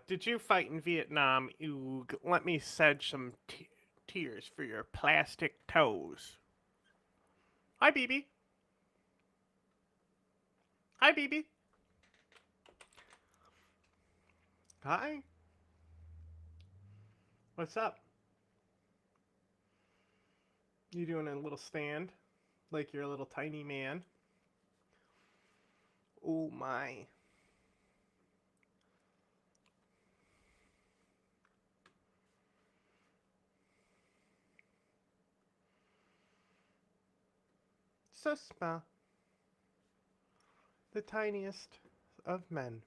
Did you fight in Vietnam? Oog, let me sedge some tears for your plastic toes. Hi, BB. Hi, BB. Hi. What's up? You doing a little stand? Like you're a little tiny man? Oh my. So small. The tiniest of men.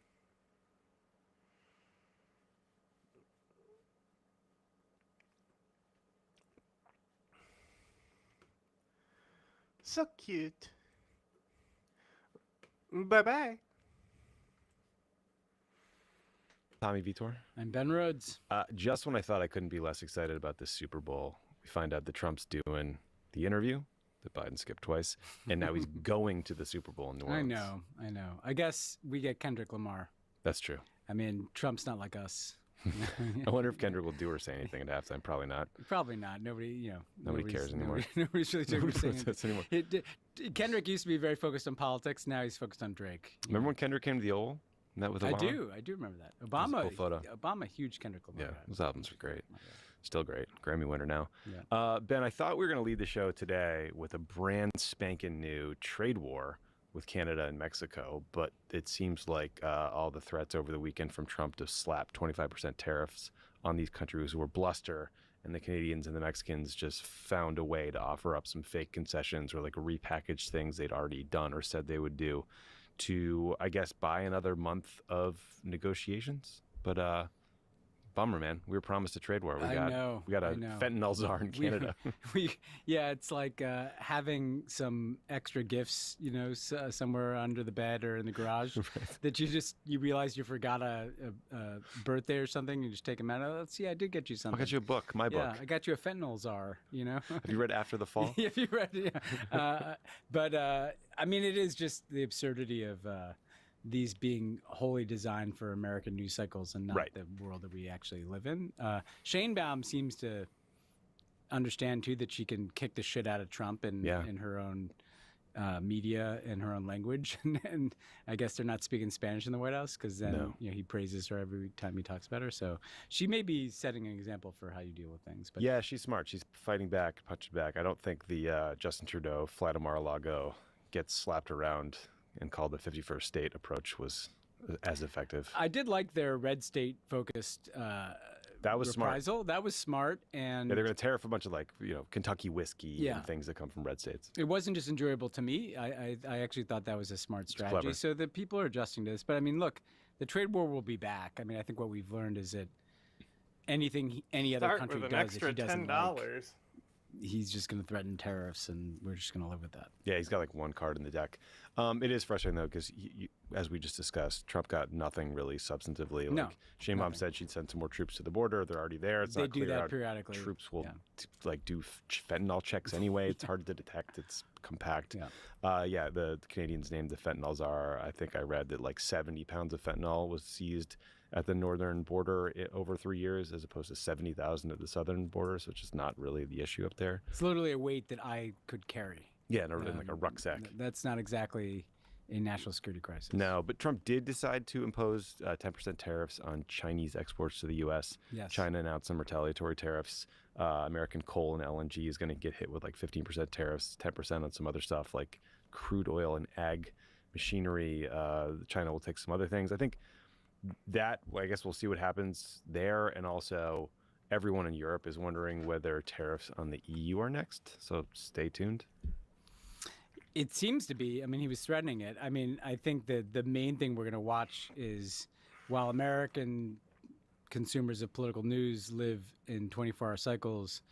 So cute. Bye bye. Tommy Vitor. I'm Ben Rhodes. Just when I thought I couldn't be less excited about this Super Bowl, we find out that Trump's doing the interview that Biden skipped twice, and now he's going to the Super Bowl in New Orleans. I know. I guess we get Kendrick Lamar. That's true. I mean, Trump's not like us. I wonder if Kendrick will do or say anything at halftime. Probably not. Probably not. Nobody cares anymore. Nobody's really taking Nobody anymore. Kendrick used to be very focused on politics. Now he's focused on Drake. Remember when Kendrick came to the Oval? Met with Obama? I do remember that. That was a cool photo. Obama, huge Kendrick Lamar. Yeah, those albums are great. Still great. Grammy winner now. Yeah. Ben, I thought we were going to lead the show today with a brand spanking new trade war with Canada and Mexico, but it seems like all the threats over the weekend from Trump to slap 25% tariffs on these countries were bluster, and the Canadians and the Mexicans just found a way to offer up some fake concessions or like repackage things they'd already done or said they would do to, I guess, buy another month of negotiations. But bummer, man. We were promised a trade war. We got a fentanyl czar in Canada. It's like having some extra gifts, somewhere under the bed or in the garage that you realize you forgot a birthday or something. You just take them out. Oh, let's see, I did get you something. I'll get you a book, my book. Yeah, I got you a fentanyl czar. Have you read After the Fall? Have you read? Yeah. But I mean, it is just the absurdity of. These being wholly designed for American news cycles and not the world that we actually live in. Shane Baum seems to understand, too, that she can kick the shit out of Trump in her own media and her own language. And I guess they're not speaking Spanish in the White House because then he praises her every time he talks about her. So she may be setting an example for how you deal with things. But yeah, she's smart. She's fighting back, punching back. I don't think the Justin Trudeau Flight of Mar-a-Lago gets slapped around and called the 51st state approach was as effective. I did like their red state focused that was reprisal. Smart. That was smart. And they're going to tariff a bunch of Kentucky whiskey and things that come from red states. It wasn't just enjoyable to me. I actually thought that was a smart strategy. So the people are adjusting to this. But I mean, look, the trade war will be back. I mean, I think what we've learned is that any other country with does an extra that he doesn't $10. like, he's just going to threaten tariffs, and we're just going to live with that. Yeah, he's got like one card in the deck. It is frustrating, though, because as we just discussed, Trump got nothing really substantively. Like Shane Baum said she'd send some more troops to the border. They're already there. They do that periodically. Troops will do fentanyl checks anyway. It's hard to detect. It's compact. The Canadians named the fentanyl czar. I think I read that like 70 pounds of fentanyl was seized at the northern border over 3 years, as opposed to 70,000 at the southern border. So it's just not really the issue up there. It's literally a weight that I could carry. Yeah, in like a rucksack. That's not exactly a national security crisis. No, but Trump did decide to impose 10% tariffs on Chinese exports to the U.S. Yes. China announced some retaliatory tariffs. American coal and LNG is going to get hit with like 15% tariffs, 10% on some other stuff like crude oil and ag machinery. China will take some other things. I think that, I guess we'll see what happens there. And also, everyone in Europe is wondering whether tariffs on the EU are next. So stay tuned. It seems to be. I mean, he was threatening it. I mean, I think that the main thing we're going to watch is while American consumers of political news live in 24-hour cycles,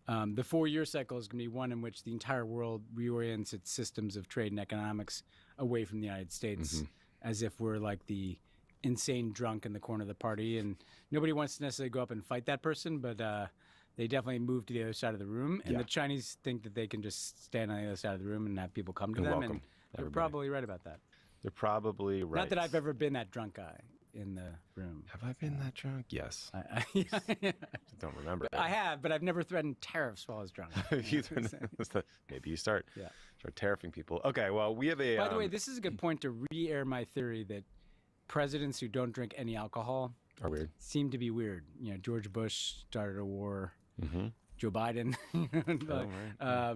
the 4-year cycle is going to be one in which the entire world reorients its systems of trade and economics away from the United States, as if we're like the insane drunk in the corner of the party. And nobody wants to necessarily go up and fight that person, but they definitely move to the other side of the room. And the Chinese think that they can just stand on the other side of the room and have people come to them. Welcome and they're probably right about that. They're probably right. Not that I've ever been that drunk guy. in the room. Have I been that drunk? Yes. I Don't remember. I have, but I've never threatened tariffs while I was drunk. Maybe you start Yeah. tariffing people. Okay, well, we have a. By the way, this is a good point to re-air my theory that presidents who don't drink any alcohol are weird. seem to be weird. George Bush started a war. Mm-hmm. Joe Biden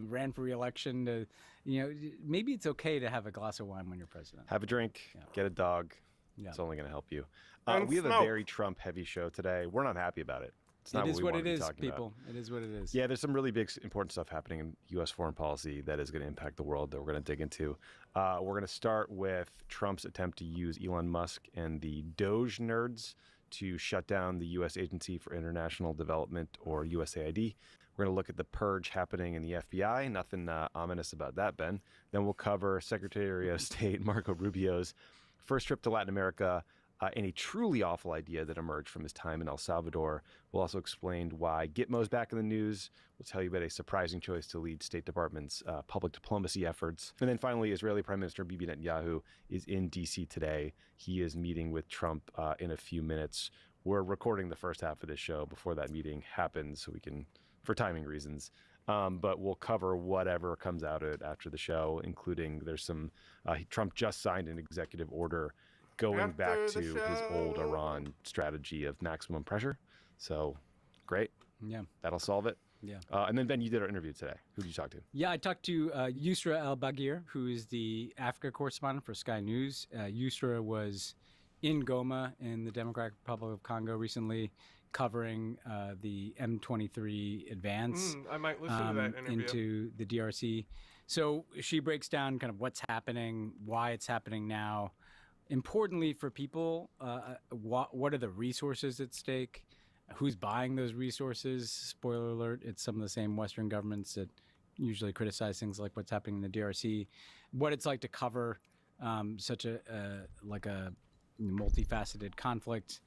ran for re-election. Maybe it's okay to have a glass of wine when you're president. Have a drink. Yeah. Get a dog. Yeah. It's only going to help you. And we have smoke. a very Trump-heavy show today. We're not happy about it. It's not It is we what want it to be is, talking people. about. It is what it is. Yeah, there's some really big, important stuff happening in U.S. foreign policy that is going to impact the world that we're going to dig into. We're going to start with Trump's attempt to use Elon Musk and the Doge nerds to shut down the U.S. Agency for International Development, or USAID. We're going to look at the purge happening in the FBI. Nothing ominous about that, Ben. Then we'll cover Secretary of State Marco Rubio's first trip to Latin America, and a truly awful idea that emerged from his time in El Salvador. We'll also explain why Gitmo's back in the news. We'll tell you about a surprising choice to lead State Department's public diplomacy efforts. And then finally, Israeli Prime Minister Bibi Netanyahu is in D.C. today. He is meeting with Trump in a few minutes. We're recording the first half of this show before that meeting happens so we can, for timing reasons. But we'll cover whatever comes out of it after the show, including there's some, Trump just signed an executive order going back to his old Iran strategy of maximum pressure. So great. Yeah. That'll solve it. Yeah. And then, Ben, you did our interview today. Who did you talk to? Yeah, I talked to Yusra El-Bagir, who is the Africa correspondent for Sky News. Yusra was in Goma in the Democratic Republic of Congo recently, covering the M23 advance I might listen to that interview. into the DRC. So she breaks down kind of what's happening, why it's happening now. Importantly for people, what are the resources at stake? Who's buying those resources? Spoiler alert, it's some of the same Western governments that usually criticize things like what's happening in the DRC. What it's like to cover such a multifaceted conflict.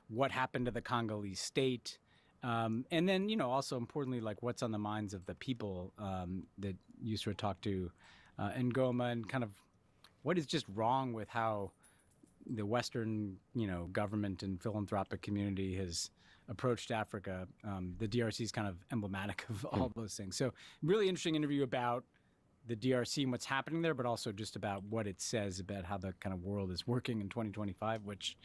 What happened to the Congolese state? And then, also importantly, like what's on the minds of the people that Yusra talked to in Goma, and kind of what is just wrong with how the Western, government and philanthropic community has approached Africa. The DRC is kind of emblematic of all those things. So really interesting interview about the DRC and what's happening there, but also just about what it says about how the kind of world is working in 2025, which,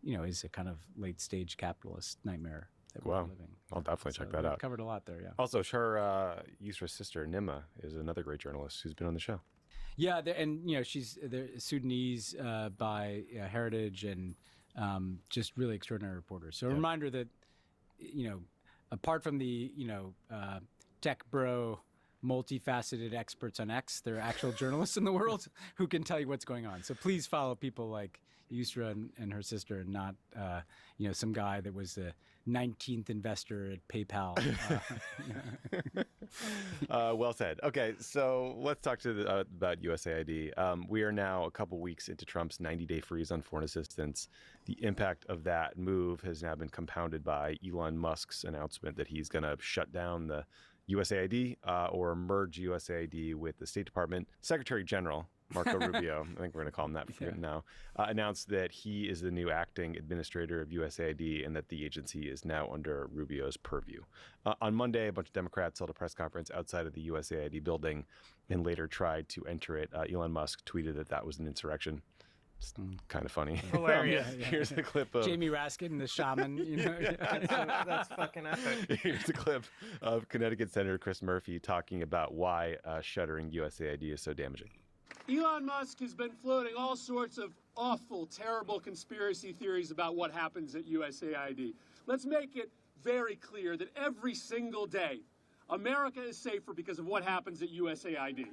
is a kind of late stage capitalist nightmare that we're living. I'll definitely check that we out. Covered a lot there, yeah. Also, her Yusra's sister, Nima, is another great journalist who's been on the show. Yeah, she's Sudanese by heritage and just really extraordinary reporter. So a reminder that, apart from the, tech bro, multifaceted experts on X, there are actual journalists in the world who can tell you what's going on. So please follow people like Yusra and her sister, and not, some guy that was the 19th investor at PayPal. Well said. Okay, so let's talk about USAID. We are now a couple weeks into Trump's 90-day freeze on foreign assistance. The impact of that move has now been compounded by Elon Musk's announcement that he's going to shut down the USAID or merge USAID with the State Department. Secretary General Marco Rubio, I think we're going to call him that now, announced that he is the new acting administrator of USAID and that the agency is now under Rubio's purview. On Monday, a bunch of Democrats held a press conference outside of the USAID building and later tried to enter it. Elon Musk tweeted that was an insurrection. It's kind of funny. Hilarious. Here's a clip of Jamie Raskin, the shaman. That's fucking epic. Here's a clip of Connecticut Senator Chris Murphy talking about why shuttering USAID is so damaging. Elon Musk has been floating all sorts of awful, terrible conspiracy theories about what happens at USAID. Let's make it very clear that every single day, America is safer because of what happens at USAID.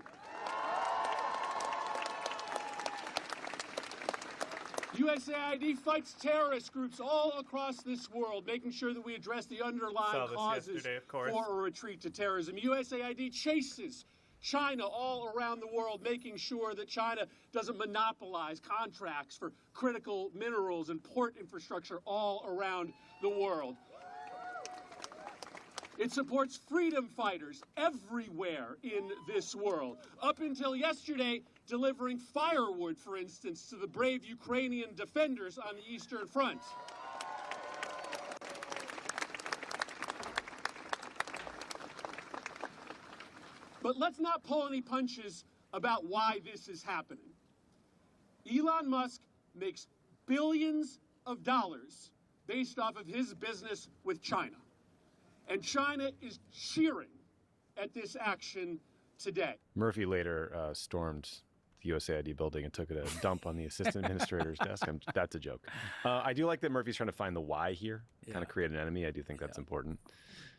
USAID fights terrorist groups all across this world, making sure that we address the underlying causes for a retreat to terrorism. USAID chases China all around the world, making sure that China doesn't monopolize contracts for critical minerals and port infrastructure all around the world. It supports freedom fighters everywhere in this world. Up until yesterday, delivering firewood, for instance, to the brave Ukrainian defenders on the Eastern Front. But let's not pull any punches about why this is happening. Elon Musk makes billions of dollars based off of his business with China. And China is cheering at this action today. Murphy later stormed the USAID building and took a dump on the assistant administrator's desk. That's a joke. I do like that Murphy's trying to find the why here, kind of create an enemy. I do think that's important.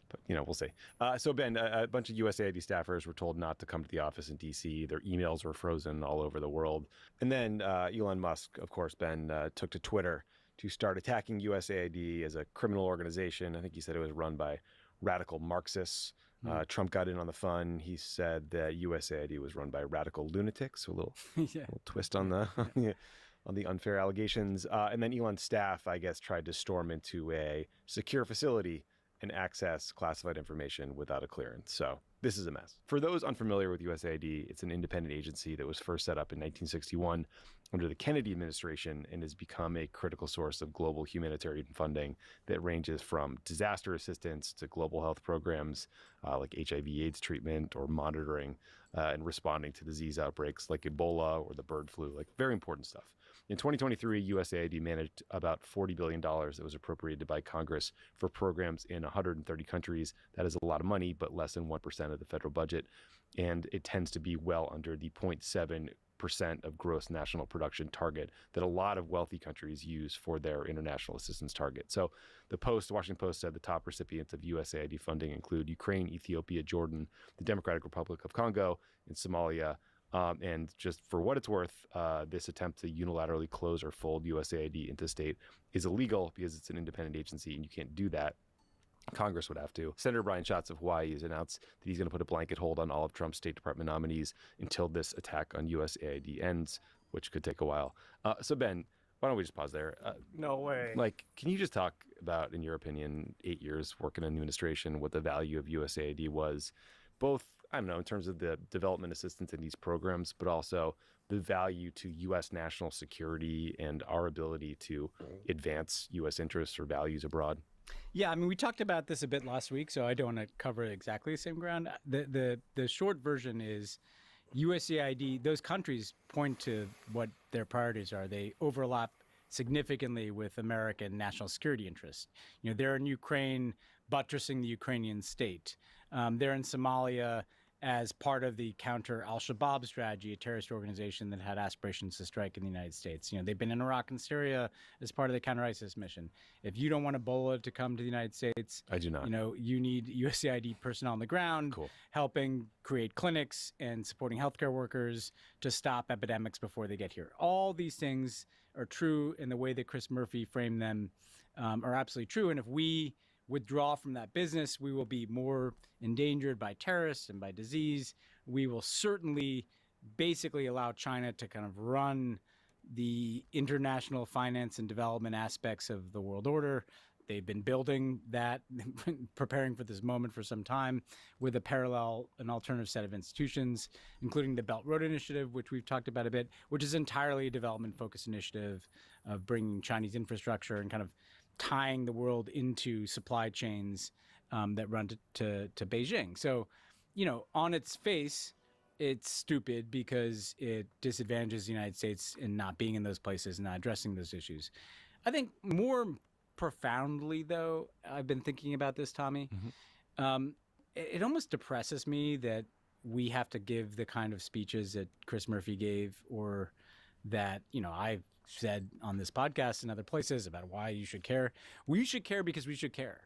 But, we'll see. So, Ben, a bunch of USAID staffers were told not to come to the office in D.C. Their emails were frozen all over the world. And then Elon Musk, of course, Ben, took to Twitter to start attacking USAID as a criminal organization. I think he said it was run by radical Marxists. Trump got in on the fun. He said that USAID was run by radical lunatics. So a little, little twist on the on the unfair allegations. And then Elon's staff, I guess, tried to storm into a secure facility and access classified information without a clearance. So this is a mess. For those unfamiliar with USAID, it's an independent agency that was first set up in 1961 under the Kennedy administration and has become a critical source of global humanitarian funding that ranges from disaster assistance to global health programs like HIV/AIDS treatment or monitoring and responding to disease outbreaks like Ebola or the bird flu, like very important stuff. In 2023, USAID managed about $40 billion that was appropriated by Congress for programs in 130 countries. That is a lot of money, but less than 1% of the federal budget. And it tends to be well under the 0.7% of gross national production target that a lot of wealthy countries use for their international assistance target. So the Washington Post said the top recipients of USAID funding include Ukraine, Ethiopia, Jordan, the Democratic Republic of Congo, and Somalia. And just for what it's worth, this attempt to unilaterally close or fold USAID into state is illegal because it's an independent agency and you can't do that. Congress would have to. Senator Brian Schatz of Hawaii has announced that he's going to put a blanket hold on all of Trump's State Department nominees until this attack on USAID ends, which could take a while. So, Ben, why don't we just pause there? No way. Can you just talk about, in your opinion, 8 years working in the administration, what the value of USAID was, both, I don't know, in terms of the development assistance in these programs, but also the value to U.S. national security and our ability to advance U.S. interests or values abroad? Yeah, I mean, we talked about this a bit last week, so I don't want to cover exactly the same ground. The short version is USAID, those countries point to what their priorities are. They overlap significantly with American national security interests. They're in Ukraine, buttressing the Ukrainian state. They're in Somalia as part of the counter al-Shabaab strategy, a terrorist organization that had aspirations to strike in the United States. They've been in Iraq and Syria as part of the counter-ISIS mission. If you don't want Ebola to come to the United States, I do not. You need USAID personnel on the ground, helping create clinics and supporting healthcare workers to stop epidemics before they get here. All these things are true in the way that Chris Murphy framed them are absolutely true. And if we withdraw from that business, we will be more endangered by terrorists and by disease. We will certainly basically allow China to kind of run the international finance and development aspects of the world order. They've been building that, preparing for this moment for some time with an alternative set of institutions, including the Belt Road Initiative, which we've talked about a bit, which is entirely a development-focused initiative of bringing Chinese infrastructure and kind of tying the world into supply chains that run to Beijing. So, on its face, it's stupid because it disadvantages the United States in not being in those places and not addressing those issues. I think more profoundly, though, I've been thinking about this, Tommy. It almost depresses me that we have to give the kind of speeches that Chris Murphy gave, or that, I've said on this podcast and other places about why you should care. We should care because we should care.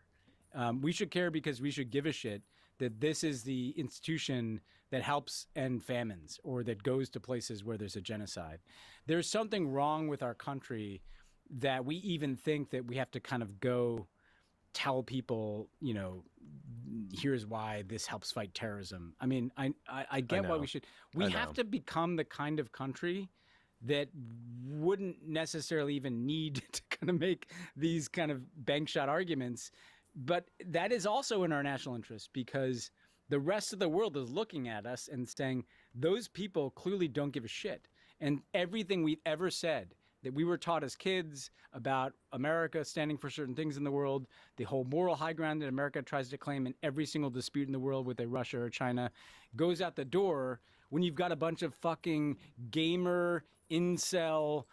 We should care because we should give a shit that this is the institution that helps end famines or that goes to places where there's a genocide. There's something wrong with our country that we even think that we have to kind of go tell people, here's why this helps fight terrorism. I mean, I get why we should. We have to become the kind of country that wouldn't necessarily even need to kind of make these kind of bank shot arguments. But that is also in our national interest because the rest of the world is looking at us and saying, those people clearly don't give a shit. And everything we've ever said that we were taught as kids about America standing for certain things in the world, the whole moral high ground that America tries to claim in every single dispute in the world with a Russia or China, goes out the door when you've got a bunch of fucking gamer, incel,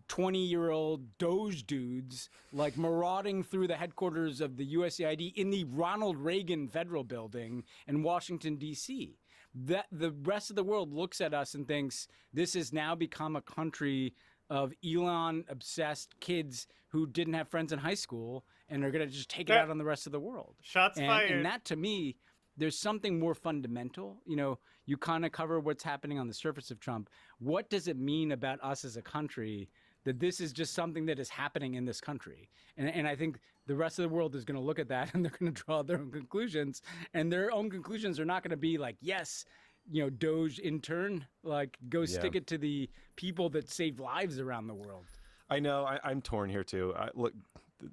20-year-old Doge dudes like marauding through the headquarters of the USAID in the Ronald Reagan Federal Building in Washington, D.C. That the rest of the world looks at us and thinks this has now become a country of Elon-obsessed kids who didn't have friends in high school and are going to just take it out on the rest of the world. Shots fired. And that, to me, there's something more fundamental. You know, you kind of cover what's happening on the surface of Trump. What does it mean about us as a country that this is just something that is happening in this country? And I think the rest of the world is going to look at that and they're going to draw their own conclusions. And their own conclusions are not going to be like, yes, you know, Doge intern, like go stick it to the people that save lives around the world. I know. I'm torn here too. Look,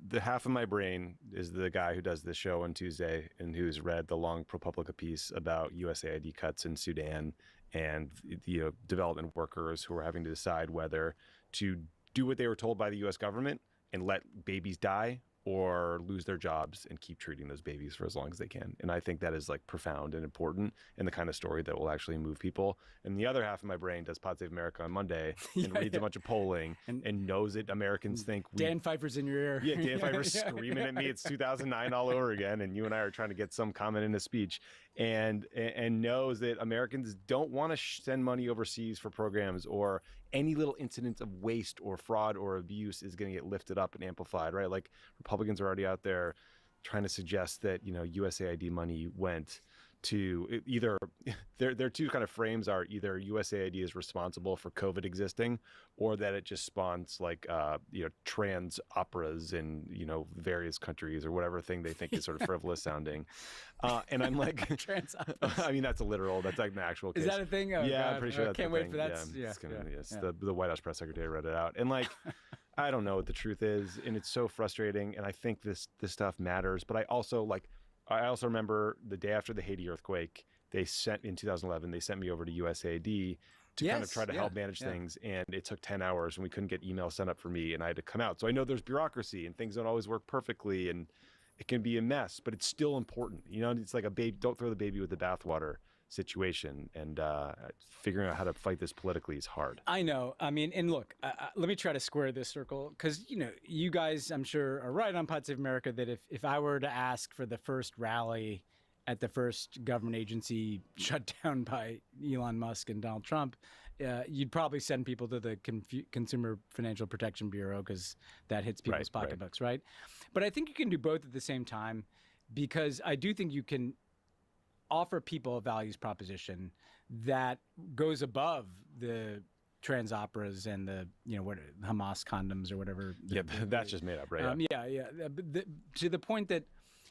the half of my brain is the guy who does this show on Tuesday and who's read the long ProPublica piece about USAID cuts in Sudan and development workers who are having to decide whether to do what they were told by the U.S. government and let babies die or lose their jobs and keep treating those babies for as long as they can. And I think that is like profound and important and the kind of story that will actually move people. And the other half of my brain does Pod Save America on Monday and reads a bunch of polling and knows that Americans think Dan Pfeiffer's in your ear. Yeah, Dan Pfeiffer's screaming at me. It's 2009 all over again. And you and I are trying to get some comment in a speech and knows that Americans don't want to send money overseas for programs, or any little incident of waste or fraud or abuse is going to get lifted up and amplified, right? Like Republicans are already out there trying to suggest that, USAID money went to either their two kind of frames are either USAID is responsible for COVID existing, or that it just spawns like trans operas in various countries or whatever thing they think is sort of frivolous sounding. And I'm like, trans operas. I mean, that's a literal. That's like an actual case. Is that a thing? Oh, yeah, God. I'm pretty sure that's can't a wait thing. for that. Yes, the White House press secretary read it out, and like. I don't know what the truth is, and it's so frustrating. And I think this stuff matters. But I also remember the day after the Haiti earthquake, they sent in 2011. They sent me over to USAID to kind of try to help manage things, and it took 10 hours, and we couldn't get email sent up for me, and I had to come out. So I know there's bureaucracy, and things don't always work perfectly, and it can be a mess, but it's still important. It's like a baby. Don't throw the baby with the bathwater situation, and figuring out how to fight this politically is hard. I know. I mean, and look, let me try to square this circle, because you guys, I'm sure, are right on Pod Save America that if I were to ask for the first rally at the first government agency shut down by Elon Musk and Donald Trump, you'd probably send people to the Consumer Financial Protection Bureau, because that hits people's pocketbooks, right? But I think you can do both at the same time, because I do think you can offer people a values proposition that goes above the trans operas and the what Hamas condoms or whatever. That's just made up, right? To the point that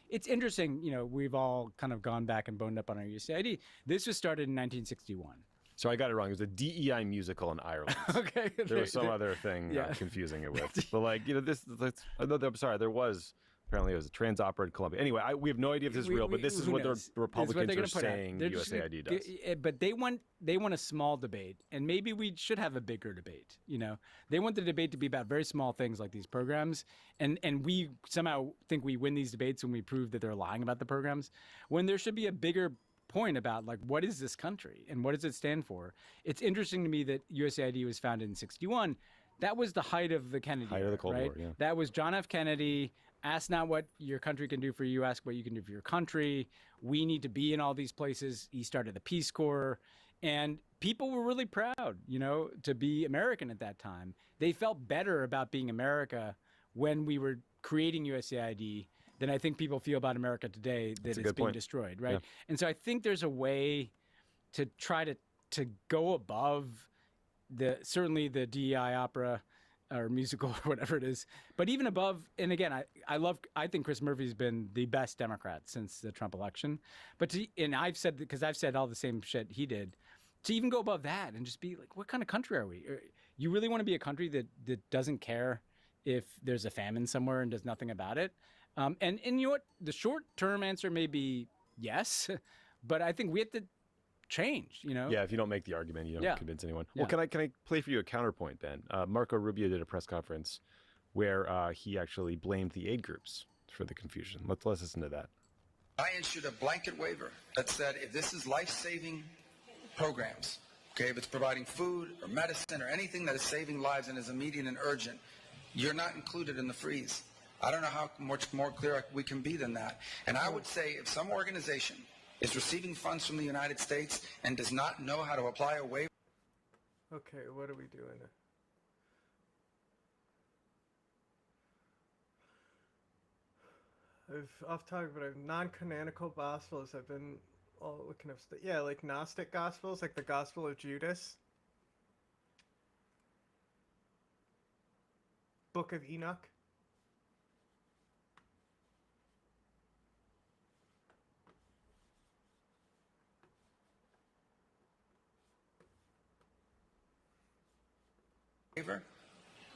it's interesting. We've all kind of gone back and boned up on our USAID. This was started in 1961. So I got it wrong. It was a DEI musical in Ireland. Okay. There was some other thing confusing it with. But like, there was. Apparently, it was a trans opera in Colombia. Anyway, we have no idea if this is real, but this is what the Republicans are saying USAID does. But they want a small debate, and maybe we should have a bigger debate. They want the debate to be about very small things like these programs, and we somehow think we win these debates when we prove that they're lying about the programs, when there should be a bigger point about like, what is this country and what does it stand for? It's interesting to me that USAID was founded in 1961. That was the height of the Kennedy height of the Cold War, War, yeah. That was John F. Kennedy. Ask not what your country can do for you, ask what you can do for your country. We need to be in all these places. He started the Peace Corps, and people were really proud, to be American at that time. They felt better about being America when we were creating USAID than I think people feel about America today, that it's being destroyed, right? Yeah. And so I think there's a way to try to go above certainly the DEI opera or musical or whatever it is, but even above. And again, I think Chris Murphy's been the best Democrat since the Trump election. But I've said all the same shit he did, to even go above that and just be like, what kind of country are we? You really want to be a country that doesn't care if there's a famine somewhere and does nothing about it? And you know what? The short term answer may be yes, but I think we have to change. Yeah, if you don't make the argument, you don't Yeah. convince anyone. Yeah. Well, can I play for you a counterpoint then? Marco Rubio did a press conference where he actually blamed the aid groups for the confusion. Let's listen to that. I issued a blanket waiver that said if this is life-saving programs, okay, if it's providing food or medicine or anything that is saving lives and is immediate and urgent, you're not included in the freeze. I don't know how much more clear we can be than that. And I would say if some organization is receiving funds from the United States and does not know how to apply a waiver. Okay, what are we doing? Off topic, but non-canonical gospels. I've been looking up. Like Gnostic gospels, like the Gospel of Judas, Book of Enoch.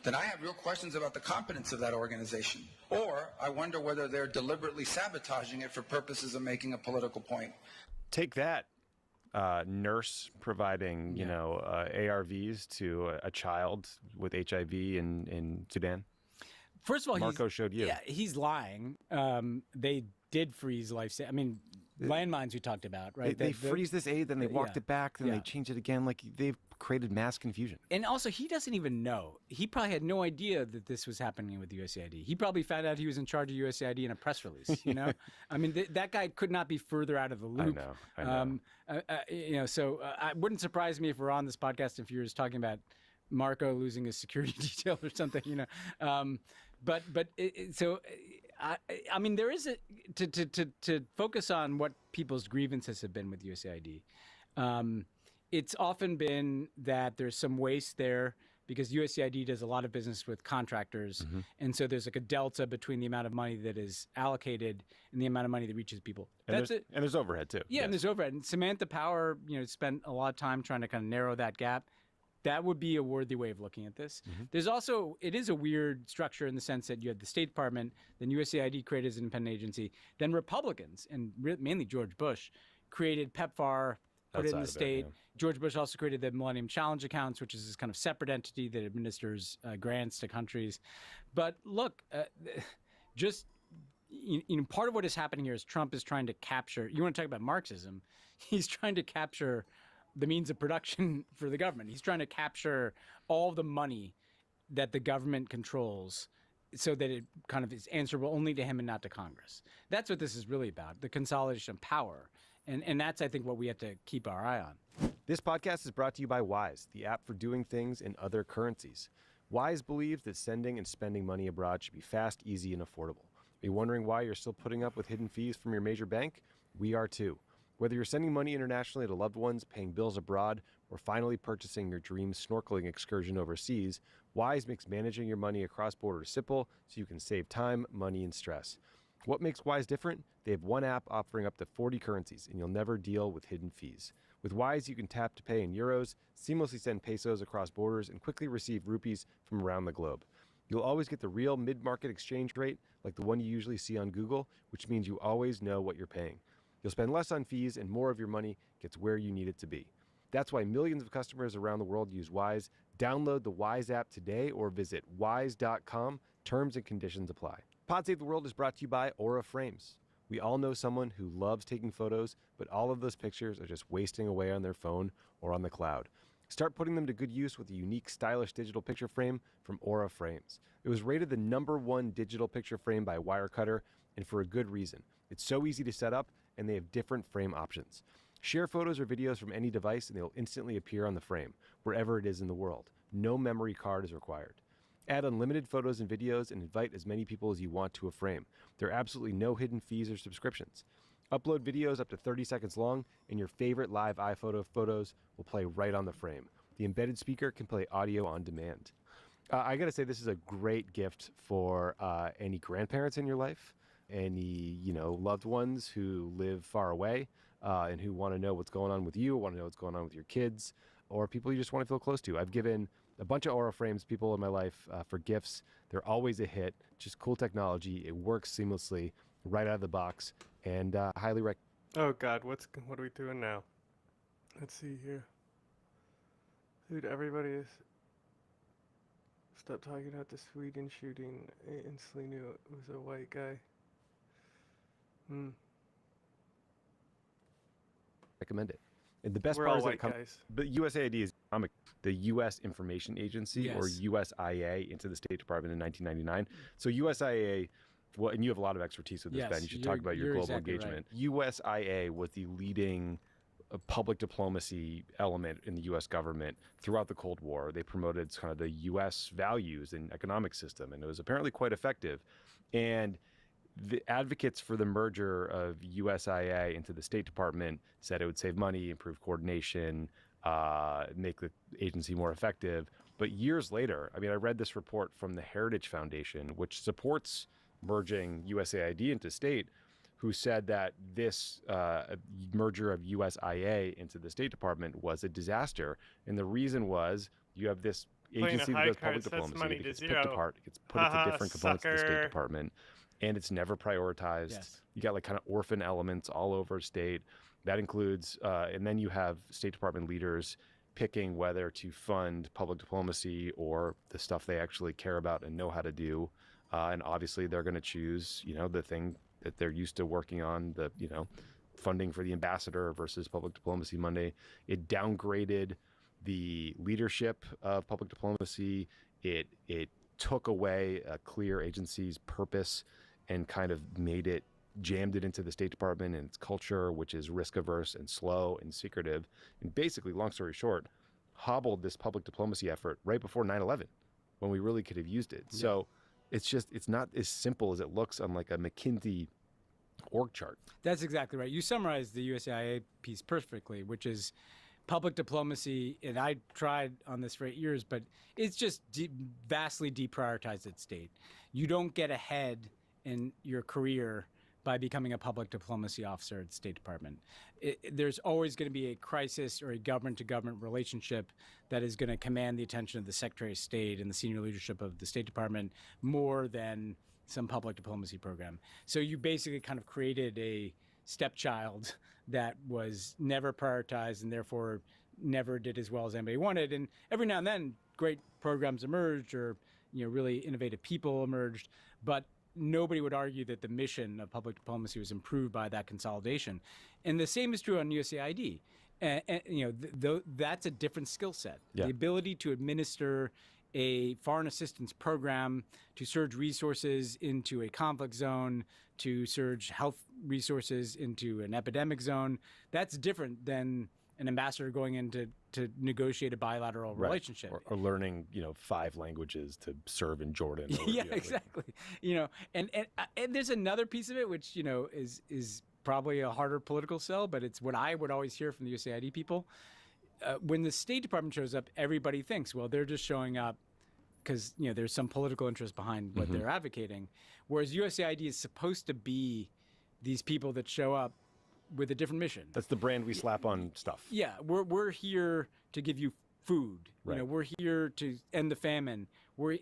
Then I have real questions about the competence of that organization. Or I wonder whether they're deliberately sabotaging it for purposes of making a political point. Take that, nurse providing, ARVs to a child with HIV in Sudan. First of all, Marco showed you. Yeah, he's lying. They did freeze landmines we talked about, right? They freeze this aid, then they walked it back, then Yeah. they change it again. Like, they've created mass confusion. And also, he doesn't even know. He probably had no idea that this was happening with USAID. He probably found out he was in charge of USAID in a press release, I mean, that guy could not be further out of the loop. I know. It wouldn't surprise me if we're on this podcast if you're just talking about Marco losing his security detail or something, I mean, there is to focus on what people's grievances have been with USAID. It's often been that there's some waste there because USAID does a lot of business with contractors, and so there's like a delta between the amount of money that is allocated and the amount of money that reaches people. And there's overhead too. Yeah, Yes. and there's overhead. And Samantha Power, spent a lot of time trying to kind of narrow that gap. That would be a worthy way of looking at this. There's also, it is a weird structure in the sense that you had the State Department, then USAID created as an independent agency, then Republicans, and mainly George Bush, created PEPFAR, put it in the state. George Bush also created the Millennium Challenge Accounts, which is this kind of separate entity that administers grants to countries. But look, part of what is happening here is Trump is trying to capture, you want to talk about Marxism, he's trying to capture the means of production for the government. He's trying to capture all the money that the government controls so that it kind of is answerable only to him and not to Congress. That's what this is really about, the consolidation of power. And that's, I think, what we have to keep our eye on. This podcast is brought to you by Wise, the app for doing things in other currencies. Wise believes that sending and spending money abroad should be fast, easy, and affordable. Are you wondering why you're still putting up with hidden fees from your major bank? We are too. Whether you're sending money internationally to loved ones, paying bills abroad, or finally purchasing your dream snorkeling excursion overseas, Wise makes managing your money across borders simple so you can save time, money, and stress. What makes Wise different? They have one app offering up to 40 currencies, and you'll never deal with hidden fees. With Wise, you can tap to pay in euros, seamlessly send pesos across borders, and quickly receive rupees from around the globe. You'll always get the real mid-market exchange rate, like the one you usually see on Google, which means you always know what you're paying. You'll spend less on fees, and more of your money gets where you need it to be. That's why millions of customers around the world use Wise. Download the Wise app today or visit wise.com. Terms and conditions apply. Pod Save the World is brought to you by Aura Frames. We all know someone who loves taking photos, but all of those pictures are just wasting away on their phone or on the cloud. Start putting them to good use with a unique, stylish digital picture frame from Aura Frames. It was rated the #1 digital picture frame by Wirecutter, and for a good reason. It's so easy to set up, and they have different frame options. Share photos or videos from any device, and they'll instantly appear on the frame, wherever it is in the world. No memory card is required. Add unlimited photos and videos and invite as many people as you want to a frame. There are absolutely no hidden fees or subscriptions. Upload videos up to 30 seconds long, and your favorite live iPhoto photos will play right on the frame. The embedded speaker can play audio on demand. I gotta say, this is a great gift for any grandparents in your life, any loved ones who live far away and who want to know what's going on with you, want to know what's going on with your kids, or people you just want to feel close to. I've given a bunch of Aura Frames people in my life for gifts. They're always a hit. Just cool technology. It works seamlessly right out of the box, and highly recommend. Oh God, what are we doing now? Let's see here. Dude, everybody is... Stop talking about the Sweden shooting. I instantly knew it was a white guy. Recommend it. And the best We're part all is that white guys. but USAID is the U.S. Information Agency, or Yes. USIA, into the State Department in 1999. So USIA, well, and you have a lot of expertise with this, Yes, Ben. You should talk about your you're global exactly right. engagement. USIA was the leading public diplomacy element in the U.S. government throughout the Cold War. They promoted kind of the U.S. values and economic system, and it was apparently quite effective. And the advocates for the merger of USIA into the State Department said it would save money, improve coordination, make the agency more effective. But years later, I mean, I read this report from the Heritage Foundation, which supports merging USAID into state, who said that this merger of USIA into the State Department was a disaster. And the reason was you have this agency that does public diplomacy, it gets picked apart, it gets put into different components of the State Department, and it's never prioritized. Yes. You got like kind of orphan elements all over state. That includes, and then you have State Department leaders picking whether to fund public diplomacy or the stuff they actually care about and know how to do. And obviously they're going to choose, the thing that they're used to working on, the, funding for the ambassador versus public diplomacy Monday. It downgraded the leadership of public diplomacy. It took away a clear agency's purpose and kind of jammed it into the State Department and its culture, which is risk averse and slow and secretive. And basically, long story short, hobbled this public diplomacy effort right before 9/11 when we really could have used it. Yeah. So it's not as simple as it looks on like a McKinsey org chart. That's exactly right. You summarized the USAIA piece perfectly, which is public diplomacy, and I tried on this for 8 years, but it's just vastly deprioritized at state. You don't get ahead in your career by becoming a public diplomacy officer at the State Department. There's always going to be a crisis or a government-to-government relationship that is going to command the attention of the Secretary of State and the senior leadership of the State Department more than some public diplomacy program. So you basically kind of created a stepchild that was never prioritized and therefore never did as well as anybody wanted. And every now and then, great programs emerged, or really innovative people emerged, but nobody would argue that the mission of public diplomacy was improved by that consolidation. And the same is true on USAID. And that's a different skill set. Yeah. The ability to administer a foreign assistance program, to surge resources into a conflict zone, to surge health resources into an epidemic zone, that's different than an ambassador going in to negotiate a bilateral relationship. Or learning, 5 languages to serve in Jordan. Or, yeah, exactly. And there's another piece of it, which, is probably a harder political sell, but it's what I would always hear from the USAID people. When the State Department shows up, everybody thinks, well, they're just showing up because, there's some political interest behind what they're advocating. Whereas USAID is supposed to be these people that show up with a different mission. That's the brand we slap on stuff. Yeah, we're here to give you food. Right. We're here to end the famine.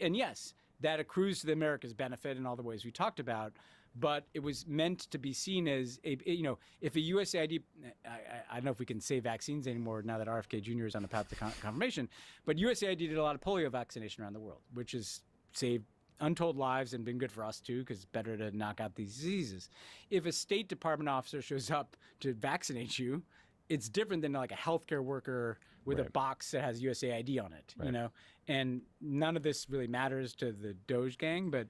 And yes, that accrues to the America's benefit in all the ways we talked about. But it was meant to be seen as if a USAID, I don't know if we can say vaccines anymore now that RFK Jr. is on the path to confirmation, but USAID did a lot of polio vaccination around the world, which has saved untold lives and been good for us too, because it's better to knock out these diseases. If a State Department officer shows up to vaccinate you, it's different than like a healthcare worker with a box that has USAID on it, and none of this really matters to the Doge gang, but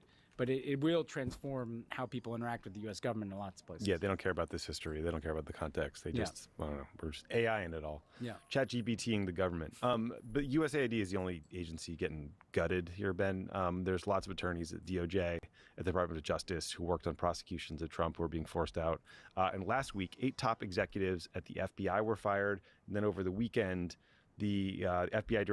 it will transform how people interact with the U.S. government in lots of places. Yeah, they don't care about this history. They don't care about the context. They just, I don't know, we're just AI in it all. Yeah. ChatGPTing the government. But USAID is the only agency getting gutted here, Ben. There's lots of attorneys at DOJ, at the Department of Justice, who worked on prosecutions of Trump who are being forced out. And last week, 8 top executives at the FBI were fired. And then over the weekend, the acting FBI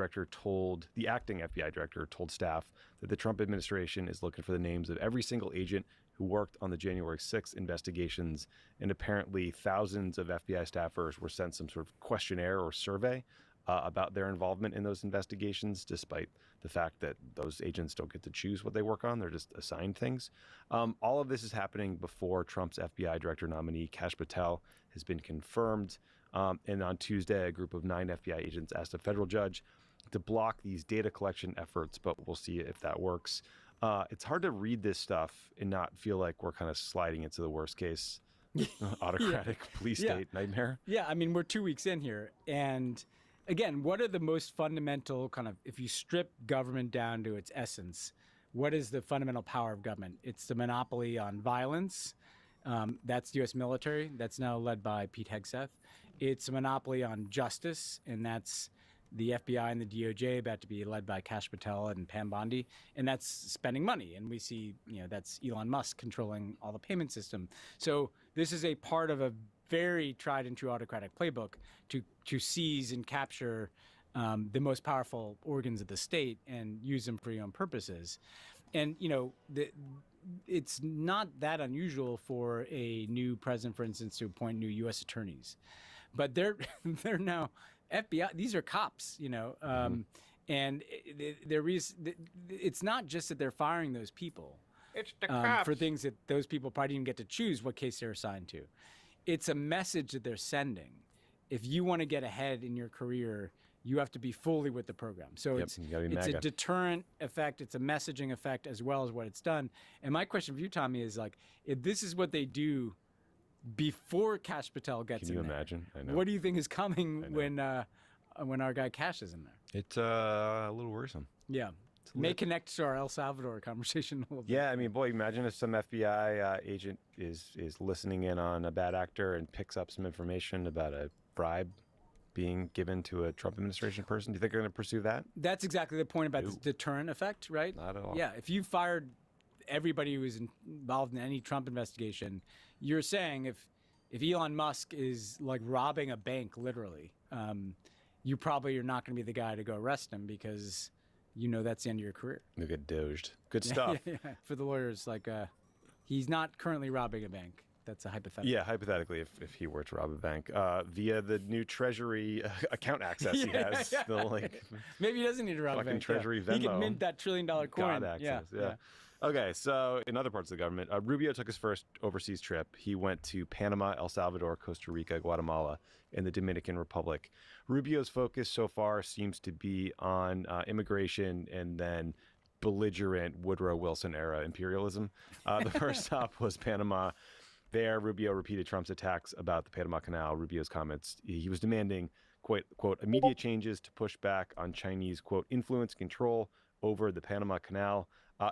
director told staff that the Trump administration is looking for the names of every single agent who worked on the January 6th investigations. And apparently thousands of FBI staffers were sent some sort of questionnaire or survey about their involvement in those investigations, despite the fact that those agents don't get to choose what they work on. They're just assigned things. All of this is happening before Trump's FBI director nominee, Kash Patel, has been confirmed. And on Tuesday, a group of 9 FBI agents asked a federal judge to block these data collection efforts, but we'll see if that works. It's hard to read this stuff and not feel like we're kind of sliding into the worst case autocratic police state nightmare. Yeah, I mean, we're 2 weeks in here. And again, what are the most fundamental kind of, if you strip government down to its essence, what is the fundamental power of government? It's the monopoly on violence. That's the U.S. military. That's now led by Pete Hegseth. It's a monopoly on justice, and that's the FBI and the DOJ about to be led by Kash Patel and Pam Bondi, and that's spending money. And we see, that's Elon Musk controlling all the payment system. So this is a part of a very tried and true autocratic playbook to seize and capture the most powerful organs of the state and use them for your own purposes. And, it's not that unusual for a new president, for instance, to appoint new U.S. attorneys. But they're now FBI. These are cops, and it's not just that they're firing those people. It's the cops. For things that those people probably didn't get to choose what case they're assigned to. It's a message that they're sending. If you want to get ahead in your career, you have to be fully with the program. So it's a deterrent effect. It's a messaging effect as well as what it's done. And my question for you, Tommy, is if this is what they do before Kash Patel gets in there. Can you imagine? I know. What do you think is coming when our guy Kash is in there? It's a little worrisome. Yeah. May connect to our El Salvador conversation a little bit. Yeah, I mean, boy, imagine if some FBI agent is listening in on a bad actor and picks up some information about a bribe being given to a Trump administration person. Do you think they're going to pursue that? That's exactly the point about the deterrent effect, right? Not at all. Yeah, if you fired everybody who was involved in any Trump investigation, you're saying if Elon Musk is robbing a bank, literally, you probably are not going to be the guy to go arrest him because that's the end of your career. You get doged. Good stuff. Yeah. For the lawyers, he's not currently robbing a bank. That's a hypothetical. Yeah, hypothetically, if he were to rob a bank via the new Treasury account access he has, maybe he doesn't need to rob a bank. Treasury Venmo. He can mint that $1 trillion coin. God access. Yeah. Okay, so in other parts of the government, Rubio took his first overseas trip. He went to Panama, El Salvador, Costa Rica, Guatemala, and the Dominican Republic. Rubio's focus so far seems to be on immigration and then belligerent Woodrow Wilson era imperialism. The first stop was Panama. There, Rubio repeated Trump's attacks about the Panama Canal. Rubio's comments, he was demanding, quote, immediate changes to push back on Chinese, quote, influence control over the Panama Canal.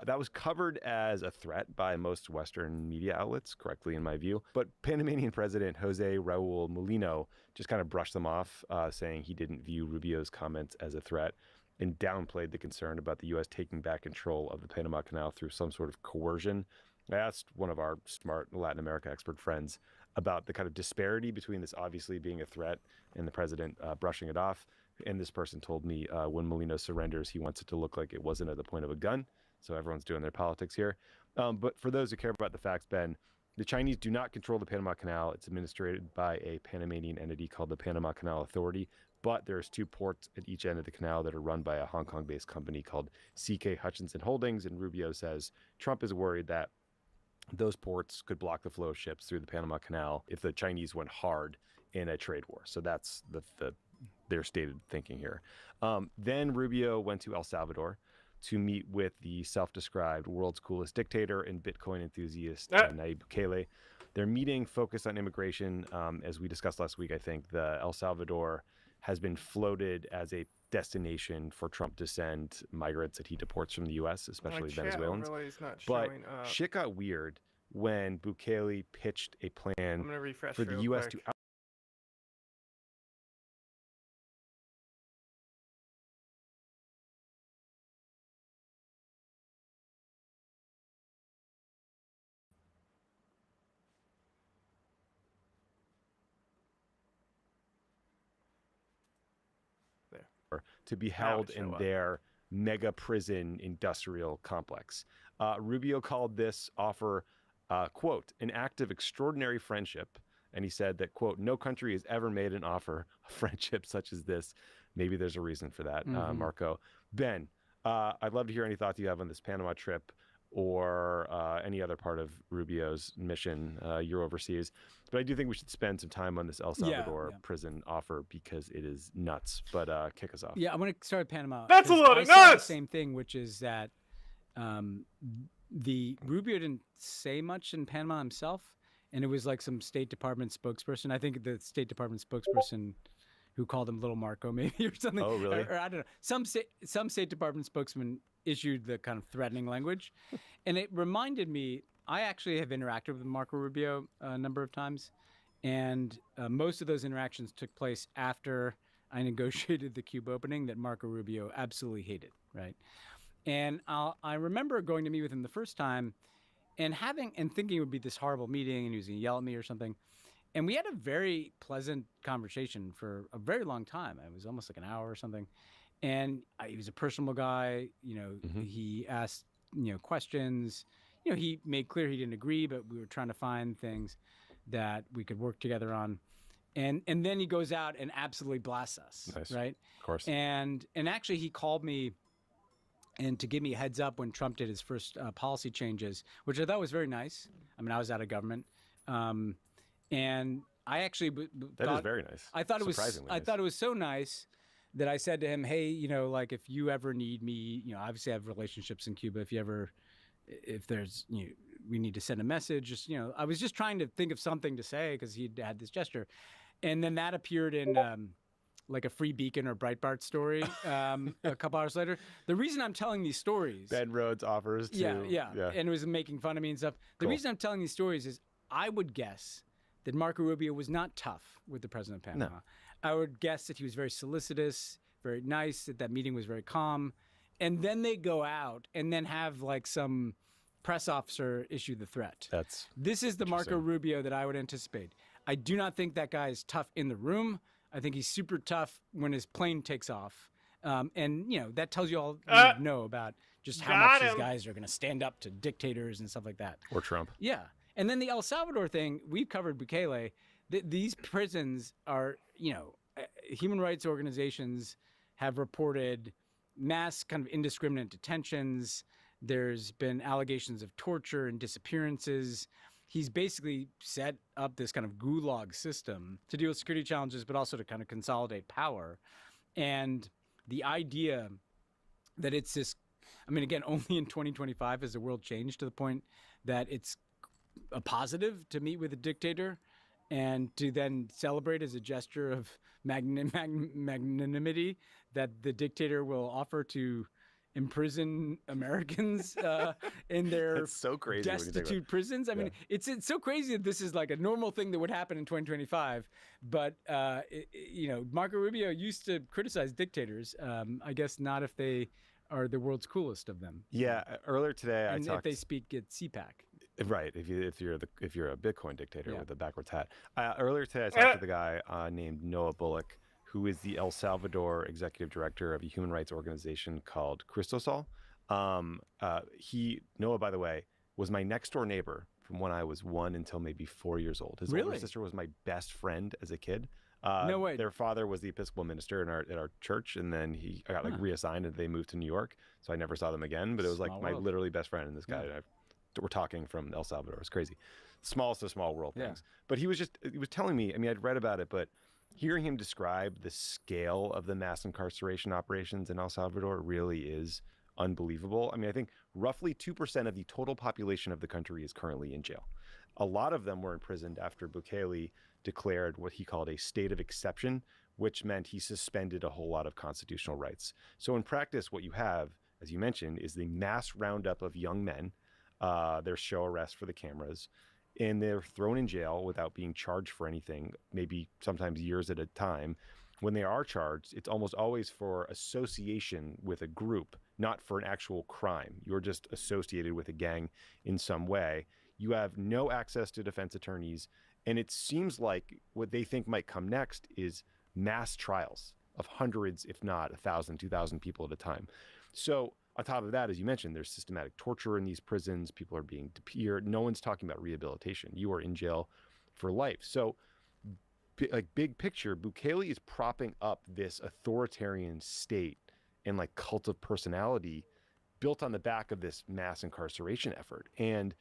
That was covered as a threat by most Western media outlets, correctly in my view. But Panamanian President Jose Raul Mulino just kind of brushed them off, saying he didn't view Rubio's comments as a threat and downplayed the concern about the U.S. taking back control of the Panama Canal through some sort of coercion. I asked one of our smart Latin America expert friends about the kind of disparity between this obviously being a threat and the president brushing it off. And this person told me when Molino surrenders, he wants it to look like it wasn't at the point of a gun. So everyone's doing their politics here. But for those who care about the facts, Ben, the Chinese do not control the Panama Canal. It's administered by a Panamanian entity called the Panama Canal Authority. But there's 2 ports at each end of the canal that are run by a Hong Kong-based company called CK Hutchinson Holdings. And Rubio says Trump is worried that those ports could block the flow of ships through the Panama Canal if the Chinese went hard in a trade war. So that's their stated thinking here. Then Rubio went to El Salvador to meet with the self-described world's coolest dictator and Bitcoin enthusiast, Nayib Bukele. Their meeting focused on immigration. As we discussed last week, I think the El Salvador has been floated as a destination for Trump to send migrants that he deports from the U.S., especially Venezuelans. But shit got weird when Bukele pitched a plan for the U.S. to be held in their mega prison industrial complex. Rubio called this offer, quote, an act of extraordinary friendship. And he said that, quote, no country has ever made an offer of friendship such as this. Maybe there's a reason for that, Marco. Ben, I'd love to hear any thoughts you have on this Panama trip. or any other part of Rubio's mission. You're overseas. But I do think we should spend some time on this El Salvador prison offer because it is nuts. But kick us off. Yeah, I'm going to start with Panama. That's a 'cause lot I of saw the nuts! same thing, which is that the Rubio didn't say much in Panama himself, and it was like some State Department spokesperson. I think the State Department spokesperson who called him Little Marco maybe or something. Oh, really? Or I don't know. Some State Department spokesman issued the kind of threatening language. And it reminded me, I actually have interacted with Marco Rubio a number of times. And most of those interactions took place after I negotiated the Cube opening that Marco Rubio absolutely hated, right? And I remember going to meet with him the first time and thinking it would be this horrible meeting and he was going to yell at me or something. And we had a very pleasant conversation for a very long time. It was almost like an hour or something. And he was a personable guy. You know, he asked, questions. You know, he made clear he didn't agree, but we were trying to find things that we could work together on. And then he goes out and absolutely blasts us, Nice. right? Of course. And actually he called me and to give me a heads up when Trump did his first policy changes, which I thought was very nice. I mean, I was out of government. And I actually That is very nice. I thought it was Surprisingly I nice. thought it was so nice that I said to him, hey, like if you ever need me, obviously I have relationships in Cuba. If there's, we need to send a message, just, I was just trying to think of something to say because he'd had this gesture. And then that appeared in like a Free Beacon or Breitbart story a couple hours later. The reason I'm telling these stories. Ben Rhodes offers to. Yeah. And it was making fun of me and stuff. The reason I'm telling these stories is I would guess that Marco Rubio was not tough with the president of Panama. No. I would guess that he was very solicitous, very nice, that meeting was very calm. And then they go out and then have like some press officer issue the threat. This is the Marco Rubio that I would anticipate. I do not think that guy is tough in the room. I think he's super tough when his plane takes off. And, that tells you all you need to know about just how much these guys are going to stand up to dictators and stuff like that. Or Trump. Yeah. And then the El Salvador thing, we've covered Bukele. These prisons are, human rights organizations have reported mass kind of indiscriminate detentions. There's been allegations of torture and disappearances. He's basically set up this kind of gulag system to deal with security challenges, but also to kind of consolidate power. And the idea that it's this, again, only in 2025 has the world changed to the point that it's a positive to meet with a dictator and to then celebrate as a gesture of magnanimity that the dictator will offer to imprison Americans in their That's so crazy destitute prisons. I mean, it's so crazy that this is like a normal thing that would happen in 2025. But, Marco Rubio used to criticize dictators. I guess not if they are the world's coolest of them. Yeah. Earlier today, I talked. If they speak at CPAC. Right. If you're a Bitcoin dictator with a backwards hat. Earlier today, I talked to the guy named Noah Bullock, who is the El Salvador executive director of a human rights organization called Cristosal. Noah, by the way, was my next door neighbor from when I was 1 until maybe 4 years old. His older sister was my best friend as a kid. No way. Their father was the Episcopal minister at our church, and then he got reassigned and they moved to New York. So I never saw them again. But it was like my literally best friend, and this guy. We're talking from El Salvador. It's crazy. Smallest of small world things. But he was telling me, I'd read about it, but hearing him describe the scale of the mass incarceration operations in El Salvador really is unbelievable. I think roughly 2% of the total population of the country is currently in jail. A lot of them were imprisoned after Bukele declared what he called a state of exception, which meant he suspended a whole lot of constitutional rights. So in practice, what you have, as you mentioned, is the mass roundup of young men. Their show arrest for the cameras, and they're thrown in jail without being charged for anything, maybe sometimes years at a time. When they are charged, it's almost always for association with a group, not for an actual crime. You're just associated with a gang in some way. You have no access to defense attorneys, and it seems like what they think might come next is mass trials of hundreds, if not 1,000, 2,000 people at a time. So on top of that, as you mentioned, there's systematic torture in these prisons. People are being disappeared. No one's talking about rehabilitation. You are in jail for life. So, big picture, Bukele is propping up this authoritarian state and cult of personality built on the back of this mass incarceration effort. And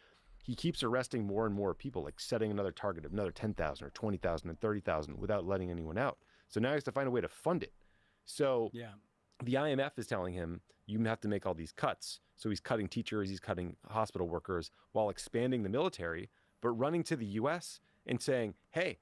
he keeps arresting more and more people, like setting another target of another 10,000 or 20,000 and 30,000 without letting anyone out. So now he has to find a way to fund it. So the IMF is telling him, you have to make all these cuts. So he's cutting teachers, he's cutting hospital workers while expanding the military, but running to the US and saying, hey,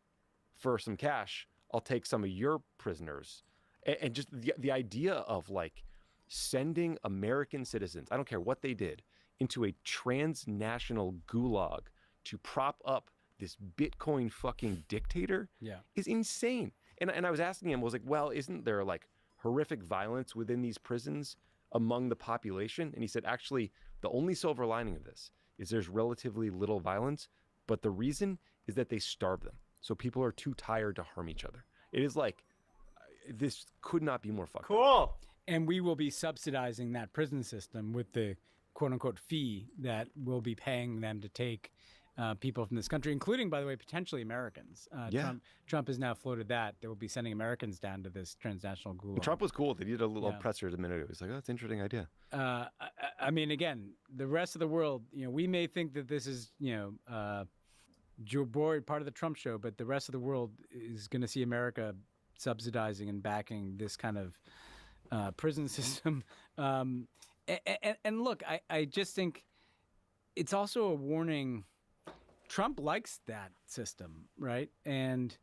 for some cash, I'll take some of your prisoners. And just the idea of like sending American citizens, I don't care what they did, into a transnational gulag to prop up this Bitcoin fucking dictator is insane. And I was asking him, I was like, well, isn't there like horrific violence within these prisons among the population? And he said, actually, the only silver lining of this is there's relatively little violence, but the reason is that they starve them. So people are too tired to harm each other. It is like, this could not be more fucked up. Cool. And we will be subsidizing that prison system with the quote unquote fee that we'll be paying them to take people from this country, including, by the way, potentially Americans. Trump has now floated that they will be sending Americans down to this transnational gulag. And Trump was cool. They did a little presser a minute ago. He was like, oh, that's an interesting idea. I mean, again, the rest of the world, we may think that this is, Joe Boyd, part of the Trump show, but the rest of the world is going to see America subsidizing and backing this kind of prison system. And look, I just think it's also a warning. Trump likes that system, right? And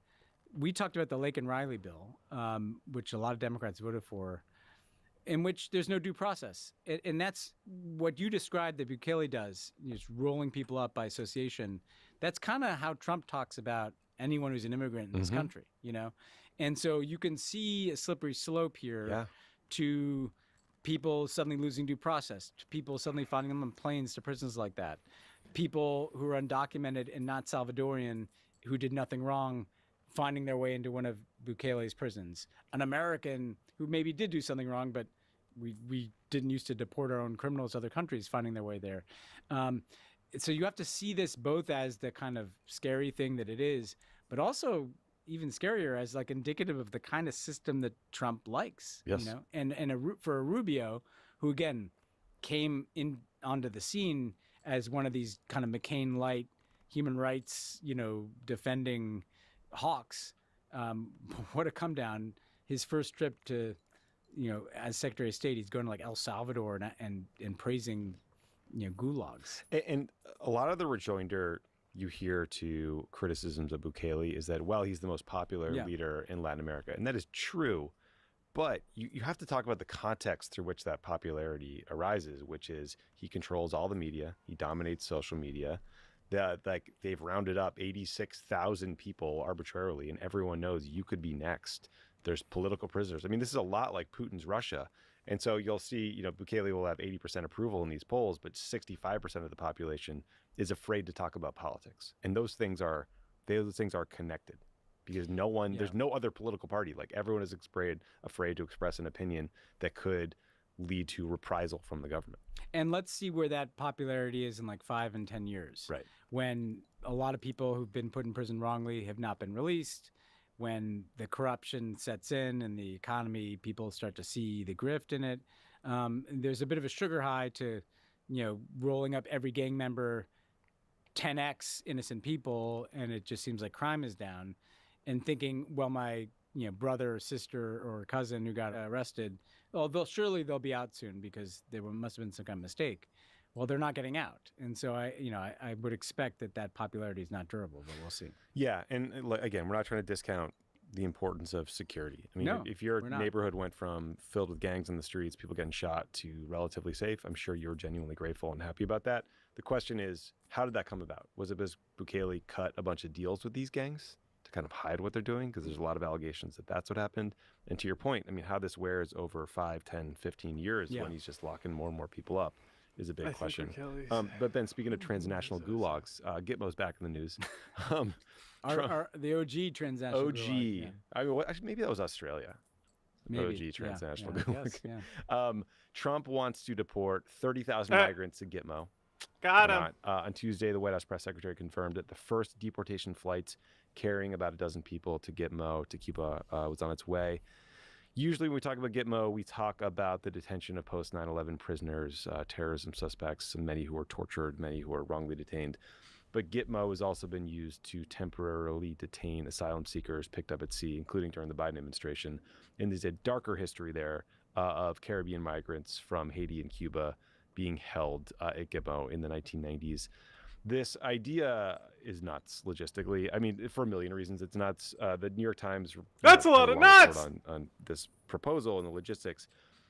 we talked about the Lake and Riley bill, which a lot of Democrats voted for, in which there's no due process. And that's what you described that Bukele does, just rolling people up by association. That's kind of how Trump talks about anyone who's an immigrant in this country, And so you can see a slippery slope here to people suddenly losing due process, to people suddenly finding them on planes to prisons like that, people who are undocumented and not Salvadorian who did nothing wrong finding their way into one of Bukele's prisons, an American who maybe did do something wrong, but we didn't used to deport our own criminals to other countries finding their way there. So you have to see this both as the kind of scary thing that it is, but also even scarier as like indicative of the kind of system that Trump likes. And for a Rubio, who again came in onto the scene as one of these kind of McCain-light human rights, defending hawks. What a come down! His first trip to, as Secretary of State, he's going to like El Salvador and praising, gulags. And a lot of the rejoinder you hear to criticisms of Bukele is that, well, he's the most popular leader in Latin America. And that is true. But you have to talk about the context through which that popularity arises, which is he controls all the media. He dominates social media. They've rounded up 86,000 people arbitrarily, and everyone knows you could be next. There's political prisoners. I mean, this is a lot like Putin's Russia. And so you'll see, Bukele will have 80% approval in these polls, but 65% of the population is afraid to talk about politics. And those things are connected because there's no other political party. Like everyone is afraid to express an opinion that could lead to reprisal from the government. And let's see where that popularity is in like 5 and 10 years. Right. When a lot of people who've been put in prison wrongly have not been released, when the corruption sets in and the economy, people start to see the grift in it. There's a bit of a sugar high to, rolling up every gang member 10x innocent people, and it just seems like crime is down. And thinking, well, my brother or sister or cousin who got arrested, well, they'll be out soon because there must have been some kind of mistake. Well, they're not getting out, and so I would expect that popularity is not durable, but we'll see. Yeah, and again, we're not trying to discount the importance of security. I mean, if your neighborhood went from filled with gangs in the streets, people getting shot, to relatively safe, I'm sure you're genuinely grateful and happy about that. The question is, how did that come about? Was it because Bukele cut a bunch of deals with these gangs to kind of hide what they're doing? Because there's a lot of allegations that that's what happened. And to your point, I mean, how this wears over 5, 10, 15 years when he's just locking more and more people up is a big question. But Ben, speaking of transnational gulags, Gitmo's back in the news. The OG transnational gulag. Yeah. I mean, actually, maybe that was Australia. Maybe. OG transnational gulag. Trump wants to deport 30,000 migrants to Gitmo. Got him. On Tuesday, the White House press secretary confirmed that the first deportation flights carrying about a dozen people to Gitmo to Cuba was on its way. Usually when we talk about Gitmo, we talk about the detention of post 9/11 prisoners, terrorism suspects, many who were tortured, many who were wrongly detained. But Gitmo has also been used to temporarily detain asylum seekers picked up at sea, including during the Biden administration. And there's a darker history there of Caribbean migrants from Haiti and Cuba being held at Gitmo in the 1990s. This idea is nuts logistically. I mean, for a million reasons, it's nuts. The New York Times. That's a lot of nuts! On this proposal and the logistics.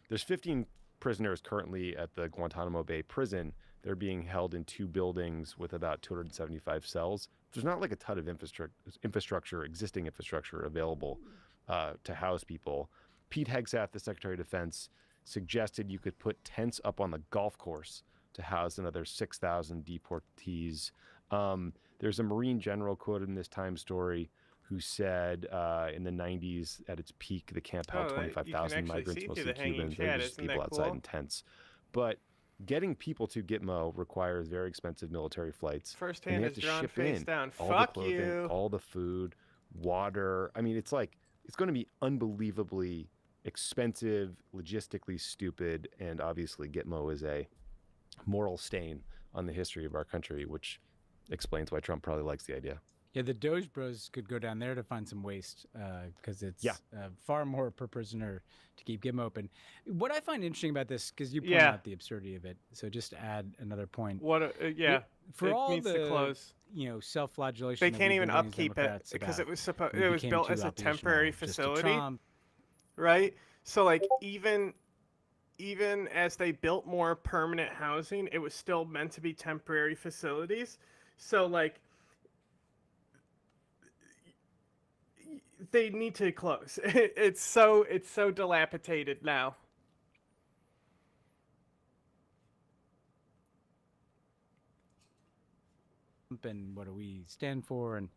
There's 15 prisoners currently at the Guantanamo Bay prison. They're being held in 2 buildings with about 275 cells. There's not like a ton of existing infrastructure available to house people. Pete Hegseth, the Secretary of Defense, suggested you could put tents up on the golf course to house another 6,000 deportees. There's a Marine general quoted in this Time story who said in the 90s, at its peak, the camp held 25,000 migrants, mostly Cubans. They were just people outside in tents. But getting people to Gitmo requires very expensive military flights. First hand is drawn face down. All Fuck the clothing, you. all the food, water. I mean, it's going to be unbelievably expensive, logistically stupid, and obviously Gitmo is a moral stain on the history of our country, which explains why Trump probably likes the idea. Yeah, the Doge Bros could go down there to find some waste because it's far more per prisoner to keep Gitmo open. What I find interesting about this, because you point out the absurdity of it, so just to add another point. For all the self-flagellation, they can't even upkeep it because it was built as a temporary facility, right? So like even as they built more permanent housing, it was still meant to be temporary facilities. So like they need to close. It's so dilapidated now. And what do we stand for? And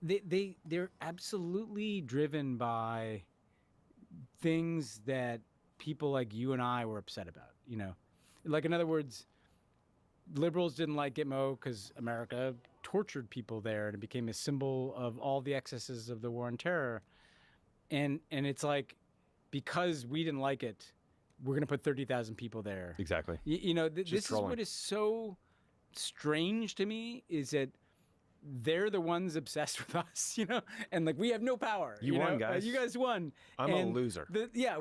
they're absolutely driven by things that people like you and I were upset about. Like, in other words, liberals didn't like Gitmo because America tortured people there, and it became a symbol of all the excesses of the war on terror. And it's like, because we didn't like it, we're going to put 30,000 people there. Exactly. This is what is so strange to me, is that they're the ones obsessed with us, and like we have no power. You won, guys. You guys won. I'm a loser.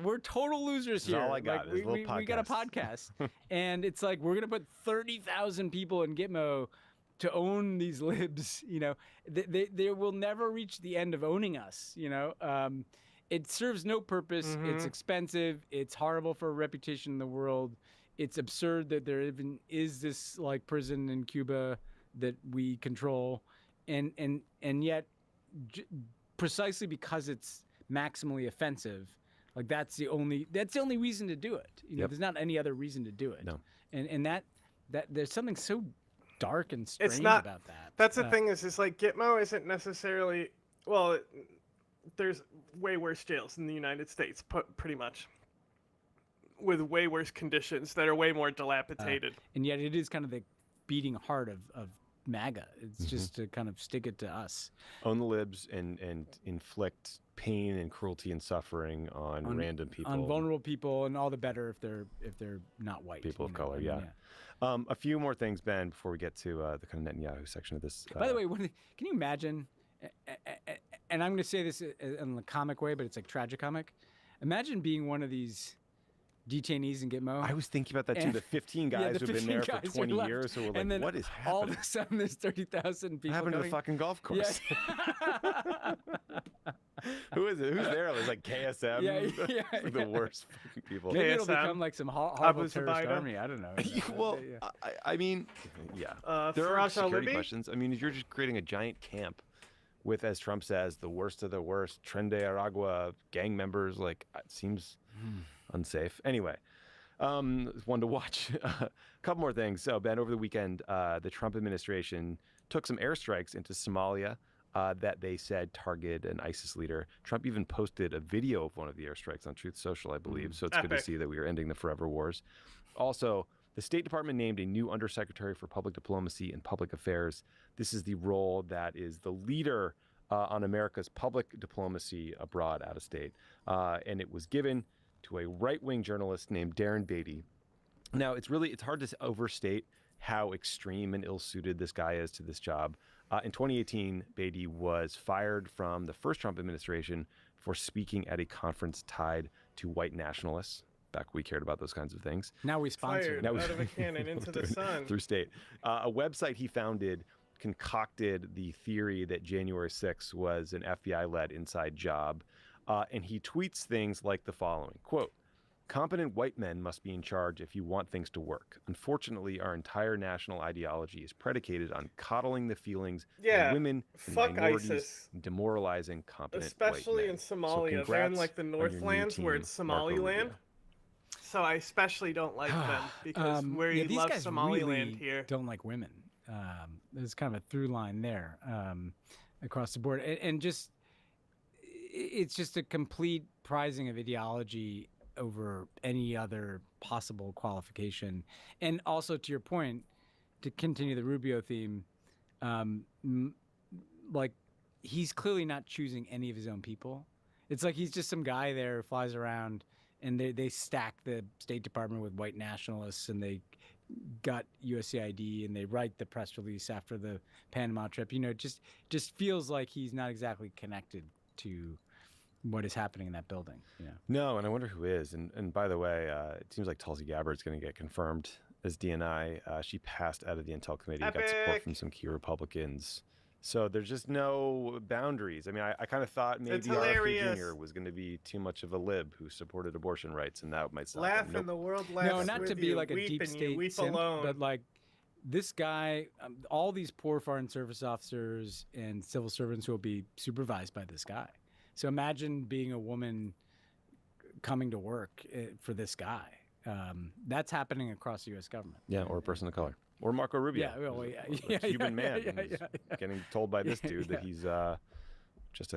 We're total losers here. That's all I got. Like, we got a podcast, and it's like we're gonna put 30,000 people in Gitmo to own these libs. They will never reach the end of owning us. It serves no purpose. Mm-hmm. It's expensive. It's horrible for a reputation in the world. It's absurd that there even is this like prison in Cuba that we control, and yet precisely because it's maximally offensive, like that's the only reason to do it. There's not any other reason to do it. No. And that there's something so dark and strange about that. That's the thing is like Gitmo isn't necessarily, there's way worse jails in the United States, pretty much, with way worse conditions that are way more dilapidated. And yet it is kind of the beating heart of MAGA. It's just to kind of stick it to us. Own the libs and inflict pain and cruelty and suffering on random people, on vulnerable people, and all the better if they're not white. People of color, yeah. A few more things, Ben, before we get to the kind of Netanyahu section of this. By the way, can you imagine? And I'm going to say this in a comic way, but it's like tragicomic. Imagine being one of these detainees in Gitmo. I was thinking about that too. The 15 guys who've been there for 20 years who were like, what is happening? All of a sudden there's 30,000 people. What happened to the fucking golf course? Yeah. Who is it? Who's there? There's like KSM. Like the worst fucking people. Maybe it'll become like some horrible terrorist army. I don't know. Well, I mean, there are security questions. I mean, you're just creating a giant camp with, as Trump says, the worst of the worst, Tren de Aragua gang members. Like, it seems unsafe. Anyway, one to watch. A couple more things. So, Ben, over the weekend, the Trump administration took some airstrikes into Somalia that they said targeted an ISIS leader. Trump even posted a video of one of the airstrikes on Truth Social, I believe. So it's good to see that we are ending the forever wars. Also, the State Department named a new Undersecretary for Public Diplomacy and Public Affairs. This is the role that is the leader on America's public diplomacy abroad, out of state. And it was given to a right-wing journalist named Darren Beatty. Now, it's hard to overstate how extreme and ill-suited this guy is to this job. In 2018, Beatty was fired from the first Trump administration for speaking at a conference tied to white nationalists. Back we cared about those kinds of things. Now we sponsor. Fired out of a cannon into the sun. Through state. A website he founded concocted the theory that January 6th was an FBI-led inside job. And he tweets things like the following, quote, "Competent white men must be in charge if you want things to work. Unfortunately, our entire national ideology is predicated on coddling the feelings of women and minorities, ISIS. Demoralizing competent especially white men." in Somalia. They're in like the Northlands where it's Somaliland. So I especially don't like them because we love Somaliland really here. Don't like women. There's kind of a through line there across the board, and just it's just a complete prizing of ideology over any other possible qualification. And also, to your point, to continue the Rubio theme, like he's clearly not choosing any of his own people. It's like he's just some guy there who flies around, and they stack the State Department with white nationalists, and they got USAID, and they write the press release after the Panama trip. You know, just feels like he's not exactly connected to what is happening in that building. You know? No, and I wonder who is. And by the way, it seems like Tulsi Gabbard's going to get confirmed as DNI. She passed out of the Intel Committee, got support from some key Republicans. So there's just no boundaries. I mean, I kind of thought maybe RFK Jr. was going to be too much of a lib who supported abortion rights, and that might stop laugh him. and the world laughs. No, not with to be you. like a Weep deep and state you weep simp, alone. but like this guy, all these poor foreign service officers and civil servants will be supervised by this guy. So imagine being a woman coming to work for this guy. That's happening across the U.S. government. Yeah, or a person of color. Or Marco Rubio. Yeah, well, a Cuban man getting told by this dude that he's just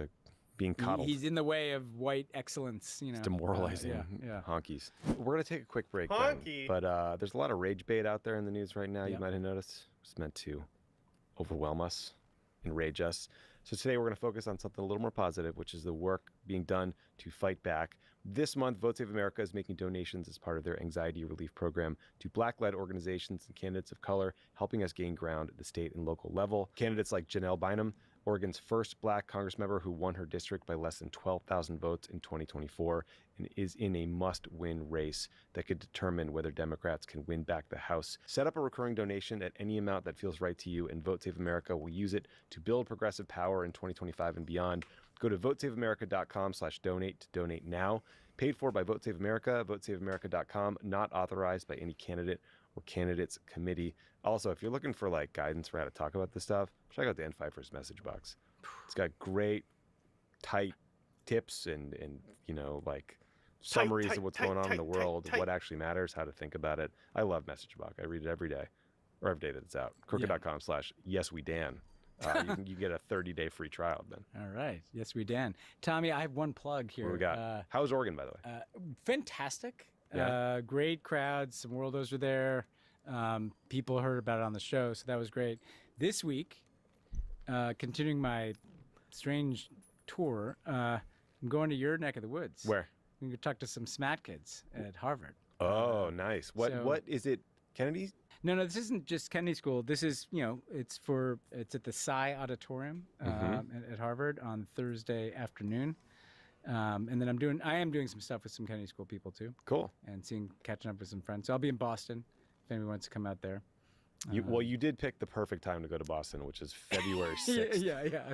being coddled. He's in the way of white excellence, you know. It's demoralizing honkies. We're going to take a quick break then, but there's a lot of rage bait out there in the news right now, you might have noticed. It's meant to overwhelm us, enrage us. So today we're going to focus on something a little more positive, which is the work being done to fight back. This month, Vote Save America is making donations as part of their anxiety relief program to Black-led organizations and candidates of color, helping us gain ground at the state and local level. Candidates like Janelle Bynum, Oregon's first Black Congressmember who won her district by less than 12,000 votes in 2024 and is in a must-win race that could determine whether Democrats can win back the House. Set up a recurring donation at any amount that feels right to you, and Vote Save America will use it to build progressive power in 2025 and beyond. Go to votesaveamerica.com/donate to donate now. Paid for by Vote Save America, votesaveamerica.com, not authorized by any candidate or candidates committee. Also, if you're looking for like guidance for how to talk about this stuff, check out Dan Pfeiffer's message box. It's got great, tight tips and you know, like summaries of what's going on in the world, what actually matters, how to think about it. I love message box. I read it every day, or every day that it's out. Crooked.com/YesWeDan. You get a 30-day free trial, Ben. All right. Yes, we Dan. Tommy, I have one plug here. What we got? How's Oregon, by the way? Fantastic. Yeah. Great crowds. Some worldos were there. People heard about it on the show, so that was great. This week, continuing my strange tour, I'm going to your neck of the woods. Where? I'm going to talk to some SMAT kids at Harvard. Oh, nice. What is it? Kennedy's? No, this isn't just Kennedy School. This is, it's at the Psy Auditorium at Harvard on Thursday afternoon. And then I am doing some stuff with some Kennedy School people too. Cool. And catching up with some friends. So I'll be in Boston if anyone wants to come out there. You did pick the perfect time to go to Boston, which is February 6th. Yeah.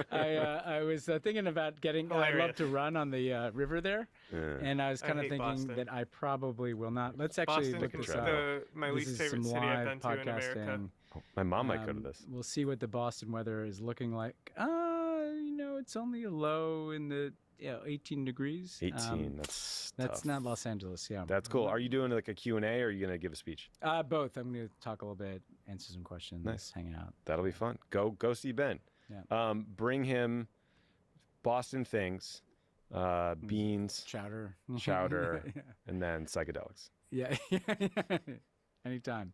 I was thinking about I love to run on the river there. Yeah. And I was kind of thinking Boston. that I probably will not. Let's actually look this up. My least favorite city I've been to in America. Oh, my mom might go to this. We'll see what the Boston weather is looking like. It's only a low in the 18 degrees. 18, that's tough. Not Los Angeles, yeah. That's cool. Are you doing like a Q&A or are you going to give a speech? Both. I'm going to talk a little bit, answer some questions, nice. Hang out. That'll be fun. Go see Ben. Yeah. Bring him Boston things, beans, chowder, yeah. And then psychedelics. Yeah. Anytime.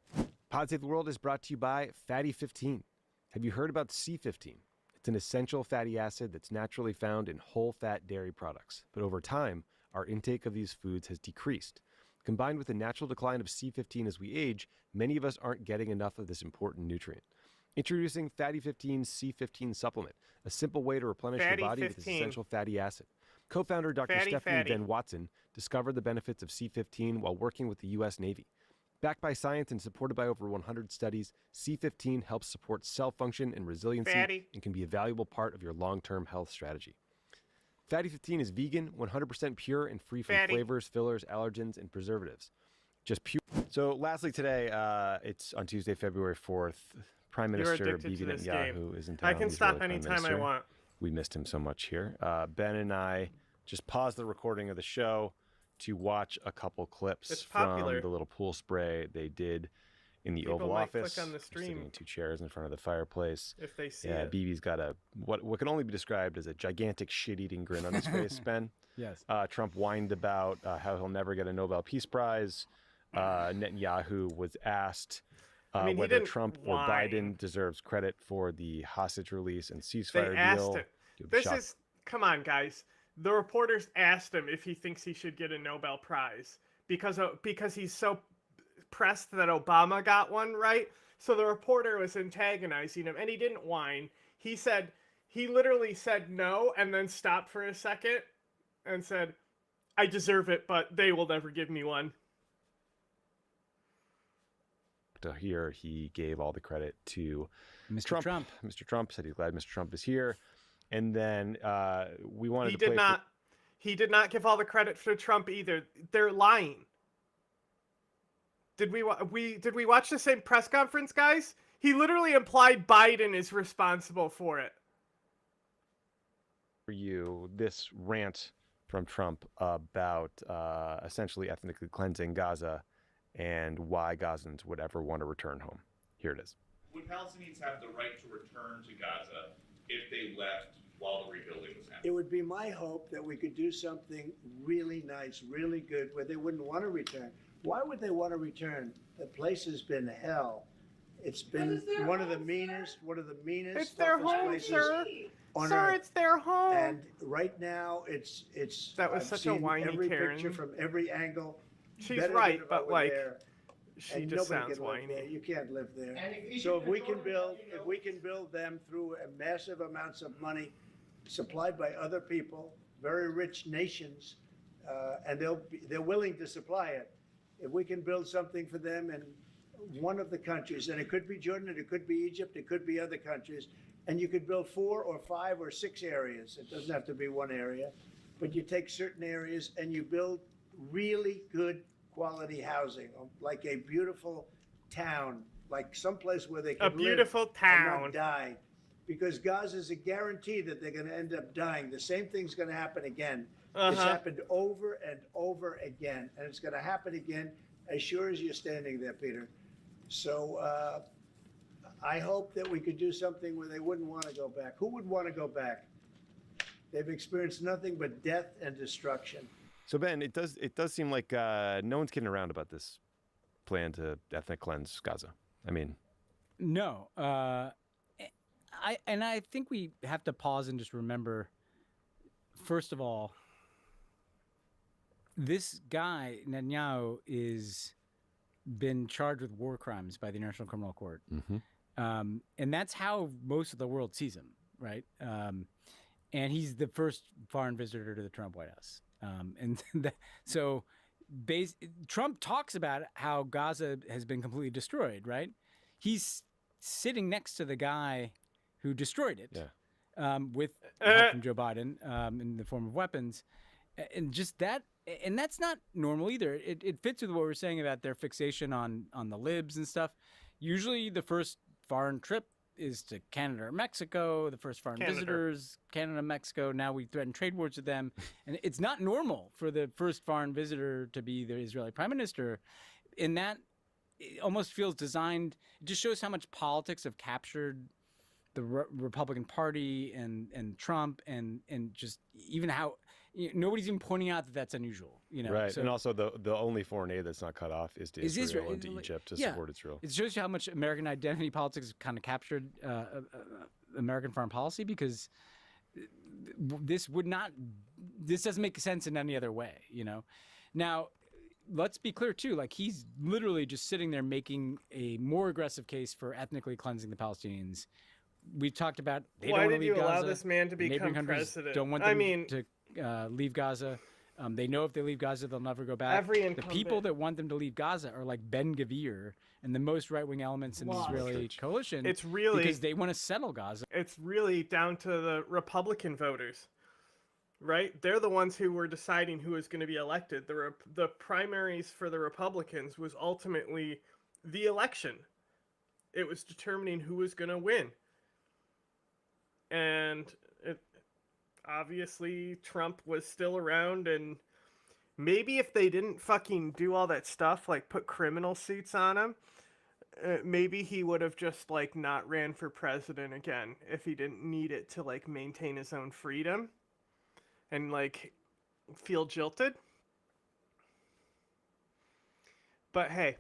Pod Save the World is brought to you by Fatty 15. Have you heard about C15? It's an essential fatty acid that's naturally found in whole-fat dairy products. But over time, our intake of these foods has decreased. Combined with the natural decline of C15 as we age, many of us aren't getting enough of this important nutrient. Introducing Fatty 15 C15 supplement, a simple way to replenish your body with this essential fatty acid. Co-founder Dr. Stephanie Van Watson discovered the benefits of C15 while working with the U.S. Navy. Backed by science and supported by over 100 studies, C15 helps support cell function and resiliency and can be a valuable part of your long-term health strategy. Fatty 15 is vegan, 100% pure, and free from flavors, fillers, allergens, and preservatives. Just pure. So lastly today, it's on Tuesday, February 4th. Prime Minister Bibi Netanyahu is in town. I can stop anytime I want. We missed him so much here. Ben and I just paused the recording of the show to watch a couple clips from the little pool spray they did in the Oval Office. Click on the stream. Sitting in 2 chairs in front of the fireplace. If they see it. Bibi's got what can only be described as a gigantic shit-eating grin on his face, Ben. Yes. Trump whined about how he'll never get a Nobel Peace Prize. Netanyahu was asked whether Trump or Biden deserves credit for the hostage release and ceasefire deal. Come on, guys. The reporters asked him if he thinks he should get a Nobel Prize because he's so pressed that Obama got one, right? So the reporter was antagonizing him, and he didn't whine. He literally said no, and then stopped for a second and said, "I deserve it, but they will never give me one." Here, he gave all the credit to Mr. Trump. Mr. Trump said he's glad Mr. Trump is here. And then we wanted He did not give all the credit to Trump either. They're lying. Did we watch the same press conference, guys? He literally implied Biden is responsible for it. For you, this rant from Trump about essentially ethnically cleansing Gaza and why Gazans would ever want to return home. Here it is. Would Palestinians have the right to return to Gaza if they left while the rebuilding was happening? It would be my hope that we could do something really nice, really good, where they wouldn't want to return. Why would they want to return? The place has been hell. It's been one of the meanest, It's their home, sir. Sir, it's their home. And right now, it's. That was such a whiny every Karen. picture from every angle. She's right, but like, she and just nobody sounds can live whiny. there. You can't live there. So if we can build them through massive amounts of money supplied by other people, very rich nations, and they're willing to supply it. If we can build something for them in one of the countries, and it could be Jordan, it could be Egypt, it could be other countries, and you could build 4 or 5 or 6 areas. It doesn't have to be one area, but you take certain areas and you build really good quality housing, like a beautiful town, like someplace where they can live and not die. Because Gaza is a guarantee that they're going to end up dying. The same thing's going to happen again. It's happened over and over again, and it's going to happen again as sure as you're standing there, Peter. So I hope that we could do something where they wouldn't want to go back. Who would want to go back? They've experienced nothing but death and destruction. So Ben, it does seem like no one's kidding around about this plan to ethnic cleanse Gaza. I mean, no. I think we have to pause and just remember, first of all, this guy Netanyahu is been charged with war crimes by the International Criminal Court, and that's how most of the world sees him, right? And he's the first foreign visitor to the Trump White House. Trump talks about how Gaza has been completely destroyed, right? He's sitting next to the guy who destroyed it, with help from Joe Biden in the form of weapons, and just that. And that's not normal either. It fits with what we're saying about their fixation on the libs and stuff. Usually, the first foreign trip is to Canada or Mexico. The first foreign visitors, Canada, Mexico. Now we threaten trade wars with them. And it's not normal for the first foreign visitor to be the Israeli prime minister. In that, it almost feels designed. It just shows how much politics have captured the Republican Party and Trump and just even how nobody's even pointing out that that's unusual. Right, so, and also the only foreign aid that's not cut off is to Israel and to Egypt to support Israel. It shows you how much American identity politics kind of captured American foreign policy, because this doesn't make sense in any other way. Now, let's be clear too. Like, he's literally just sitting there making a more aggressive case for ethnically cleansing the Palestinians. We've talked about why did you allow this man to become president? Don't want them to leave Gaza. They know if they leave Gaza, they'll never go back. The people that want them to leave Gaza are like Ben Gvir and the most right-wing elements in the Israeli coalition. It's really because they want to settle Gaza. It's really down to the Republican voters, right? They're the ones who were deciding who was going to be elected. The primaries for the Republicans was ultimately the election. It was determining who was going to win. And obviously Trump was still around, and maybe if they didn't fucking do all that stuff, like put criminal suits on him, maybe he would have just like not ran for president again if he didn't need it to like maintain his own freedom and like feel jilted. But hey,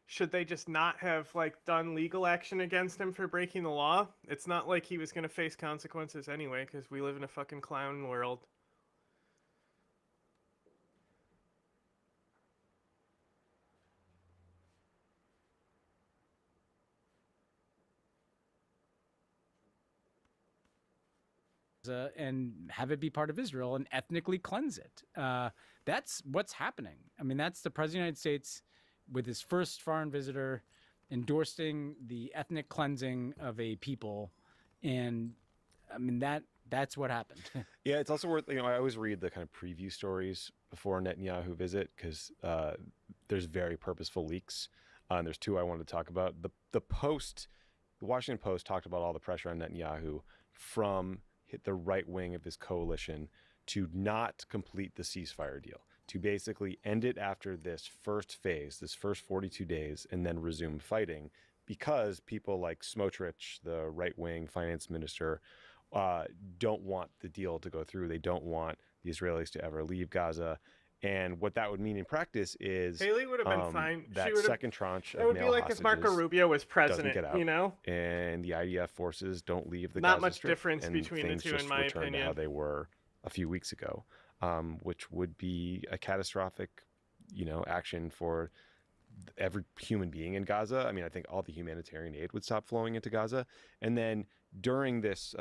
should they just not have like done legal action against him for breaking the law? It's not like he was going to face consequences anyway, because we live in a fucking clown world. And have it be part of Israel and ethnically cleanse it. That's what's happening. I mean, that's the President of the United States with his first foreign visitor endorsing the ethnic cleansing of a people. And I mean, that's what happened. Yeah, it's also worth, I always read the kind of preview stories before Netanyahu visit, because there's very purposeful leaks. And there's two I wanted to talk about. The Washington Post talked about all the pressure on Netanyahu from the right wing of his coalition to not complete the ceasefire deal, to basically end it after this first phase, this first 42 days, and then resume fighting, because people like Smotrich, the right-wing finance minister, don't want the deal to go through. They don't want the Israelis to ever leave Gaza. And what that would mean in practice is Haley would have been fine. That second tranche of it would be like if Marco Rubio was president, get out, and the IDF forces don't leave the Not Gaza much Strip, difference between the two, in my opinion. To how they were a few weeks ago, which would be a catastrophic, action for every human being in Gaza. I mean, I think all the humanitarian aid would stop flowing into Gaza. And then during this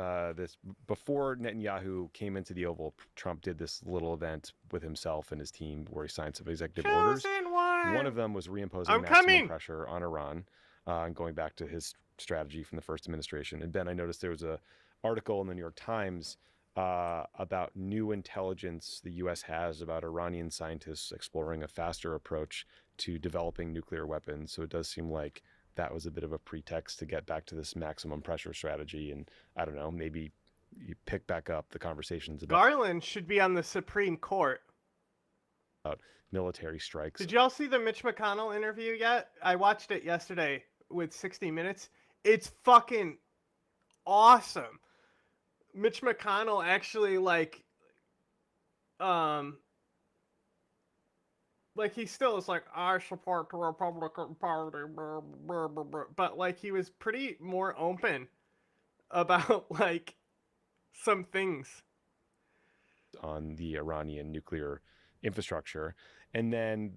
before Netanyahu came into the Oval, Trump did this little event with himself and his team where he signed some executive orders. One of them was reimposing maximum pressure on Iran, and going back to his strategy from the first administration. And Ben, I noticed there was a article in the New York Times about new intelligence the U.S. has about Iranian scientists exploring a faster approach to developing nuclear weapons. So it does seem like that was a bit of a pretext to get back to this maximum pressure strategy. And I don't know, maybe you pick back up the conversations about Garland should be on the Supreme Court. About military strikes. Did y'all see the Mitch McConnell interview yet? I watched it yesterday with 60 Minutes. It's fucking awesome. Mitch McConnell actually he still is like, I support the Republican Party, blah, blah, blah, blah. But like he was pretty more open about like some things on the Iranian nuclear infrastructure. And then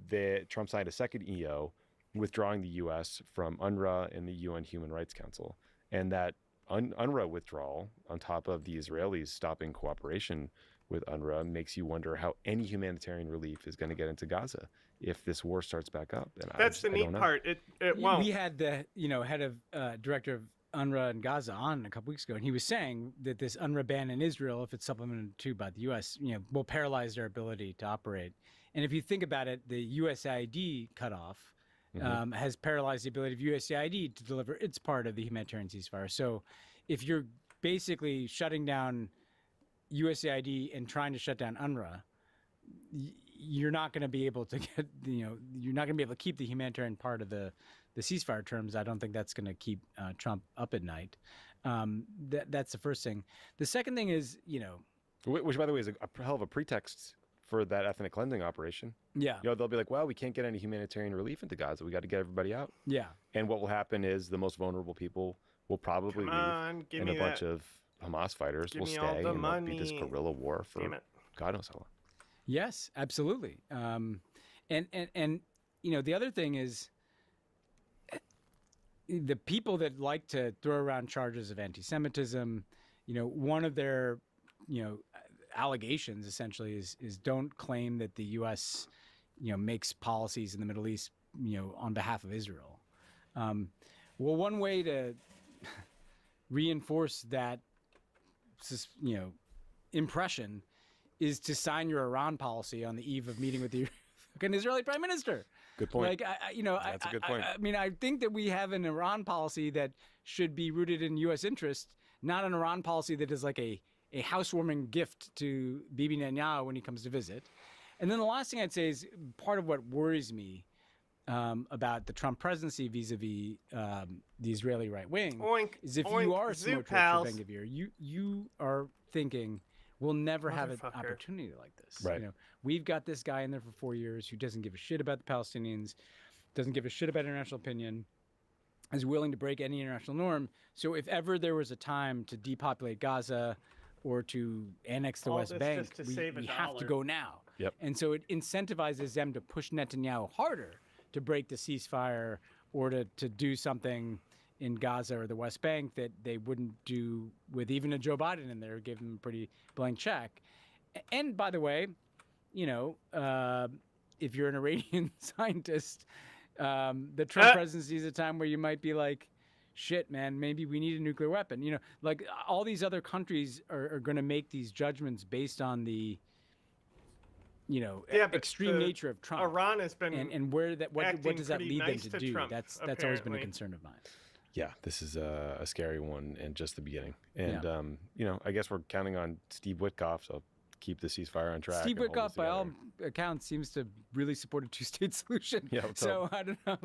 Trump signed a second EO withdrawing the U.S. from UNRWA and the UN Human Rights Council. And that UNRWA withdrawal, on top of the Israelis stopping cooperation with UNRWA, makes you wonder how any humanitarian relief is going to get into Gaza if this war starts back up. And that's the neat part. It won't. We had the head of director of UNRWA in Gaza on a couple weeks ago, and he was saying that this UNRWA ban in Israel, if it's supplemented too by the U.S., will paralyze their ability to operate. And if you think about it, the USAID cutoff has paralyzed the ability of USAID to deliver its part of the humanitarian ceasefire. So if you're basically shutting down USAID and trying to shut down UNRWA, you're not going to be able to get, you're not going to be able to keep the humanitarian part of the ceasefire terms. I don't think that's going to keep Trump up at night. That's the first thing. The second thing is, Which, by the way, is a hell of a pretext for that ethnic cleansing operation. Yeah. They'll be like, well, we can't get any humanitarian relief into Gaza. We got to get everybody out. Yeah. And what will happen is the most vulnerable people will probably leave, and a bunch of Hamas fighters will stay, and there'll be this guerrilla war for God knows how long. Yes, absolutely. And the other thing is, the people that like to throw around charges of anti-Semitism, one of their, allegations essentially is don't claim that the U.S., makes policies in the Middle East, on behalf of Israel. Well, one way to reinforce that, impression is to sign your Iran policy on the eve of meeting with the fucking Israeli prime minister. Good point. That's a good point. I think that we have an Iran policy that should be rooted in U.S. interest, not an Iran policy that is like a housewarming gift to Bibi Netanyahu when he comes to visit. And then the last thing I'd say is part of what worries me about the Trump presidency vis-a-vis the Israeli right wing is if you are a Smotrich or Ben-Gvir, you are thinking we'll never have an opportunity like this. Right. We've got this guy in there for 4 years who doesn't give a shit about the Palestinians, doesn't give a shit about international opinion, is willing to break any international norm. So if ever there was a time to depopulate Gaza or to annex the West Bank, we have to go now. Yep. And so it incentivizes them to push Netanyahu harder to break the ceasefire or to do something in Gaza or the West Bank that they wouldn't do with even a Joe Biden in there, give them a pretty blank check. And by the way, if you're an Iranian scientist, the Trump presidency is a time where you might be like, shit, man, maybe we need a nuclear weapon. Like all these other countries are going to make these judgments based on the, extreme nature of Trump. Iran has been and where that what does that lead nice them to do? Trump, that's always been a concern of mine. Yeah, this is a scary one and just the beginning. And I guess we're counting on Steve Witkoff, so keep the ceasefire on track. Steve Witkoff, by all accounts, seems to really support a two-state solution. Yeah, so I don't know.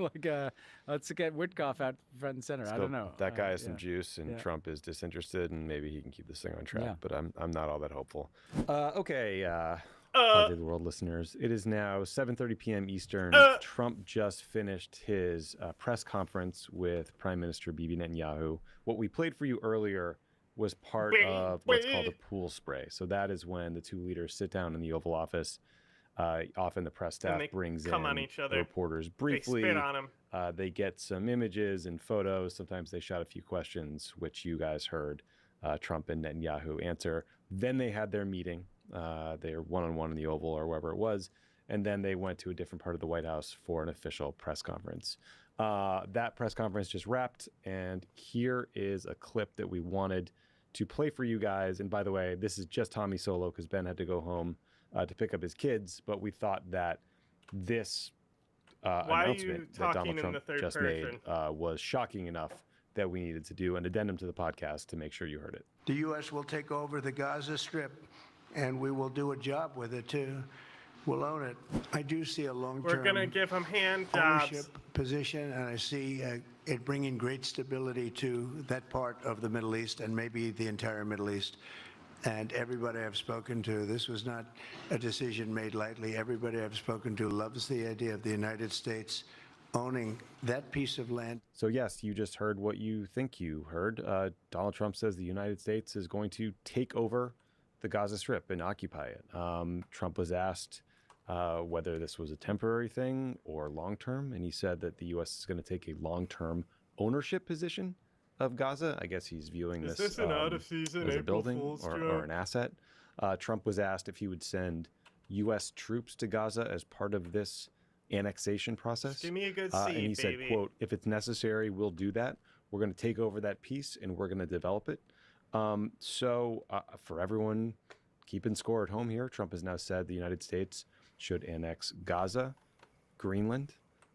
Let's get Witkoff out front and center. I don't know. That guy has some juice, and Trump is disinterested, and maybe he can keep this thing on track. Yeah. But I'm not all that hopeful. Okay. The world listeners, it is now 7:30 p.m. Eastern. Trump just finished his press conference with Prime Minister Bibi Netanyahu. What we played for you earlier was part of what's called a pool spray. So that is when the two leaders sit down in the Oval Office. Often the press staff brings in the reporters briefly. They spit on them. They get some images and photos. Sometimes they shot a few questions, which you guys heard Trump and Netanyahu answer. Then they had their meeting. They were one-on-one in the Oval or wherever it was. And then they went to a different part of the White House for an official press conference. That press conference just wrapped. And here is a clip that we wanted to play for you guys. And by the way, this is just Tommy solo because Ben had to go home to pick up his kids. But we thought that this announcement that Donald Trump just made was shocking enough that we needed to do an addendum to the podcast to make sure you heard it. The U.S. will take over the Gaza Strip, and we will do a job with it, too. We'll own it. I do see a long-term We're going to give them hand jobs. Ownership position, and I see it bringing great stability to that part of the Middle East and maybe the entire Middle East. And everybody I've spoken to, this was not a decision made lightly. Everybody I've spoken to loves the idea of the United States owning that piece of land. So yes, you just heard what you think you heard. Donald Trump says the United States is going to take over the Gaza Strip and occupy it. Trump was asked whether this was a temporary thing or long-term, and he said that the U.S. is going to take a long-term ownership position of Gaza. I guess he's viewing this an out-of-season as a building or an asset. Trump was asked if he would send U.S. troops to Gaza as part of this annexation process. Just give me a good seat, and he said, baby. quote, if it's necessary, we'll do that. We're going to take over that piece and we're going to develop it. So for everyone keeping score at home here, Trump has now said the United States should annex Gaza, Greenland,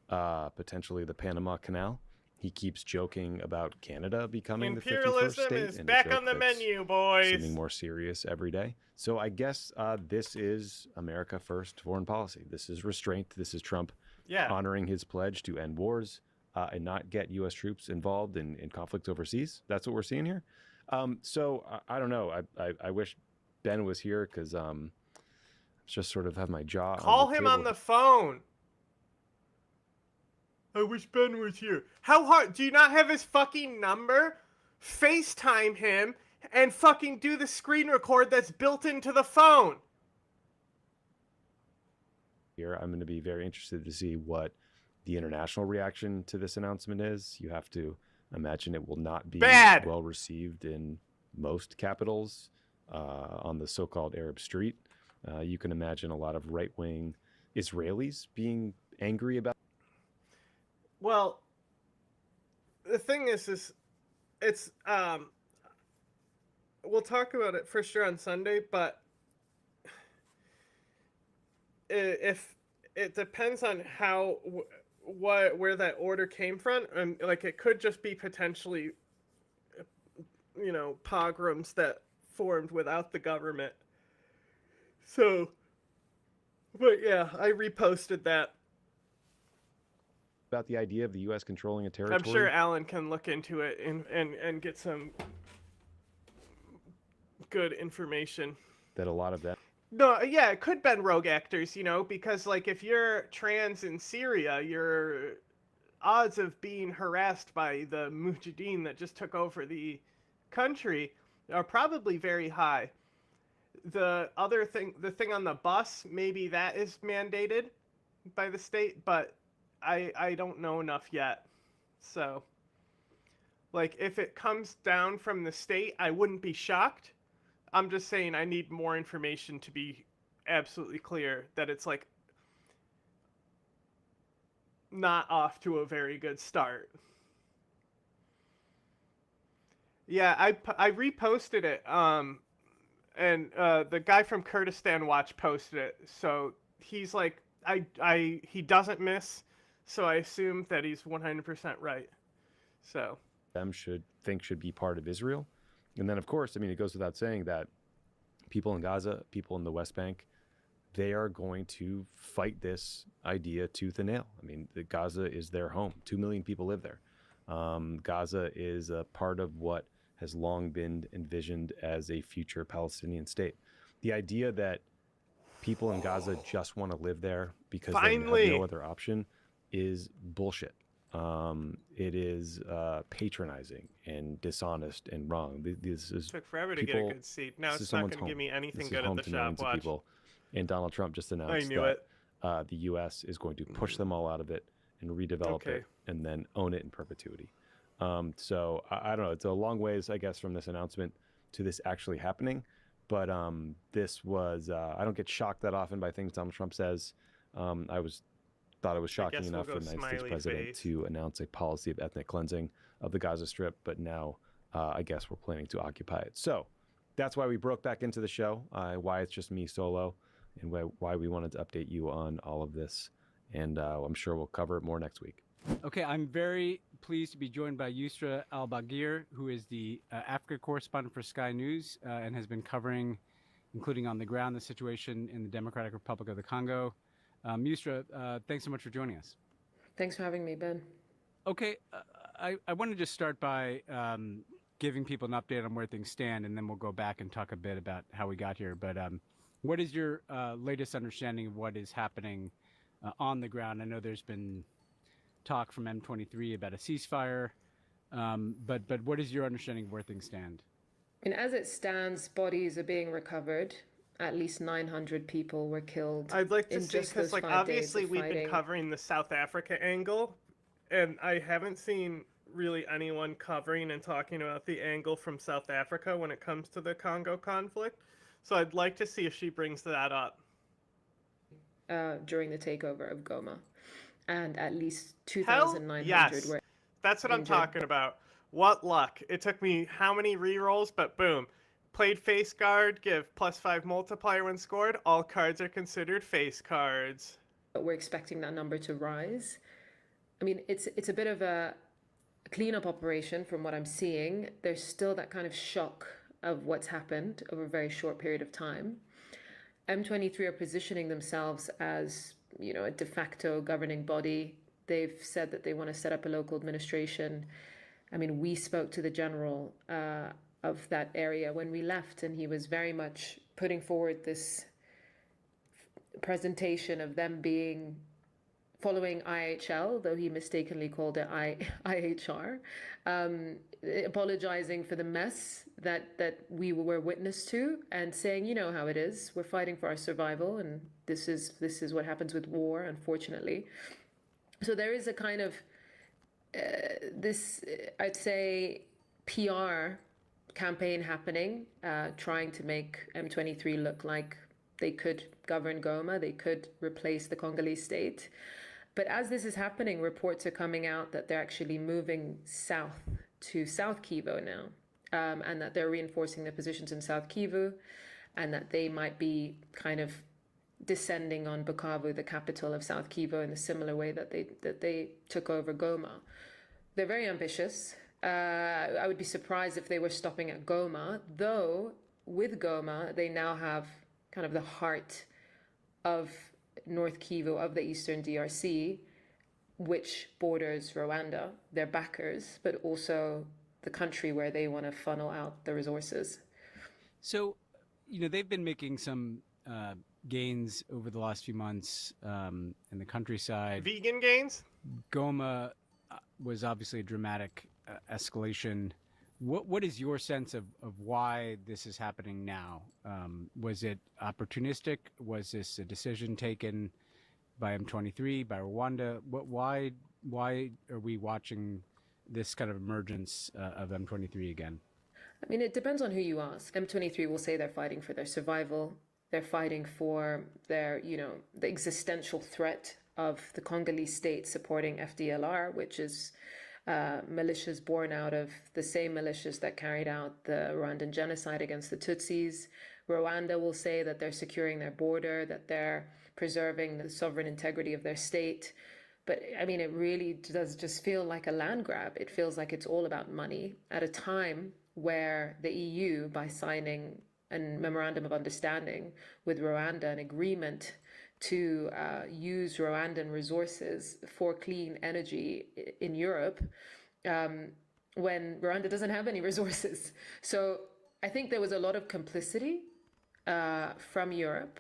potentially the Panama Canal. He keeps joking about Canada becoming the 51st state. Imperialism is back on the menu, boys. Seeming more serious every day. So I guess this is America First foreign policy. This is restraint. This is Trump honoring his pledge to end wars and not get U.S. troops involved in conflicts overseas. That's what we're seeing here. So I don't know. I wish Ben was here because just sort of have my jaw. Call him on the phone. I wish Ben was here. How hard? Do you not have his fucking number? FaceTime him and fucking do the screen record that's built into the phone. Here, I'm going to be very interested to see what the international reaction to this announcement is. You have to imagine it will not be well received in most capitals on the so-called Arab street. You can imagine a lot of right-wing Israelis being angry about. Well, the thing is it's we'll talk about it for sure on Sunday, but if it depends on how where that order came from, and like it could just be potentially, you know, pogroms that formed without the government. So, but yeah, I reposted that. About the idea of the U.S. controlling a territory. I'm sure Alan can look into it and get some good information. That a lot of that. No, yeah, it could been rogue actors, you know, because like if you're trans in Syria, your odds of being harassed by the Mujahideen that just took over the country are probably very high. The other thing, the thing on the bus, maybe that is mandated by the state, but I don't know enough yet. So, like, if it comes down from the state, I wouldn't be shocked. I'm just saying I need more information to be absolutely clear that it's, like, not off to a very good start. Yeah, I reposted it, and the guy from Kurdistan Watch posted it, so he's like, he doesn't miss, so I assume that he's 100% right. So them should be part of Israel. And then, of course, I mean, it goes without saying that people in Gaza, people in the West Bank, they are going to fight this idea tooth and nail. I mean, Gaza is their home. 2 million people live there. Gaza is a part of what has long been envisioned as a future Palestinian state. The idea that people in Gaza just want to live there because they have no other option is bullshit. It is patronizing and dishonest and wrong. This is took forever to get a good seat. Now it's not going to give me anything good at the shop. Watch. People. And Donald Trump just announced that the U.S. is going to push them all out of it and redevelop it and then own it in perpetuity. So I don't know. It's a long ways, I guess, from this announcement to this actually happening. But this was I don't get shocked that often by things Donald Trump says. Thought it was shocking enough for the United States president to announce a policy of ethnic cleansing of the Gaza Strip, but now I guess we're planning to occupy it. So that's why we broke back into the show, why it's just me solo, and why we wanted to update you on all of this. And I'm sure we'll cover it more next week. Okay, I'm very pleased to be joined by Yusra Al-Baghir, who is the Africa correspondent for Sky News and has been covering, including on the ground, the situation in the Democratic Republic of the Congo. Yusra, thanks so much for joining us. Thanks for having me, Ben. Okay, I want to just start by giving people an update on where things stand, and then we'll go back and talk a bit about how we got here. But what is your latest understanding of what is happening on the ground? I know there's been talk from M23 about a ceasefire, but what is your understanding of where things stand? And as it stands, bodies are being recovered. At least 900 people were killed. I'd like to see, because like obviously we've been covering the South Africa angle, and I haven't seen really anyone covering and talking about the angle from South Africa when it comes to the Congo conflict. So I'd like to see if she brings that up. During the takeover of Goma, and at least 2,900 were. That's what I'm talking about. What luck! It took me how many rerolls, but boom. Played face guard, give +5 multiplier when scored. All cards are considered face cards. But we're expecting that number to rise. I mean, it's a bit of a cleanup operation from what I'm seeing. There's still that kind of shock of what's happened over a very short period of time. M23 are positioning themselves as, you know, a de facto governing body. They've said that they want to set up a local administration. I mean, we spoke to the general of that area when we left, and he was very much putting forward this presentation of them being following IHL, though he mistakenly called it IHR, apologizing for the mess that we were witness to, and saying, you know how it is, we're fighting for our survival, and this is what happens with war, unfortunately. So there is a kind of this, I'd say, PR campaign happening, trying to make M23 look like they could govern Goma, they could replace the Congolese state. But as this is happening, reports are coming out that they're actually moving south to South Kivu now, and that they're reinforcing their positions in South Kivu, and that they might be kind of descending on Bukavu, the capital of South Kivu, in a similar way that they took over Goma. They're very ambitious. I would be surprised if they were stopping at Goma, though with Goma, they now have kind of the heart of North Kivu, of the Eastern DRC, which borders Rwanda, their backers, but also the country where they want to funnel out the resources. So, they've been making some gains over the last few months in the countryside. Vegan gains? Goma was obviously a dramatic escalation. What is your sense of why this is happening now? Was it opportunistic? Was this a decision taken by M23, by Rwanda? Why are we watching this kind of emergence of M23 again? I mean, it depends on who you ask. M23 will say they're fighting for their survival. They're fighting for their, the existential threat of the Congolese state supporting FDLR, which is militias born out of the same militias that carried out the Rwandan genocide against the Tutsis. Rwanda will say that they're securing their border, that they're preserving the sovereign integrity of their state. But I mean, it really does just feel like a land grab. It feels like it's all about money at a time where the EU, by signing a memorandum of understanding with Rwanda, an agreement to use Rwandan resources for clean energy in Europe, when Rwanda doesn't have any resources. So I think there was a lot of complicity from Europe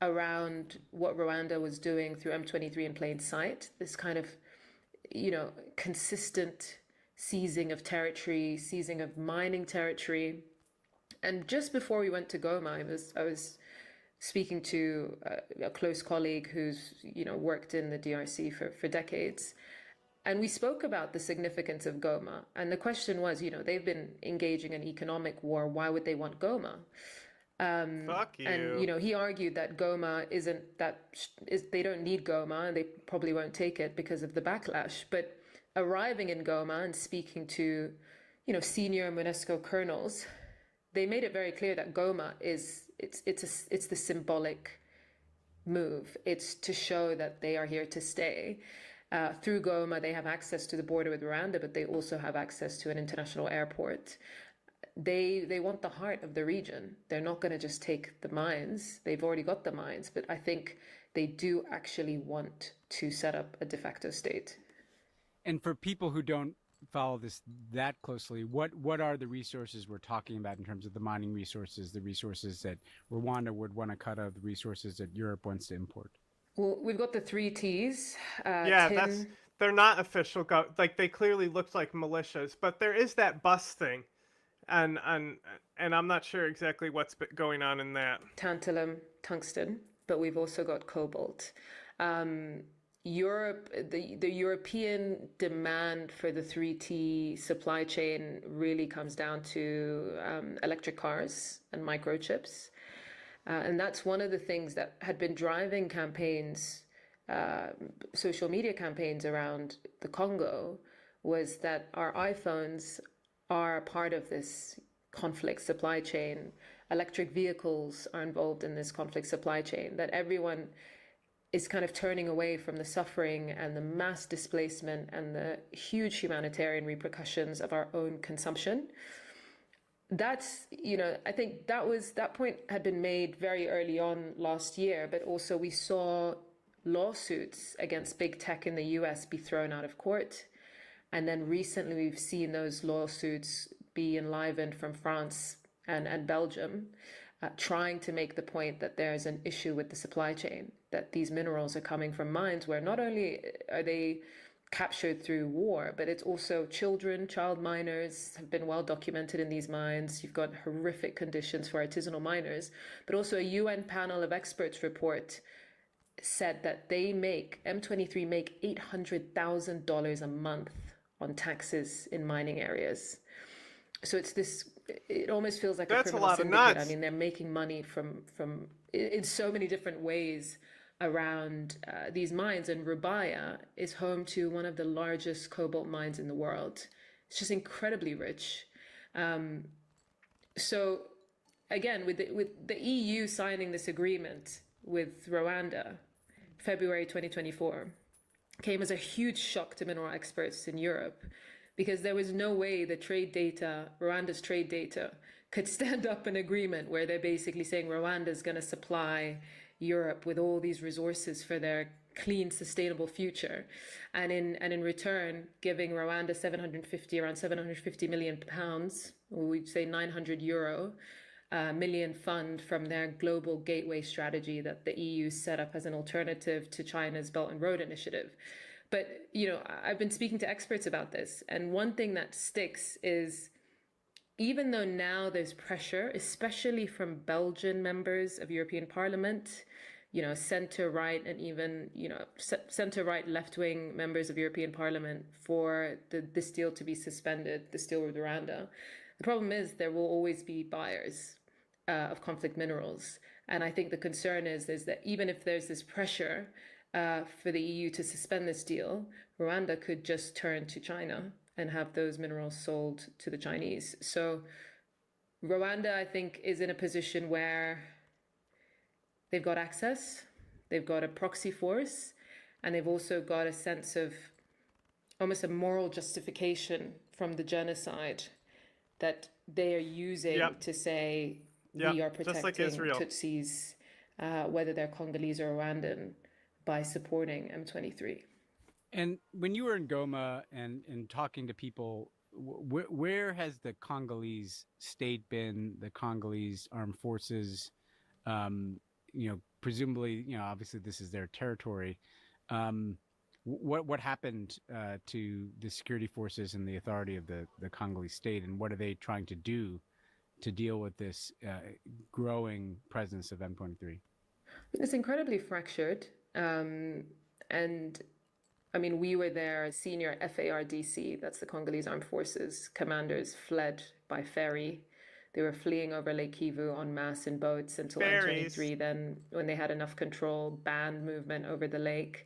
around what Rwanda was doing through M23 in plain sight, this kind of, consistent seizing of territory, seizing of mining territory. And just before we went to Goma, I was speaking to a close colleague who's, worked in the DRC for decades. And we spoke about the significance of Goma. And the question was, they've been engaging in economic war. Why would they want Goma? Fuck you. And, he argued that Goma they don't need Goma, and they probably won't take it because of the backlash. But arriving in Goma and speaking to, senior MONUSCO colonels, they made it very clear that Goma it's the symbolic move. It's to show that they are here to stay. Through Goma, they have access to the border with Rwanda, but they also have access to an international airport. They want the heart of the region. They're not going to just take the mines. They've already got the mines, but I think they do actually want to set up a de facto state. And for people who don't follow this that closely, what are the resources we're talking about in terms of the mining resources, the resources that Rwanda would want to cut out, the resources that Europe wants to import? Well, we've got the 3 Ts. They're not official. They clearly looked like militias, but there is that bus thing, and I'm not sure exactly what's going on in that. Tantalum, tungsten, but we've also got cobalt. Europe, the European demand for the 3T supply chain really comes down to electric cars and microchips. And that's one of the things that had been driving campaigns, social media campaigns around the Congo, was that our iPhones are a part of this conflict supply chain. Electric vehicles are involved in this conflict supply chain, that everyone is kind of turning away from the suffering and the mass displacement and the huge humanitarian repercussions of our own consumption. That's, I think that point had been made very early on last year, but also we saw lawsuits against big tech in the US be thrown out of court. And then recently we've seen those lawsuits be enlivened from France and Belgium. trying to make the point that there's an issue with the supply chain, that these minerals are coming from mines where not only are they captured through war, but it's also child miners have been well documented in these mines. You've got horrific conditions for artisanal miners, but also a UN panel of experts report said that M23 make $800,000 a month on taxes in mining areas. So it almost feels like that's a criminal syndicate. Nuts. I mean, they're making money from in so many different ways around these mines, and Rubaya is home to one of the largest cobalt mines in the world. It's just incredibly rich. So again, with the EU signing this agreement with Rwanda, February 2024, came as a huge shock to mineral experts in Europe, because there was no way the Rwanda's trade data could stand up an agreement where they're basically saying Rwanda is going to supply Europe with all these resources for their clean, sustainable future, and in return giving Rwanda around 750 million pounds, or we'd say 900 euro million fund from their global gateway strategy that the EU set up as an alternative to China's Belt and Road Initiative. But I've been speaking to experts about this, and one thing that sticks is, even though now there's pressure, especially from Belgian members of European Parliament, center-right and even, center-right left-wing members of European Parliament, for this deal to be suspended, this deal with Rwanda. The problem is there will always be buyers of conflict minerals. And I think the concern is that even if there's this pressure for the EU to suspend this deal, Rwanda could just turn to China and have those minerals sold to the Chinese. So Rwanda, I think, is in a position where they've got access, they've got a proxy force, and they've also got a sense of almost a moral justification from the genocide that they are using to say, we are protecting like Tutsis, whether they're Congolese or Rwandan, by supporting M23. And when you were in Goma and talking to people, where has the Congolese state been, the Congolese armed forces? Presumably, obviously this is their territory. What happened to the security forces and the authority of the Congolese state, and what are they trying to do to deal with this growing presence of M23? It's incredibly fractured. And I mean, we were there, senior FARDC, that's the Congolese Armed Forces commanders, fled by ferry. They were fleeing over Lake Kivu en masse in boats until M23. Then, when they had enough control, banned movement over the lake.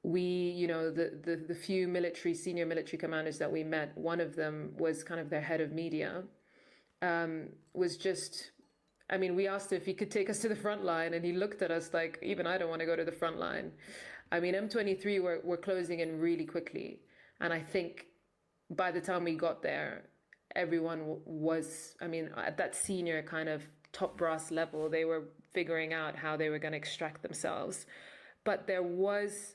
We, the few senior military commanders that we met, one of them was kind of their head of media, was just, we asked if he could take us to the front line, and he looked at us like, even I don't want to go to the front line. M23 were closing in really quickly. And I think by the time we got there, everyone was, at that senior kind of top brass level, they were figuring out how they were going to extract themselves. But there was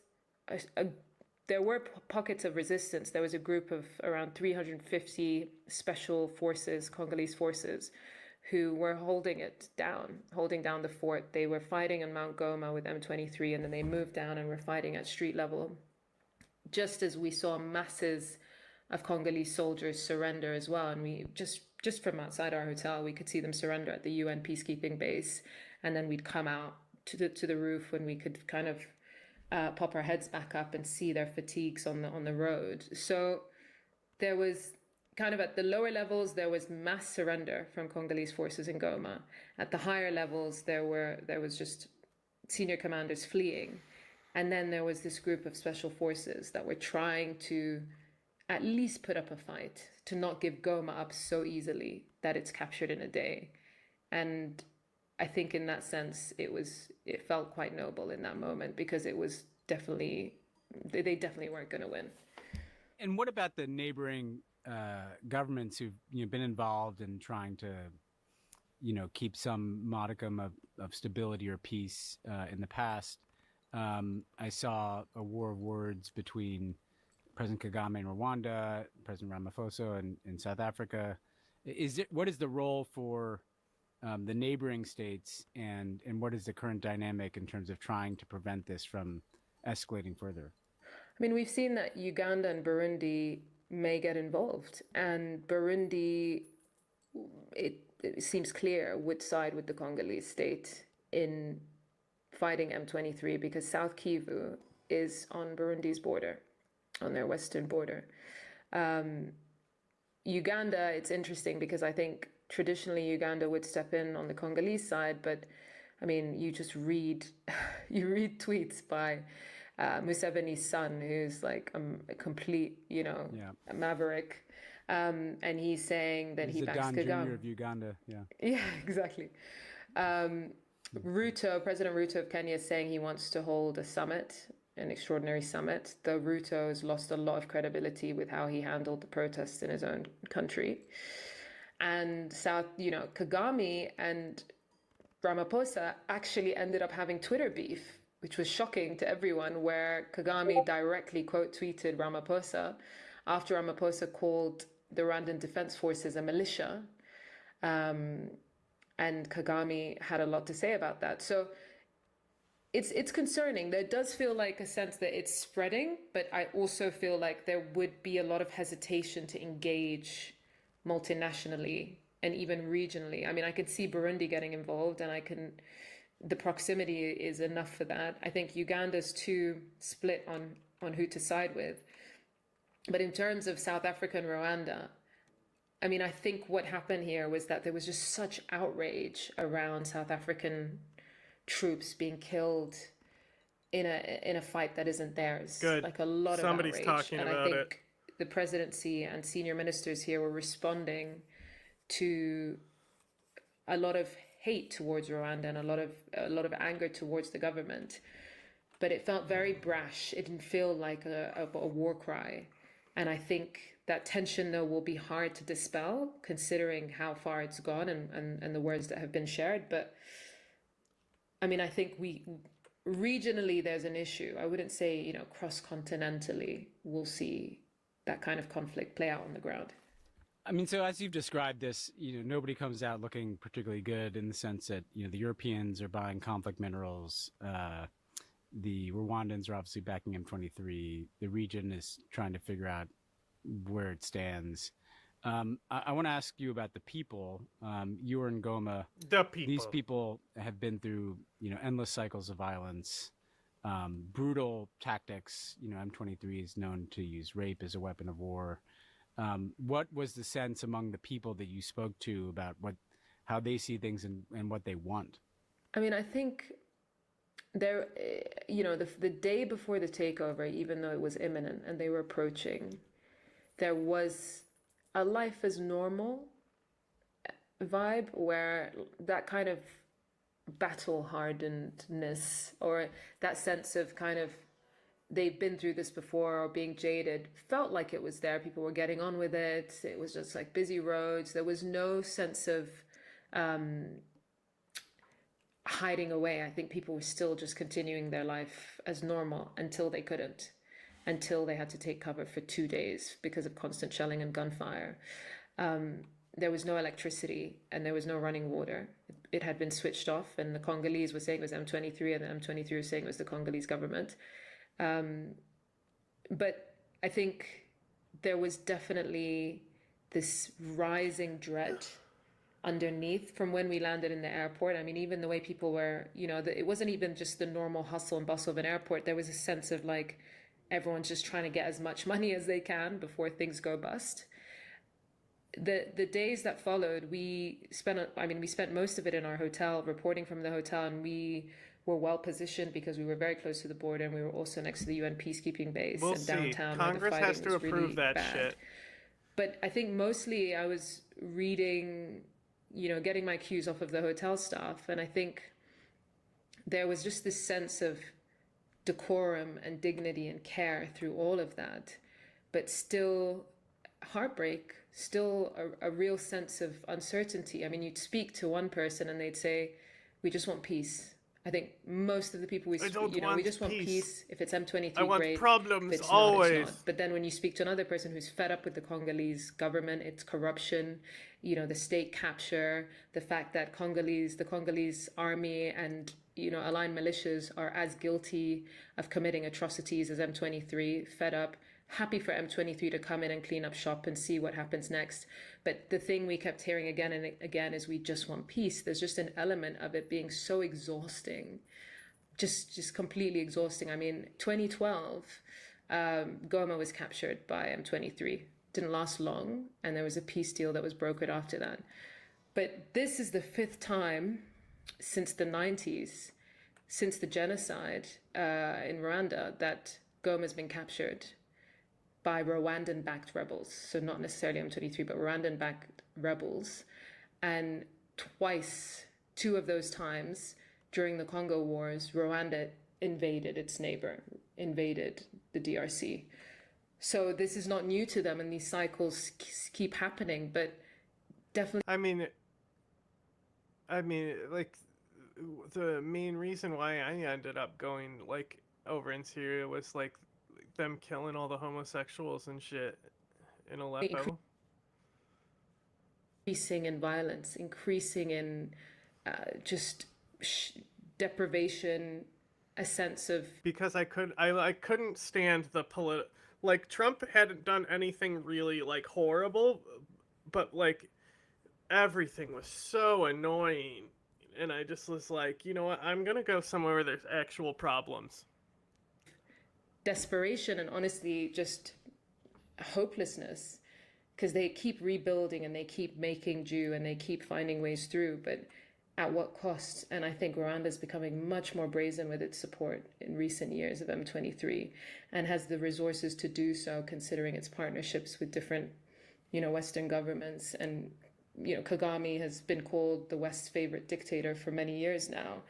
there were pockets of resistance. There was a group of around 350 special forces, Congolese forces, who were holding down the fort. They were fighting in Mount Goma with M23, and then they moved down and were fighting at street level. Just as we saw masses of Congolese soldiers surrender as well, and we just from outside our hotel, we could see them surrender at the UN peacekeeping base, and then we'd come out to the roof when we could kind of pop our heads back up and see their fatigues on the road. So there was kind of, at the lower levels, there was mass surrender from Congolese forces in Goma. At the higher levels, there was just senior commanders fleeing. And then there was this group of special forces that were trying to at least put up a fight, to not give Goma up so easily that it's captured in a day. And I think in that sense, it felt quite noble in that moment, because it was definitely, they definitely weren't going to win. And what about the neighboring governments who've been involved in trying to keep some modicum of stability or peace in the past? I saw a war of words between President Kagame in Rwanda, President Ramaphosa in South Africa. What is the role for the neighboring states, and what is the current dynamic in terms of trying to prevent this from escalating further? I mean, we've seen that Uganda and Burundi may get involved, and Burundi, it seems clear, would side with the Congolese state in fighting M23 because South Kivu is on Burundi's border, on their western border. Uganda, it's interesting because I think traditionally Uganda would step in on the Congolese side, but I mean, you just read, you read tweets by Museveni's son, who's like a complete, a maverick, and he's saying that he's he backs Don Kagame. Jr. of Uganda, yeah. Yeah, exactly. President Ruto of Kenya is saying he wants to hold a summit, an extraordinary summit. Though Ruto has lost a lot of credibility with how he handled the protests in his own country. And Kagame and Ramaphosa actually ended up having Twitter beef, which was shocking to everyone, where Kagame directly quote tweeted Ramaphosa after Ramaphosa called the Rwandan Defense Forces a militia. And Kagame had a lot to say about that. So it's concerning. There does feel like a sense that it's spreading, but I also feel like there would be a lot of hesitation to engage multinationally and even regionally. I mean, I could see Burundi getting involved, and the proximity is enough for that. I think Uganda's too split on who to side with. But in terms of South Africa and Rwanda, I mean, I think what happened here was that there was just such outrage around South African troops being killed in a fight that isn't theirs. Good. Like a lot Somebody's of outrage. talking and about I think the presidency and senior ministers here were responding to a lot of hate towards Rwanda and a lot of anger towards the government. But it felt very brash. It didn't feel like a war cry. And I think that tension, though, will be hard to dispel, considering how far it's gone and the words that have been shared. But I mean, I think regionally there's an issue. I wouldn't say, cross-continentally we'll see that kind of conflict play out on the ground. I mean, so as you've described this, nobody comes out looking particularly good in the sense that, the Europeans are buying conflict minerals. The Rwandans are obviously backing M23. The region is trying to figure out where it stands. I want to ask you about the people. You were in Goma. The people. These people have been through, endless cycles of violence, brutal tactics. M23 is known to use rape as a weapon of war. What was the sense among the people that you spoke to about how they see things and what they want? I mean, I think there, the day before the takeover, even though it was imminent and they were approaching, there was a life as normal vibe where that kind of battle hardenedness or that sense of kind of they've been through this before or being jaded felt like it was there. People were getting on with it. It was just like busy roads. There was no sense of hiding away. I think people were still just continuing their life as normal until they couldn't, until they had to take cover for 2 days because of constant shelling and gunfire. There was no electricity and there was no running water. It had been switched off, and the Congolese were saying it was M23 and the M23 were saying it was the Congolese government. But I think there was definitely this rising dread underneath from when we landed in the airport. I mean, even the way people were, it wasn't even just the normal hustle and bustle of an airport. There was a sense of like everyone's just trying to get as much money as they can before things go bust. The days that followed, we spent most of it in our hotel, reporting from the hotel, and we were well positioned because we were very close to the border and we were also next to the UN peacekeeping base and downtown. Congress has to approve really that bad. shit. But I think mostly I was reading, getting my cues off of the hotel staff, and I think there was just this sense of decorum and dignity and care through all of that, but still heartbreak, still a real sense of uncertainty. I mean, you'd speak to one person and they'd say, we just want peace. I think most of the people we speak, we just want peace. If it's M23, I want great. problems if it's always. Not, it's not. But then when you speak to another person who's fed up with the Congolese government, its corruption, the state capture, the fact that the Congolese army and aligned militias are as guilty of committing atrocities as M23, fed up, happy for M23 to come in and clean up shop and see what happens next. But the thing we kept hearing again and again is we just want peace. There's just an element of it being so exhausting, just completely exhausting. I mean, 2012, Goma was captured by M23. Didn't last long, and there was a peace deal that was brokered after that. But this is the 5th time since the 90s, since the genocide in Rwanda, that Goma's been captured by Rwandan-backed rebels. So not necessarily M23, but Rwandan-backed rebels. And twice, 2 of those times, during the Congo Wars, Rwanda invaded its neighbor, invaded the DRC. So this is not new to them, and these cycles keep happening, but definitely... I mean, like, the main reason why I ended up going, like, over in Syria was, like, them killing all the homosexuals and shit in Aleppo. Increasing in violence, increasing in deprivation, a sense of... Because I couldn't stand the like, Trump hadn't done anything really, like, horrible, but, like, everything was so annoying. And I just was like, you know what, I'm gonna go somewhere where there's actual problems. Desperation and honestly just hopelessness, because they keep rebuilding and they keep making do and they keep finding ways through, but at what cost? And I think Rwanda is becoming much more brazen with its support in recent years of M23 and has the resources to do so, considering its partnerships with different, Western governments. And, Kagame has been called the West's favorite dictator for many years now.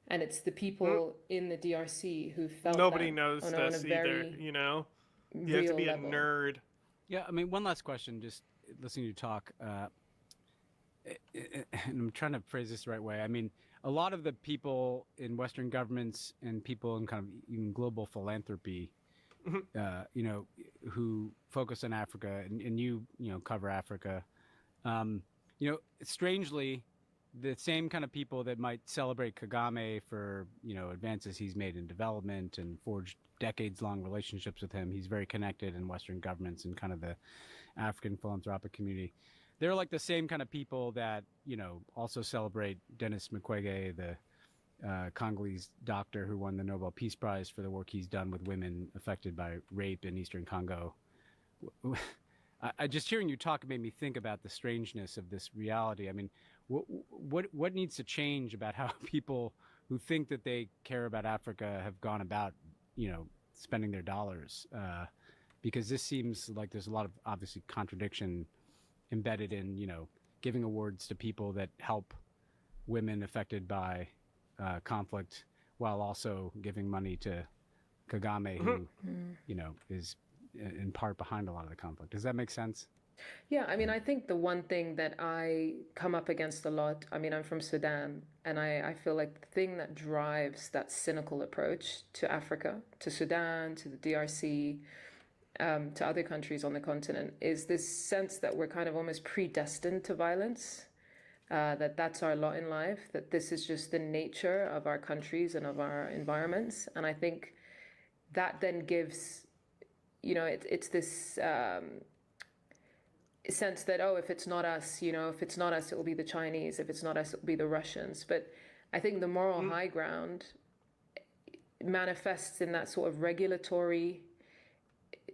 And it's the people in the DRC who felt Nobody knows this either, You have to be a nerd. Yeah, I mean, one last question, just listening to you talk. And I'm trying to phrase this the right way. I mean, a lot of the people in Western governments and people in kind of even global philanthropy, who focus on Africa, and you cover Africa, strangely, the same kind of people that might celebrate Kagame for, advances he's made in development and forged decades-long relationships with him. He's very connected in Western governments and kind of the African philanthropic community. They're like the same kind of people that, also celebrate Denis Mukwege, the Congolese doctor who won the Nobel Peace Prize for the work he's done with women affected by rape in Eastern Congo. I just hearing you talk made me think about the strangeness of this reality. I mean, what needs to change about how people who think that they care about Africa have gone about, spending their dollars? Because this seems like there's a lot of obviously contradiction embedded in, giving awards to people that help women affected by conflict, while also giving money to Kagame, who, is in part behind a lot of the conflict. Does that make sense? Yeah, I mean, I think the one thing that I come up against a lot, I mean, I'm from Sudan, and I feel like the thing that drives that cynical approach to Africa, to Sudan, to the DRC, to other countries on the continent, is this sense that we're kind of almost predestined to violence, that's our lot in life, that this is just the nature of our countries and of our environments. And I think that then gives, it's this sense that, if it's not us, if it's not us, it will be the Chinese. If it's not us, it will be the Russians. But I think the moral high ground manifests in that sort of regulatory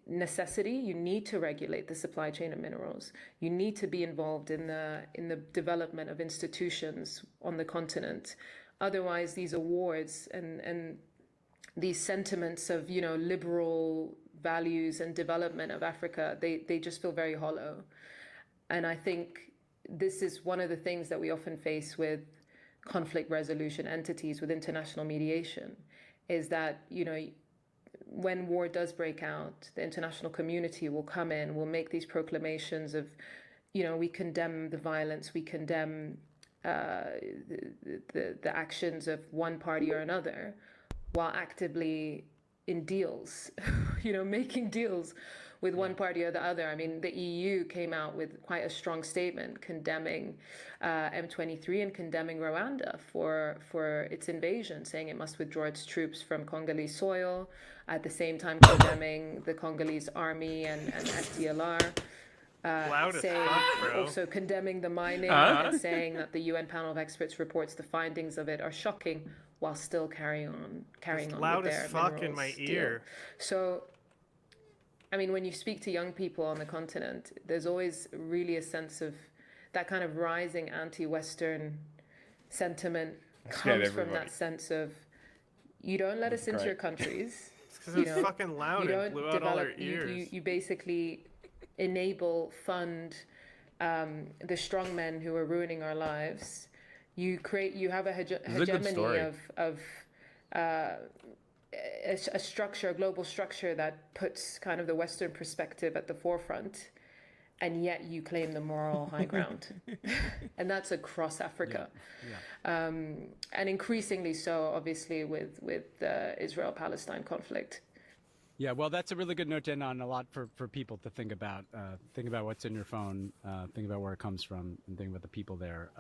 necessity. You need to regulate the supply chain of minerals. You need to be involved in the development of institutions on the continent. Otherwise, these awards and these sentiments of, liberal values and development of Africa, they just feel very hollow. And I think this is one of the things that we often face with conflict resolution entities, with international mediation, is that, when war does break out, the international community will come in, will make these proclamations of, we condemn the violence, we condemn the actions of one party or another, while actively in deals, making deals with one party or the other. I mean, the EU came out with quite a strong statement condemning M23 and condemning Rwanda for its invasion, saying it must withdraw its troops from Congolese soil, at the same time condemning the Congolese army and FDLR. Also condemning the mining and saying that the UN panel of experts reports the findings of it are shocking, while still carrying on loud with their as fuck minerals in my deal. ear. So, I mean, when you speak to young people on the continent, there's always really a sense of that kind of rising anti-Western sentiment comes from that sense of, you don't let us into your countries. It's because it's fucking loud and blew out all our ears. You basically enable, fund the strong men who are ruining our lives. You have a hegemony of a structure, a global structure that puts kind of the Western perspective at the forefront, and yet you claim the moral high ground. And that's across Africa. Yeah. And increasingly so, obviously, with the Israel-Palestine conflict. Yeah, well, that's a really good note to end on. A lot for people to think about. Think about what's in your phone. Think about where it comes from, and think about the people there.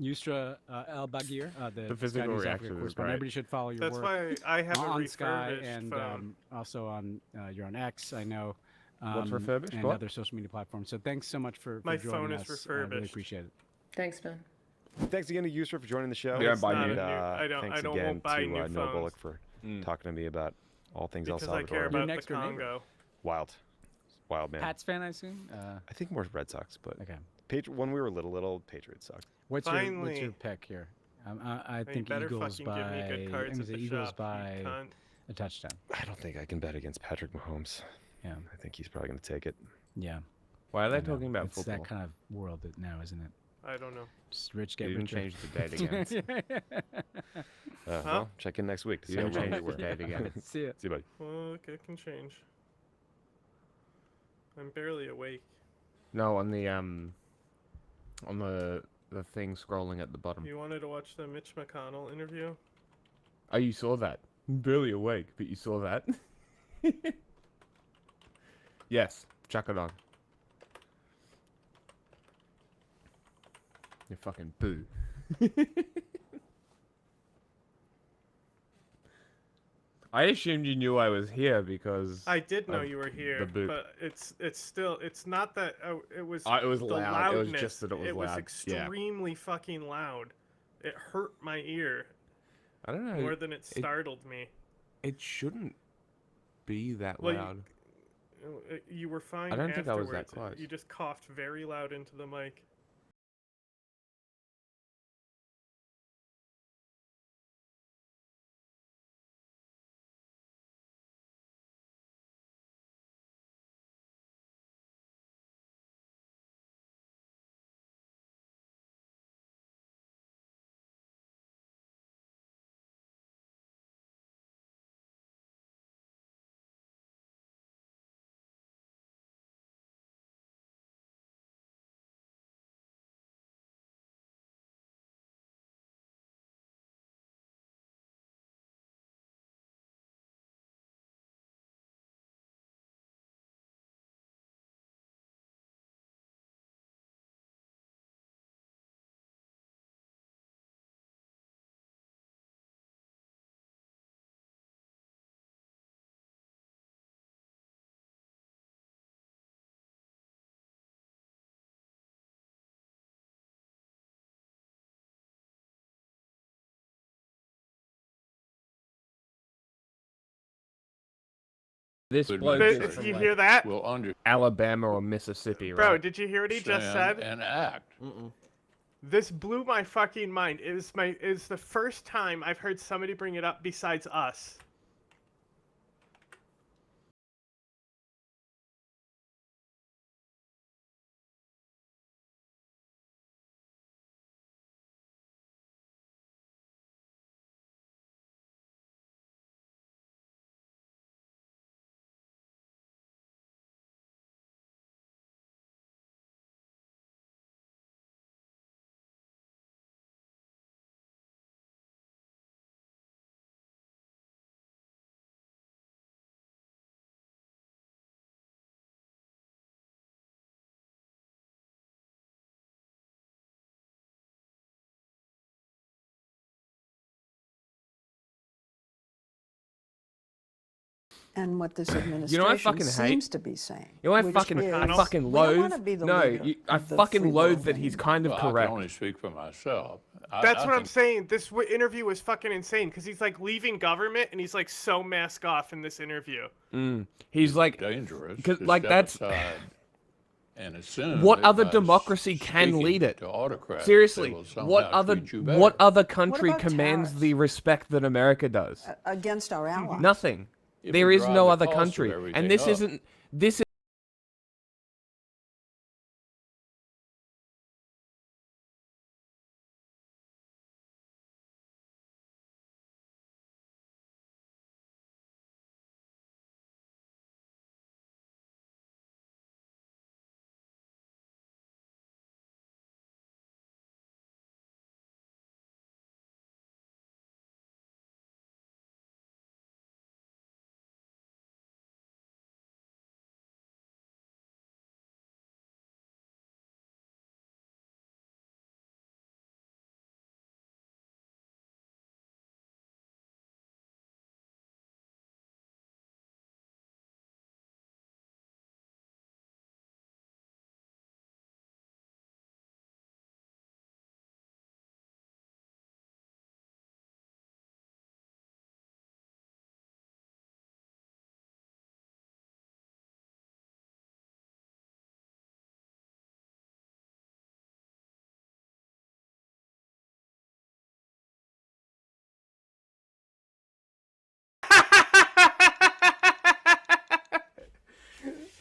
Yusra El-Bagir, the physical reaction correspondent. Everybody should follow your work. That's why I have on a Sky and phone. Also on you're on X. I know. What's refurbished? And other social media platforms. So thanks so much for my joining phone us. is refurbished. I really appreciate it. Thanks, man. Thanks again to Yusra for joining the show. Yeah, Thanks again to Noah Bullock for talking to me about all things El Salvador. Because I care about the Congo. Wild man. Pats fan, I assume. I think more Red Sox, but okay. When we were little, Patriots sucked. What's your pick here? I think Eagles by a touchdown. I don't think I can bet against Patrick Mahomes. Yeah, I think he's probably going to take it. Yeah. Why are they talking about it's football? It's that kind of world now, isn't it? I don't know. Just rich get richer. Change the date again. Well, check in next week to see how change the date again. See you. See you, buddy. Well, it can change. I'm barely awake. No, on the thing scrolling at the bottom. You wanted to watch the Mitch McConnell interview? Oh, you saw that? I'm barely awake, but you saw that? Yes, chuck it on. You fucking boo. I assumed you knew I was here because I did know you were here, but it's not that it was. It was the loud. Loudness. It was just that it was loud. It was extremely fucking loud. It hurt my ear. I don't know. More than it startled me. It shouldn't be that loud. You were fine. I don't think I was that close. You just coughed very loud into the mic. This bloke you hear that? Will under Alabama or Mississippi, right? Bro, did you hear what he just said? And act. This blew my fucking mind. It was the first time I've heard somebody bring it up besides us. and what this administration You know what I fucking hate? seems to be saying. You know what I which fucking is, I we fucking don't loathe. wanna be the No, leader I of the fucking free loathe world that he's anymore. kind of Well, I correct. can only speak for myself. That's I what I'm think- saying. This interview was fucking insane because he's like leaving government and he's like so mask off in this interview. He's like dangerous. because to like step that's aside and assume what that other by democracy can speaking lead it? to autocrats, Seriously, they will somehow what other treat you better. what other country about commands tariffs? the respect that America does? Against our allies. Nothing. If There you is drive no the other cost of country, everything and this up. isn't this.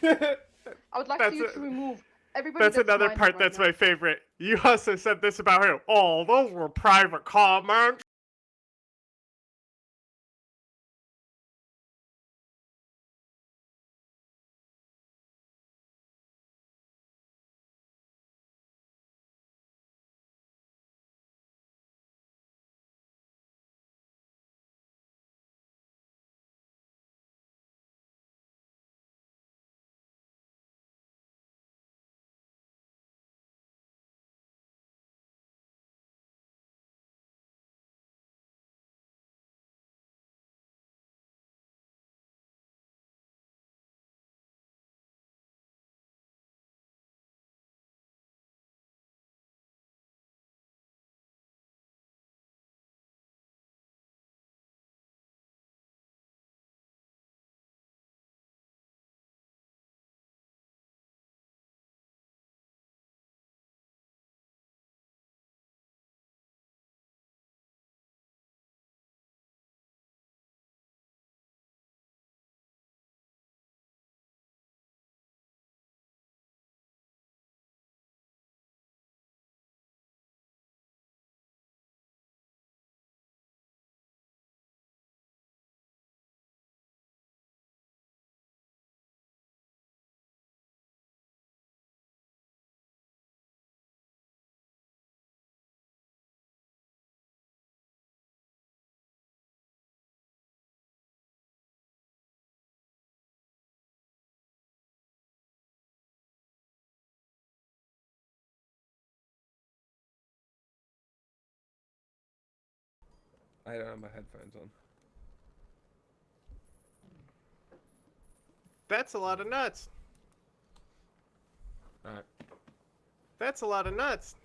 I would like That's you a- to remove everybody. That's another minding part right that's now. my favorite. You also said this about him. Oh, those were private comments. I don't have my headphones on. That's a lot of nuts. All right. That's a lot of nuts.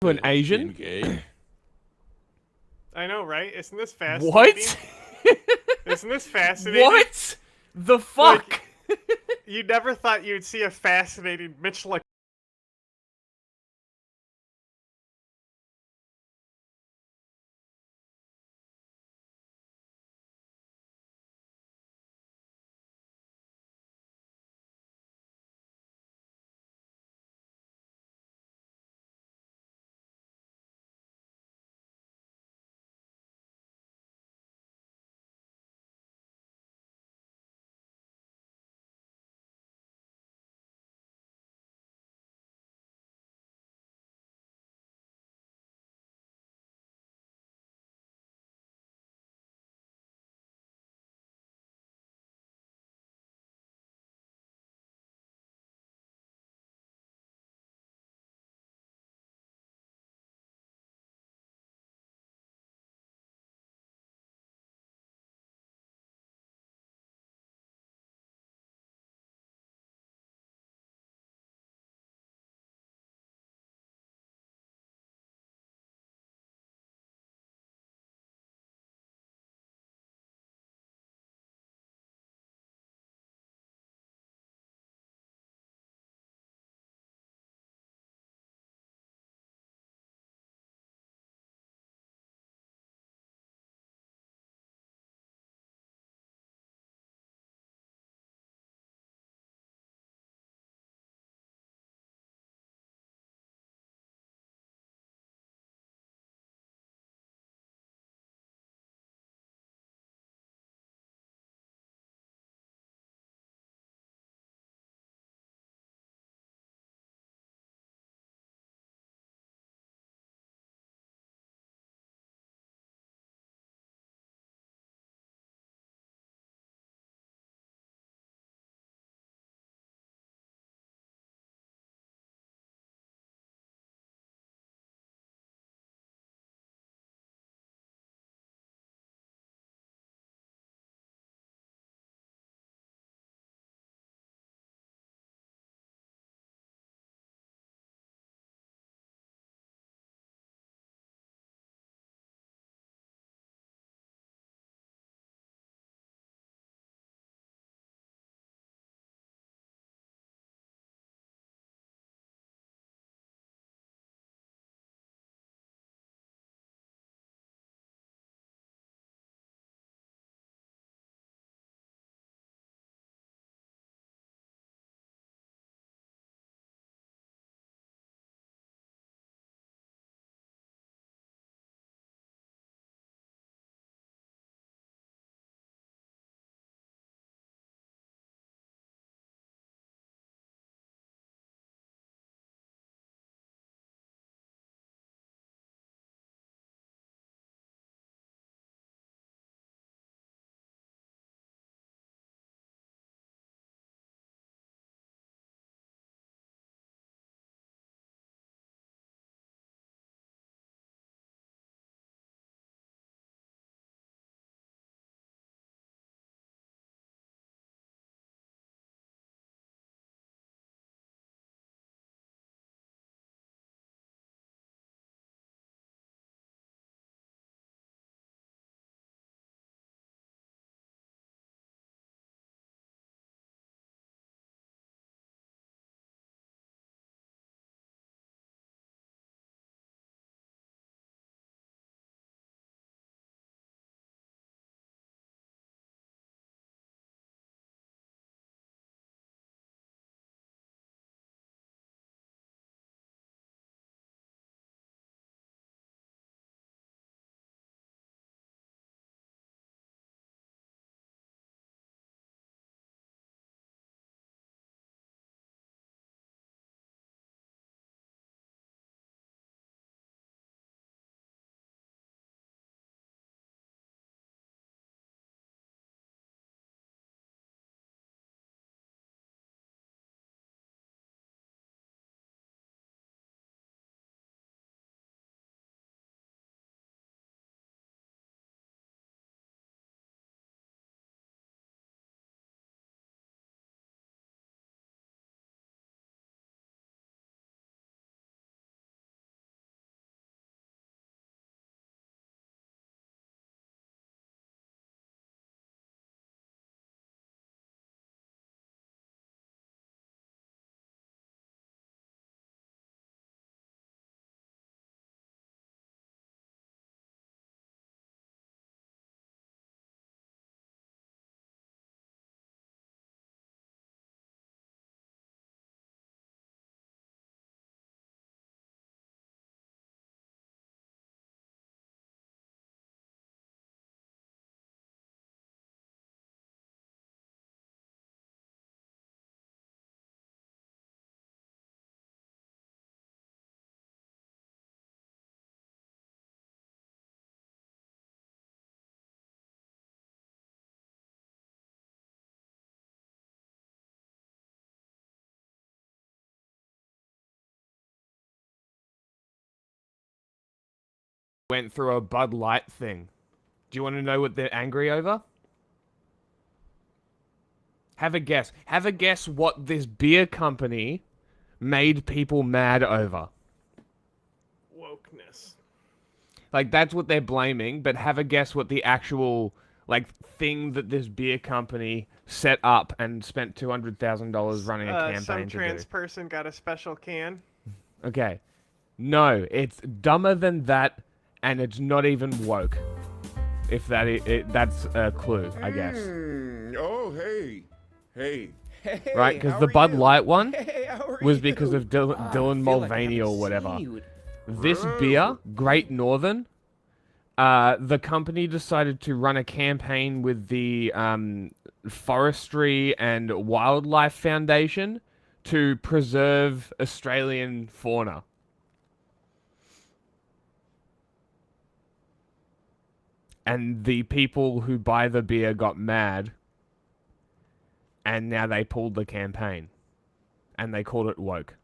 an Asian? Engage. I know, right? Isn't this fascinating? What? Isn't this fascinating? What? The fuck? You never thought you'd see a fascinating Mitch went through a Bud Light thing. Do you want to know what they're angry over? Have a guess. Have a guess what this beer company made people mad over. Wokeness. Like, that's what they're blaming, but have a guess what the actual, like, thing that this beer company set up and spent $200,000 running a campaign some to trans do. person got a special can. Okay. No, it's dumber than that, and it's not even woke. If that's a clue, I guess. Oh, hey. Hey. Right, because the Bud Light one was because of Dylan Mulvaney or whatever. This beer, Great Northern, the company decided to run a campaign with the Forestry and Wildlife Foundation to preserve Australian fauna. And the people who buy the beer got mad, and now they pulled the campaign, and they called it woke.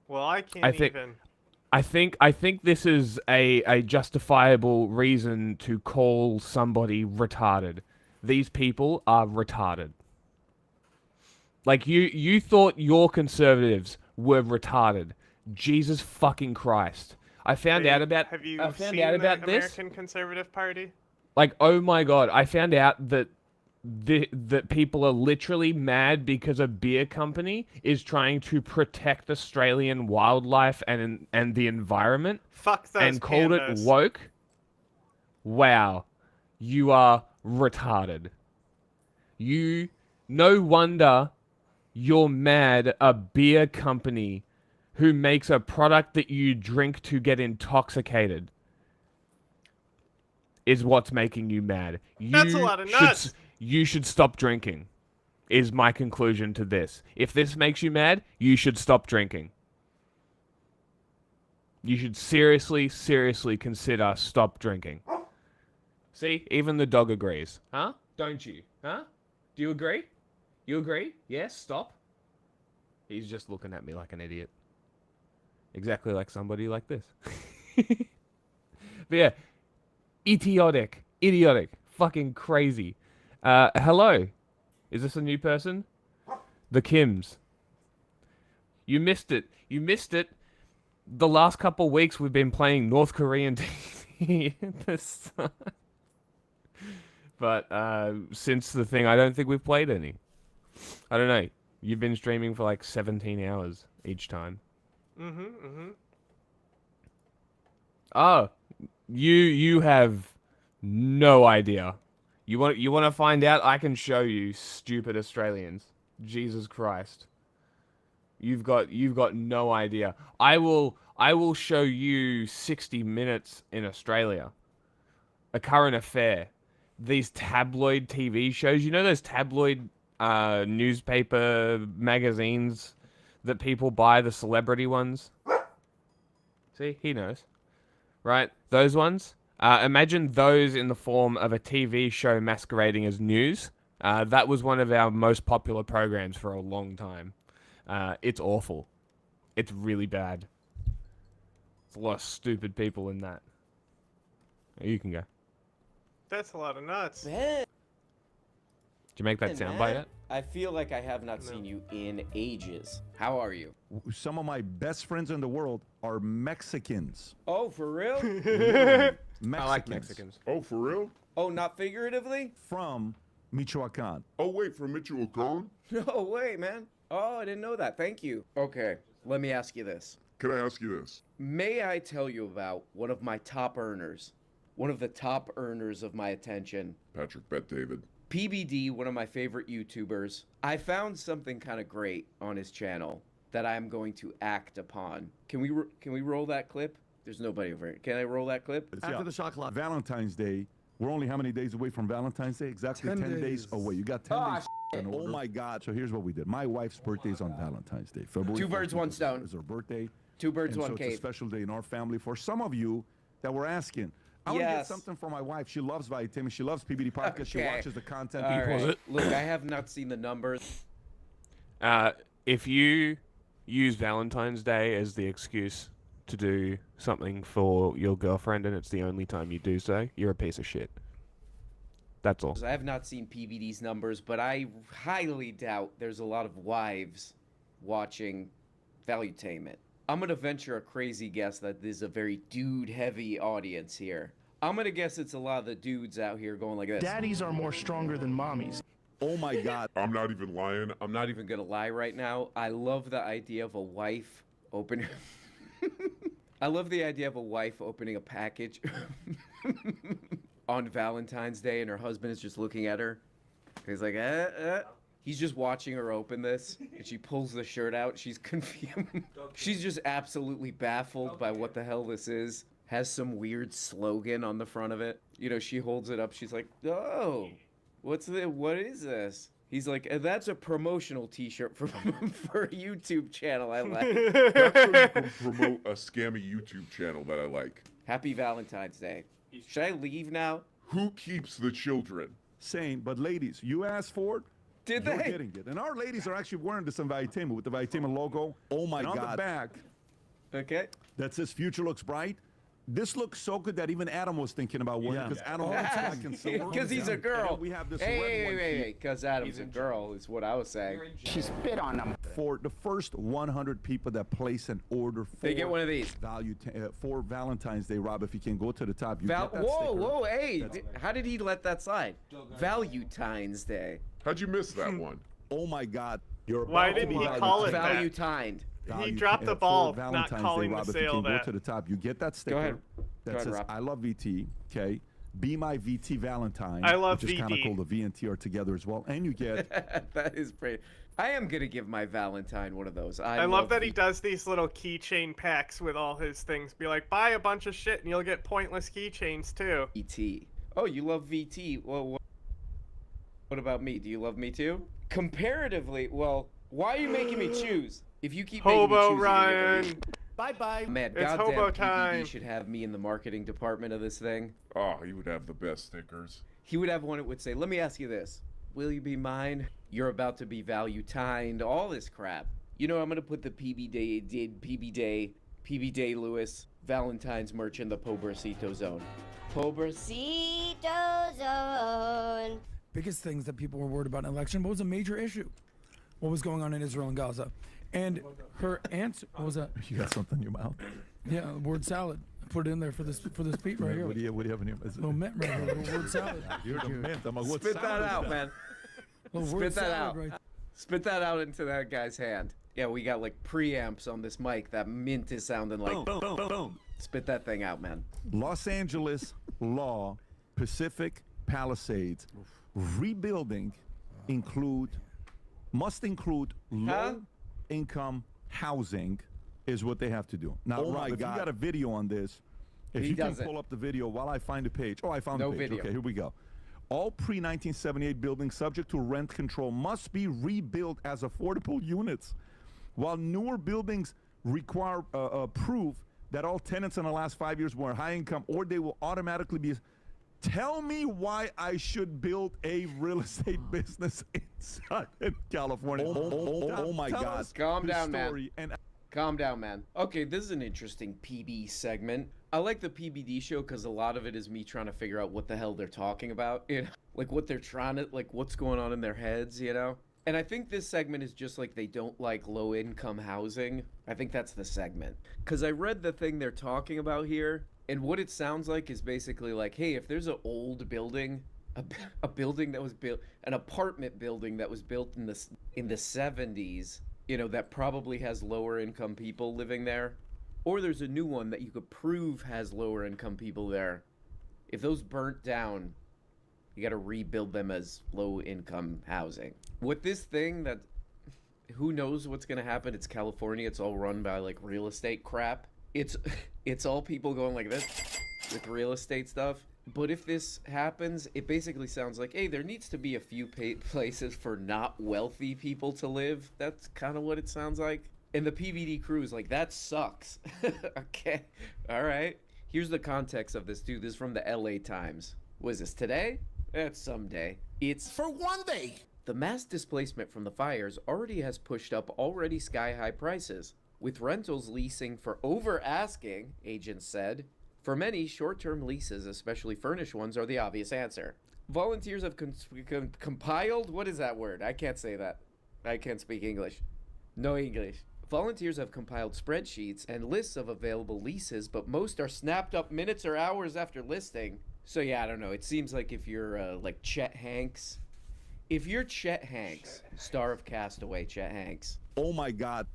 Well, I can't even. I think this is a justifiable reason to call somebody retarded. These people are retarded. Like, you thought your conservatives were retarded. Jesus fucking Christ. I found out about Have you I found seen out the about this. American Conservative Party? Like, oh my god, I found out that that people are literally mad because a beer company is trying to protect Australian wildlife and the environment. Fuck those and called pandas. it woke. Wow, you are retarded. No wonder you're mad a beer company who makes a product that you drink to get intoxicated is what's making you mad. That's a lot of nuts. You should stop drinking, is my conclusion to this. If this makes you mad, you should stop drinking. You should seriously, seriously consider stop drinking. See, even the dog agrees. Huh? Don't you? Huh? Do you agree? You agree? Yes, stop. He's just looking at me like an idiot. Exactly like somebody like this. But yeah, idiotic, fucking crazy. Hello, is this a new person? The Kims. You missed it. The last couple weeks we've been playing North Korean TV. But since the thing, I don't think we've played any. I don't know. You've been streaming for like 17 hours each time. Oh, you have no idea. You want to find out? I can show you, stupid Australians. Jesus Christ. You've got no idea. I will show you 60 Minutes in Australia. A Current Affair. These tabloid TV shows. You know those tabloid newspaper magazines that people buy, the celebrity ones? See, he knows. Right? Those ones? Imagine those in the form of a TV show masquerading as news. That was one of our most popular programs for a long time. It's awful. It's really bad. There's a lot of stupid people in that. You can go. That's a lot of nuts. Did you make that soundbite yet? I feel like I have not seen you in ages. How are you? Some of my best friends in the world are Mexicans. Oh, for real? Mexicans. I like Mexicans. Oh, for real? Oh, not figuratively? From Michoacan. Oh, wait, from Michoacan? No way, man. Oh, I didn't know that. Thank you. Okay, let me ask you this. Can I ask you this? May I tell you about one of my top earners? One of the top earners of my attention. Patrick Bet David. PBD, one of my favorite YouTubers. I found something kind of great on his channel that I'm going to act upon. Can we roll that clip? There's nobody over here. Can I roll that clip? After the shot clock. Valentine's Day. We're only how many days away from Valentine's Day? Exactly 10 days away. You got 10 days. Oh my God. So here's what we did. My wife's birthday is on Valentine's Day. February 2 birds, 1 stone. Is her birthday. 2 birds, 1 so cave. It's a special day in our family. For some of you that were asking, I want to get something for my wife. She loves Vitamin. She loves PBD Podcast. Okay. She watches the content. Right. Look, I have not seen the numbers. If you use Valentine's Day as the excuse to do something for your girlfriend and it's the only time you do so, you're a piece of shit. That's all. I have not seen PBD's numbers, but I highly doubt there's a lot of wives watching Valuetainment. I'm going to venture a crazy guess that this is a very dude-heavy audience here. I'm going to guess it's a lot of the dudes out here going like this. Daddies are more stronger than mommies. Oh my God. I'm not even lying. I'm not even going to lie right now. I love the idea of a wife opening... I love the idea of a wife opening a package on Valentine's Day and her husband is just looking at her. He's like, He's just watching her open this, and she pulls the shirt out. She's confused. She's just absolutely baffled by what the hell this is. Has some weird slogan on the front of it. You know, she holds it up. She's like, oh, what is this? He's like, that's a promotional T-shirt for a YouTube channel I like. That's so you can promote a scammy YouTube channel that I like. Happy Valentine's Day. Should I leave now? Who keeps the children? Same, but ladies, you asked for it. Did You're they? getting it. And our ladies are actually wearing this on Valuetainment with the Valuetainment logo. Oh my God. On the back. Okay. That says future looks bright. This looks so good that even Adam was thinking about wearing it because Adam likes black and silver. Because he's a girl. We have this Hey, because Adam's a girl is what I was saying. She spit on them. For the first 100 people that place an order for They get one of these. For Valentine's Day, Rob, if you can go to the top, you get that whoa, hey. How did he let that slide? Valentine's Day. How'd you miss that one? Oh my God. You're Why didn't he call it that? Valuetimed. He dropped the ball, not calling Rob, the sale if you can that. go to the top, you get that sticker. Go ahead. That says, Rob. I love VT, okay? Be my VT Valentine. I love which is kind of VT. cool. The V and T are together as well. And you get... That is pretty. I am going to give my Valentine one of those. I love that he does these little keychain packs with all his things. Be like, buy a bunch of shit and you'll get pointless keychains too. VT. Oh, you love VT. Well, what about me? Do you love me too? Comparatively, well, why are you making me choose? If you keep making me Hobo choose, Ryan. Bye-bye. Man, It's goddamn hobo PBD time. should have me in the marketing department of this thing. Oh, he would have the best stickers. He would have one that would say, let me ask you this. Will you be mine? You're about to be Valuetained. All this crap. You know, I'm going to put the PB Day Lewis Valentine's merch in the Pobrecito zone. Pobrecito zone. Biggest things that people were worried about in an election. What was a major issue? What was going on in Israel and Gaza? And her answer, what was that? You got something in your mouth? Yeah, word salad. I put it in there for this beat right here. What do you have in your mouth? Little mint right here, little word salad. You're the mint. I'm like, what Spit that salad is out, man. Little Spit word that salad out. right Spit that out into that guy's hand. Yeah, we got like preamps on this mic. That mint is sounding like boom, boom, boom, boom. Spit that thing out, man. Los Angeles law, Pacific Palisades, rebuilding must include low-income housing is what they have to do. Now, Rob, if you got a video on this, if you can pull up the video while I find the page. Oh, I found the page. Video. Okay, here we go. All pre-1978 buildings subject to rent control must be rebuilt as affordable units, while newer buildings require proof that all tenants in the last 5 years were high income, or they will automatically be. Tell me why I should build a real estate business in Southern California. Oh my God. Calm down, man. Calm down, man. Okay, this is an interesting PB segment. I like the PBD show because a lot of it is me trying to figure out what the hell they're talking about. You know, like what they're trying to, like what's going on in their heads, you know? And I think this segment is just like they don't like low-income housing. I think that's the segment. Because I read the thing they're talking about here, and what it sounds like is basically like, hey, if there's an old building, a building that was built, an apartment building that was built in the 70s, you know, that probably has lower income people living there, or there's a new one that you could prove has lower income people there. If those burnt down, you got to rebuild them as low income housing. With this thing that, who knows what's going to happen? It's California. It's all run by like real estate crap. It's all people going like this with real estate stuff. But if this happens, it basically sounds like, hey, there needs to be a few places for not wealthy people to live. That's kind of what it sounds like. And the PVD crew is like, that sucks. Okay. All right. Here's the context of this, dude. This is from the LA Times. Was this today? It's someday. It's for one day. The mass displacement from the fires already has pushed up already sky-high prices, with rentals leasing for over asking, agents said. For many, short-term leases, especially furnished ones, are the obvious answer. Volunteers have compiled, what is that word? I can't say that. I can't speak English. No English. Volunteers have compiled spreadsheets and lists of available leases, but most are snapped up minutes or hours after listing. So yeah, I don't know. It seems like if you're like Chet Hanks, if you're Chet Hanks, star of Castaway, Chet Hanks. Oh my God.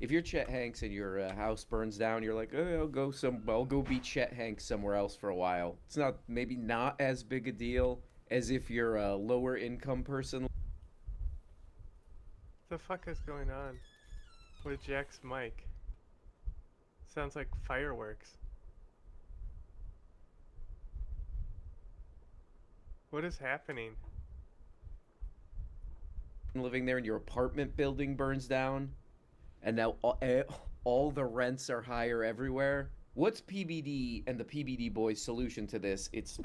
If you're Chet Hanks and your house burns down, you're like, oh, I'll go be Chet Hanks somewhere else for a while. It's maybe not as big a deal as if you're a lower income person. The fuck is going on with Jack's mic? Sounds like fireworks. What is happening? Living there and your apartment building burns down, and now all the rents are higher everywhere. What's PBD and the PBD boys' solution to this? It's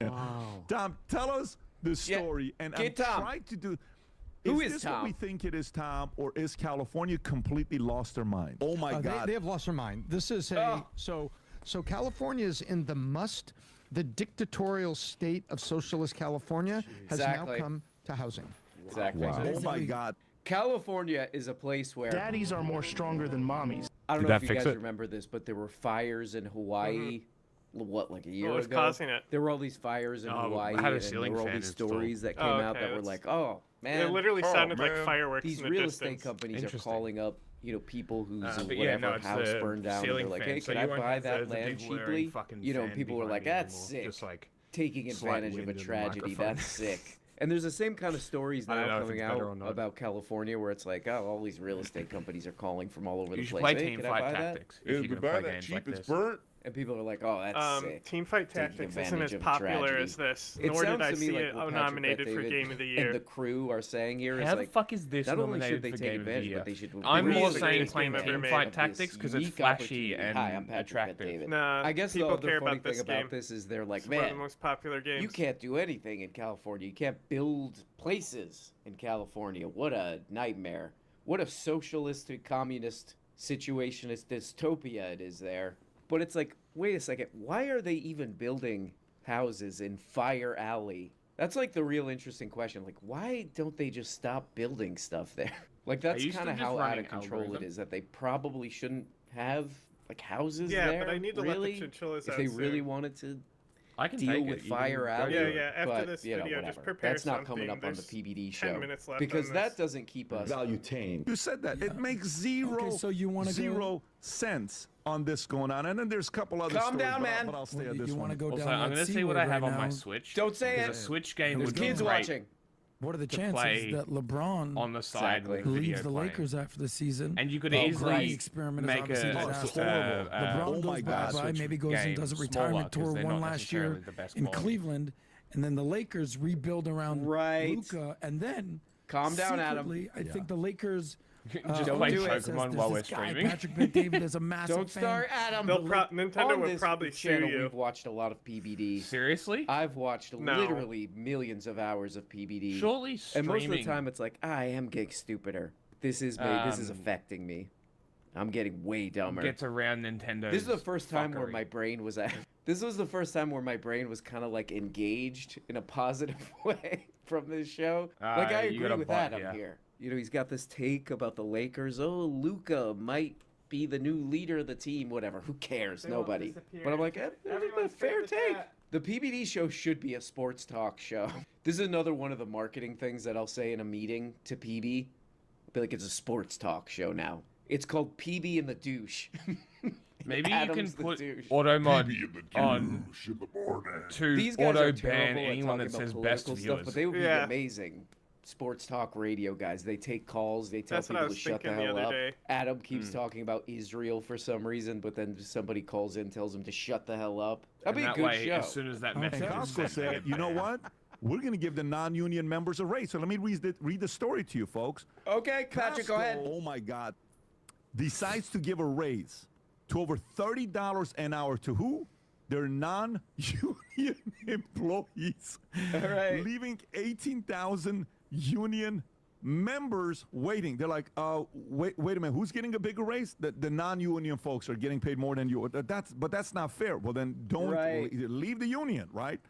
wow. Tom, tell us the story. Yeah. And I'm trying to do. Who is is this Tom? what we think it is, Tom, or is California completely lost their mind? Oh my God! They have lost their mind. This is so California is in the dictatorial state of socialist California has now come to housing. Exactly. Wow. Oh my God! California is a place where daddies are more stronger than mommies. I don't know if you guys remember this, but there were fires in Hawaii. What, like a year ago? What was causing it? There were all these fires in Hawaii, I had a and ceiling there were all fan these installed. stories that came out that were like, oh man, it literally sounded like fireworks. These in the real distance. estate companies are calling up, people whose it's house the burned down. And they're ceiling like, fan. hey, So can you I won't buy have that the land big blaring cheaply? fucking And fan people were like, behind me that's anymore. sick. Just like Taking slight advantage of a wind in the tragedy. microphone. That's sick. And there's the same kind of stories I don't now know if coming it's better or out not. about California, where it's like, oh, all these real estate companies are calling from all over the You should place. play Hey, Team can I Fight buy that? Tactics. If you can play games like this. And people are like, oh, that's sick. Teamfight Taking Tactics isn't advantage as of popular tragedy. as this. It Nor did sounds I to me see like it what Patrick nominated for Bet-David Game of the Year. And the crew are saying here is How the like, fuck is this not only nominated should they for take Game of the advantage, Year? but they should. I'm more the saying greatest playing game ever made. Teamfight Tactics because it's Unique flashy opportunity. and Hi, I'm Patrick attractive. Bet-David. Nah, I guess people the care funny about this thing about game. this is they're like, It's one of the man, most popular games. you can't do anything in California. You can't build places in California. What a nightmare. What a socialist, communist, situationist dystopia it is there. But it's like, wait a second, why are they even building houses in Fire Alley? That's like the real interesting question. Like, why don't they just stop building stuff there? Like, that's kind of how out of control it is, that they probably shouldn't have, like, houses there. Yeah, but I need to let the chinchillas if out they soon. really wanted to I can deal take with it. You Fire can Alley. go Yeah, after but, this you know, video, just whatever. prepare That's not coming something. up on the There's PBD 10 show. minutes left Because on that this. doesn't keep us. You said that. It makes zero, so you wanna go- zero sense on this going on. And then there's a couple other Calm stories, down, but man. I'll stay Well, on this you one. want to go Also, down I'm that going to C say what word I have right on my now. Switch. Don't say because it. a Switch game There's would be kids great watching. What are the to chances play that LeBron on the side Exactly. with video leaves the playing. Lakers after the season? And you could The easily Brady experiment is make obviously a disaster. horrible. LeBron oh goes my God. bye-bye, maybe goes and does a Game retirement smaller, 'cause tour they're one not last year necessarily the best in quality. Cleveland, and then the Lakers rebuild around Right. Luka, and then Calm down, Adam. secretly, I think the Lakers Just Don't play do it. Pokemon while we're streaming. Patrick Bet-David is a massive Don't fan. start, Adam. Nintendo On will this probably sue channel, you. We've watched a lot of PBD. Seriously? I've watched No. literally millions of hours of PBD. Surely And streaming. most of the time, it's like, I am getting stupider. This is this is affecting me. I'm getting way dumber. gets around Nintendo. This is the first time where my brain was at. This was the first time where my brain was kind of like engaged in a positive way from this show. Like I you agree got a with butt, Adam yeah. here. You know, he's got this take about the Lakers. Oh, Luka might be the new leader of the team. Whatever. Who cares? They all Nobody. disappeared. But I'm like, that's a Everyone fair said take. that. The PBD show should be a sports talk show. This is another one of the marketing things that I'll say in a meeting to PB. I'll be like, it's a sports talk show now. It's called PB and the Douche. Maybe you Adam's can the put douche. auto mod PB in the on douche in the morning. to These guys auto are ban terrible at anyone that talking says about best political viewers. stuff, but they would be Yeah. amazing sports talk radio guys. They take calls. They tell That's what I people to was shut the thinking the hell other up. day. Adam keeps talking about Israel for some reason, but then somebody calls in, tells him to shut the hell up. That'd And be a that good way, show. as soon as that message is Costco sent, they said, get you know banned. what? We're going to give the non-union members a raise. So let me read the story to you, folks. Okay, Patrick, go Costco, ahead. oh my God, decides to give a raise to over $30 an hour to who? Their non-union employees, All right. leaving 18,000 union members waiting. They're like, wait a minute, who's getting a bigger raise? The non-union folks are getting paid more than you. But that's not fair. Well, then don't leave the union, right?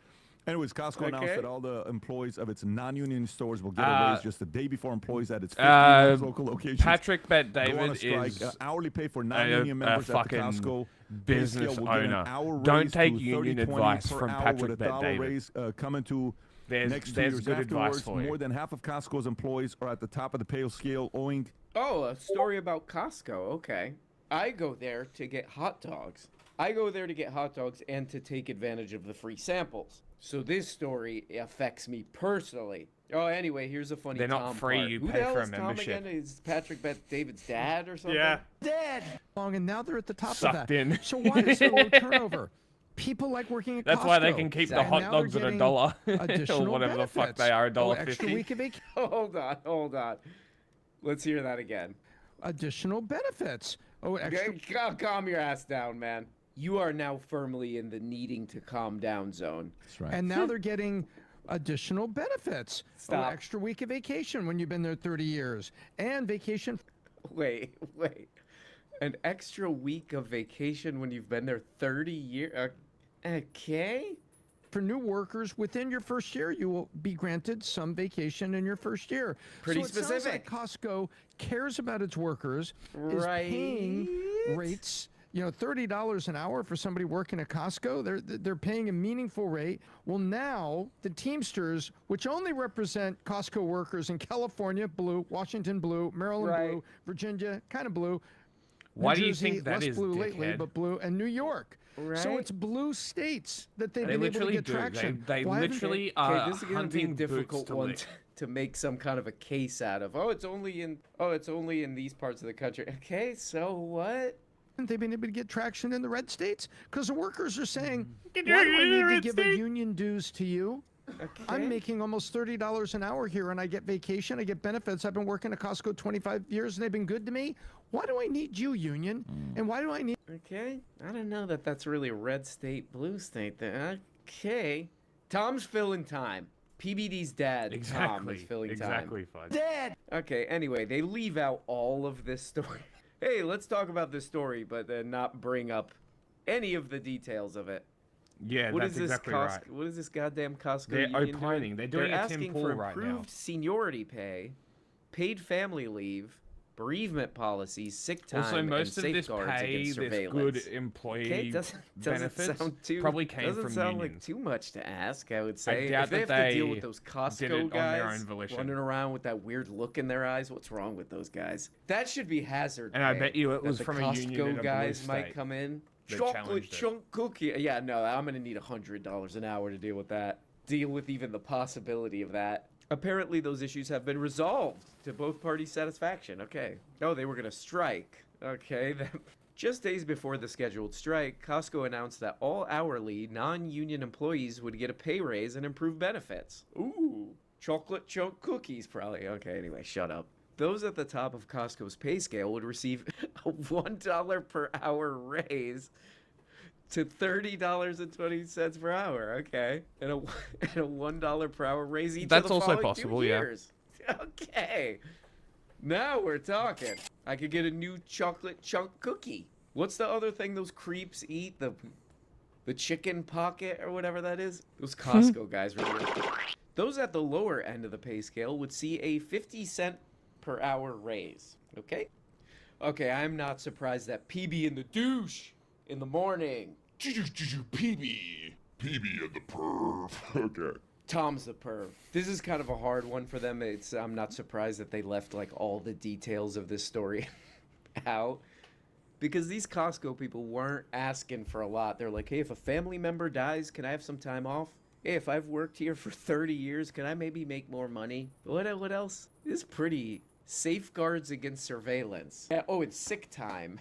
Anyways, Costco announced that all the employees of its non-union stores will get a raise just the day before employees at its 50 local locations. Patrick Bet David is hourly pay for non-union members at the Costco business owner. Don't take union advice from Patrick Bet David. Raise, coming to next 2 years. Good advice for you. More than half of Costco's employees are at the top of the pay scale, owing. Oh, a story about Costco. Okay. I go there to get hot dogs. I go there to get hot dogs and to take advantage of the free samples. So this story affects me personally. Oh, anyway, here's a funny They're Tom not free. part. You Who pay the hell for a is membership. Tom again? Is Patrick Bet David's dad or something? Yeah. Dead. And now they're at the top Sucked of that. in. So why is there low turnover? People like working at That's Costco. why they can keep the And hot now dogs they're at getting $1 or whatever the fuck they are, Extra $1.50. week of vacation. Hold on. Let's hear that again. Additional benefits. Oh, extra. Okay, calm your ass down, man. You are now firmly in the needing to calm down zone. That's right. And now they're getting additional benefits. Stop. Oh, extra week of vacation when you've been there 30 years. And vacation. Wait. An extra week of vacation when you've been there 30 years? Okay. For new workers within your first year, you will be granted some vacation in your first year. Pretty so it sounds specific. like Costco cares about its workers, is paying rates. $30 an hour for somebody working at Costco. They're paying a meaningful rate. Well, now the Teamsters, which only represent Costco workers in California, blue, Washington, blue, Maryland, blue, Virginia, kind of blue. Why New do you Jersey, think that less is, blue lately, dickhead? but blue, and New York. So Right. it's blue states that they've They been able to literally get do. traction. They Why haven't literally Okay, are this is going to be a hunting difficult boots to one lick. to make some kind of a case out of. It's only in these parts of the country. Okay, so what? They've been able to get traction in the red states because the workers are saying, why Get do I need to red give state. a union dues to you? I'm making almost $30 an hour here, and I get vacation, I get benefits. I've been working at Costco 25 years, and they've been good to me. Why do I need you, union? And why do I need... Okay, I don't know that that's really a red state, blue state. Okay. Tom's filling time. PBD's dad, Tom, is filling time. Exactly, fun. Dad! Okay, anyway, they leave out all of this story. Hey, let's talk about this story, but then not bring up any of the details of it. Yeah, What that's is this exactly Costco? right. What is this goddamn Costco They're union opining. They're doing a Tim asking Pool for right now. improved seniority pay, paid family leave, bereavement policies, sick time, Also, most and of this safeguards pay, against this surveillance. good employee Okay, doesn't benefits sound too, probably came doesn't from sound unions. like too much to ask. I would say. I doubt if they have that to deal they with those did it Costco on their guys own volition. running around with that weird look in their eyes, what's wrong with those guys? That should be hazard. And I pay, bet you it that was the from a Costco union in a blue guys might state. come in. They Chocolate challenged it. chunk cookie. Yeah, no, I'm gonna need $100 an hour to deal with that. Deal with even the possibility of that. Apparently, those issues have been resolved to both parties' satisfaction. Okay. Oh, they were gonna strike. Okay. Just days before the scheduled strike, Costco announced that all hourly, non-union employees would get a pay raise and improved benefits. Ooh, chocolate chunk cookies, probably. Okay, anyway, shut up. Those at the top of Costco's pay scale would receive a $1 per hour raise to $30.20 per hour. Okay, and a $1 per hour raise each That's of the also following possible, 2 yeah. years. Okay, now we're talking. I could get a new chocolate chunk cookie. What's the other thing those creeps eat? The chicken pocket or whatever that is? Those Costco guys really. Those at the lower end of the pay scale would see a 50-cent per hour raise. Okay? Okay, I'm not surprised that PB and the douche in the morning. PB and the perv. Okay. Tom's the perv. This is kind of a hard one for them. I'm not surprised that they left like all the details of this story out. Because these Costco people weren't asking for a lot. They're like, hey, if a family member dies, can I have some time off? Hey, if I've worked here for 30 years, can I maybe make more money? What else? This is pretty safeguards against surveillance. Oh, and sick time.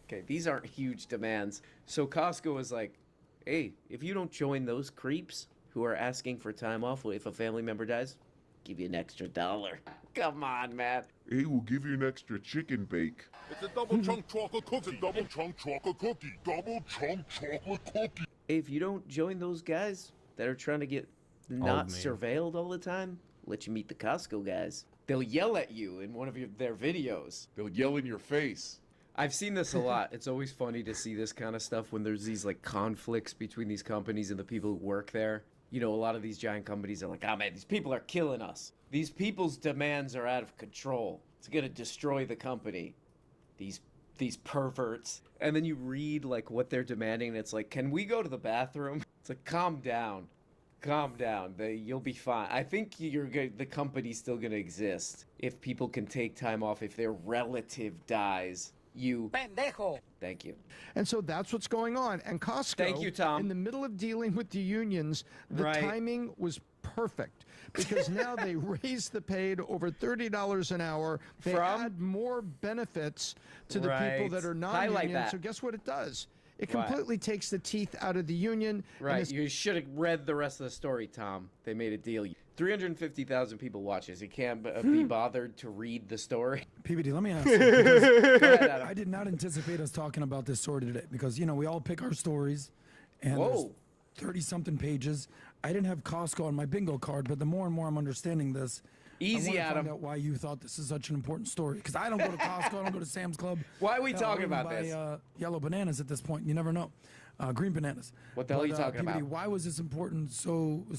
Okay, these aren't huge demands. So Costco is like, hey, if you don't join those creeps who are asking for time off if a family member dies, give you an extra $1. Come on, man. Hey, we'll give you an extra chicken bake. It's a double chunk chocolate cookie. Double chunk chocolate cookie. Double chunk chocolate cookie. Hey, if you don't join those guys that are trying to get not surveilled all the time, let you meet the Costco guys. They'll yell at you in one of their videos. They'll yell in your face. I've seen this a lot. It's always funny to see this kind of stuff when there's these like conflicts between these companies and the people who work there. You know, a lot of these giant companies are like, oh man, these people are killing us. These people's demands are out of control. It's gonna destroy the company. These perverts. And then you read like what they're demanding and it's like, can we go to the bathroom? It's like, calm down. Calm down. You'll be fine. I think the company's still gonna exist if people can take time off if their relative dies. You pendejo. Thank you. And so that's what's going on. And Costco, Thank you, Tom. in the middle of dealing with the unions, the timing was perfect because now they raised the pay to over $30 an hour. They add more benefits to the people that are non-union. So guess what it does? It completely takes the teeth out of the union. Right. You should have read the rest of the story, Tom. They made a deal. 350,000 people watch this. You can't be bothered to read the story. PBD, let me ask you. Go ahead, Adam. I did not anticipate us talking about this story today because, you know, we all pick our stories. And there's 30-something pages. I didn't have Costco on my bingo card, but the more and more I'm understanding this, Easy, I Adam. find out why you thought this is such an important story. Because I don't go to Costco, I don't go to Sam's Club. Why are we talking about buy, this? Yellow bananas at this point. You never know. Green bananas. What the hell are you talking PBD, about? Why was this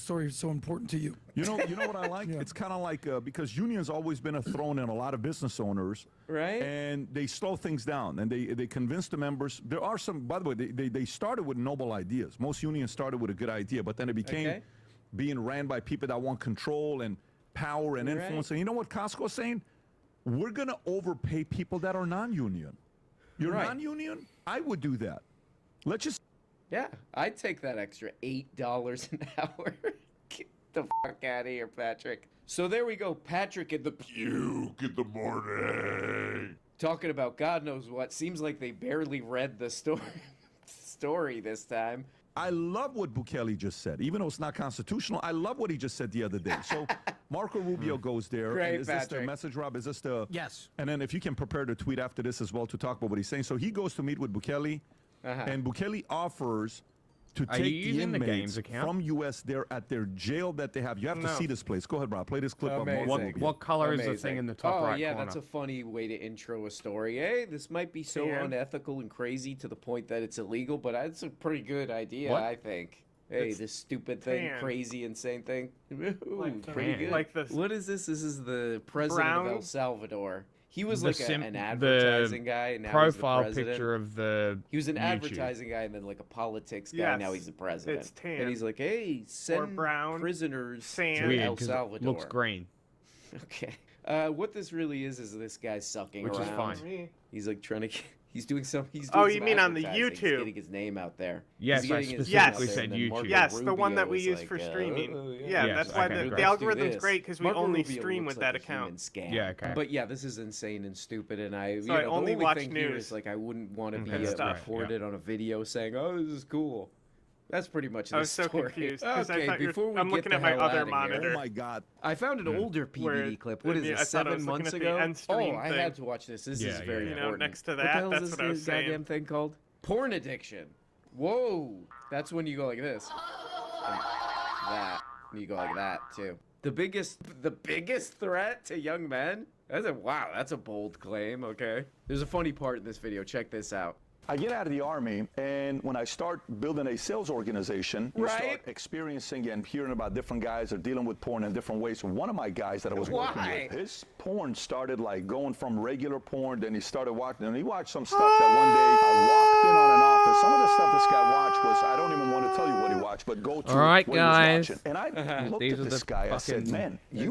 story so important to you? You know what I like? It's kind of like because unions always been a thrown in a lot of business owners, right? And they slow things down and they convince the members. There are some, by the way, they started with noble ideas. Most unions started with a good idea, but then it became being ran by people that want control and power and influence. And you know what Costco's saying? We're gonna overpay people that are non-union. You're non-union? I would do that. Let's just. Yeah, I'd take that extra $8 an hour. Get the fuck out of here, Patrick. So there we go, Patrick in the puke in the morning. Talking about God knows what. Seems like they barely read the story this time. I love what Bukele just said. Even though it's not constitutional, I love what he just said the other day. So Marco Rubio goes there. Great, and is this the message, Rob? Is this the... Yes. And then if you can prepare to tweet after this as well to talk about what he's saying. So he goes to meet with Bukele, and Bukele offers to take the inmates from U.S. there at their jail that they have. You have to see this place. Go ahead, Rob. Play this clip of Marco Rubio. What color is the thing in the top right corner? Oh, yeah, that's a funny way to intro a story. Hey, this might be so unethical and crazy to the point that it's illegal, but it's a pretty good idea, I think. Hey, this stupid thing, crazy, insane thing. Ooh, pretty good. Like this. What is this? This is the president of El Salvador. He was like an advertising guy, and now profile he's the president. picture of the. He was an advertising guy, and then like a politics guy. Now he's the president. It's tan. And he's like, "Hey, send prisoners to El Salvador." It looks green. Okay. What this really is this guy sucking Which around. is fine. He's like trying to. He's doing some. You mean on the YouTube? He's getting his name out there. Yes, I specifically said YouTube. Yes, the one that we use for streaming. Yeah, that's why the algorithm's great because we only stream with that account. Yeah, okay. But yeah, this is insane and stupid, and I I only watch thing news. Here is like I wouldn't want to be recorded on a video saying, "Oh, this is cool." That's pretty much the I was so story. confused because I thought I'm looking at my other monitor. Oh my God! I found an older PBD clip. What is it? 7 months ago? I had to watch this. This is very important. Next to that, what the hell that's is what I was this saying. goddamn thing called? Porn addiction. Whoa, that's when you go like this. And that. And you go like that too. The biggest threat to young men. That's a bold claim. Okay. There's a funny part in this video. Check this out. I get out of the Army, and when I start building a sales organization, you start experiencing and hearing about different guys that are dealing with porn in different ways. One of my guys that I was working with, his porn started like going from regular porn, then he started watching, and he watched some stuff that one day I walked in on an office. Some of the stuff this guy watched was, I don't even want to tell you what he watched, but go to what he was watching. And I looked at this guy, I said, man, where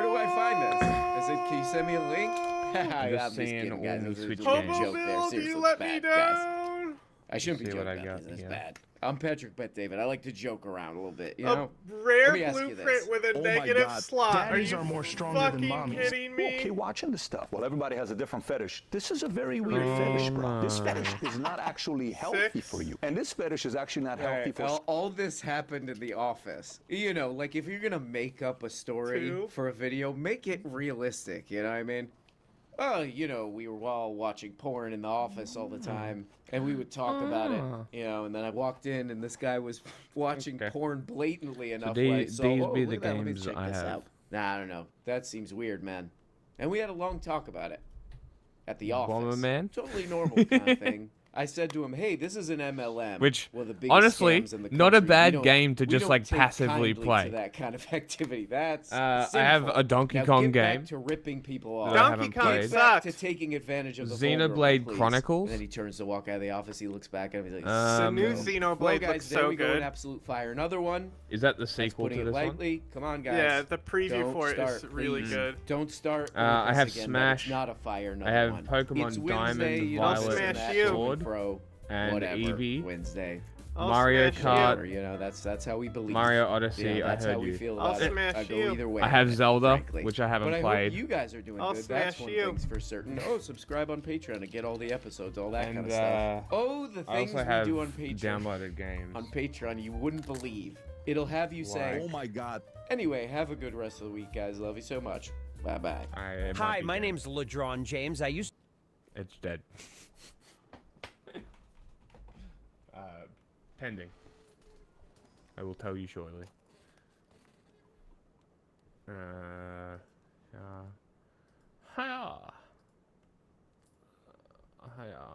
do I find this? I said, can you send me a link? I'm just kidding, guys. This is a joke there. Seriously, it's bad, guys. I shouldn't be joking about this. It's bad. I'm Patrick Bet David. I like to joke around a little bit, you know? Rare blueprint with a negative slot. Daddies are you more stronger than mommies. Kidding me? Okay, watching this stuff. Well, everybody has a different fetish. This is a very weird fetish, bro. This fetish is not actually healthy for you. And this fetish is actually not healthy for you. All this happened in the office. You know, like if you're going to make up a story for a video, make it realistic, you know what I mean? Oh, you know, we were all watching porn in the office all the time, and we would talk about it, you know, and then I walked in, and this guy was watching porn blatantly enough. So these be the let me games check I this have. out. Nah, I don't know. That seems weird, man. And we had a long talk about it at the office. Bomber man? Totally normal kind of thing. I said to him, "Hey, this is an MLM." Which, one of the biggest honestly, scams in the not a country. bad We don't- game to we just don't like take passively kindly play. to that kind of activity. That's I have sinful. a Donkey Now Kong get game back to ripping people off. that I haven't played. Get back to taking advantage of the vulnerable, Xenoblade please. Chronicles. And then he turns to walk out of the office. He looks back at him. He's like, The new "Sicko." Xenoblade Well, guys, looks there so we go. good. An absolute fire. Another one. Is that the That's sequel putting to it this one? lightly. Come on, guys. Yeah, the preview Don't for it is start, really please. good. Don't start. I with have this again, Smash. It's not a fire. I Another have one. Pokemon It's Diamond, Wednesday, you know, Violet, Smash and you. Sword, Pro. and Whatever. Eevee. Wednesday. Mario Kart. You know, that's how we believe. Mario Odyssey, Yeah, that's I heard how we you. feel I'll about it. smash I go you. either way. I have on it, Zelda, frankly. which I haven't but played. I hope you guys are doing I'll good. That's smash one you. thing's for certain. Oh, subscribe on Patreon to get all the episodes, all that kind And of stuff. Oh, the I things also we have do on Patreon. downloaded games. On Patreon, you wouldn't believe. It'll have you say, Oh my God. Anyway, have a good rest of the week, guys. Love you so much. Bye-bye. Hi, my name's LeDron James. I used. It's dead. Pending. I will tell you shortly.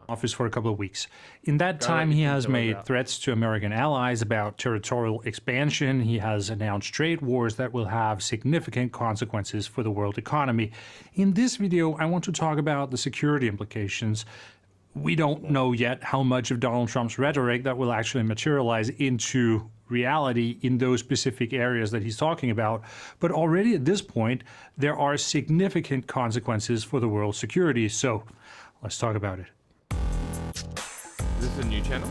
Office for a couple of weeks. In that time, he has made threats to American allies about territorial expansion. He has announced trade wars that will have significant consequences for the world economy. In this video, I want to talk about the security implications. We don't know yet how much of Donald Trump's rhetoric that will actually materialize into reality in those specific areas that he's talking about. But already at this point, there are significant consequences for the world's security. So let's talk about it. Is this a new channel?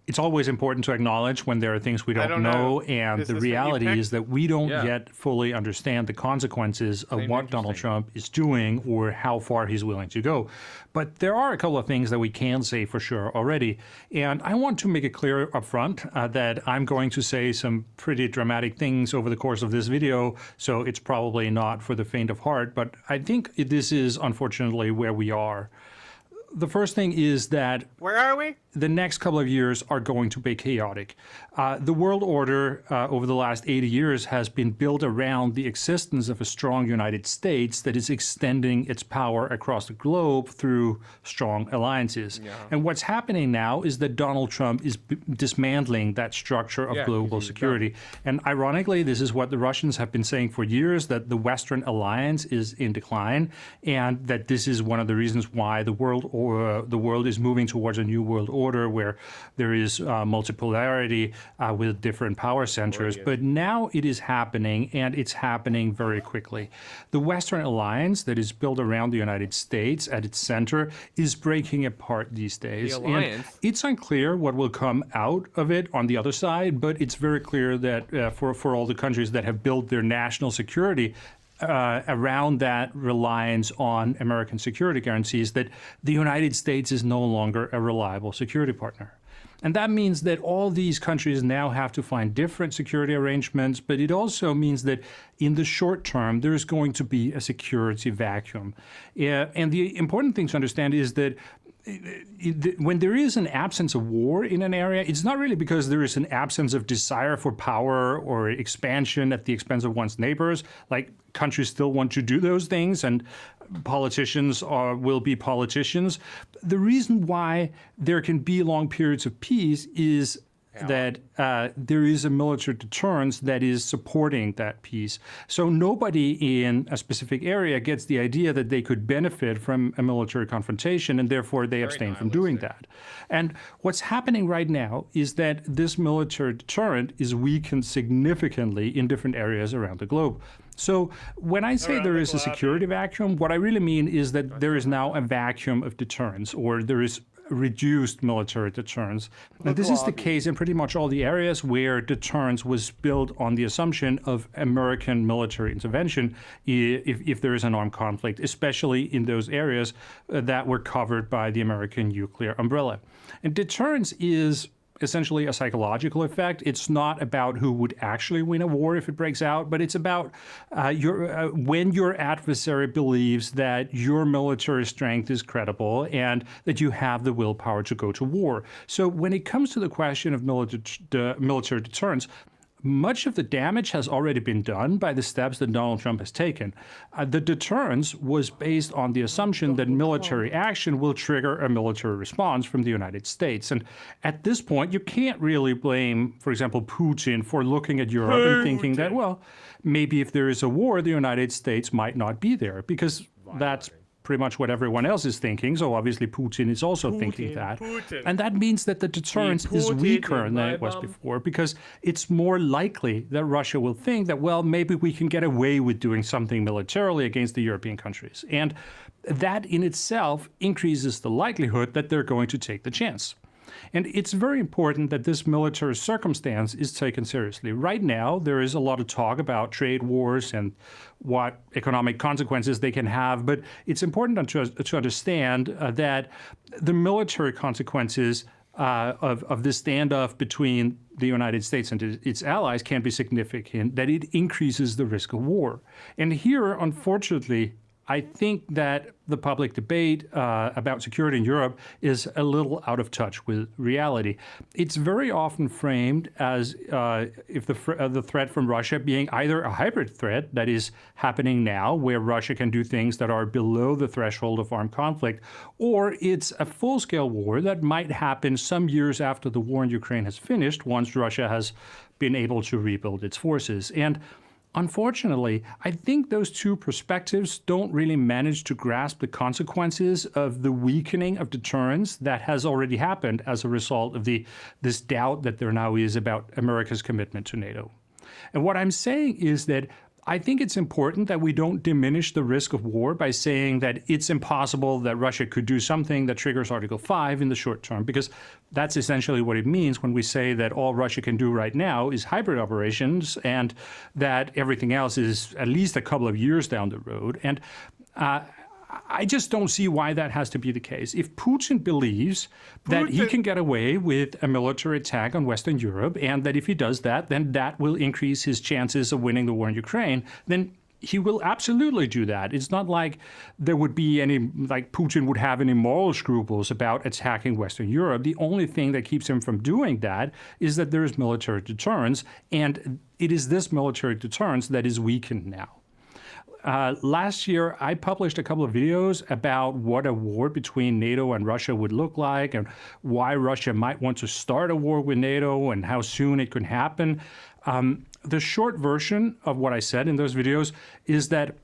It's always important to acknowledge when there are things we don't know, and the reality is that we don't yet fully understand the consequences of what Donald Trump is doing or how far he's willing to go. But there are a couple of things that we can say for sure already, and I want to make it clear up front that I'm going to say some pretty dramatic things over the course of this video, so it's probably not for the faint of heart, but I think this is unfortunately where we are. The first thing is that where are we? The next couple of years are going to be chaotic. The world order over the last 80 years has been built around the existence of a strong United States that is extending its power across the globe through strong alliances. Yeah. And what's happening now is that Donald Trump is dismantling that structure of global security. And ironically, this is what the Russians have been saying for years, that the Western alliance is in decline, and that this is one of the reasons why the world is moving towards a new world order where there is multipolarity with different power centers. But now it is happening, and it's happening very quickly. The Western alliance that is built around the United States at its center is breaking apart these days. The alliance? And it's unclear what will come out of it on the other side, but it's very clear that for all the countries that have built their national security around that reliance on American security guarantees, that the United States is no longer a reliable security partner. And that means that all these countries now have to find different security arrangements, but it also means that in the short term, there's going to be a security vacuum. And the important thing to understand is that when there is an absence of war in an area, it's not really because there is an absence of desire for power or expansion at the expense of one's neighbors. Like, countries still want to do those things, and politicians will be politicians. The reason why there can be long periods of peace is that there is a military deterrence that is supporting that peace. So nobody in a specific area gets the idea that they could benefit from a military confrontation, and therefore they abstain from doing that. And what's happening right now is that this military deterrent is weakened significantly in different areas around the globe. So when I say there is a security vacuum, what I really mean is that there is now a vacuum of deterrence, or there is reduced military deterrence. And this is the case in pretty much all the areas where deterrence was built on the assumption of American military intervention if there is an armed conflict, especially in those areas that were covered by the American nuclear umbrella. And deterrence is essentially a psychological effect. It's not about who would actually win a war if it breaks out, but it's about when your adversary believes that your military strength is credible and that you have the willpower to go to war. So when it comes to the question of military deterrence, much of the damage has already been done by the steps that Donald Trump has taken. The deterrence was based on the assumption that military action will trigger a military response from the United States. And at this point, you can't really blame, for example, Putin for looking at Europe and thinking that, well, maybe if there is a war, the United States might not be there, because that's pretty much what everyone else is thinking. So obviously Putin is also thinking that. And that means that the deterrence is weaker than it was before, because it's more likely that Russia will think that, well, maybe we can get away with doing something militarily against the European countries. And that in itself increases the likelihood that they're going to take the chance. And it's very important that this military circumstance is taken seriously. Right now, there is a lot of talk about trade wars and what economic consequences they can have, but it's important to understand that the military consequences of this standoff between the United States and its allies can be significant, that it increases the risk of war. And here, unfortunately, I think that the public debate about security in Europe is a little out of touch with reality. It's very often framed as if the threat from Russia being either a hybrid threat that is happening now, where Russia can do things that are below the threshold of armed conflict, or it's a full-scale war that might happen some years after the war in Ukraine has finished, once Russia has been able to rebuild its forces. And unfortunately, I think those two perspectives don't really manage to grasp the consequences of the weakening of deterrence that has already happened as a result of this doubt that there now is about America's commitment to NATO. And what I'm saying is that I think it's important that we don't diminish the risk of war by saying that it's impossible that Russia could do something that triggers Article 5 in the short term, because that's essentially what it means when we say that all Russia can do right now is hybrid operations and that everything else is at least a couple of years down the road. And I just don't see why that has to be the case. If Putin believes that he can get away with a military attack on Western Europe, and that if he does that, then that will increase his chances of winning the war in Ukraine, then he will absolutely do that. It's not like there would be like Putin would have any moral scruples about attacking Western Europe. The only thing that keeps him from doing that is that there is military deterrence, and it is this military deterrence that is weakened now. Last year, I published a couple of videos about what a war between NATO and Russia would look like, and why Russia might want to start a war with NATO, and how soon it could happen. The short version of what I said in those videos is that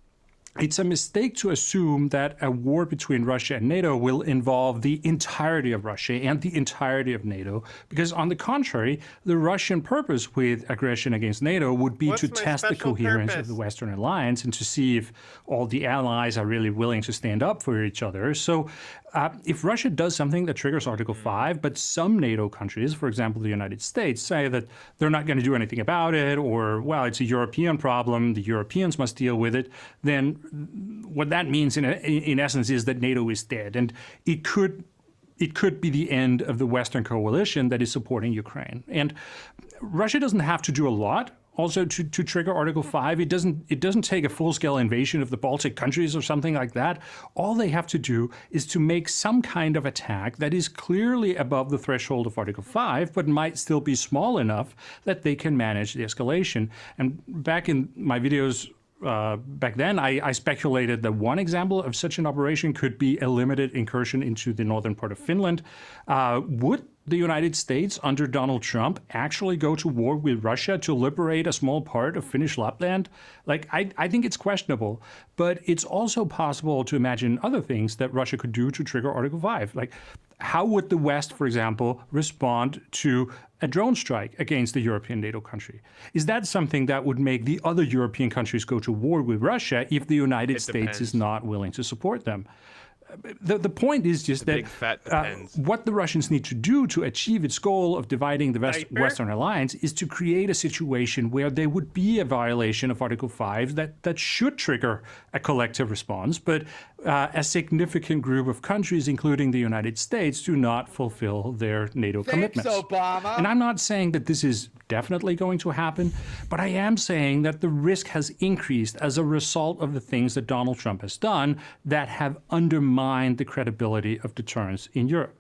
it's a mistake to assume that a war between Russia and NATO will involve the entirety of Russia and the entirety of NATO, because on the contrary, the Russian purpose with aggression against NATO would be to test the coherence of the Western alliance and to see if all the allies are really willing to stand up for each other. So if Russia does something that triggers Article 5, but some NATO countries, for example, the United States, say that they're not going to do anything about it, or, well, it's a European problem, the Europeans must deal with it, then what that means in essence is that NATO is dead. And it could be the end of the Western coalition that is supporting Ukraine. And Russia doesn't have to do a lot also to trigger Article 5. It doesn't take a full-scale invasion of the Baltic countries or something like that. All they have to do is to make some kind of attack that is clearly above the threshold of Article 5, but might still be small enough that they can manage the escalation. And back in my videos back then, I speculated that one example of such an operation could be a limited incursion into the northern part of Finland. Would the United States under Donald Trump actually go to war with Russia to liberate a small part of Finnish Lapland? Like, I think it's questionable, but it's also possible to imagine other things that Russia could do to trigger Article 5. Like, how would the West, for example, respond to a drone strike against a European NATO country? Is that something that would make the other European countries go to war with Russia if the United States is not willing to support them? The point is just that what the Russians need to do to achieve its goal of dividing the Western alliance is to create a situation where there would be a violation of Article 5 that should trigger a collective response, but a significant group of countries, including the United States, do not fulfill their NATO commitments. Obama. And I'm not saying that this is definitely going to happen, but I am saying that the risk has increased as a result of the things that Donald Trump has done that have undermined the credibility of deterrence in Europe.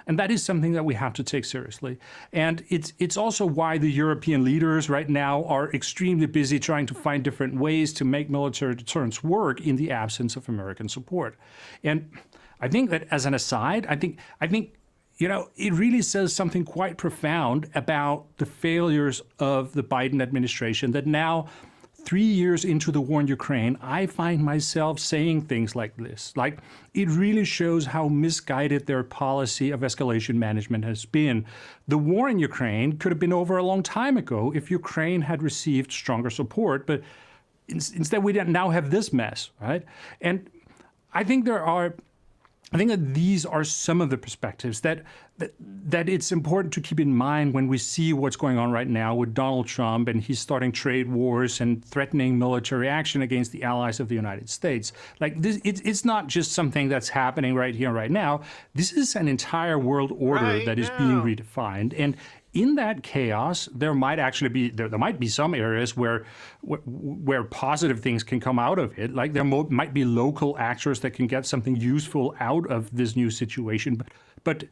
And that is something that we have to take seriously. And it's also why the European leaders right now are extremely busy trying to find different ways to make military deterrence work in the absence of American support. And I think that, as an aside, I think it really says something quite profound about the failures of the Biden administration, that now, 3 years into the war in Ukraine, I find myself saying things like this. Like, it really shows how misguided their policy of escalation management has been. The war in Ukraine could have been over a long time ago if Ukraine had received stronger support, but instead we now have this mess, right? And I think that these are some of the perspectives that it's important to keep in mind when we see what's going on right now with Donald Trump, and he's starting trade wars and threatening military action against the allies of the United States. Like this, it's not just something that's happening right here, right now. This is an entire world order that is being redefined. And in that chaos, there might be some areas where positive things can come out of it. Like there might be local actors that can get something useful out of this new situation. But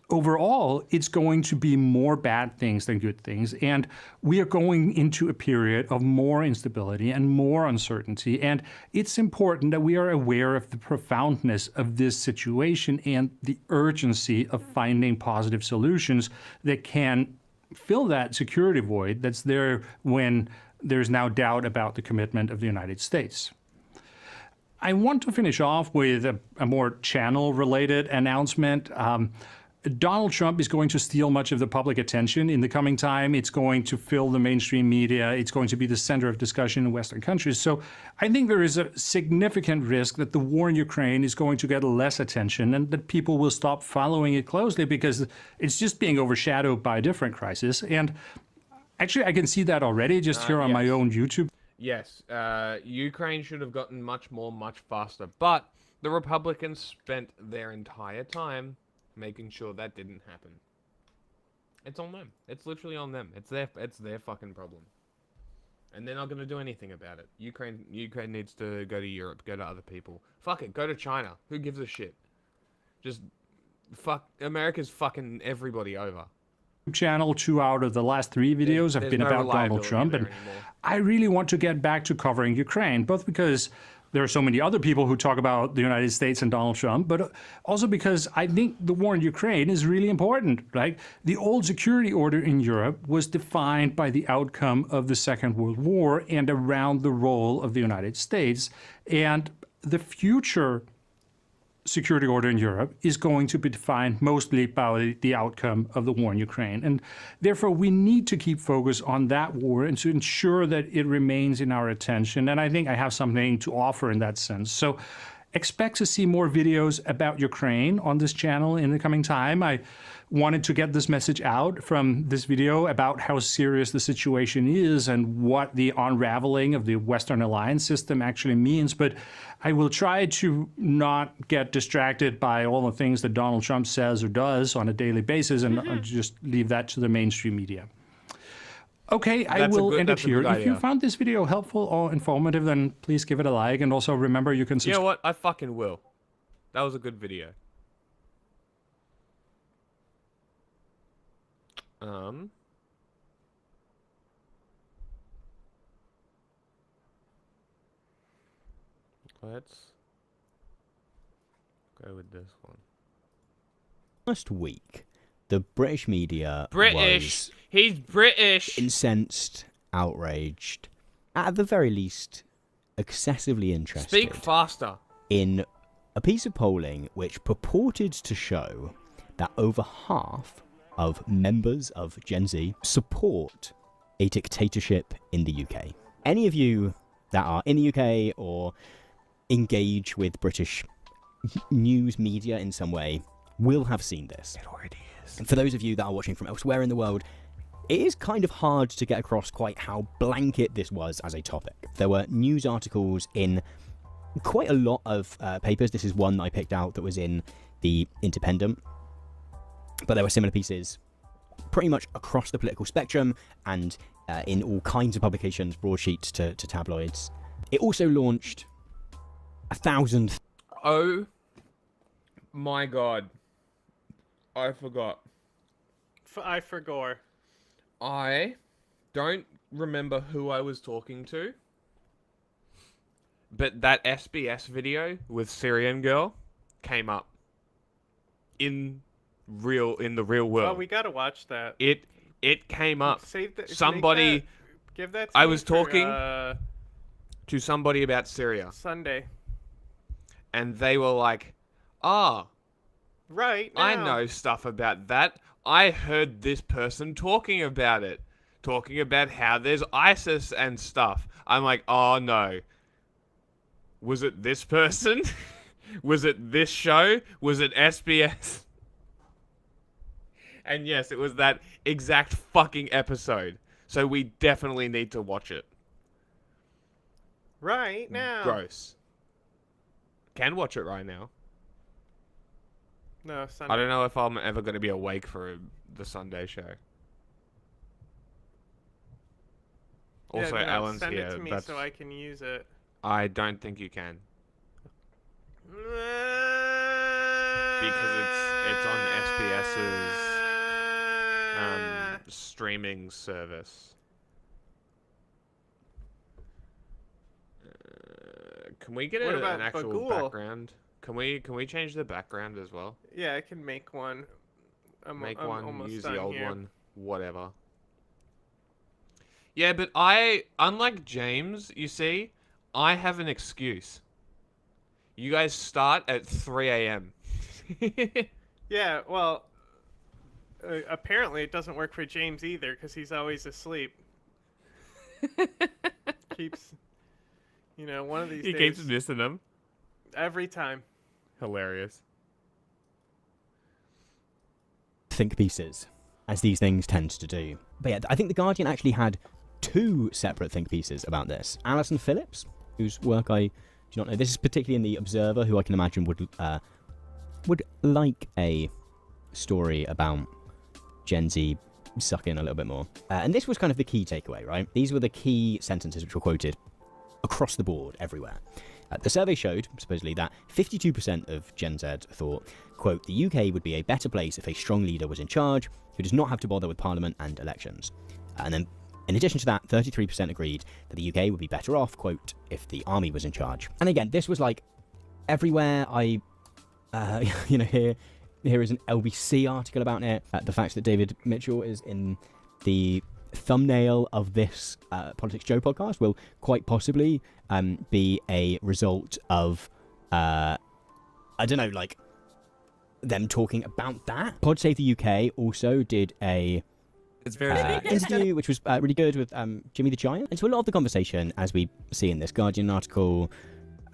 overall, it's going to be more bad things than good things. And we are going into a period of more instability and more uncertainty. And it's important that we are aware of the profoundness of this situation and the urgency of finding positive solutions that can fill that security void that's there when there's now doubt about the commitment of the United States. I want to finish off with a more channel-related announcement. Donald Trump is going to steal much of the public attention in the coming time. It's going to fill the mainstream media. It's going to be the center of discussion in Western countries. So I think there is a significant risk that the war in Ukraine is going to get less attention and that people will stop following it closely because it's just being overshadowed by a different crisis. And actually, I can see that already just here on my own YouTube. Yes, Ukraine should have gotten much faster. But the Republicans spent their entire time making sure that didn't happen. It's on them. It's literally on them. It's their fucking problem. And they're not going to do anything about it. Ukraine needs to go to Europe, go to other people. Fuck it, go to China. Who gives a shit? Just fuck. America's fucking everybody over. Channel, 2 out of the last 3 videos have been about Donald Trump, and I really want to get back to covering Ukraine, both because there are so many other people who talk about the United States and Donald Trump, but also because I think the war in Ukraine is really important. Like, the old security order in Europe was defined by the outcome of the Second World War and around the role of the United States. And the future security order in Europe is going to be defined mostly by the outcome of the war in Ukraine. And therefore, we need to keep focus on that war and to ensure that it remains in our attention. And I think I have something to offer in that sense. So expect to see more videos about Ukraine on this channel in the coming time. I wanted to get this message out from this video about how serious the situation is and what the unraveling of the Western alliance system actually means. But I will try to not get distracted by all the things that Donald Trump says or does on a daily basis and just leave that to the mainstream media. Okay, I will end it here. If you found this video helpful or informative, then please give it a like. And also remember, you can subscribe. You know what? I fucking will. That was a good video. Let's go with this one. Last week, the British media was he's British, incensed, outraged, at the very least, excessively interested. Speak faster. In a piece of polling which purported to show that over half of members of Gen Z support a dictatorship in the UK. Any of you that are in the UK or engage with British news media in some way will have seen this. It already is. And for those of you that are watching from elsewhere in the world, it is kind of hard to get across quite how blanket this was as a topic. There were news articles in quite a lot of papers. This is one that I picked out that was in The Independent. But there were similar pieces pretty much across the political spectrum and in all kinds of publications, broadsheets to tabloids. It also launched 1,000... Oh my god. I forgot. I forgot. I don't remember who I was talking to, but that SBS video with Syrian girl came up in the real world. Oh, we gotta watch that. It came up. Save the, Somebody. Give that. To I me was for, talking to somebody about Syria, Sunday. and they were like, "Ah, right. I now. know stuff about that. I heard this person talking about it, talking about how there's ISIS and stuff." I'm like, "Oh no. Was it this person? Was it this show? Was it SBS?" And yes, it was that exact fucking episode. So we definitely need to watch it. Right now. Gross. Can watch it right now. No, Sunday. I don't know if I'm ever going to be awake for the Sunday show. Also, Alan's send here. It to me so I can use it. I don't think you can. Because it's on SBS's streaming service. Can we get an actual Bagul? background? Can we change the background as well? Yeah, I can make one. I'm almost use done the old here. one, whatever. Yeah, but unlike James, you see, I have an excuse. You guys start at 3 a.m. Yeah, well, apparently it doesn't work for James either because he's always asleep. Keeps, one of these He days. keeps missing them. Every time. Hilarious. Think pieces, as these things tend to do. But yeah, I think The Guardian actually had 2 separate think pieces about this. Alison Phillips, whose work I do not know. This is particularly in The Observer, who I can imagine would like a story about Gen Z suck in a little bit more. And this was kind of the key takeaway, right? These were the key sentences which were quoted across the board, everywhere. The survey showed, supposedly, that 52% of Gen Z thought, quote, the UK would be a better place if a strong leader was in charge who does not have to bother with parliament and elections. And then, in addition to that, 33% agreed that the UK would be better off, quote, if the army was in charge. And again, this was like everywhere. Here is an LBC article about it. The fact that David Mitchell is in the thumbnail of this Politics Joe podcast will quite possibly be a result of, them talking about that. Pod Save the UK also did a interview, which was really good with Jimmy the Giant. And so a lot of the conversation, as we see in this Guardian article,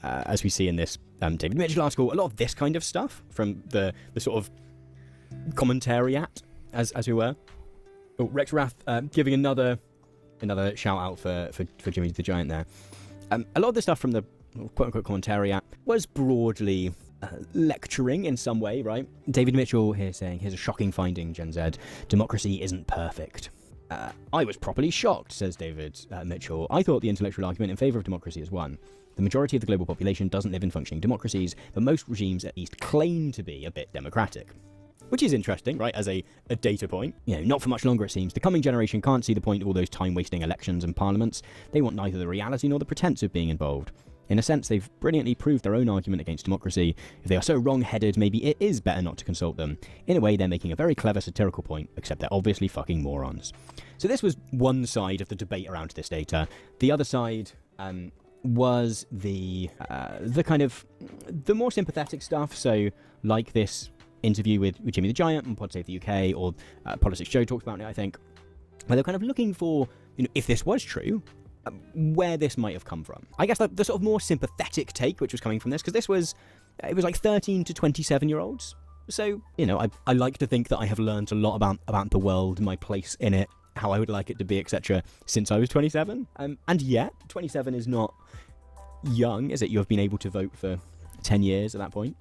as we see in this David Mitchell article, a lot of this kind of stuff from the sort of commentariat, as we were. Oh, Rex Rath giving another shout out for Jimmy the Giant there. A lot of the stuff from the quote-unquote commentariat was broadly lecturing in some way, right? David Mitchell here saying, here's a shocking finding, Gen Z. Democracy isn't perfect. I was properly shocked, says David Mitchell. I thought the intellectual argument in favour of democracy is won. The majority of the global population doesn't live in functioning democracies, but most regimes at least claim to be a bit democratic. Which is interesting, right, as a data point. Not for much longer, it seems. The coming generation can't see the point of all those time-wasting elections and parliaments. They want neither the reality nor the pretense of being involved. In a sense, they've brilliantly proved their own argument against democracy. If they are so wrong-headed, maybe it is better not to consult them. In a way, they're making a very clever satirical point, except they're obviously fucking morons. So this was one side of the debate around this data. The other side was the kind of the more sympathetic stuff. So like this interview with Jimmy the Giant and Pod Save the UK, or Politics Joe talked about it, I think, where they're kind of looking for, if this was true, where this might have come from. I guess the sort of more sympathetic take which was coming from this, because it was like 13 to 27-year-olds. So, I like to think that I have learned a lot about the world, my place in it, how I would like it to be, etc., since I was 27. And yet, 27 is not young, is it? You have been able to vote for 10 years at that point.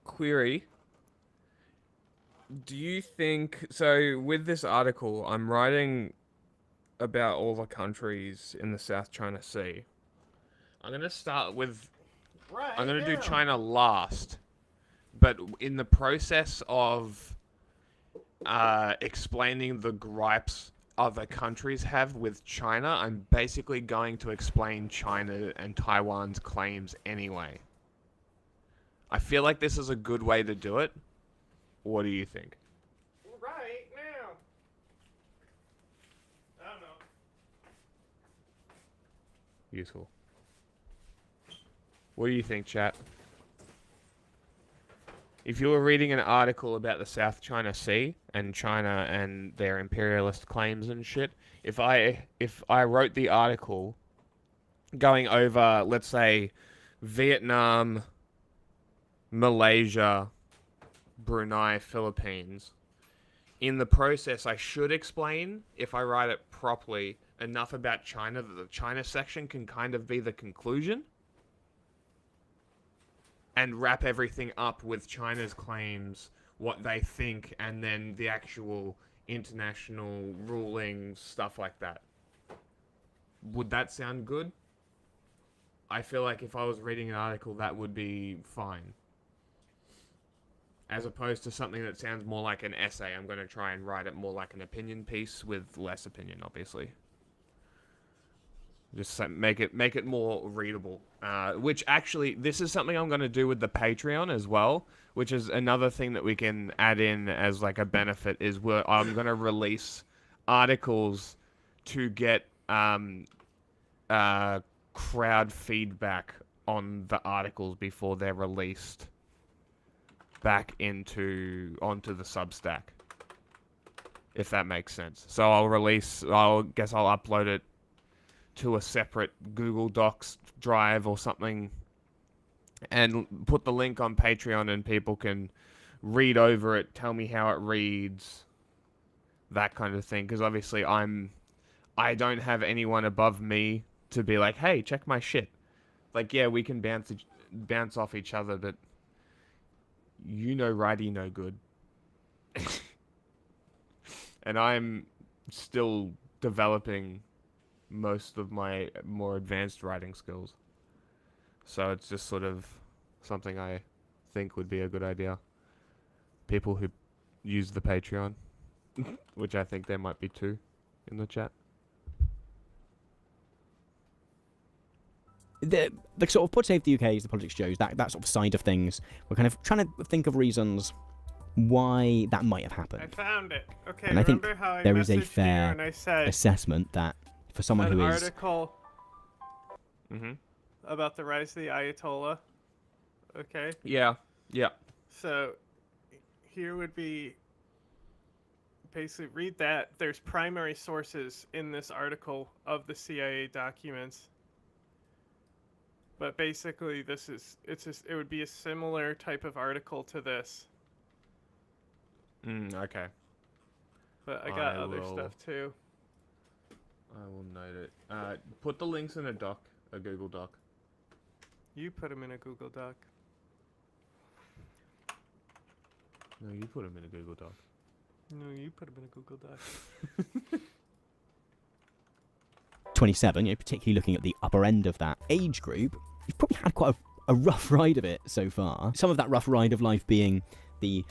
Query. Do you think... So, with this article, I'm writing about all the countries in the South China Sea. I'm going to start with... I'm going to do China last. but in the process of explaining the gripes other countries have with China, I'm basically going to explain China and Taiwan's claims anyway. I feel like this is a good way to do it. What do you think? Right now. I don't know. Useful. What do you think, chat? If you were reading an article about the South China Sea and China and their imperialist claims and shit, if I wrote the article going over, let's say, Vietnam, Malaysia, Brunei, Philippines, in the process I should explain, if I write it properly, enough about China that the China section can kind of be the conclusion, and wrap everything up with China's claims, what they think, and then the actual international rulings, stuff like that. Would that sound good? I feel like if I was reading an article, that would be fine. As opposed to something that sounds more like an essay, I'm going to try and write it more like an opinion piece with less opinion, obviously. Just make it more readable. Which actually, this is something I'm going to do with the Patreon as well, which is another thing that we can add in as like a benefit, is I'm going to release articles to get crowd feedback on the articles before they're released back onto the Substack, if that makes sense. So I'll upload it to a separate Google Docs drive or something and put the link on Patreon, and people can read over it, tell me how it reads, that kind of thing. Because obviously I don't have anyone above me to be like, hey, check my shit. Like, yeah, we can bounce off each other, but you know righty no good. And I'm still developing most of my more advanced writing skills. So it's just sort of something I think would be a good idea. People who use the Patreon, which I think there might be 2 in the chat. The sort of Pod Save the UK is the politics shows, that sort of side of things. We're kind of trying to think of reasons why that might have happened. I found it. Okay, and I think how I there is a messaged you and I fair said assessment that for someone an who is article about the rise of the Ayatollah. Okay. Yeah. So here would be basically read that. There's primary sources in this article of the CIA documents. But basically it would be a similar type of article to this. Okay. But I got other stuff too. I will note it. Put the links in a Google Doc. You put them in a Google Doc. No, you put them in a Google Doc. No, you put them in a Google Doc. 27, particularly looking at the upper end of that age group, you've probably had quite a rough ride of it so far. Some of that rough ride of life being the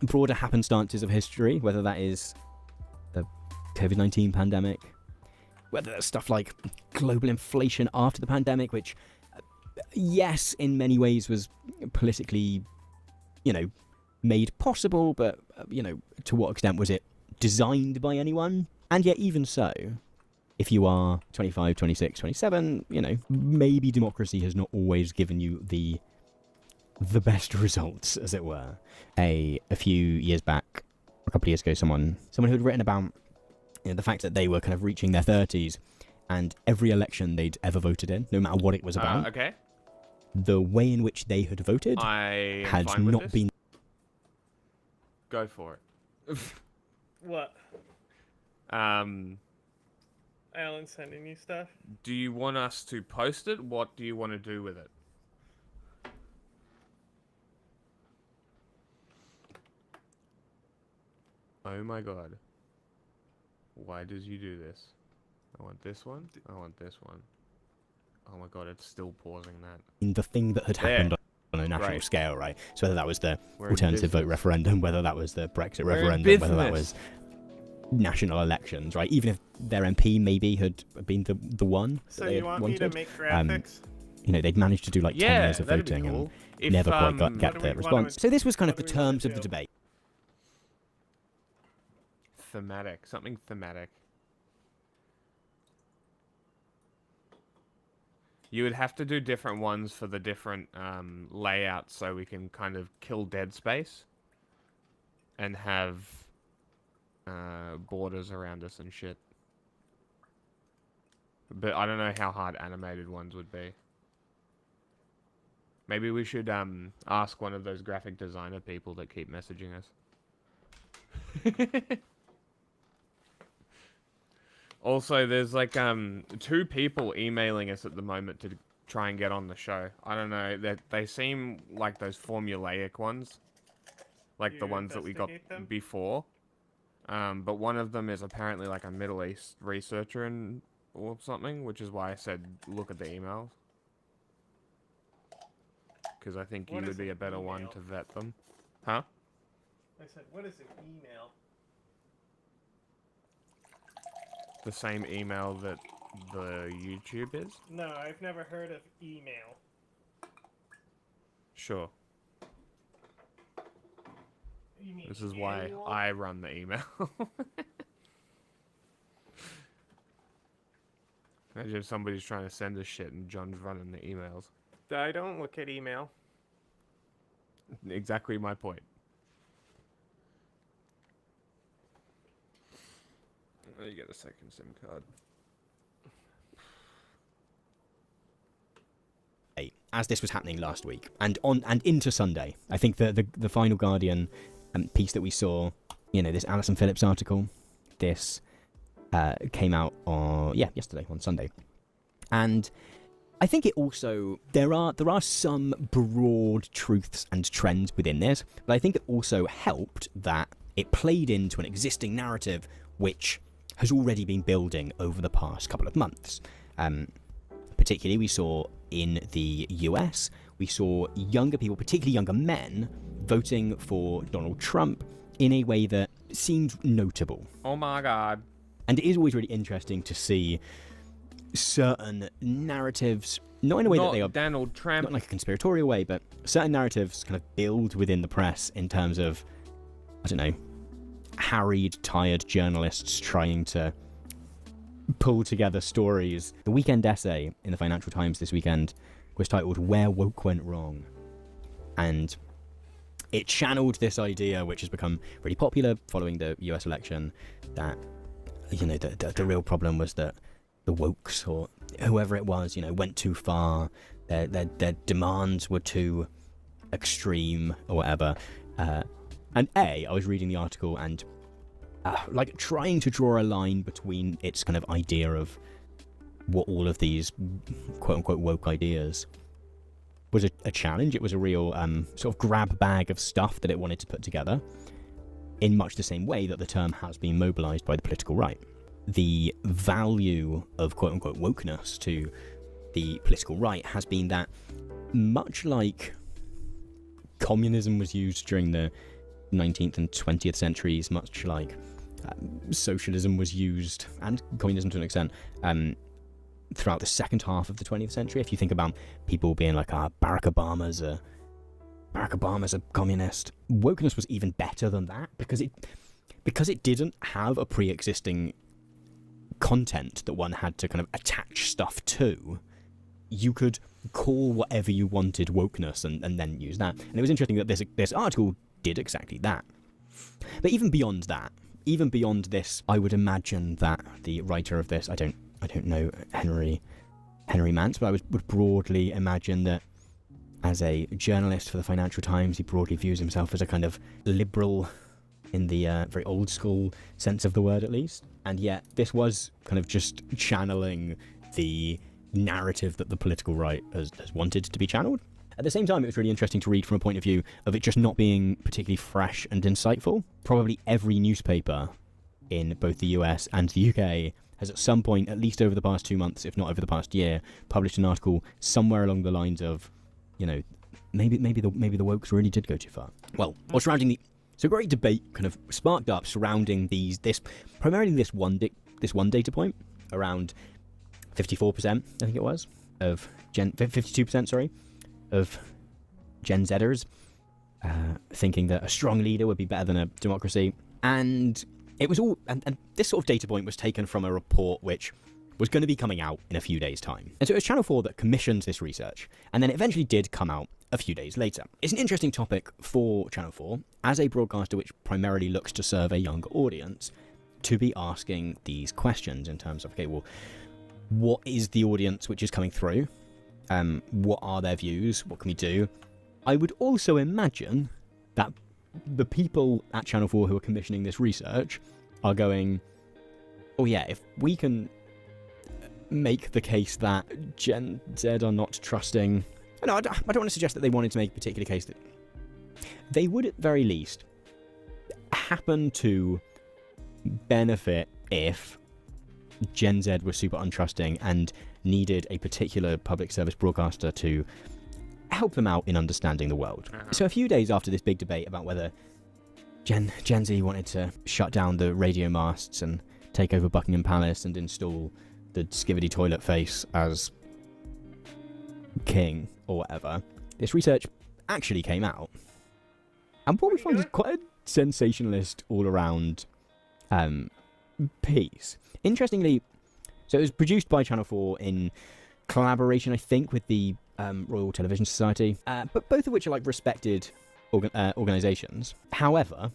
broader happenstances of history, whether that is the COVID-19 pandemic, whether that's stuff like global inflation after the pandemic, which, yes, in many ways was politically, made possible, but, to what extent was it designed by anyone? And yet, even so, if you are 25, 26, 27, maybe democracy has not always given you the best results, as it were. A few years back, a couple of years ago, someone who had written about the fact that they were kind of reaching their 30s, and every election they'd ever voted in, no matter what it was about, okay. The way in which they had voted had not been. Go for it. What? Alan's sending you stuff? Do you want us to post it? What do you want to do with it? Oh my god. Why does you do this? I want this one. I want this one. Oh my god, it's still pausing that. The thing that had happened on national Right. scale, right? So whether that was the We're in alternative vote business. referendum, whether that was the Brexit We're in referendum, whether that business. was national elections, right? Even if their MP maybe had been the one that So they you had want wanted, me to make graphics? they'd managed to do like 10 Yeah, years of that'd be voting cool. and If, never quite um, get What do the we wanna- response. So this was kind of the what do we wanna terms of the do? debate. Thematic, something thematic. You would have to do different ones for the different layouts so we can kind of kill dead space and have borders around us and shit. But I don't know how hard animated ones would be. Maybe we should ask one of those graphic designer people that keep messaging us. Also, there's like 2 people emailing us at the moment to try and get on the show. I don't know, they seem like those formulaic ones, like Do the you ones that we got investigate them? before. But one of them is apparently like a Middle East researcher or something, which is why I said look at the emails. Because I think What you is would be an a better one email? to vet them. Huh? I said, what is an email? The same email that the YouTube is? No, I've never heard of email. Sure. You mean This is why annual? I run the email. Imagine if somebody's trying to send us shit and John's running the emails. I don't look at email. Exactly my point. You get a second SIM card. As this was happening last week and into Sunday, I think the final Guardian piece that we saw, this Alison Phillips article, this came out yesterday on Sunday, and I think it also there are some broad truths and trends within this, but I think it also helped that it played into an existing narrative which has already been building over the past couple of months. Particularly, we saw in the US, we saw younger people, particularly younger men, voting for Donald Trump in a way that seemed notable. Oh my god. And it is always really interesting to see certain narratives, not in a way that they are Donald Trump, not like a conspiratorial way, but certain narratives kind of build within the press in terms of, I don't know, harried, tired journalists trying to pull together stories. The weekend essay in the Financial Times this weekend was titled "Where Woke Went Wrong," and it channeled this idea, which has become really popular following the US election, that the real problem was that the wokes, or whoever it was, went too far. Their demands were too extreme or whatever. And I was reading the article and trying to draw a line between its kind of idea of what all of these quote-unquote woke ideas was a challenge. It was a real sort of grab bag of stuff that it wanted to put together in much the same way that the term has been mobilized by the political right. The value of quote-unquote wokeness to the political right has been that, much like communism was used during the 19th and 20th centuries, much like socialism was used, and communism to an extent, throughout the second half of the 20th century. If you think about people being like, Barack Obama's a communist, wokeness was even better than that, because it didn't have a pre-existing content that one had to kind of attach stuff to. You could call whatever you wanted wokeness and then use that. And it was interesting that this article did exactly that. But even beyond this, I would imagine that the writer of this, I don't know Henry Mance, but I would broadly imagine that as a journalist for the Financial Times, he broadly views himself as a kind of liberal in the very old school sense of the word, at least. And yet this was kind of just channeling the narrative that the political right has wanted to be channeled. At the same time, it was really interesting to read from a point of view of it just not being particularly fresh and insightful. Probably every newspaper in both the US and the UK has at some point, at least over the past 2 months, if not over the past year, published an article somewhere along the lines of, maybe the wokes really did go too far. Well, or surrounding the so great debate kind of sparked up surrounding primarily this one data point around 54%, I think it was, of 52%, sorry, of Gen Zers thinking that a strong leader would be better than a democracy. And it was all, and this sort of data point was taken from a report which was going to be coming out in a few days' time. And so it was Channel 4 that commissioned this research, and then it eventually did come out a few days later. It's an interesting topic for Channel 4, as a broadcaster which primarily looks to serve a younger audience, to be asking these questions in terms of, okay, well, what is the audience which is coming through? What are their views? What can we do? I would also imagine that the people at Channel 4 who are commissioning this research are going, oh yeah, if we can make the case that Gen Z are not trusting... No, I don't want to suggest that they wanted to make a particular case that... They would, at the very least, happen to benefit if Gen Z was super untrusting and needed a particular public service broadcaster to help them out in understanding the world. So a few days after this big debate about whether Gen Z wanted to shut down the radio masts and take over Buckingham Palace and install the skivvy toilet face as king or whatever, this research actually came out. And what we find is quite a sensationalist all-around piece. Interestingly, so it was produced by Channel 4 in collaboration, I think, with the Royal Television Society, but both of which are like respected organizations. However,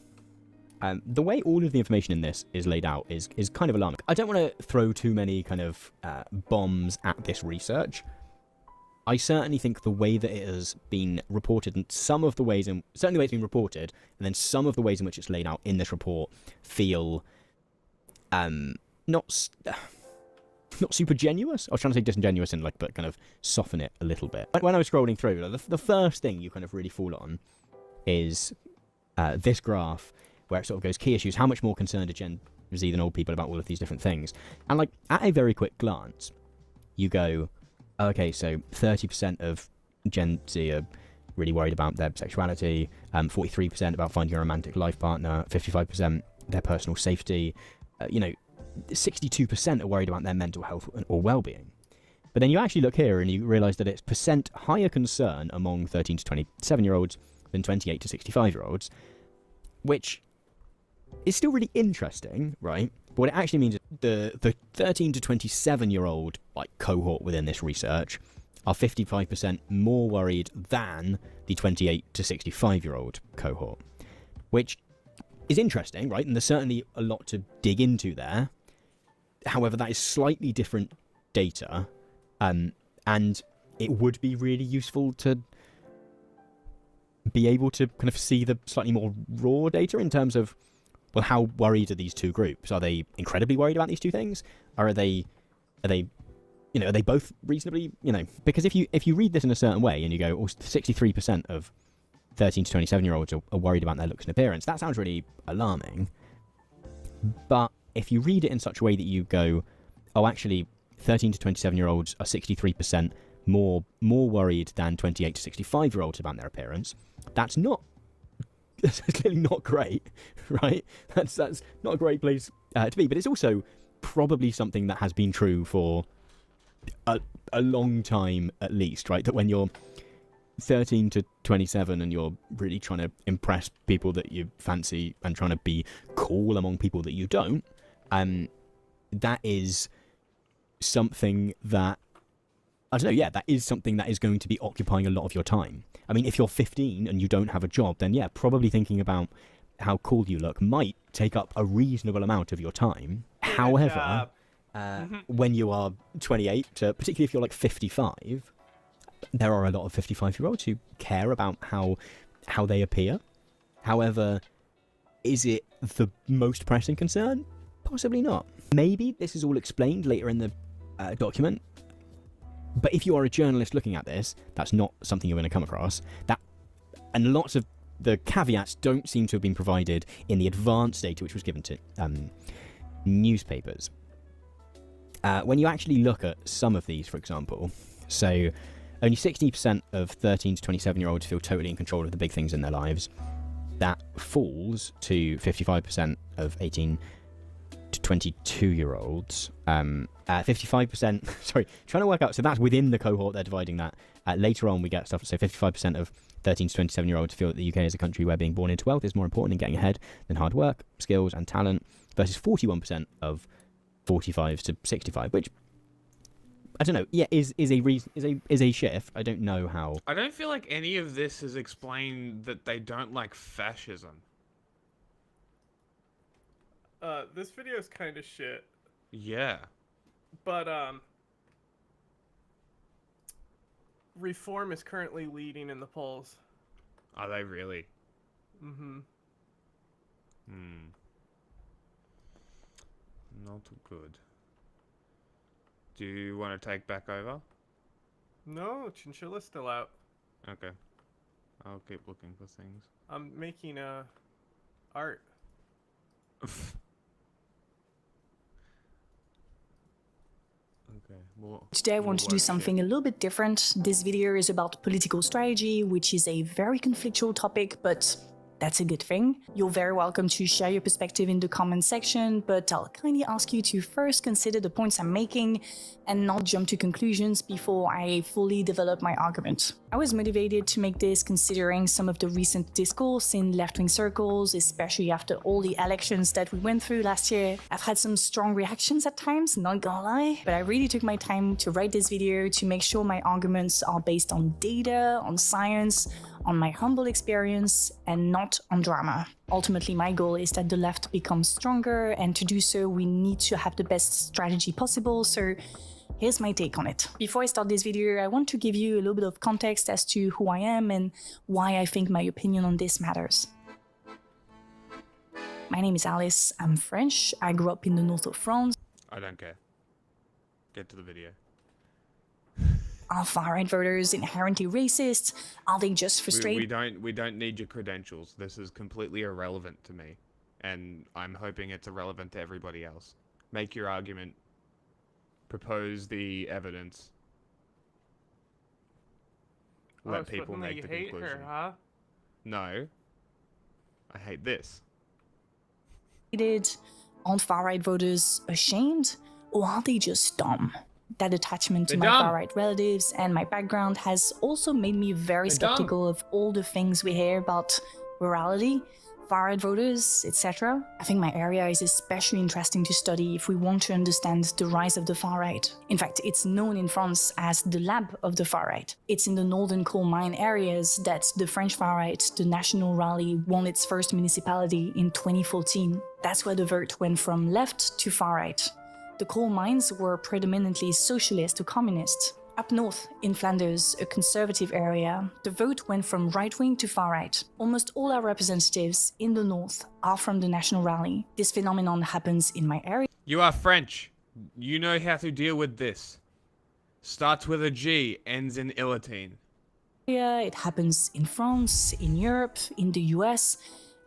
the way all of the information in this is laid out is kind of alarming. I don't want to throw too many kind of bombs at this research. I certainly think the way that it has been reported, and certainly the way it's been reported, and then some of the ways in which it's laid out in this report feel not super genuous. I was trying to say disingenuous and but kind of soften it a little bit. When I was scrolling through, the first thing you kind of really fall on is this graph where it sort of goes key issues. How much more concerned are Gen Z than old people about all of these different things? And at a very quick glance, you go, okay, so 30% of Gen Z are really worried about their sexuality, 43% about finding a romantic life partner, 55% their personal safety, 62% are worried about their mental health or well-being. But then you actually look here and you realise that it's percent higher concern among 13 to 27-year-olds than 28 to 65-year-olds, which is still really interesting, right? But what it actually means is the 13 to 27-year-old cohort within this research are 55% more worried than the 28 to 65-year-old cohort, which is interesting, right? And there's certainly a lot to dig into there. However, that is slightly different data, and it would be really useful to be able to kind of see the slightly more raw data in terms of, well, how worried are these two groups? Are they incredibly worried about these two things? Or are they both reasonably, because if you read this in a certain way and you go, 63% of 13 to 27-year-olds are worried about their looks and appearance, that sounds really alarming. But if you read it in such a way that you go, oh, actually, 13 to 27-year-olds are 63% more worried than 28 to 65-year-olds about their appearance, that's clearly not great, right? That's not a great place to be. But it's also probably something that has been true for a long time at least, right? That when you're 13 to 27 and you're really trying to impress people that you fancy and trying to be cool among people that you don't, that is something that, I don't know, yeah, that is something that is going to be occupying a lot of your time. I mean, if you're 15 and you don't have a job, then yeah, probably thinking about how cool you look might take up a reasonable amount of your time. However, when you are 28, particularly if you're 55, there are a lot of 55-year-olds who care about how they appear. However, is it the most pressing concern? Possibly not. Maybe this is all explained later in the document. But if you are a journalist looking at this, that's not something you're going to come across. And lots of the caveats don't seem to have been provided in the advanced data which was given to newspapers. When you actually look at some of these, for example, so only 60% of 13 to 27-year-olds feel totally in control of the big things in their lives. That falls to 55% of 18 to 22-year-olds. 55%, sorry, trying to work out, so that's within the cohort, they're dividing that. Later on, we get stuff, so 55% of 13 to 27-year-olds feel that the UK is a country where being born into wealth is more important in getting ahead than hard work, skills, and talent, versus 41% of 45 to 65, which, I don't know, yeah, is a shift. I don't know how. I don't feel like any of this has explained that they don't like fascism. This video is kind of shit. Yeah. But, Reform is currently leading in the polls. Are they really? Mm-hmm. Not good. Do you want to take back over? No, Chinchilla's still out. Okay. I'll keep looking for things. I'm making, art. Okay, well, today I want to do something a little bit different. This video is about political strategy, which is a very conflictual topic, but that's a good thing. You're very welcome to share your perspective in the comment section, but I'll kindly ask you to first consider the points I'm making and not jump to conclusions before I fully develop my argument. I was motivated to make this considering some of the recent discourse in left-wing circles, especially after all the elections that we went through last year. I've had some strong reactions at times, not gonna lie, but I really took my time to write this video to make sure my arguments are based on data, on science, on my humble experience, and not on drama. Ultimately, my goal is that the left becomes stronger, and to do so, we need to have the best strategy possible, so here's my take on it. Before I start this video, I want to give you a little bit of context as to who I am and why I think my opinion on this matters. My name is Alice, I'm French, I grew up in the north of France. I don't care. Get to the video. Are far-right voters inherently racist? Are they just frustrated? We don't need your credentials. This is completely irrelevant to me, and I'm hoping it's irrelevant to everybody else. Make your argument. Propose the evidence. Let people make the conclusion. You hate her, huh? No. I hate this. Aren't far-right voters ashamed? Or are they just dumb? That attachment to my far-right relatives and my background has also made me very skeptical of all the things we hear about rurality, far-right voters, etc. I think my area is especially interesting to study if we want to understand the rise of the far-right. In fact, it's known in France as the lab of the far-right. It's in the northern coal mine areas that the French far-right, the National Rally, won its first municipality in 2014. That's where the vote went from left to far-right. The coal mines were predominantly socialist or communist. Up north, in Flanders, a conservative area, the vote went from right-wing to far-right. Almost all our representatives in the north are from the National Rally. This phenomenon happens in my area. You are French. You know how to deal with this. Starts with a G, ends in illatine. It happens in France, in Europe, in the US,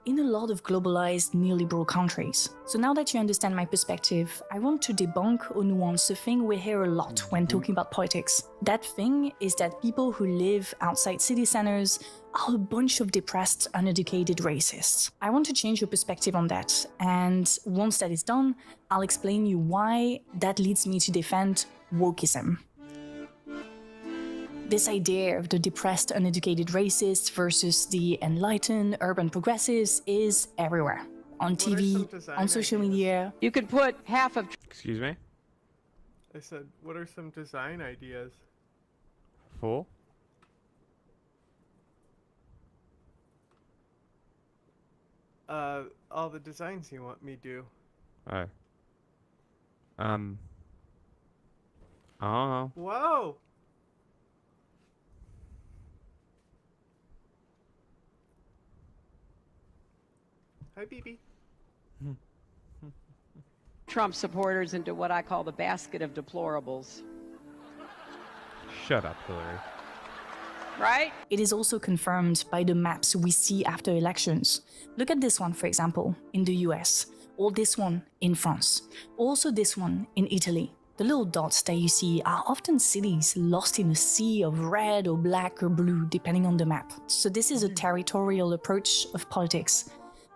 in a lot of globalized neoliberal countries. So now that you understand my perspective, I want to debunk or nuance a thing we hear a lot when talking about politics. That thing is that people who live outside city centers are a bunch of depressed, uneducated racists. I want to change your perspective on that, and once that is done, I'll explain you why that leads me to defend wokeism. This idea of the depressed, uneducated racists versus the enlightened, urban progressives is everywhere. On TV, on social media. You could put half of... Excuse me? I said, what are some design ideas? For? All the designs you want me to do. Oh. Oh. Whoa! Hi, BB. Trump supporters into what I call the basket of deplorables. Shut up, Hillary. Right? It is also confirmed by the maps we see after elections. Look at this one, for example, in the US, or this one in France, also this one in Italy. The little dots that you see are often cities lost in a sea of red or black or blue, depending on the map. So this is a territorial approach of politics.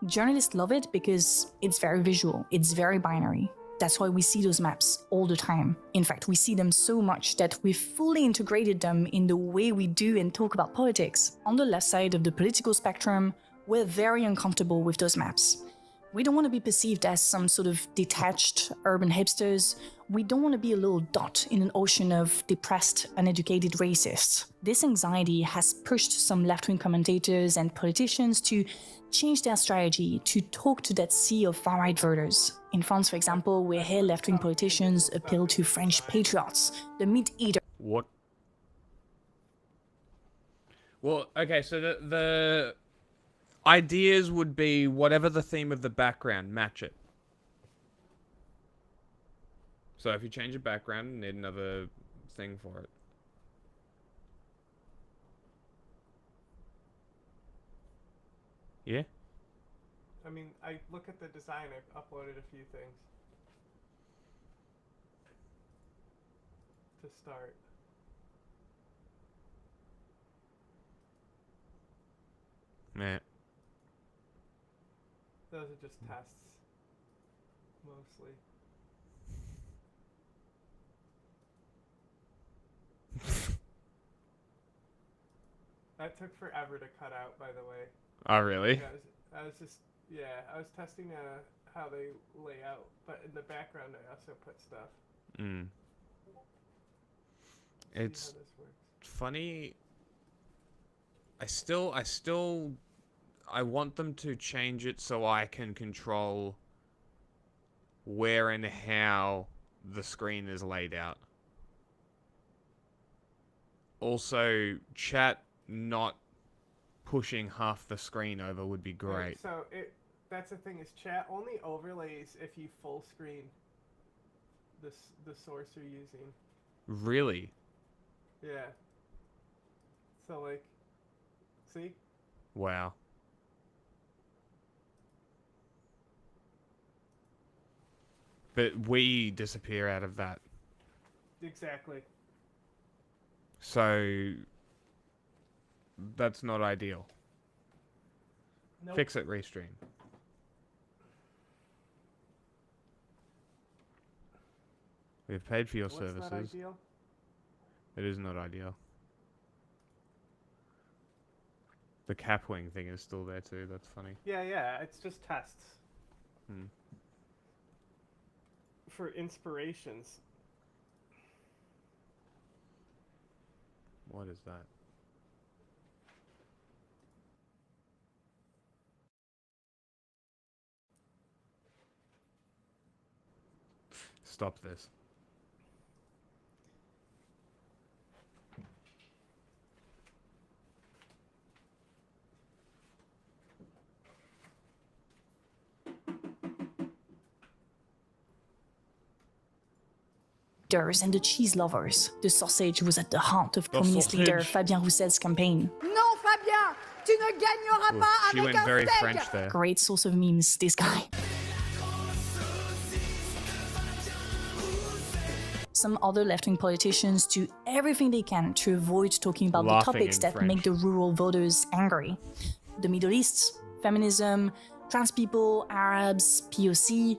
Journalists love it because it's very visual, it's very binary. That's why we see those maps all the time. In fact, we see them so much that we've fully integrated them in the way we do and talk about politics. On the left side of the political spectrum, we're very uncomfortable with those maps. We don't want to be perceived as some sort of detached urban hipsters. We don't want to be a little dot in an ocean of depressed, uneducated racists. This anxiety has pushed some left-wing commentators and politicians to change their strategy to talk to that sea of far-right voters. In France, for example, we hear left-wing politicians appeal to French patriots, the meat-eater. What? Well, okay, so the ideas would be whatever the theme of the background, match it. So if you change the background, you need another thing for it. Yeah? I mean, I look at the design, I've uploaded a few things. To start. Yeah. Those are just tests. Mostly. That took forever to cut out, by the way. Oh, really? Yeah, I was testing how they lay out, but in the background I also put stuff. It's funny. I want them to change it so I can control where and how the screen is laid out. Also, chat not pushing half the screen over would be great. So that's the thing, is chat only overlays if you full screen the source you're using. Really? Yeah. So like, see? Wow. But we disappear out of that. Exactly. So that's not ideal. Nope. Fix it, restream. We've paid for your services. Not ideal? It is not ideal. The Capwing thing is still there too. That's funny. Yeah, it's just tests. Hmm. For inspirations. What is that? Stop this. And the cheese lovers. The sausage was at the heart of communist leader Fabien Roussel's campaign. Non, Fabien, tu ne gagneras pas She avec went un very steak. French there. Great source of memes, this guy. Some other left-wing politicians do everything they can to avoid talking about the topics that make the rural voters angry. The Middle East, feminism, trans people, Arabs, POC.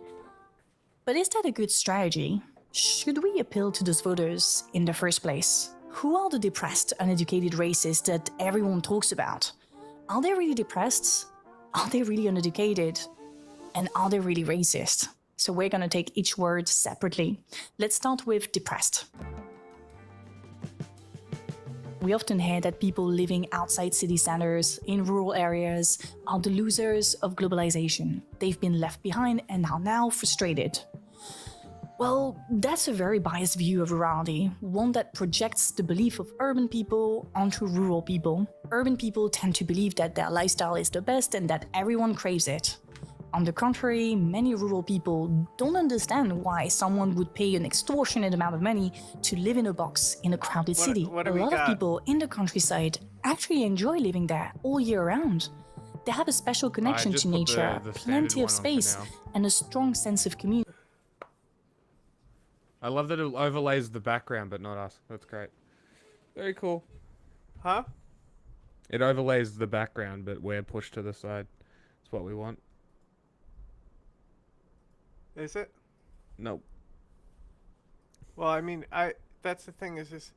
But is that a good strategy? Should we appeal to those voters in the first place? Who are the depressed, uneducated racists that everyone talks about? Are they really depressed? Are they really uneducated? And are they really racist? So we're gonna take each word separately. Let's start with depressed. We often hear that people living outside city centers, in rural areas, are the losers of globalization. They've been left behind and are now frustrated. Well, that's a very biased view of rurality, one that projects the belief of urban people onto rural people. Urban people tend to believe that their lifestyle is the best and that everyone craves it. On the contrary, many rural people don't understand why someone would pay an extortionate amount of money to live in a box in a crowded city. A lot of people in the countryside actually enjoy living there all year round. They have a special connection to nature, plenty of space, and a strong sense of community. I love that it overlays the background, but not us. That's great. Very cool. Huh? It overlays the background, but we're pushed to the side. It's what we want. Is it? Nope. Well, I mean, that's the thing is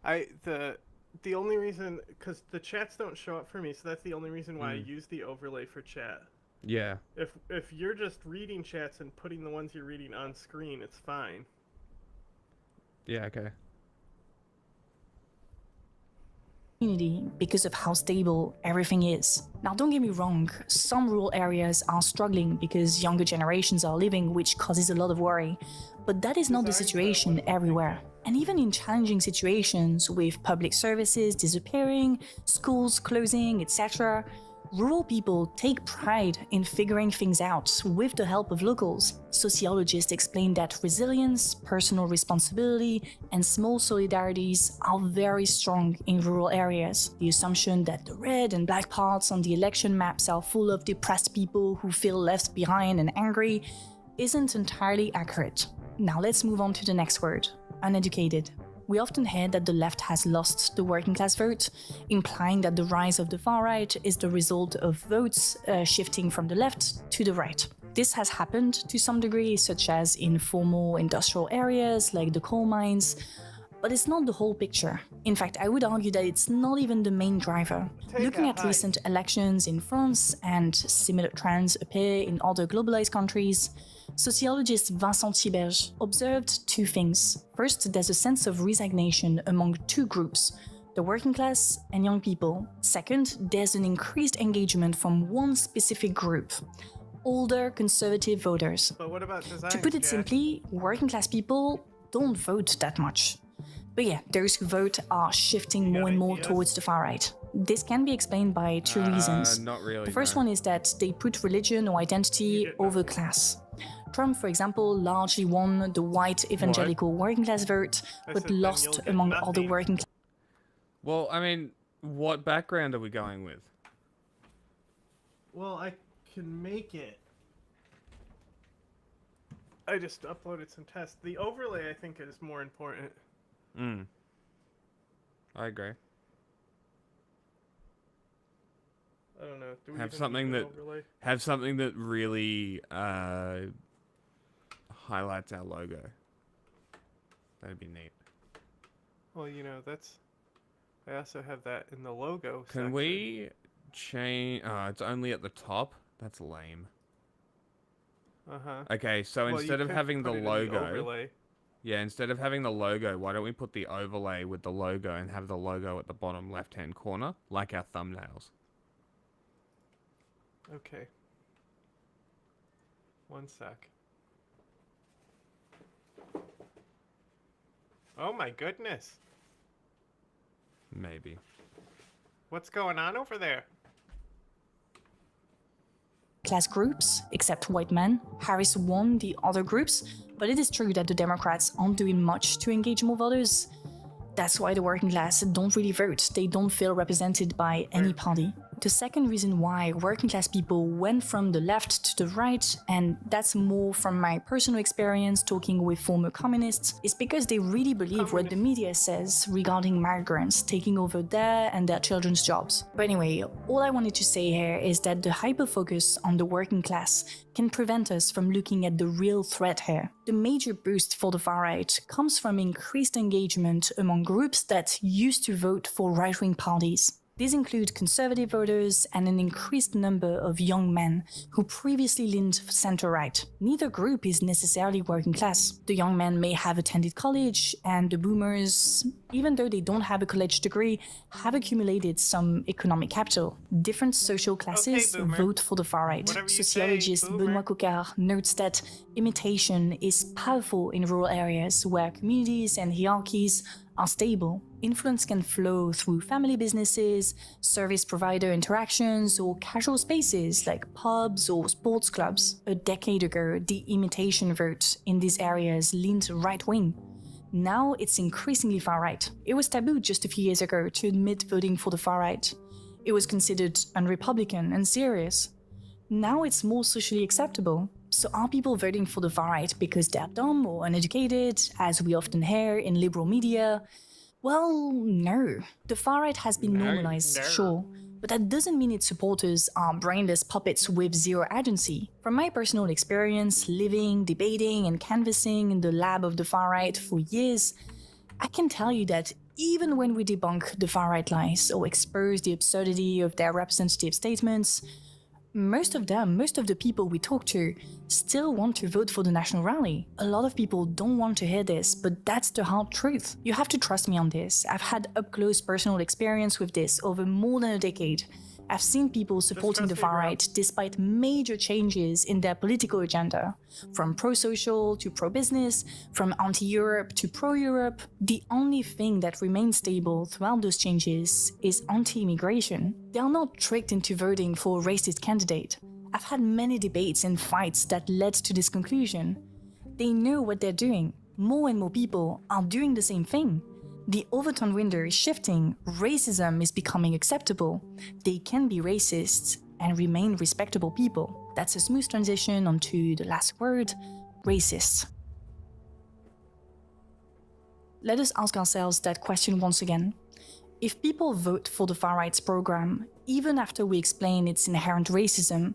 the only reason, because the chats don't show up for me, so that's the only reason why I use the overlay for chat. Yeah. If you're just reading chats and putting the ones you're reading on screen, it's fine. Yeah, okay. Community because of how stable everything is. Now, don't get me wrong, some rural areas are struggling because younger generations are leaving, which causes a lot of worry. But that is not the situation everywhere. And even in challenging situations with public services disappearing, schools closing, etc., rural people take pride in figuring things out with the help of locals. Sociologists explain that resilience, personal responsibility, and small solidarities are very strong in rural areas. The assumption that the red and black parts on the election maps are full of depressed people who feel left behind and angry isn't entirely accurate. Now let's move on to the next word, uneducated. We often hear that the left has lost the working class vote, implying that the rise of the far right is the result of votes shifting from the left to the right. This has happened to some degree, such as in formal industrial areas like the coal mines, but it's not the whole picture. In fact, I would argue that it's not even the main driver. Looking at recent elections in France, and similar trends appear in other globalized countries, sociologist Vincent Tiberge observed two things. First, there's a sense of resignation among two groups, the working class and young people. Second, there's an increased engagement from one specific group, older conservative voters. But what about design? To put it simply, working class people don't vote that much. But yeah, those who vote are shifting more and more towards the far right. This can be explained by two reasons. Not really. The first one is that they put religion or identity over class. Trump, for example, largely won the white evangelical working class vote, but lost among other working class. Well, I mean, what background are we going with? Well, I can make it. I just uploaded some tests. The overlay, I think, is more important. I agree. I don't know. Do we have even something need that an overlay? have something that really highlights our logo. That'd be neat. Well, you know, that's. I also have that in the logo. Can section. we change? It's only at the top. That's lame. Okay, so Well, instead you of could having the put it in logo, overlay. yeah, instead of having the logo, why don't we put the overlay with the logo and have the logo at the bottom left-hand corner, like our thumbnails? Okay. One sec. Oh my goodness. Maybe. What's going on over there? Class groups, except white men. Harris won the other groups, but it is true that the Democrats aren't doing much to engage more voters. That's why the working class don't really vote. They don't feel represented by any party. The second reason why working class people went from the left to the right, and that's more from my personal experience talking with former communists, is because they really believe what the media says regarding migrants taking over their and their children's jobs. But anyway, all I wanted to say here is that the hyper-focus on the working class can prevent us from looking at the real threat here. The major boost for the far right comes from increased engagement among groups that used to vote for right-wing parties. These include conservative voters and an increased number of young men who previously leaned center-right. Neither group is necessarily working class. The young men may have attended college, and the boomers, even though they don't have a college degree, have accumulated some economic capital. Different social classes vote for the far right. Sociologist Benoît Coquart notes that imitation is powerful in rural areas where communities and hierarchies are stable. Influence can flow through family businesses, service provider interactions, or casual spaces like pubs or sports clubs. A decade ago, the imitation vote in these areas leaned right-wing. Now it's increasingly far-right. It was taboo just a few years ago to admit voting for the far-right. It was considered un-Republican and serious. Now it's more socially acceptable. So are people voting for the far-right because they're dumb or uneducated, as we often hear in liberal media? Well, no. The far-right has been normalized, sure, but that doesn't mean its supporters are brainless puppets with zero agency. From my personal experience, living, debating, and canvassing in the lab of the far-right for years, I can tell you that even when we debunk the far-right lies or expose the absurdity of their representative statements, most of the people we talk to still want to vote for the National Rally. A lot of people don't want to hear this, but that's the hard truth. You have to trust me on this. I've had up-close personal experience with this over more than a decade. I've seen people supporting the far-right despite major changes in their political agenda, from pro-social to pro-business, from anti-Europe to pro-Europe. The only thing that remains stable throughout those changes is anti-immigration. They are not tricked into voting for a racist candidate. I've had many debates and fights that led to this conclusion. They know what they're doing. More and more people are doing the same thing. The Overton window is shifting, racism is becoming acceptable. They can be racists and remain respectable people. That's a smooth transition onto the last word, racists. Let us ask ourselves that question once again. If people vote for the far-right's program, even after we explain its inherent racism,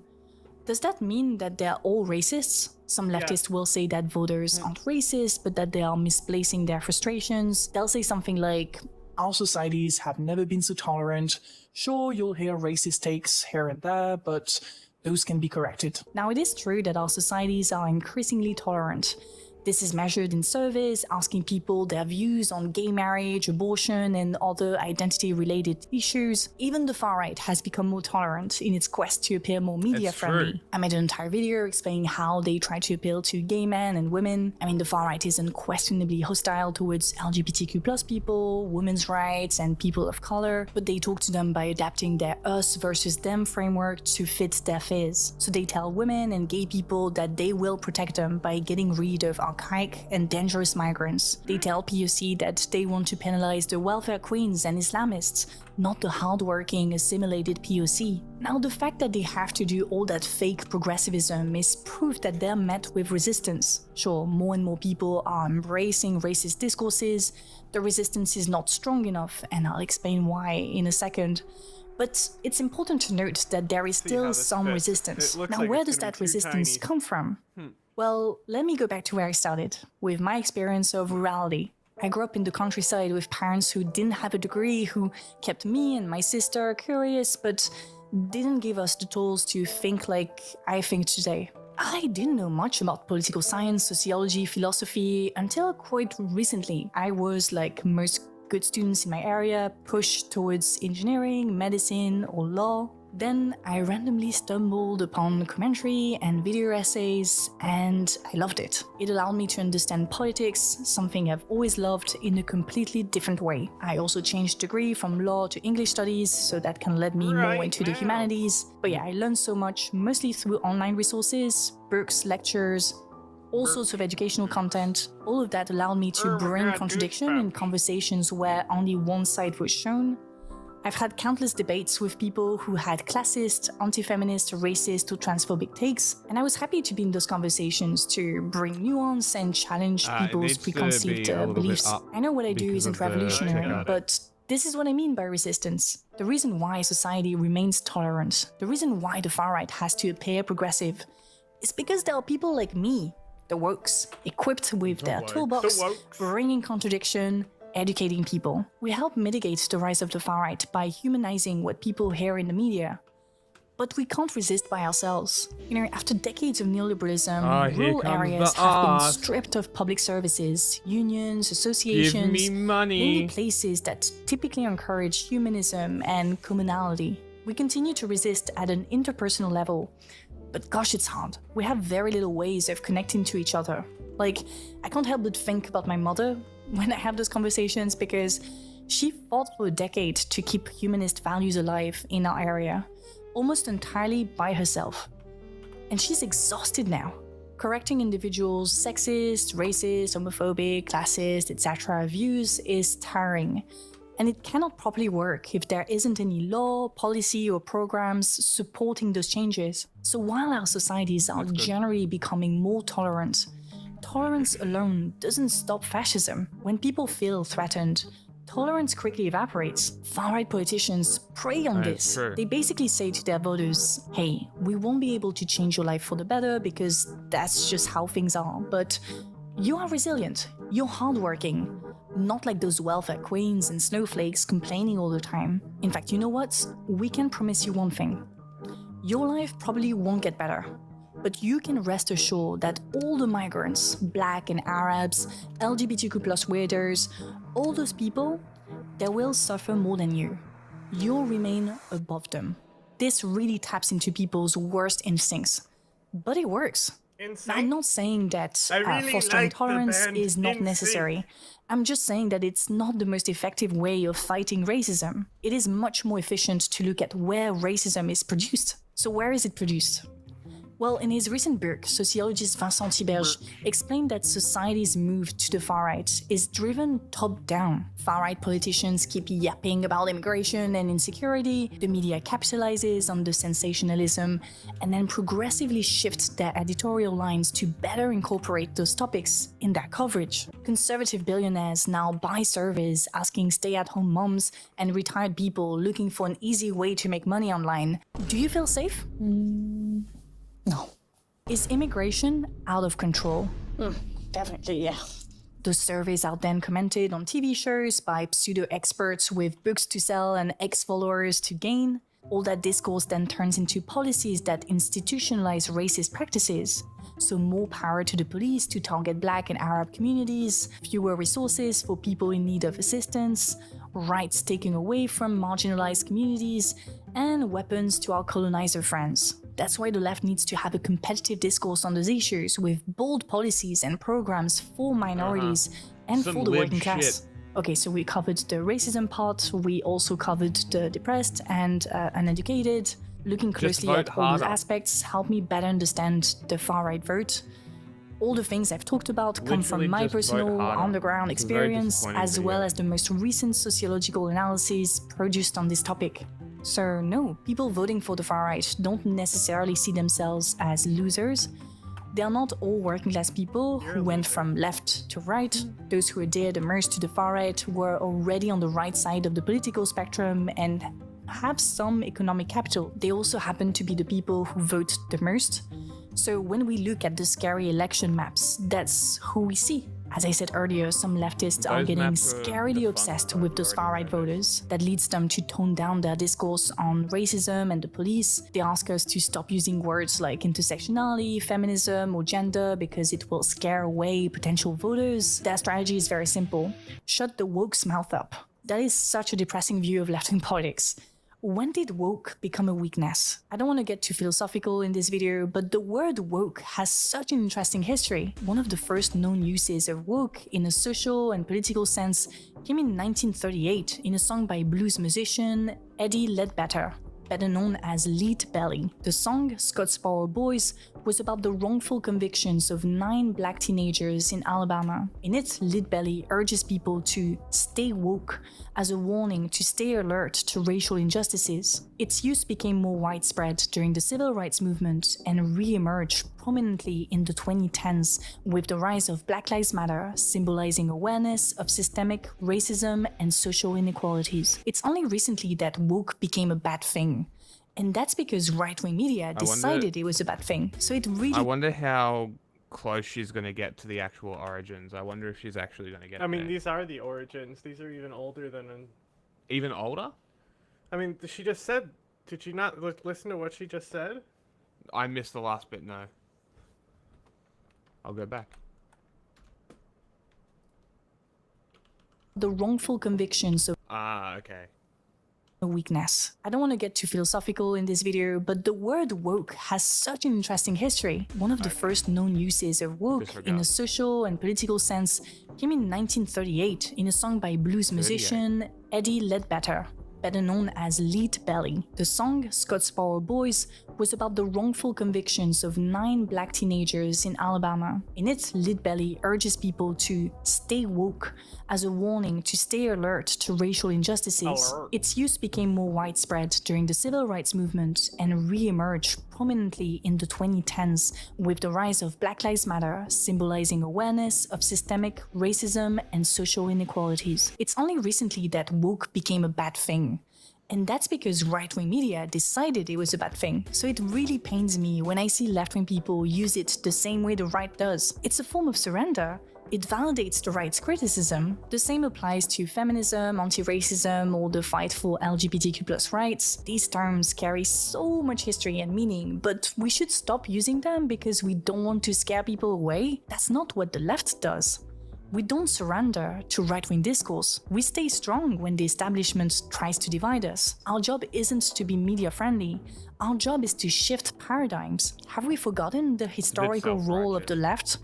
does that mean that they're all racists? Some leftists will say that voters aren't racist, but that they are misplacing their frustrations. They'll say something like, our societies have never been so tolerant. Sure, you'll hear racist takes here and there, but those can be corrected. Now, it is true that our societies are increasingly tolerant. This is measured in surveys asking people their views on gay marriage, abortion, and other identity-related issues. Even the far-right has become more tolerant in its quest to appear more media-friendly. I made an entire video explaining how they try to appeal to gay men and women. I mean, the far-right is unquestionably hostile towards LGBTQ+ people, women's rights, and people of color, but they talk to them by adapting their us versus them framework to fit their fears. So they tell women and gay people that they will protect them by getting rid of archaic and dangerous migrants. They tell POC that they want to penalize the welfare queens and Islamists, not the hardworking, assimilated POC. Now, the fact that they have to do all that fake progressivism is proof that they're met with resistance. Sure, more and more people are embracing racist discourses, the resistance is not strong enough, and I'll explain why in a second. But it's important to note that there is still some resistance. Now, where does that resistance come from? Well, let me go back to where I started, with my experience of rurality. I grew up in the countryside with parents who didn't have a degree, who kept me and my sister curious, but didn't give us the tools to think like I think today. I didn't know much about political science, sociology, philosophy, until quite recently. I was, like most good students in my area, pushed towards engineering, medicine, or law. Then I randomly stumbled upon commentary and video essays, and I loved it. It allowed me to understand politics, something I've always loved, in a completely different way. I also changed degree from law to English studies, so that can lead me more into the humanities. But yeah, I learned so much, mostly through online resources, books, lectures, all sorts of educational content. All of that allowed me to bring contradiction in conversations where only one side was shown. I've had countless debates with people who had classist, anti-feminist, racist, or transphobic takes, and I was happy to be in those conversations to bring nuance and challenge people's preconceived beliefs. I know what I do isn't revolutionary, but this is what I mean by resistance. The reason why society remains tolerant, the reason why the far-right has to appear progressive, is because there are people like me, the wokes, equipped with their toolbox, bringing contradiction, educating people. We help mitigate the rise of the far-right by humanizing what people hear in the media. But we can't resist by ourselves. You know, after decades of neoliberalism, rural areas have been stripped of public services, unions, associations, Give me money. mainly places that typically encourage humanism and communality. We continue to resist at an interpersonal level, but gosh, it's hard. We have very little ways of connecting to each other. Like, I can't help but think about my mother when I have those conversations, because she fought for a decade to keep humanist values alive in our area, almost entirely by herself. And she's exhausted now. Correcting individuals' sexist, racist, homophobic, classist, etc. views is tiring. And it cannot properly work if there isn't any law, policy, or programs supporting those changes. So while our societies are generally becoming more tolerant, tolerance alone doesn't stop fascism. When people feel threatened, tolerance quickly evaporates. Far-right politicians prey on this. True. They basically say to their voters, hey, we won't be able to change your life for the better because that's just how things are, but you are resilient, you're hardworking, not like those welfare queens and snowflakes complaining all the time. In fact, you know what? We can promise you one thing. Your life probably won't get better, but you can rest assured that all the migrants, Black and Arabs, LGBTQ+ weirders, all those people, they will suffer more than you. You'll remain above them. This really taps into people's worst instincts, but it works. Now, I'm not saying that fostering tolerance is not necessary. I'm just saying that it's not the most effective way of fighting racism. It is much more efficient to look at where racism is produced. So where is it produced? Well, in his recent book, sociologist Vincent Tiberge explained that society's move to the far right is driven top-down. Far-right politicians keep yapping about immigration and insecurity, the media capitalizes on the sensationalism, and then progressively shifts their editorial lines to better incorporate those topics in their coverage. Conservative billionaires now buy surveys asking stay-at-home moms and retired people looking for an easy way to make money online. Do you feel safe? No. Is immigration out of control? Definitely, yeah. Those surveys are then commented on TV shows by pseudo-experts with books to sell and ex-followers to gain. All that discourse then turns into policies that institutionalize racist practices. So more power to the police to target Black and Arab communities, fewer resources for people in need of assistance, rights taken away from marginalized communities, and weapons to our colonizer friends. That's why the left needs to have a competitive discourse on those issues with bold policies and programs for minorities and for the working class. Okay, so we covered the racism part, we also covered the depressed and uneducated. Looking closely at all those aspects help me better understand the far-right vote. All the things I've talked about come from my personal on-the-ground experience, as well as the most recent sociological analyses produced on this topic. So no, people voting for the far-right don't necessarily see themselves as losers. They are not all working-class people who went from left to right. Those who dared emerge to the far-right were already on the right side of the political spectrum and have some economic capital. They also happen to be the people who vote the most. So when we look at the scary election maps, that's who we see. As I said earlier, some leftists are getting scarily obsessed with those far-right voters. That leads them to tone down their discourse on racism and the police. They ask us to stop using words like intersectionality, feminism, or gender because it will scare away potential voters. Their strategy is very simple. Shut the woke's mouth up. That is such a depressing view of left-wing politics. When did woke become a weakness? I don't want to get too philosophical in this video, but the word woke has such an interesting history. One of the first known uses of woke in a social and political sense came in 1938 in a song by blues musician Eddie Ledbetter, better known as Lead Belly. The song, Scottsboro Boys, was about the wrongful convictions of 9 Black teenagers in Alabama. In it, Lead Belly urges people to stay woke as a warning to stay alert to racial injustices. Its use became more widespread during the civil rights movement and re-emerged prominently in the 2010s with the rise of Black Lives Matter, symbolizing awareness of systemic racism and social inequalities. It's only recently that woke became a bad thing. And that's because right-wing media decided it was a bad thing. So it really... I wonder how close she's going to get to the actual origins. I wonder if she's actually going to get I mean, these are the origins. These are even older than... Even older? I mean, she just said... Did you not listen to what she just said? I missed the last bit, no. I'll go back. The wrongful convictions of... okay. A weakness. I don't want to get too philosophical in this video, but the word woke has such an interesting history. One of the first known uses of woke in a social and political sense came in 1938 in a song by blues musician Eddie Ledbetter, better known as Lead Belly. The song, Scottsboro Boys, was about the wrongful convictions of 9 black teenagers in Alabama. In it, Lead Belly urges people to stay woke as a warning to stay alert to racial injustices. Its use became more widespread during the civil rights movement and re-emerged prominently in the 2010s with the rise of Black Lives Matter, symbolizing awareness of systemic racism and social inequalities. It's only recently that woke became a bad thing. And that's because right-wing media decided it was a bad thing. So it really pains me when I see left-wing people use it the same way the right does. It's a form of surrender. It validates the right's criticism. The same applies to feminism, anti-racism, or the fight for LGBTQ+ rights. These terms carry so much history and meaning, but we should stop using them because we don't want to scare people away. That's not what the left does. We don't surrender to right-wing discourse. We stay strong when the establishment tries to divide us. Our job isn't to be media-friendly. Our job is to shift paradigms. Have we forgotten the historical role of the left?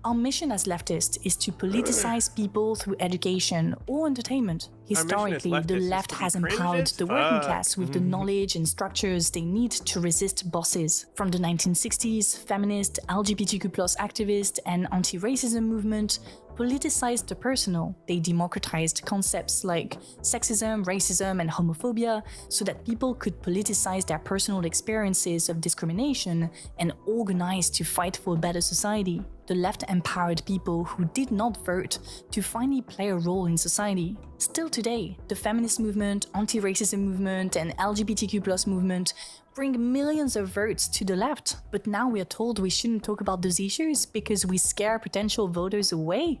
Our mission as leftists is to politicize people through education or entertainment. Historically, the left has empowered the working class with the knowledge and structures they need to resist bosses. From the 1960s, feminist, LGBTQ+ activist, and anti-racism movement politicized the personal. They democratized concepts like sexism, racism, and homophobia so that people could politicize their personal experiences of discrimination and organize to fight for a better society. The left empowered people who did not vote to finally play a role in society. Still today, the feminist movement, anti-racism movement, and LGBTQ+ movement bring millions of votes to the left, but now we are told we shouldn't talk about those issues because we scare potential voters away.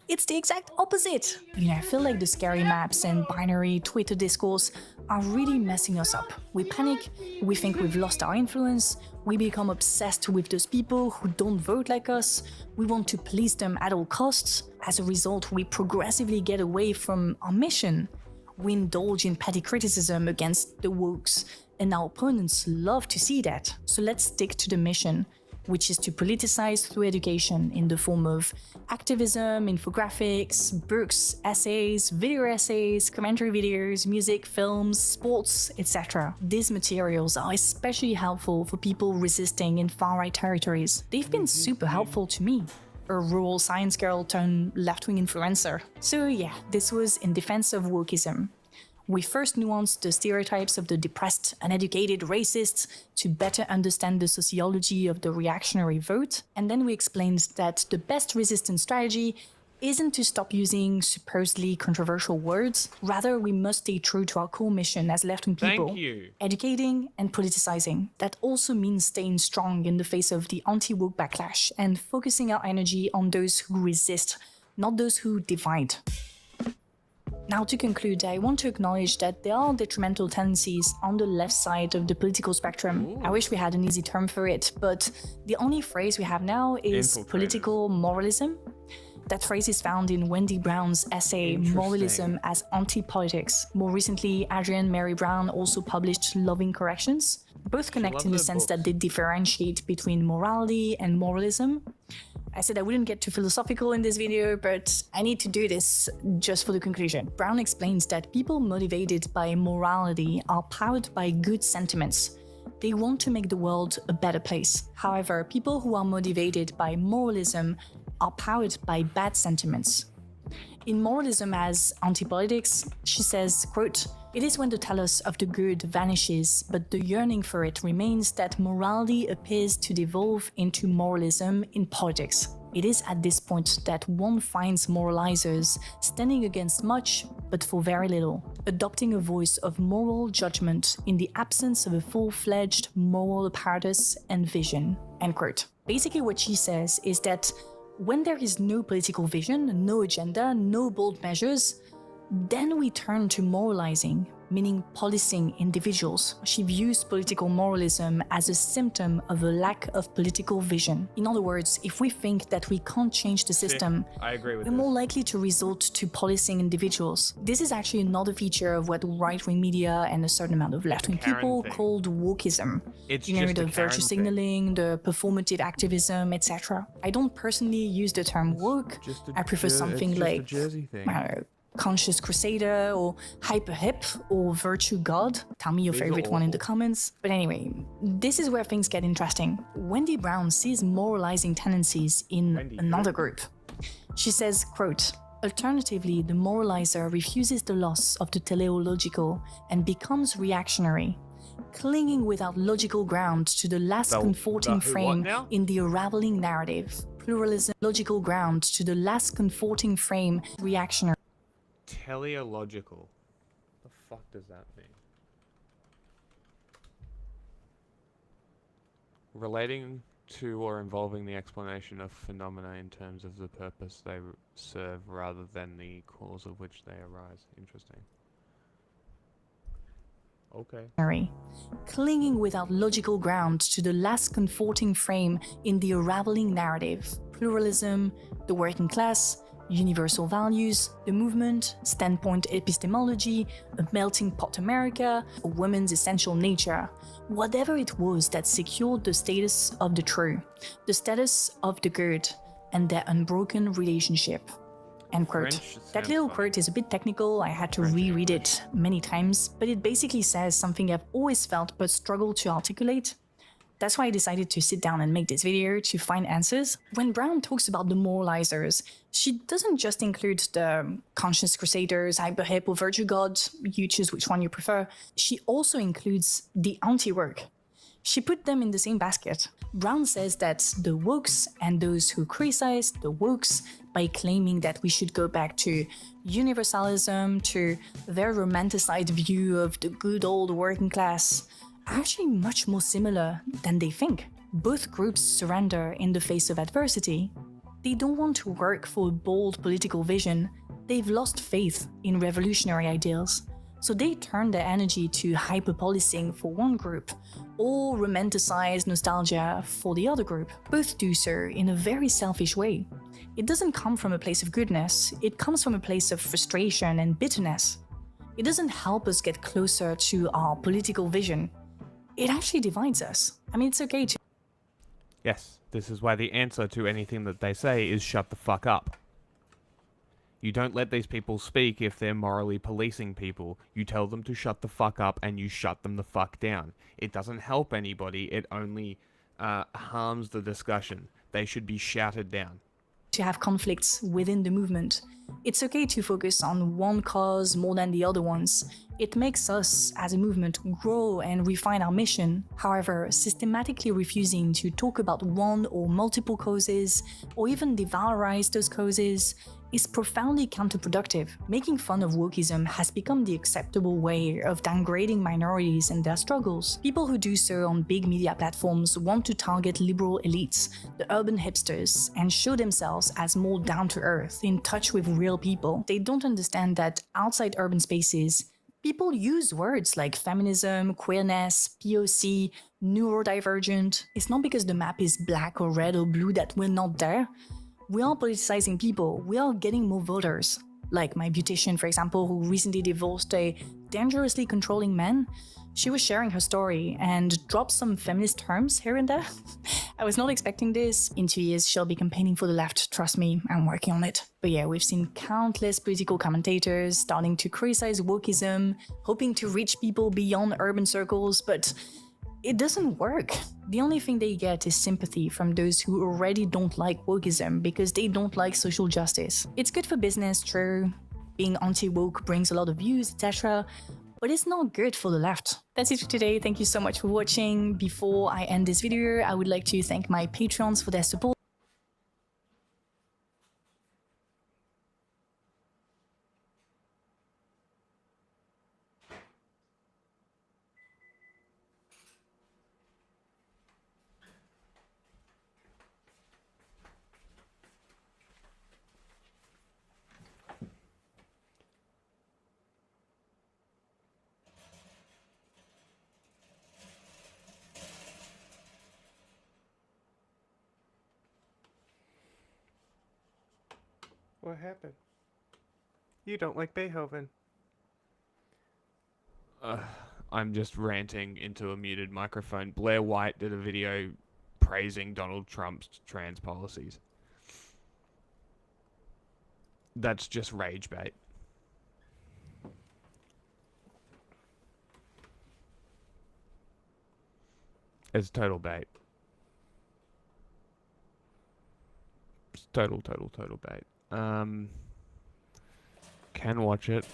It's the exact opposite. I feel like the scary maps and binary Twitter discourse are really messing us up. We panic, we think we've lost our influence, we become obsessed with those people who don't vote like us, we want to please them at all costs. As a result, we progressively get away from our mission. We indulge in petty criticism against the wokes, and our opponents love to see that. So let's stick to the mission, which is to politicize through education in the form of activism, infographics, books, essays, video essays, commentary videos, music, films, sports, etc. These materials are especially helpful for people resisting in far-right territories. They've been super helpful to me, a rural science girl turned left-wing influencer. So yeah, this was in defense of wokeism. We first nuanced the stereotypes of the depressed, uneducated racists to better understand the sociology of the reactionary vote, and then we explained that the best resistance strategy isn't to stop using supposedly controversial words. Rather, we must stay true to our core mission as left-wing people, educating and politicizing. That also means staying strong in the face of the anti-woke backlash and focusing our energy on those who resist, not those who divide. Now, to conclude, I want to acknowledge that there are detrimental tendencies on the left side of the political spectrum. I wish we had an easy term for it, but the only phrase we have now is political moralism. That phrase is found in Wendy Brown's essay Moralism as Anti-Politics. More recently, Adrienne Mary Brown also published Loving Corrections. Both connect in the sense that they differentiate between morality and moralism. I said I wouldn't get too philosophical in this video, but I need to do this just for the conclusion. Brown explains that people motivated by morality are powered by good sentiments. They want to make the world a better place. However, people who are motivated by moralism are powered by bad sentiments. In Moralism as Anti-Politics, she says, quote, "It is when the telos of the good vanishes, but the yearning for it remains, that morality appears to devolve into moralism in politics. It is at this point that one finds moralizers standing against much, but for very little, adopting a voice of moral judgment in the absence of a full-fledged moral apparatus and vision." End quote. Basically what she says is that when there is no political vision, no agenda, no bold measures, then we turn to moralizing, meaning policing individuals. She views political moralism as a symptom of a lack of political vision. In other words, if we think that we can't change the system, I agree with we're more likely to resort to policing individuals. This is actually another feature of what right-wing media and a certain amount of left-wing people called wokeism. It's you know, just the a Karen virtue thing. signaling, the performative activism, etc. I don't personally use the term woke. I prefer something like, I don't know, Conscious Crusader or Hyper Hip or Virtue God. Tell me your favorite one in the comments. But anyway, this is where things get interesting. Wendy Brown sees moralizing tendencies in another group. She says, quote, "Alternatively, the moralizer refuses the loss of the teleological and becomes reactionary, clinging without logical ground to the last comforting frame in the unraveling narrative. Pluralism, logical ground to the last comforting frame, reactionary." Teleological. What the fuck does that mean? Relating to or involving the explanation of phenomena in terms of the purpose they serve rather than the cause of which they arise. Interesting. Okay. Clinging without logical ground to the last comforting frame in the unraveling narrative. Pluralism, the working class, universal values, the movement, standpoint epistemology, a melting pot America, a woman's essential nature. Whatever it was that secured the status of the true, the status of the good, and their unbroken relationship. End quote. That little quote is a bit technical, I had to reread it many times, but it basically says something I've always felt but struggled to articulate. That's why I decided to sit down and make this video to find answers. When Brown talks about the moralizers, she doesn't just include the Conscious Crusaders, Hyper Hip, or Virtue God, you choose which one you prefer. She also includes the anti-woke. She put them in the same basket. Brown says that the wokes and those who criticize the wokes by claiming that we should go back to universalism, to their romanticized view of the good old working class, are actually much more similar than they think. Both groups surrender in the face of adversity. They don't want to work for a bold political vision. They've lost faith in revolutionary ideals. So they turn their energy to hyper-policing for one group, or romanticize nostalgia for the other group. Both do so in a very selfish way. It doesn't come from a place of goodness, it comes from a place of frustration and bitterness. It doesn't help us get closer to our political vision. It actually divides us. I mean, it's okay to... Yes, this is why the answer to anything that they say is shut the fuck up. You don't let these people speak if they're morally policing people. You tell them to shut the fuck up and you shut them the fuck down. It doesn't help anybody, it only harms the discussion. They should be shouted down. To have conflicts within the movement. It's okay to focus on one cause more than the other ones. It makes us, as a movement, grow and refine our mission. However, systematically refusing to talk about one or multiple causes, or even devalorize those causes, is profoundly counterproductive. Making fun of wokeism has become the acceptable way of downgrading minorities and their struggles. People who do so on big media platforms want to target liberal elites, the urban hipsters, and show themselves as more down-to-earth, in touch with real people. They don't understand that outside urban spaces, people use words like feminism, queerness, POC, neurodivergent. It's not because the map is black or red or blue that we're not there. We are politicizing people, we are getting more voters. Like my beautician, for example, who recently divorced a dangerously controlling man. She was sharing her story and dropped some feminist terms here and there. I was not expecting this. In 2 years, she'll be campaigning for the left. Trust me, I'm working on it. But yeah, we've seen countless political commentators starting to criticize wokeism, hoping to reach people beyond urban circles, but it doesn't work. The only thing they get is sympathy from those who already don't like wokeism because they don't like social justice. It's good for business, true. Being anti-woke brings a lot of views, etc. But it's not good for the left. That's it for today. Thank you so much for watching. Before I end this video, I would like to thank my Patreons for their support. What happened? You don't like Beethoven. I'm just ranting into a muted microphone. Blair White did a video praising Donald Trump's trans policies. That's just rage bait. It's total bait. It's total bait. Can watch it.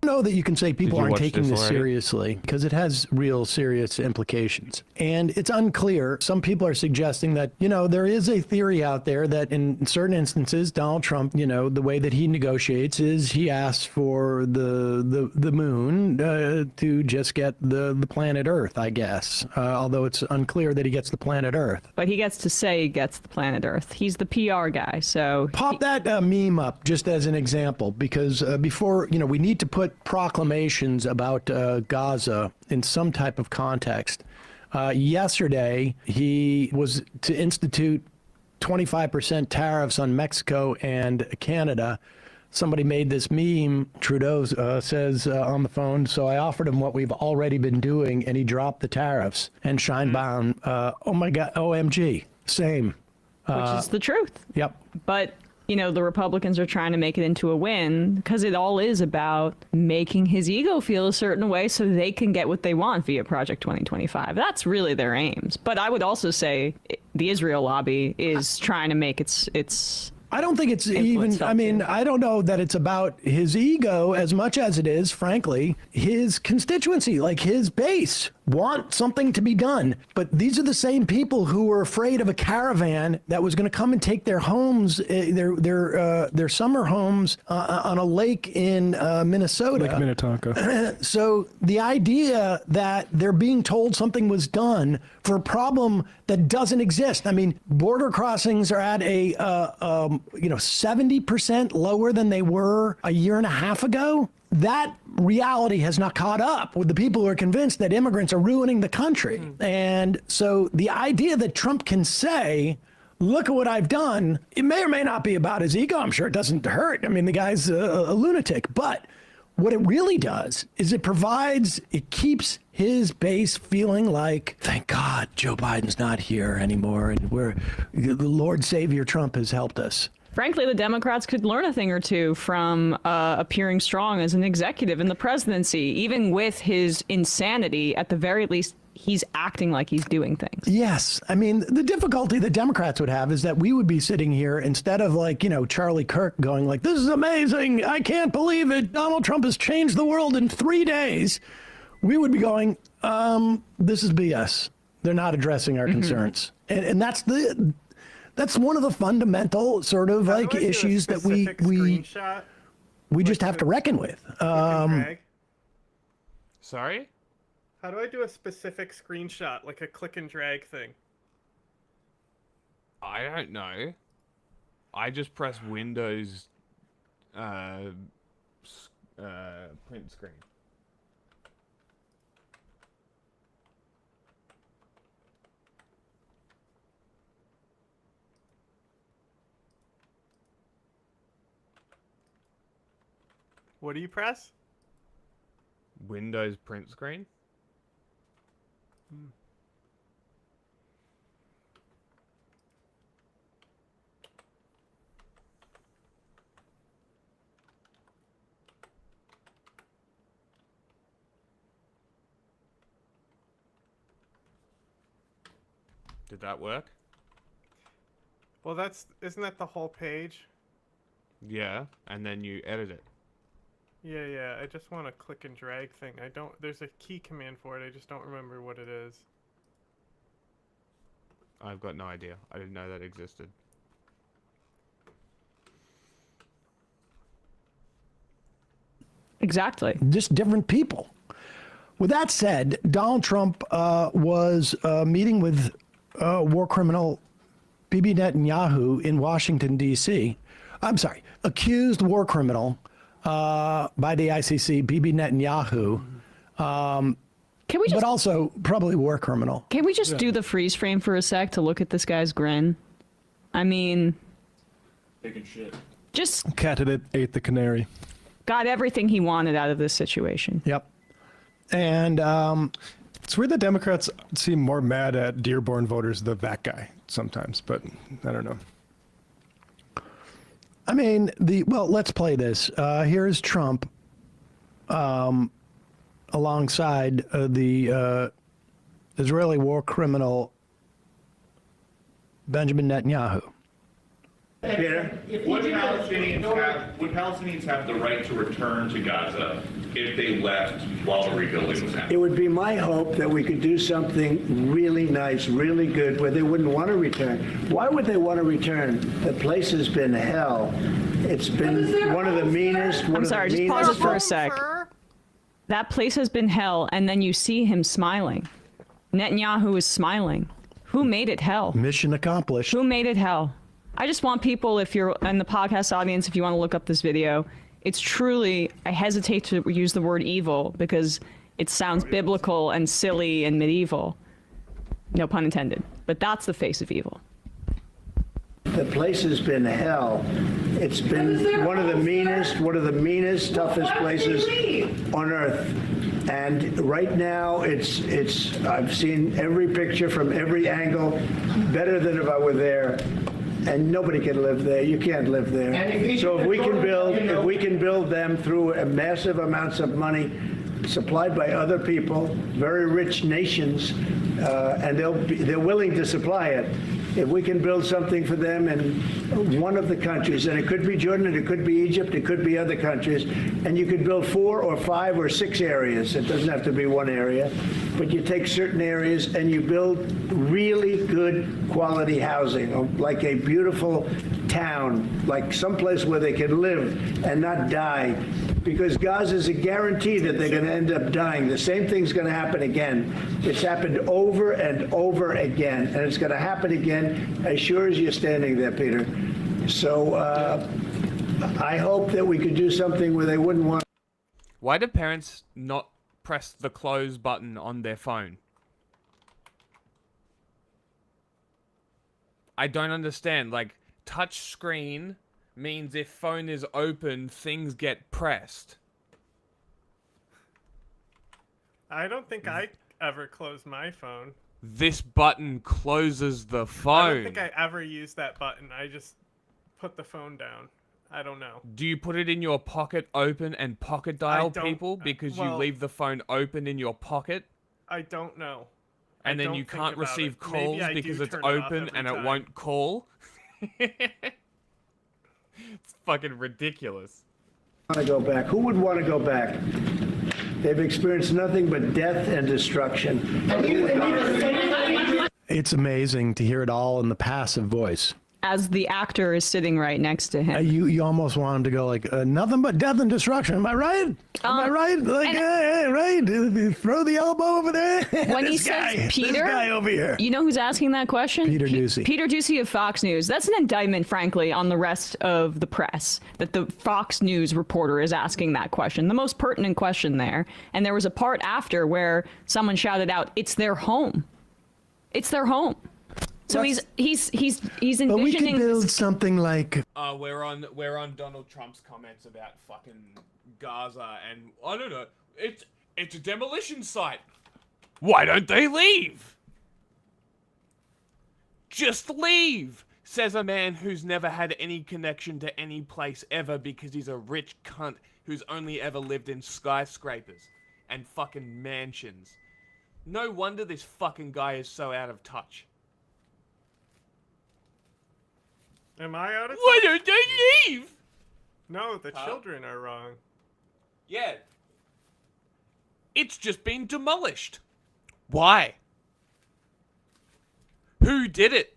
Know that you can say people aren't taking this already? seriously because it has real serious implications. And it's unclear. Some people are suggesting that, there is a theory out there that in certain instances, Donald Trump, the way that he negotiates is he asks for the moon to just get the planet Earth, I guess. Although it's unclear that he gets the planet Earth. But he gets to say he gets the planet Earth. He's the PR guy, so... Pop that meme up just as an example, because before, we need to put proclamations about Gaza in some type of context. Yesterday, he was to institute 25% tariffs on Mexico and Canada. Somebody made this meme, Trudeau says on the phone, so I offered him what we've already been doing, and he dropped the tariffs. And Scheinbaum, oh my God, OMG, same. Which is the truth. Yep. But... the Republicans are trying to make it into a win because it all is about making his ego feel a certain way so they can get what they want via Project 2025. That's really their aims. But I would also say the Israel lobby is trying to make its I don't think it's even, I don't know that it's about his ego as much as it is, frankly, his constituency, like his base want something to be done. But these are the same people who were afraid of a caravan that was going to come and take their homes, their summer homes on a lake in Minnesota. Lake Minnetonka. So the idea that they're being told something was done for a problem that doesn't exist. I mean, border crossings are at a 70% lower than they were a year and a half ago. That reality has not caught up with the people who are convinced that immigrants are ruining the country. And so the idea that Trump can say, look at what I've done, it may or may not be about his ego. I'm sure it doesn't hurt. I mean, the guy's a lunatic. But what it really does is it keeps his base feeling like, thank God Joe Biden's not here anymore. And the Lord Savior Trump has helped us. Frankly, the Democrats could learn a thing or two from appearing strong as an executive in the presidency. Even with his insanity, at the very least, he's acting like he's doing things. Yes. I mean, the difficulty the Democrats would have is that we would be sitting here instead of Charlie Kirk going like, this is amazing. I can't believe it. Donald Trump has changed the world in 3 days. We would be going, this is BS. They're not addressing our concerns. And that's one of the fundamental sort of issues that we just have to reckon with. Sorry? How do I do a specific screenshot, like a click and drag thing? I don't know. I just press Windows print screen. What do you press? Windows print screen. Did that work? Well, isn't that the whole page? Yeah, and then you edit it. Yeah, I just want a click and drag thing. There's a key command for it, I just don't remember what it is. I've got no idea. I didn't know that existed. Exactly. Just different people. With that said, Donald Trump was meeting with war criminal Bibi Netanyahu in Washington, D.C. I'm sorry, accused war criminal by the ICC, Bibi Netanyahu, but also probably war criminal. Can we just do the freeze frame for a sec to look at this guy's grin? I mean... Taking shit. Just... Cat ate the canary. Got everything he wanted out of this situation. Yep. And it's weird that Democrats seem more mad at Dearborn voters than that guy sometimes, but I don't know. I mean, let's play this. Here's Trump on alongside the Israeli war criminal Benjamin Netanyahu. Peter? Would Palestinians have the right to return to Gaza if they left while the rebuilding was happening? It would be my hope that we could do something really nice, really good, where they wouldn't want to return. Why would they want to return? The place has been hell. It's been one of the meanest. I'm sorry, just pause it for a sec. That place has been hell, and then you see him smiling. Netanyahu is smiling. Who made it hell? Mission accomplished. Who made it hell? I just want people, if you're in the podcast audience, if you want to look up this video, it's truly, I hesitate to use the word evil because it sounds biblical and silly and medieval. No pun intended. But that's the face of evil. The place has been hell. It's been one of the meanest, toughest places on earth. And right now, I've seen every picture from every angle, better than if I were there. And nobody can live there. You can't live there. So if we can build them through massive amounts of money supplied by other people, very rich nations, and they're willing to supply it. If we can build something for them in one of the countries, and it could be Jordan, and it could be Egypt, it could be other countries, and you could build 4 or 5 or 6 areas. It doesn't have to be one area, but you take certain areas and you build really good quality housing, like a beautiful town, like someplace where they can live and not die. Because Gaza is a guarantee that they're going to end up dying. The same thing's going to happen again. It's happened over and over again, and it's going to happen again as sure as you're standing there, Peter. So I hope that we could do something where they wouldn't want. Why do parents not press the close button on their phone? I don't understand. Like, touch screen means if phone is open, things get pressed. I don't think I ever close my phone. This button closes the phone. I don't think I ever use that button. I just put the phone down. I don't know. Do you put it in your pocket open and pocket dial people because you leave the phone open in your pocket? I don't know. And then you can't receive calls because it's open and it won't call? It's fucking ridiculous. Want to go back? Who would want to go back? They've experienced nothing but death and destruction. It's amazing to hear it all in the passive voice. As the actor is sitting right next to him. You almost want him to go like, nothing but death and destruction. Am I right? Am I right? Like, hey, right? Throw the elbow over there. When he says Peter, this guy over here. You know who's asking that question? Peter Doocy. Peter Doocy of Fox News. That's an indictment, frankly, on the rest of the press, that the Fox News reporter is asking that question, the most pertinent question there. And there was a part after where someone shouted out, "It's their home. It's their home." So he's envisioning. But we could build something like. We're on Donald Trump's comments about fucking Gaza, and I don't know. It's a demolition site. Why don't they leave? Just leave, says a man who's never had any connection to any place ever because he's a rich cunt who's only ever lived in skyscrapers and fucking mansions. No wonder this fucking guy is so out of touch. Am I out of touch? Why don't they leave? No, the children are wrong. Yeah. It's just been demolished. Why? Who did it?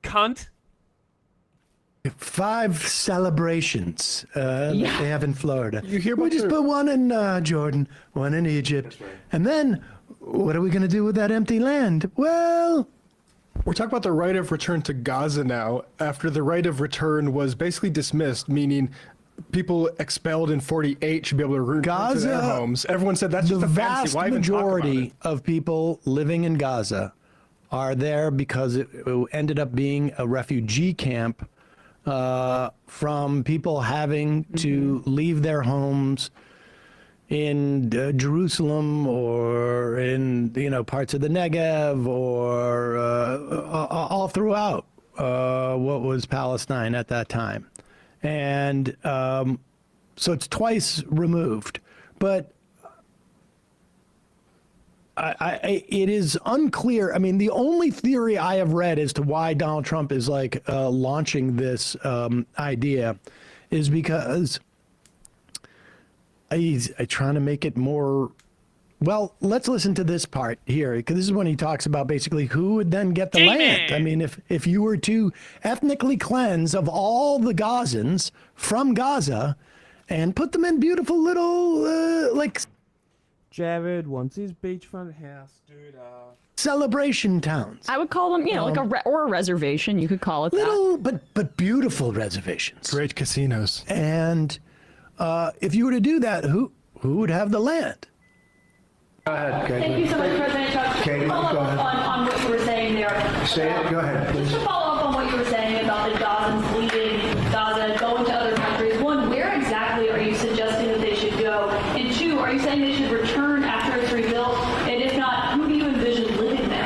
Cunt. 5 celebrations that they have in Florida. You hear about we just put one in Jordan, one in Egypt. Right. And then, what are we going to do with that empty land? Well... We're talking about the right of return to Gaza now, after the right of return was basically dismissed, meaning people expelled in 48 should be able to return to their homes. Everyone said that's just a fantasy. Why even talk about it? The vast majority of people living in Gaza are there because it ended up being a refugee camp from people having to leave their homes in Jerusalem or in parts of the Negev or all throughout what was Palestine at that time. And so it's twice removed. But it is unclear. I mean, the only theory I have read as to why Donald Trump is like launching this idea is because he's trying to make it more. Well, let's listen to this part here, because this is when he talks about basically who would then get the land. I mean, if you were to ethnically cleanse of all the Gazans from Gaza and put them in beautiful little like Jared wants his beachfront house, dude. celebration towns. I would call them, you know, like a reservation. You could call it little, but beautiful reservations. Great casinos. And if you were to do that, who would have the land? Go ahead, Kate. Thank you so much, President Trump. Kate, to follow go up ahead. on what you were saying there. Say it. Go ahead, please. Just to follow up on what you were saying about the Gazans leaving Gaza, going to other countries. One, where exactly are you suggesting that they should go? And two, are you saying they should return after it's rebuilt? And if not, who do you envision living there?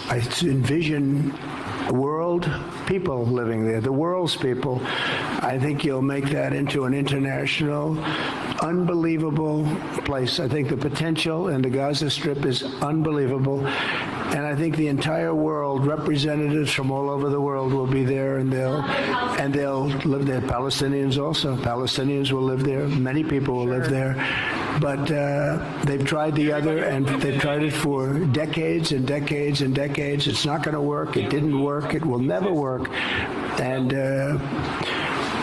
I envision world people living there, the world's people. I think you'll make that into an international, unbelievable place. I think the potential in the Gaza Strip is unbelievable. And I think the entire world, representatives from all over the world will be there, and they'll live there. Palestinians also. Palestinians will live there. Many people will live there. But they've tried the other, and they've tried it for decades and decades and decades. It's not going to work. It didn't work. It will never work. And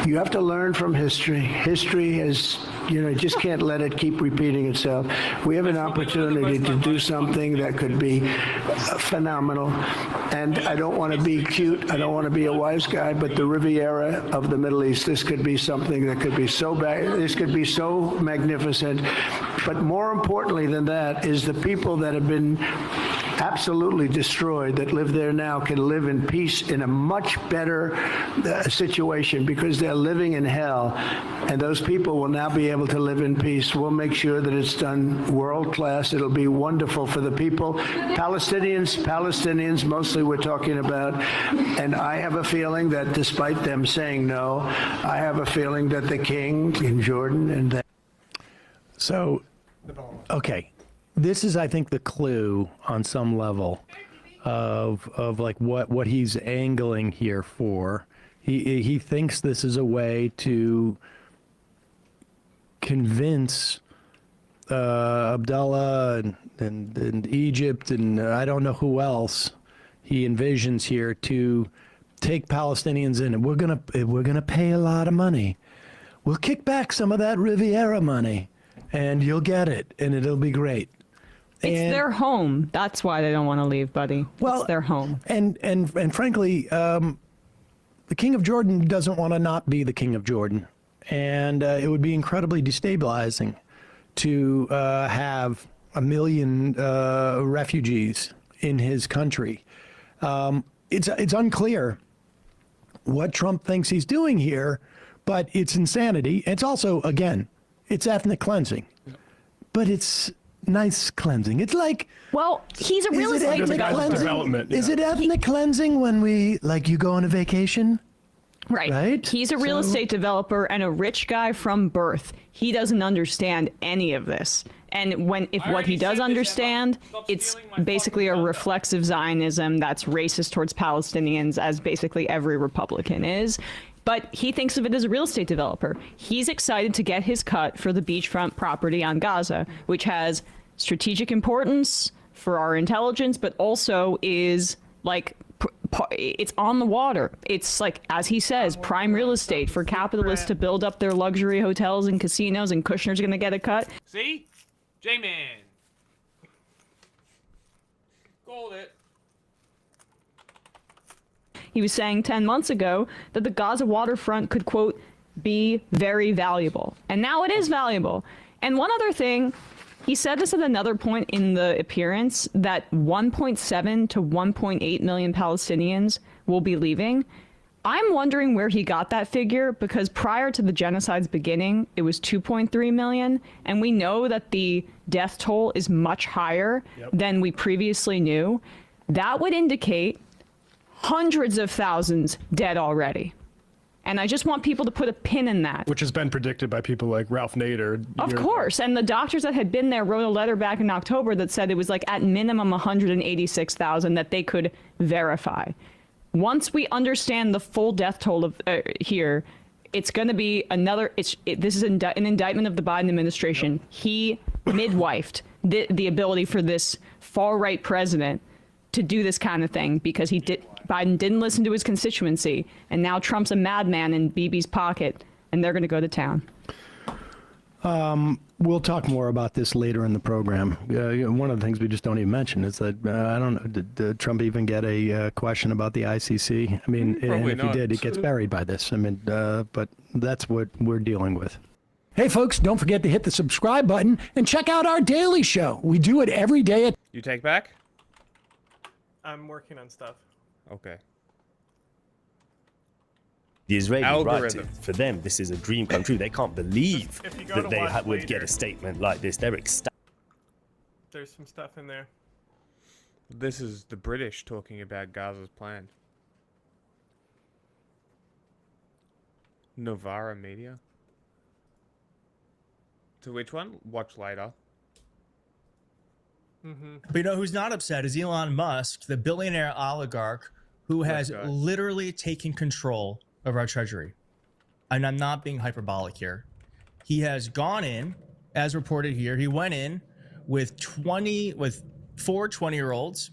you have to learn from history. History is, you just can't let it keep repeating itself. We have an opportunity to do something that could be phenomenal. And I don't want to be cute. I don't want to be a wise guy, but the Riviera of the Middle East, this could be something that could be so bad. This could be so magnificent. But more importantly than that is the people that have been absolutely destroyed that live there now can live in peace in a much better situation, because they're living in hell, and those people will now be able to live in peace. We'll make sure that it's done world class. It'll be wonderful for the people. Palestinians mostly we're talking about, and I have a feeling that despite them saying no, I have a feeling that the king in Jordan and that. So, okay. This is, I think, the clue on some level of like what he's angling here for. He thinks this is a way to convince Abdullah and Egypt and I don't know who else he envisions here to take Palestinians in, and we're gonna pay a lot of money. We'll kick back some of that Riviera money, and you'll get it, and it'll be great. It's their home. That's why they don't want to leave, buddy. Well, it's their home. And frankly, the King of Jordan doesn't want to not be the King of Jordan. And it would be incredibly destabilizing to have 1 million refugees in his country. It's unclear what Trump thinks he's doing here, but it's insanity. It's also, again, it's ethnic cleansing. But it's nice cleansing. It's like, well, he's a real estate developer. Is it ethnic cleansing when you go on a vacation? Right. He's a real estate developer and a rich guy from birth. He doesn't understand any of this. And what he does understand, it's basically a reflexive Zionism that's racist towards Palestinians, as basically every Republican is. But he thinks of it as a real estate developer. He's excited to get his cut for the beachfront property on Gaza, which has strategic importance for our intelligence, but also is like, it's on the water. It's like, as he says, prime real estate for capitalists to build up their luxury hotels and casinos, and Kushner's going to get a cut. See? J-Man. Called it. He was saying 10 months ago that the Gaza waterfront could, quote, be very valuable. And now it is valuable. And one other thing, he said this at another point in the appearance, that 1.7 to 1.8 million Palestinians will be leaving. I'm wondering where he got that figure, because prior to the genocide's beginning, it was 2.3 million. And we know that the death toll is much higher than we previously knew. That would indicate hundreds of thousands dead already. And I just want people to put a pin in that. Which has been predicted by people like Ralph Nader. Of course. And the doctors that had been there wrote a letter back in October that said it was like at minimum 186,000 that they could verify. Once we understand the full death toll of here, it's going to be another. This is an indictment of the Biden administration. He midwifed the ability for this far-right president to do this kind of thing because Biden didn't listen to his constituency, and now Trump's a madman in Bibi's pocket, and they're going to go to town. We'll talk more about this later in the program. One of the things we just don't even mention is that, I don't know, did Trump even get a question about the ICC? I mean, and if he did, it gets buried by this. I mean, but that's what we're dealing with. Hey, folks, don't forget to hit the subscribe button and check out our daily show. We do it every day. You take back? I'm working on stuff. Okay. The Israeli Algorithm. right, for them, this is a dream come true. They can't believe that they would get a statement like this. They're ecstatic. There's some stuff in there. This is the British talking about Gaza's plan. Novara Media. To which one? Watch later. But you know who's not upset is Elon Musk, the billionaire oligarch who has literally taken control of our treasury. And I'm not being hyperbolic here. He has gone in, as reported here, he went in with 4 20-year-olds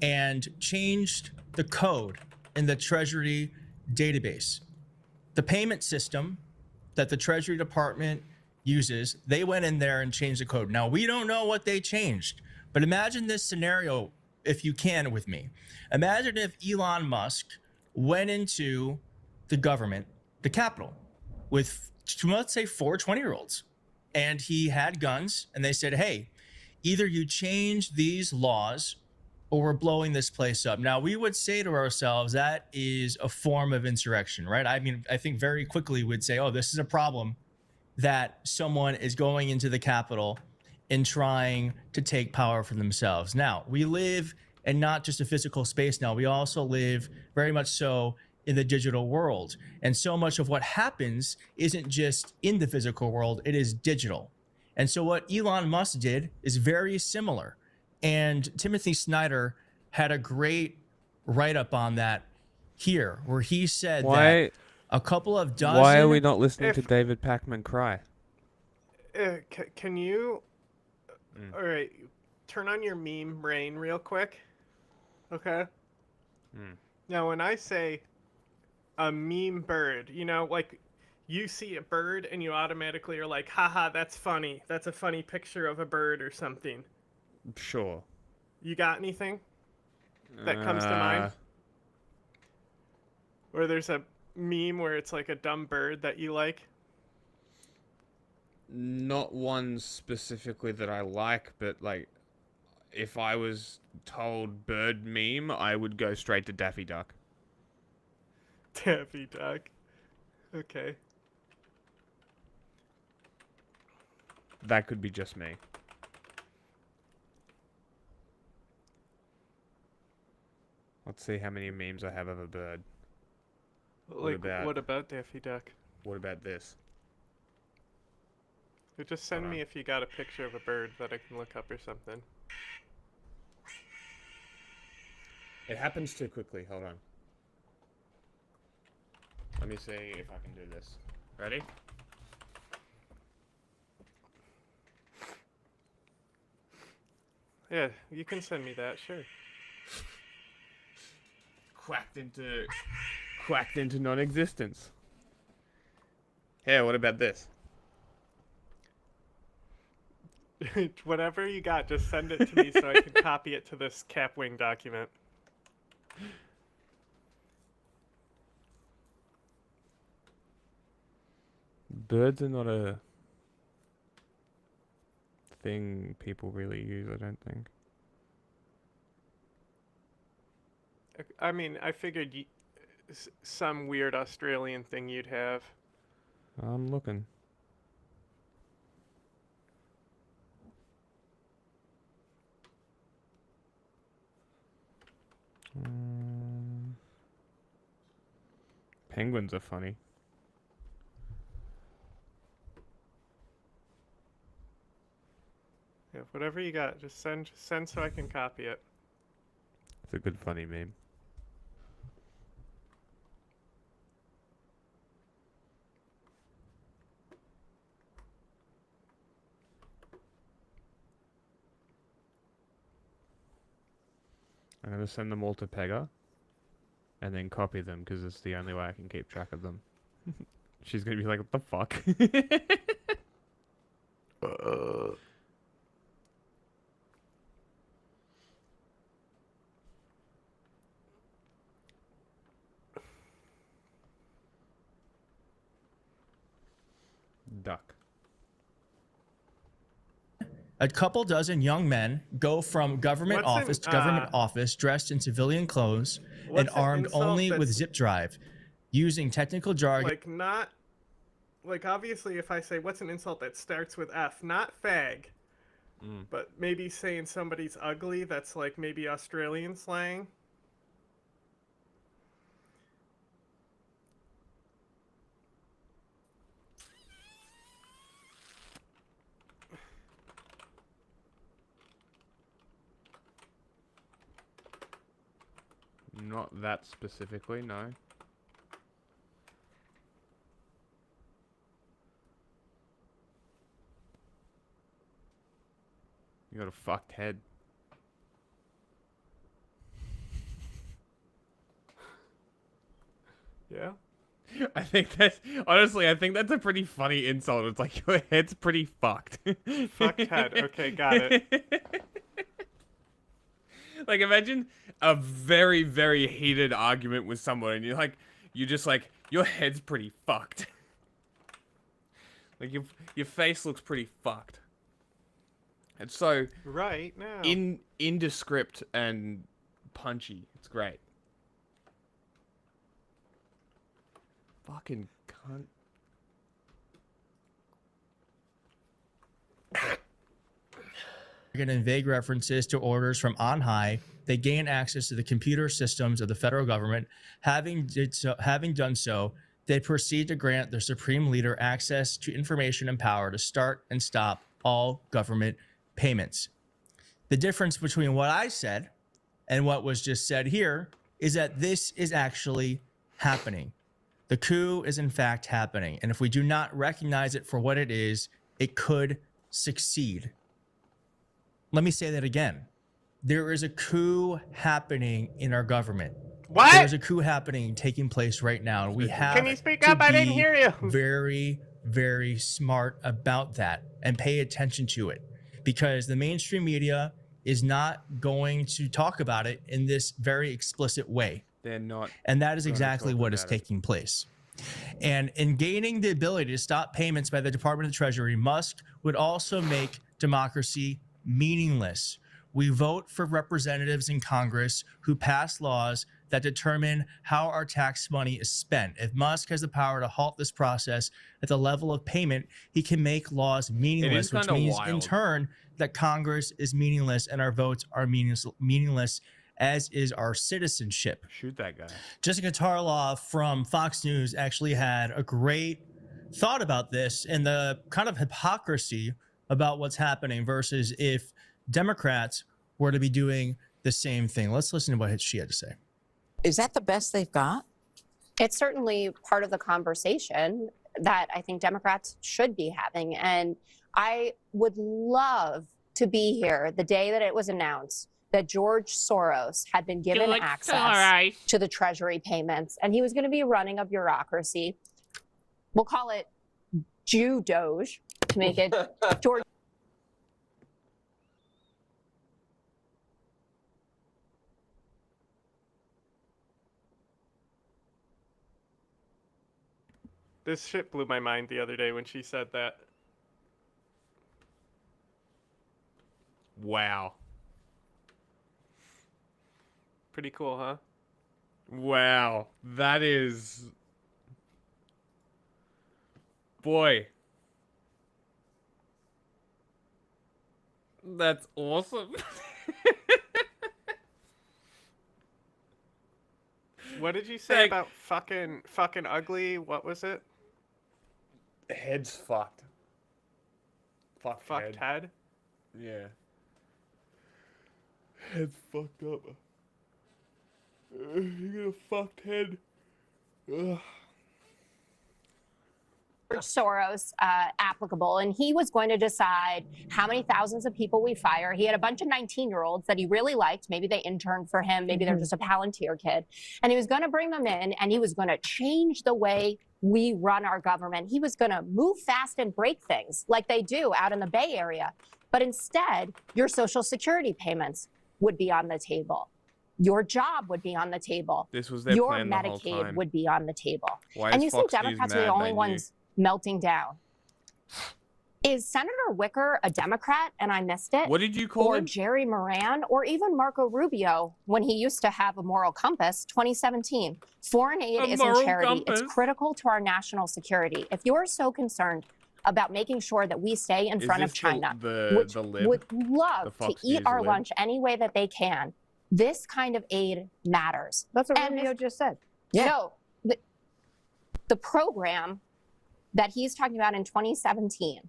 and changed the code in the Treasury database. The payment system that the Treasury Department uses, they went in there and changed the code. Now, we don't know what they changed, but imagine this scenario, if you can, with me. Imagine if Elon Musk went into the government, the Capitol, with, let's say, 4 20-year-olds, and he had guns, and they said, hey, either you change these laws or we're blowing this place up. Now, we would say to ourselves, that is a form of insurrection, right? I mean, I think very quickly we'd say, oh, this is a problem that someone is going into the Capitol and trying to take power for themselves. Now, we live in not just a physical space now, we also live very much so in the digital world. And so much of what happens isn't just in the physical world, it is digital. And so what Elon Musk did is very similar. And Timothy Snyder had a great write-up on that here, where he said that a couple of dozen... Why are we not listening to David Pakman cry? Can you... All right, turn on your meme brain real quick. Okay? Now, when I say a meme bird, you know, like you see a bird and you automatically are like, haha, that's funny. That's a funny picture of a bird or something. Sure. You got anything that comes to mind? Or there's a meme where it's like a dumb bird that you like? Not one specifically that I like, but like, if I was told bird meme, I would go straight to Daffy Duck. Daffy Duck. Okay. That could be just me. Let's see how many memes I have of a bird. Like, what about Daffy Duck? What about this? Just send me if you got a picture of a bird that I can look up or something. It happens too quickly. Hold on. Let me see if I can do this. Ready? Yeah, you can send me that, sure. Quacked into non-existence. Hey, what about this? Whatever you got, just send it to me so I can copy it to this Capwing document. Birds are not a thing people really use, I don't think. I mean, I figured some weird Australian thing you'd have. I'm looking. Penguins are funny. whatever you got. Just send so I can copy it. It's a good funny meme. I'm gonna send them all to Pega, and then copy them because it's the only way I can keep track of them. She's gonna be like, "What the fuck?" Duck. A couple dozen young men go from government office to government office dressed in civilian clothes and armed only with zip drive, using technical jargon. Like not, like obviously if I say what's an insult that starts with F, not fag, but maybe saying somebody's ugly, that's like maybe Australian slang. Not that specifically, no. You got a fucked head. Yeah. I think that's honestly, I think that's a pretty funny insult. It's like your head's pretty fucked. Fucked head. Okay, got it. Like imagine a very, very heated argument with someone and you're just like, your head's pretty fucked. Like your face looks pretty fucked. It's so right now indescript and punchy. It's great. Fucking cunt. And vague references to orders from on high, they gain access to the computer systems of the federal government. Having done so, they proceed to grant their supreme leader access to information and power to start and stop all government payments. The difference between what I said and what was just said here is that this is actually happening. The coup is in fact happening. And if we do not recognize it for what it is, it could succeed. Let me say that again. There is a coup happening in our government. What? There's a coup happening, taking place right now. And we have Can you speak up? I didn't hear you. Very, very smart about that and pay attention to it, because the mainstream media is not going to talk about it in this very explicit way. They're not. And that is exactly what is taking place. And in gaining the ability to stop payments by the Department of the Treasury, Musk would also make democracy meaningless. We vote for representatives in Congress who pass laws that determine how our tax money is spent. If Musk has the power to halt this process at the level of payment, he can make laws meaningless, which means in turn that Congress is meaningless and our votes are meaningless, as is our citizenship. Shoot that guy. Jessica Tarloff from Fox News actually had a great thought about this and the kind of hypocrisy about what's happening versus if Democrats were to be doing the same thing. Let's listen to what she had to say. Is that the best they've got? It's certainly part of the conversation that I think Democrats should be having. And I would love to be here the day that it was announced that George Soros had been given access to the Treasury payments, and he was going to be running a bureaucracy. We'll call it Jew Doge to make it George. This shit blew my mind the other day when she said that. Wow. Pretty cool, huh? Wow. That is... Boy. That's awesome. What did you say about fucking ugly? What was it? Head's fucked. Fucked head? Yeah. Head's fucked up. You got a fucked head. Ugh. Soros applicable, and he was going to decide how many thousands of people we fire. He had a bunch of 19-year-olds that he really liked. Maybe they interned for him. Maybe they're just a Palantir kid. And he was going to bring them in, and he was going to change the way we run our government. He was going to move fast and break things like they do out in the Bay Area. But instead, your Social Security payments would be on the table. Your job would be on the table. This was their Your plan the whole Medicaid time. would be on the table. Why And is you Fox think News Democrats are the mad only they ones melting down. Is Senator Wicker a Democrat and I missed it? What did you call or him? Jerry Moran or even Marco Rubio when he used to have a moral compass, 2017. Foreign aid A isn't moral charity. compass? It's critical to our national security. If you're so concerned about making sure that we stay in Is front of this China, the which lib? would The love to Fox eat News our lib? lunch any way that they can, this kind of aid matters. That's what And Rubio if- just said. No, the program that he's talking about in 2017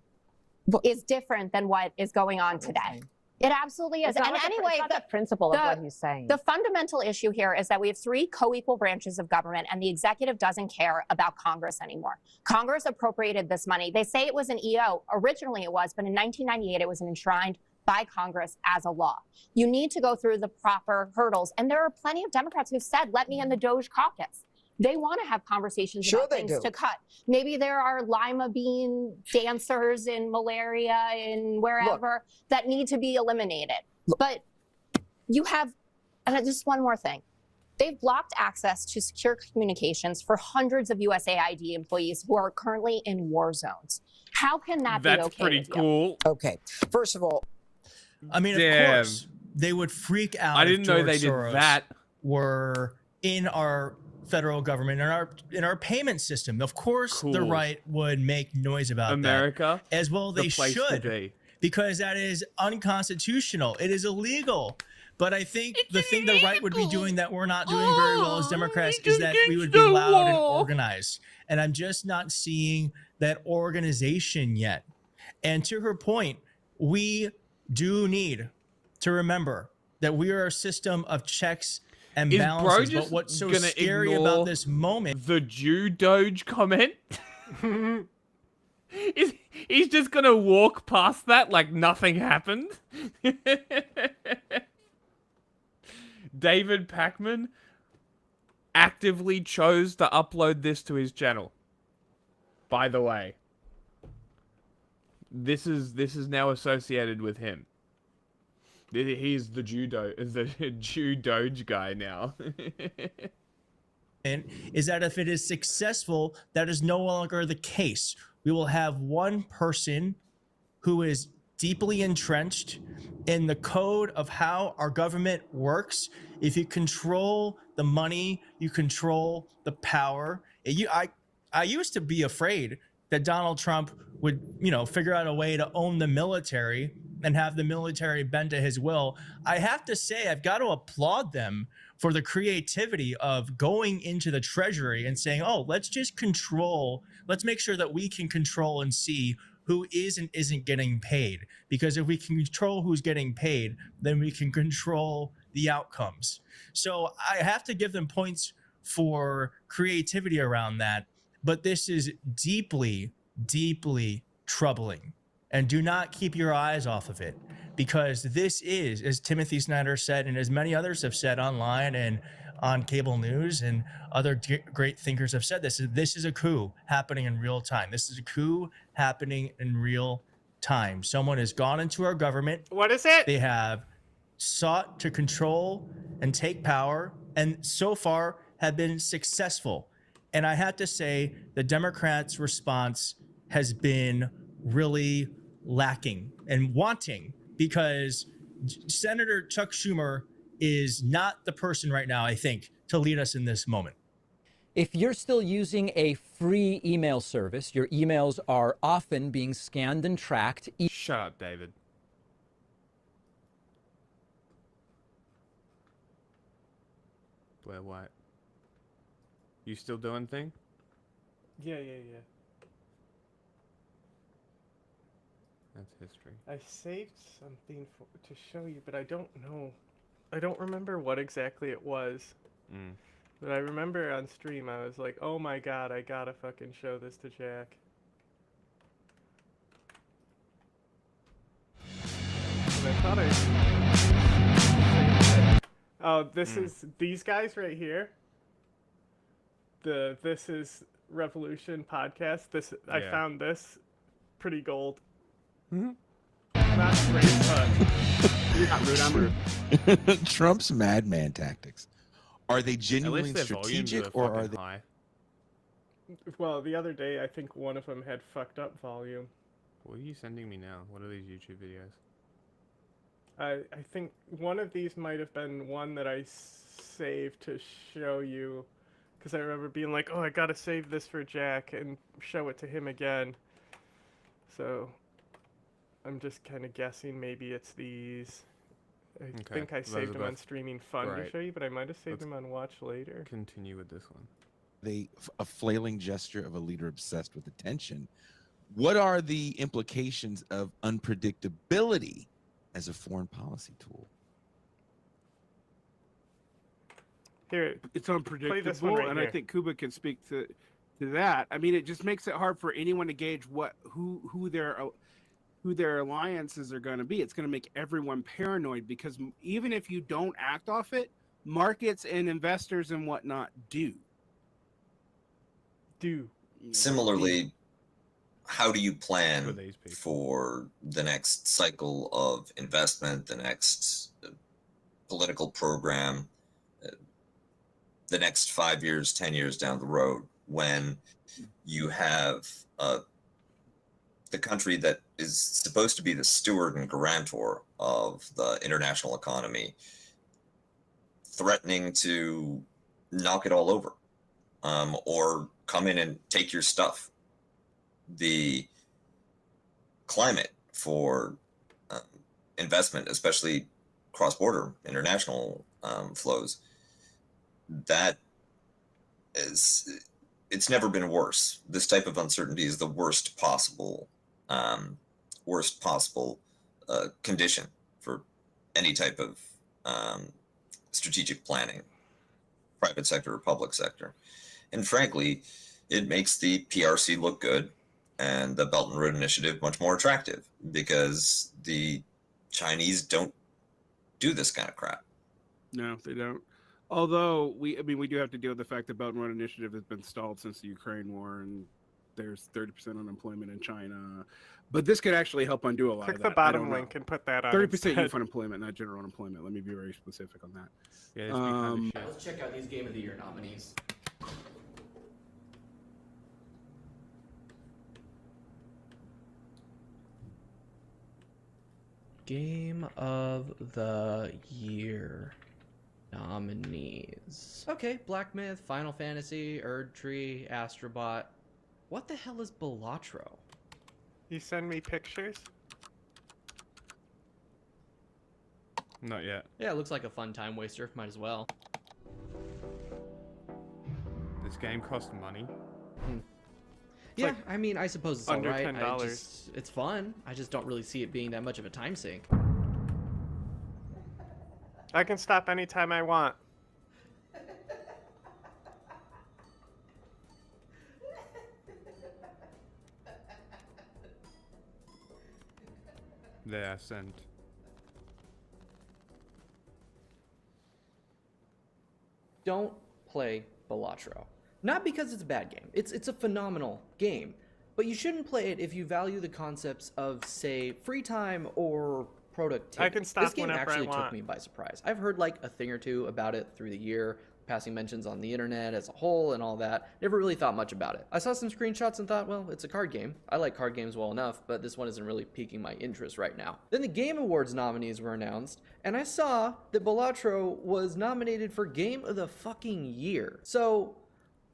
is different than what is going on today. It absolutely is. It's not And what the- anyway, it's not the principle of what he's saying. The fundamental issue here is that we have three co-equal branches of government, and the executive doesn't care about Congress anymore. Congress appropriated this money. They say it was an EO. Originally it was, but in 1998 it was enshrined by Congress as a law. You need to go through the proper hurdles. And there are plenty of Democrats who've said, let me in the Doge caucus. They want to have conversations about things to cut. Maybe there are lima bean dancers in malaria and wherever that need to be eliminated. But you have, and just one more thing. They've blocked access to secure communications for hundreds of USAID employees who are currently in war zones. How can that be okay? That's pretty with you? cool. Okay. First of all, I mean, Damn. of course, they would freak out. I if didn't know George they did Soros that. Were in our federal government, in our payment system. Of course, the Cool. right would make noise about America, that. As well, the they place to should, be. because that is unconstitutional. It is illegal. But I think the thing the right would be doing that we're not doing very well as Democrats is that we would be loud and organized. And I'm just not seeing that organization yet. And to her point, we do need to remember that we are a system of checks and Is bro balances. just But what's so gonna scary ignore about this moment? The Jew Doge comment? He's just gonna walk past that like nothing happened? David Pakman actively chose to upload this to his channel. By the way. This is now associated with him. He's the Jew Doge guy now. Is that if it is successful, that is no longer the case. We will have one person who is deeply entrenched in the code of how our government works. If you control the money, you control the power. I used to be afraid that Donald Trump would, figure out a way to own the military and have the military bend to his will. I have to say, I've got to applaud them for the creativity of going into the Treasury and saying, oh, let's make sure that we can control and see who is and isn't getting paid. Because if we can control who's getting paid, then we can control the outcomes. So I have to give them points for creativity around that. But this is deeply, deeply troubling. And do not keep your eyes off of it, because this is, as Timothy Snyder said, and as many others have said online and on cable news, and other great thinkers have said this is a coup happening in real time. This is a coup happening in real time. Someone has gone into our government. What is it? They have sought to control and take power, and so far have been successful. And I have to say, the Democrats' response has been really lacking and wanting, because Senator Chuck Schumer is not the person right now, I think, to lead us in this moment. If you're still using a free email service, your emails are often being scanned and tracked. Shut up, David. Where, what? You still doing thing? Yeah. That's history. I saved something to show you, but I don't know I don't remember what exactly it was. But I remember on stream I was like, oh my god, I gotta fucking show this to Jack. And I thought oh, this is these guys right here. The This Is Revolution podcast. I found this pretty gold. Not great, but You're not rude, I'm rude. Trump's madman tactics. Are they genuinely strategic or are they? High. Well, the other day I think one of them had fucked up volume. What are you sending me now? What are these YouTube videos? I think one of these might have been one that I saved to show you, because I remember being like, oh, I gotta save this for Jack and show it to him again. So I'm just kind of guessing maybe it's these. I think I saved them on Streaming Fun to show you, but I might have saved them on Watch Later. Continue with this one. A flailing gesture of a leader obsessed with attention. What are the implications of unpredictability as a foreign policy tool? Here, it's unpredictable, and I think Kuba can speak to that. I mean, it just makes it hard for anyone to gauge who their alliances are going to be. It's going to make everyone paranoid, because even if you don't act off it, markets and investors and whatnot do. Similarly, how do you plan for the next cycle of investment, the next political program, the next 5 years, 10 years down the road, when you have the country that is supposed to be the steward and guarantor of the international economy threatening to knock it all over, or come in and take your stuff? The climate for investment, especially cross-border international flows, that is, it's never been worse. This type of uncertainty is the worst possible condition for any type of strategic planning, private sector or public sector. And frankly, it makes the PRC look good and the Belt and Road Initiative much more attractive, because the Chinese don't do this kind of crap. No, they don't. Although we do have to deal with the fact that Belt and Road Initiative has been stalled since the Ukraine war, and there's 30% unemployment in China. But this could actually help undo a lot of that. Click the bottom link and put that on. 30% youth unemployment, not general unemployment. Let me be very specific on that. Yeah, let's check out these Game of the Year nominees. Game of the Year nominees. Okay, Black Myth, Final Fantasy, Erdtree, Astrobot. What the hell is Balatro? You send me pictures? Not yet. Yeah, it looks like a fun time waster. Might as well. This game costs money. Yeah, like I mean, I suppose it's under alright. $10. It's fun. I just don't really see it being that much of a time sink. I can stop anytime I want. There, sent. Don't play Balatro. Not because it's a bad game. It's a phenomenal game. But you shouldn't play it if you value the concepts of, say, free time or productivity. I can stop this game whenever actually I want. took me by surprise. I've heard like a thing or two about it through the year, passing mentions on the internet as a whole and all that. Never really thought much about it. I saw some screenshots and thought, well, it's a card game. I like card games well enough, but this one isn't really piquing my interest right now. Then the Game Awards nominees were announced, and I saw that Balatro was nominated for Game of the fucking Year. So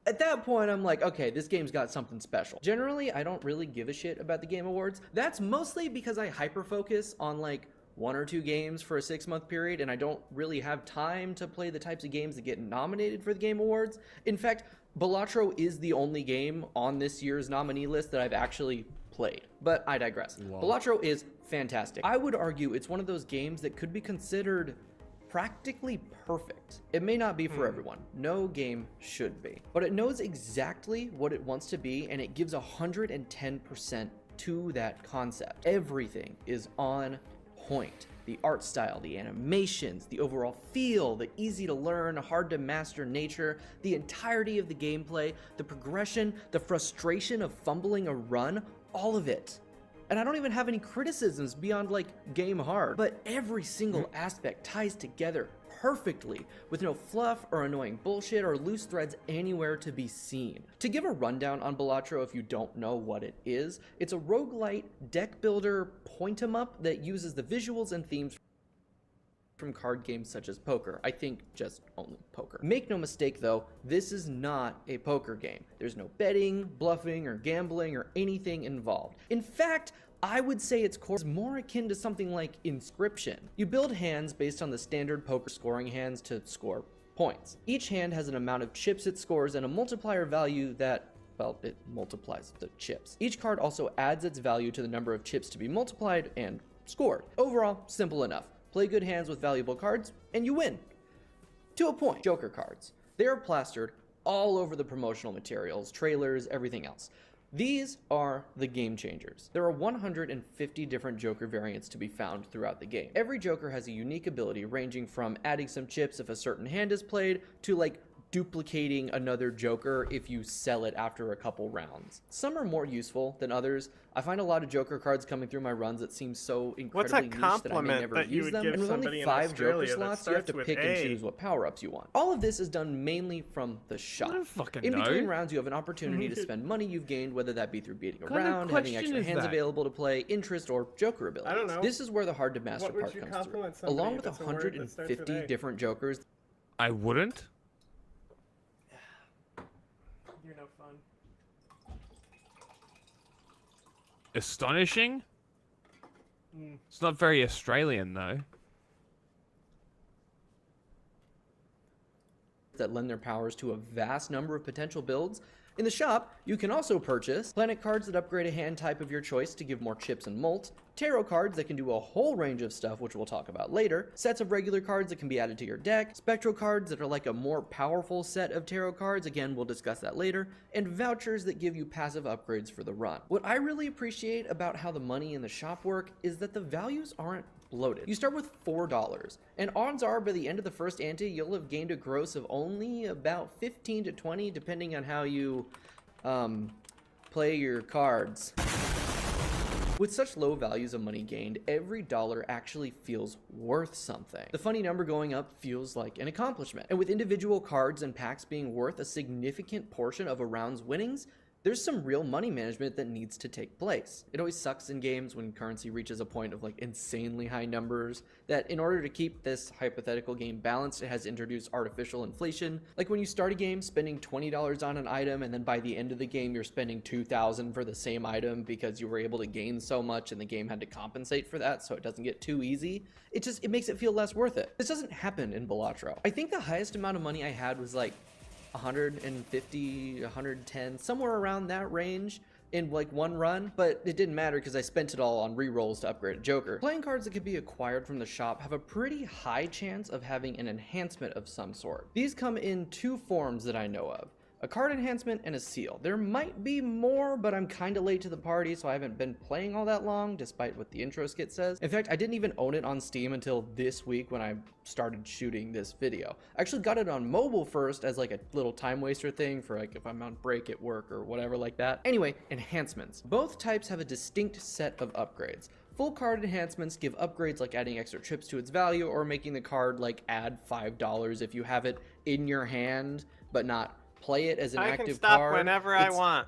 at that point, I'm like, okay, this game's got something special. Generally, I don't really give a shit about the Game Awards. That's mostly because I hyper-focus on like 1 or 2 games for a 6-month period, and I don't really have time to play the types of games that get nominated for the Game Awards. In fact, Balatro is the only game on this year's nominee list that I've actually played. But I digress. Wow. Balatro is fantastic. I would argue it's one of those games that could be considered practically perfect. It may not be for everyone. No game should be. But it knows exactly what it wants to be, and it gives 110% to that concept. Everything is on point. The art style, the animations, the overall feel, the easy to learn, hard to master nature, the entirety of the gameplay, the progression, the frustration of fumbling a run, all of it. And I don't even have any criticisms beyond like game hard, but every single aspect ties together perfectly with no fluff or annoying bullshit or loose threads anywhere to be seen. To give a rundown on Balatro if you don't know what it is, it's a roguelite deck builder point 'em up that uses the visuals and themes from card games such as poker. I think just only poker. Make no mistake though, this is not a poker game. There's no betting, bluffing, or gambling or anything involved. In fact, I would say its core is more akin to something like Inscription. You build hands based on the standard poker scoring hands to score points. Each hand has an amount of chips it scores and a multiplier value that, well, it multiplies the chips. Each card also adds its value to the number of chips to be multiplied and scored. Overall, simple enough. Play good hands with valuable cards, and you win. To a point. Joker cards. They are plastered all over the promotional materials, trailers, everything else. These are the game changers. There are 150 different Joker variants to be found throughout the game. Every Joker has a unique ability ranging from adding some chips if a certain hand is played to like duplicating another Joker if you sell it after a couple rounds. Some are more useful than others. I find a lot of Joker cards coming through my runs that seem so incredibly niche that I may never use them. And with only 5 Joker slots, you have to pick and choose what power-ups you want. All of this is done mainly from the shop. In between rounds, you have an opportunity to spend money you've gained, whether that be through beating a round, having extra hands available to play, interest, or Joker abilities. I don't know. This is where the hard to master part comes through. Along with 150 different Jokers. I wouldn't. You're no fun. Astonishing? It's not very Australian though. That lend their powers to a vast number of potential builds. In the shop, you can also purchase planet cards that upgrade a hand type of your choice to give more chips and molt, tarot cards that can do a whole range of stuff, which we'll talk about later, sets of regular cards that can be added to your deck, spectral cards that are like a more powerful set of tarot cards, again we'll discuss that later, and vouchers that give you passive upgrades for the run. What I really appreciate about how the money in the shop work is that the values aren't bloated. You start with $4, and odds are by the end of the first ante, you'll have gained a gross of only about 15 to 20, depending on how you play your cards. With such low values of money gained, every dollar actually feels worth something. The funny number going up feels like an accomplishment. And with individual cards and packs being worth a significant portion of a round's winnings, there's some real money management that needs to take place. It always sucks in games when currency reaches a point of like insanely high numbers that in order to keep this hypothetical game balanced, it has introduced artificial inflation. Like when you start a game spending $20 on an item and then by the end of the game you're spending $2,000 for the same item because you were able to gain so much and the game had to compensate for that so it doesn't get too easy. It makes it feel less worth it. This doesn't happen in Balatro. I think the highest amount of money I had was like 150, 110, somewhere around that range in like one run, but it didn't matter because I spent it all on rerolls to upgrade a Joker. Playing cards that can be acquired from the shop have a pretty high chance of having an enhancement of some sort. These come in 2 forms that I know of. A card enhancement and a seal. There might be more, but I'm kind of late to the party, so I haven't been playing all that long, despite what the intro skit says. In fact, I didn't even own it on Steam until this week when I started shooting this video. I actually got it on mobile first as like a little time waster thing for like if I'm on break at work or whatever like that. Anyway, enhancements. Both types have a distinct set of upgrades. Full card enhancements give upgrades like adding extra chips to its value or making the card like add $5 if you have it in your hand, but not play it as an active card. I can stop whenever I want.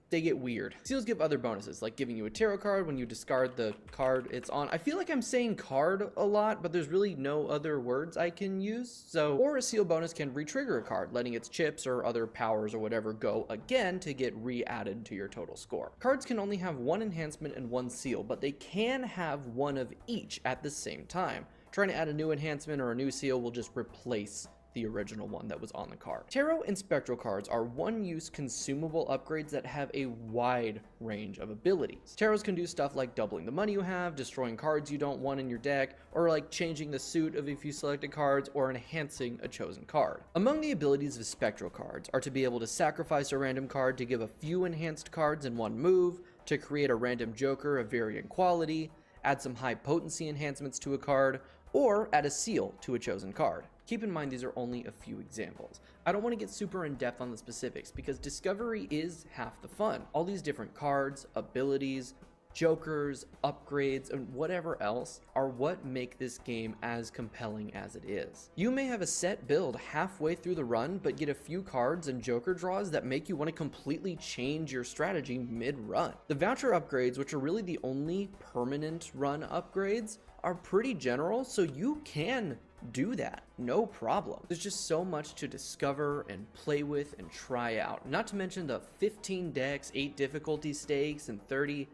They get weird. Seals give other bonuses, like giving you a tarot card when you discard the card it's on. I feel like I'm saying card a lot, but there's really no other words I can use. Or a seal bonus can re-trigger a card, letting its chips or other powers or whatever go again to get re-added to your total score. Cards can only have 1 enhancement and 1 seal, but they can have 1 of each at the same time. Trying to add a new enhancement or a new seal will just replace the original one that was on the card. Tarot and Spectral cards are one-use consumable upgrades that have a wide range of abilities. Tarots can do stuff like doubling the money you have, destroying cards you don't want in your deck, or like changing the suit of if you selected cards, or enhancing a chosen card. Among the abilities of Spectral cards are to be able to sacrifice a random card to give a few enhanced cards in one move, to create a random joker of varying quality, add some high potency enhancements to a card, or add a seal to a chosen card. Keep in mind these are only a few examples. I don't want to get super in depth on the specifics because discovery is half the fun. All these different cards, abilities, jokers, upgrades, and whatever else are what make this game as compelling as it is. You may have a set build halfway through the run, but get a few cards and joker draws that make you want to completely change your strategy mid-run. The voucher upgrades, which are really the only permanent run upgrades, are pretty general, so you can do that, no problem. There's just so much to discover and play with and try out. Not to mention the 15 decks, 8 difficulty stakes, and 30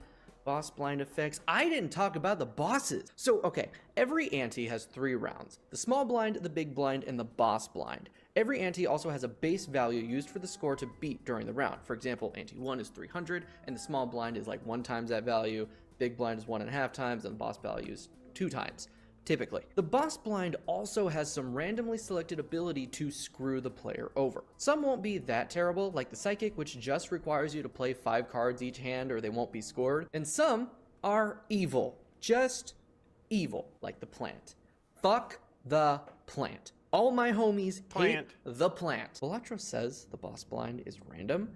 boss blind effects. I didn't talk about the bosses. So, okay, every ante has 3 rounds. The small blind, the big blind, and the boss blind. Every ante also has a base value used for the score to beat during the round. For example, ante 1 is 300, and the small blind is like 1 times that value, big blind is 1.5 times, and the boss value is 2 times. Typically. The boss blind also has some randomly selected ability to screw the player over. Some won't be that terrible, like the psychic, which just requires you to play 5 cards each hand or they won't be scored. And some are evil. Just evil, like the plant. Fuck the plant. All my homies hate the plant. Balatro says the boss blind is random,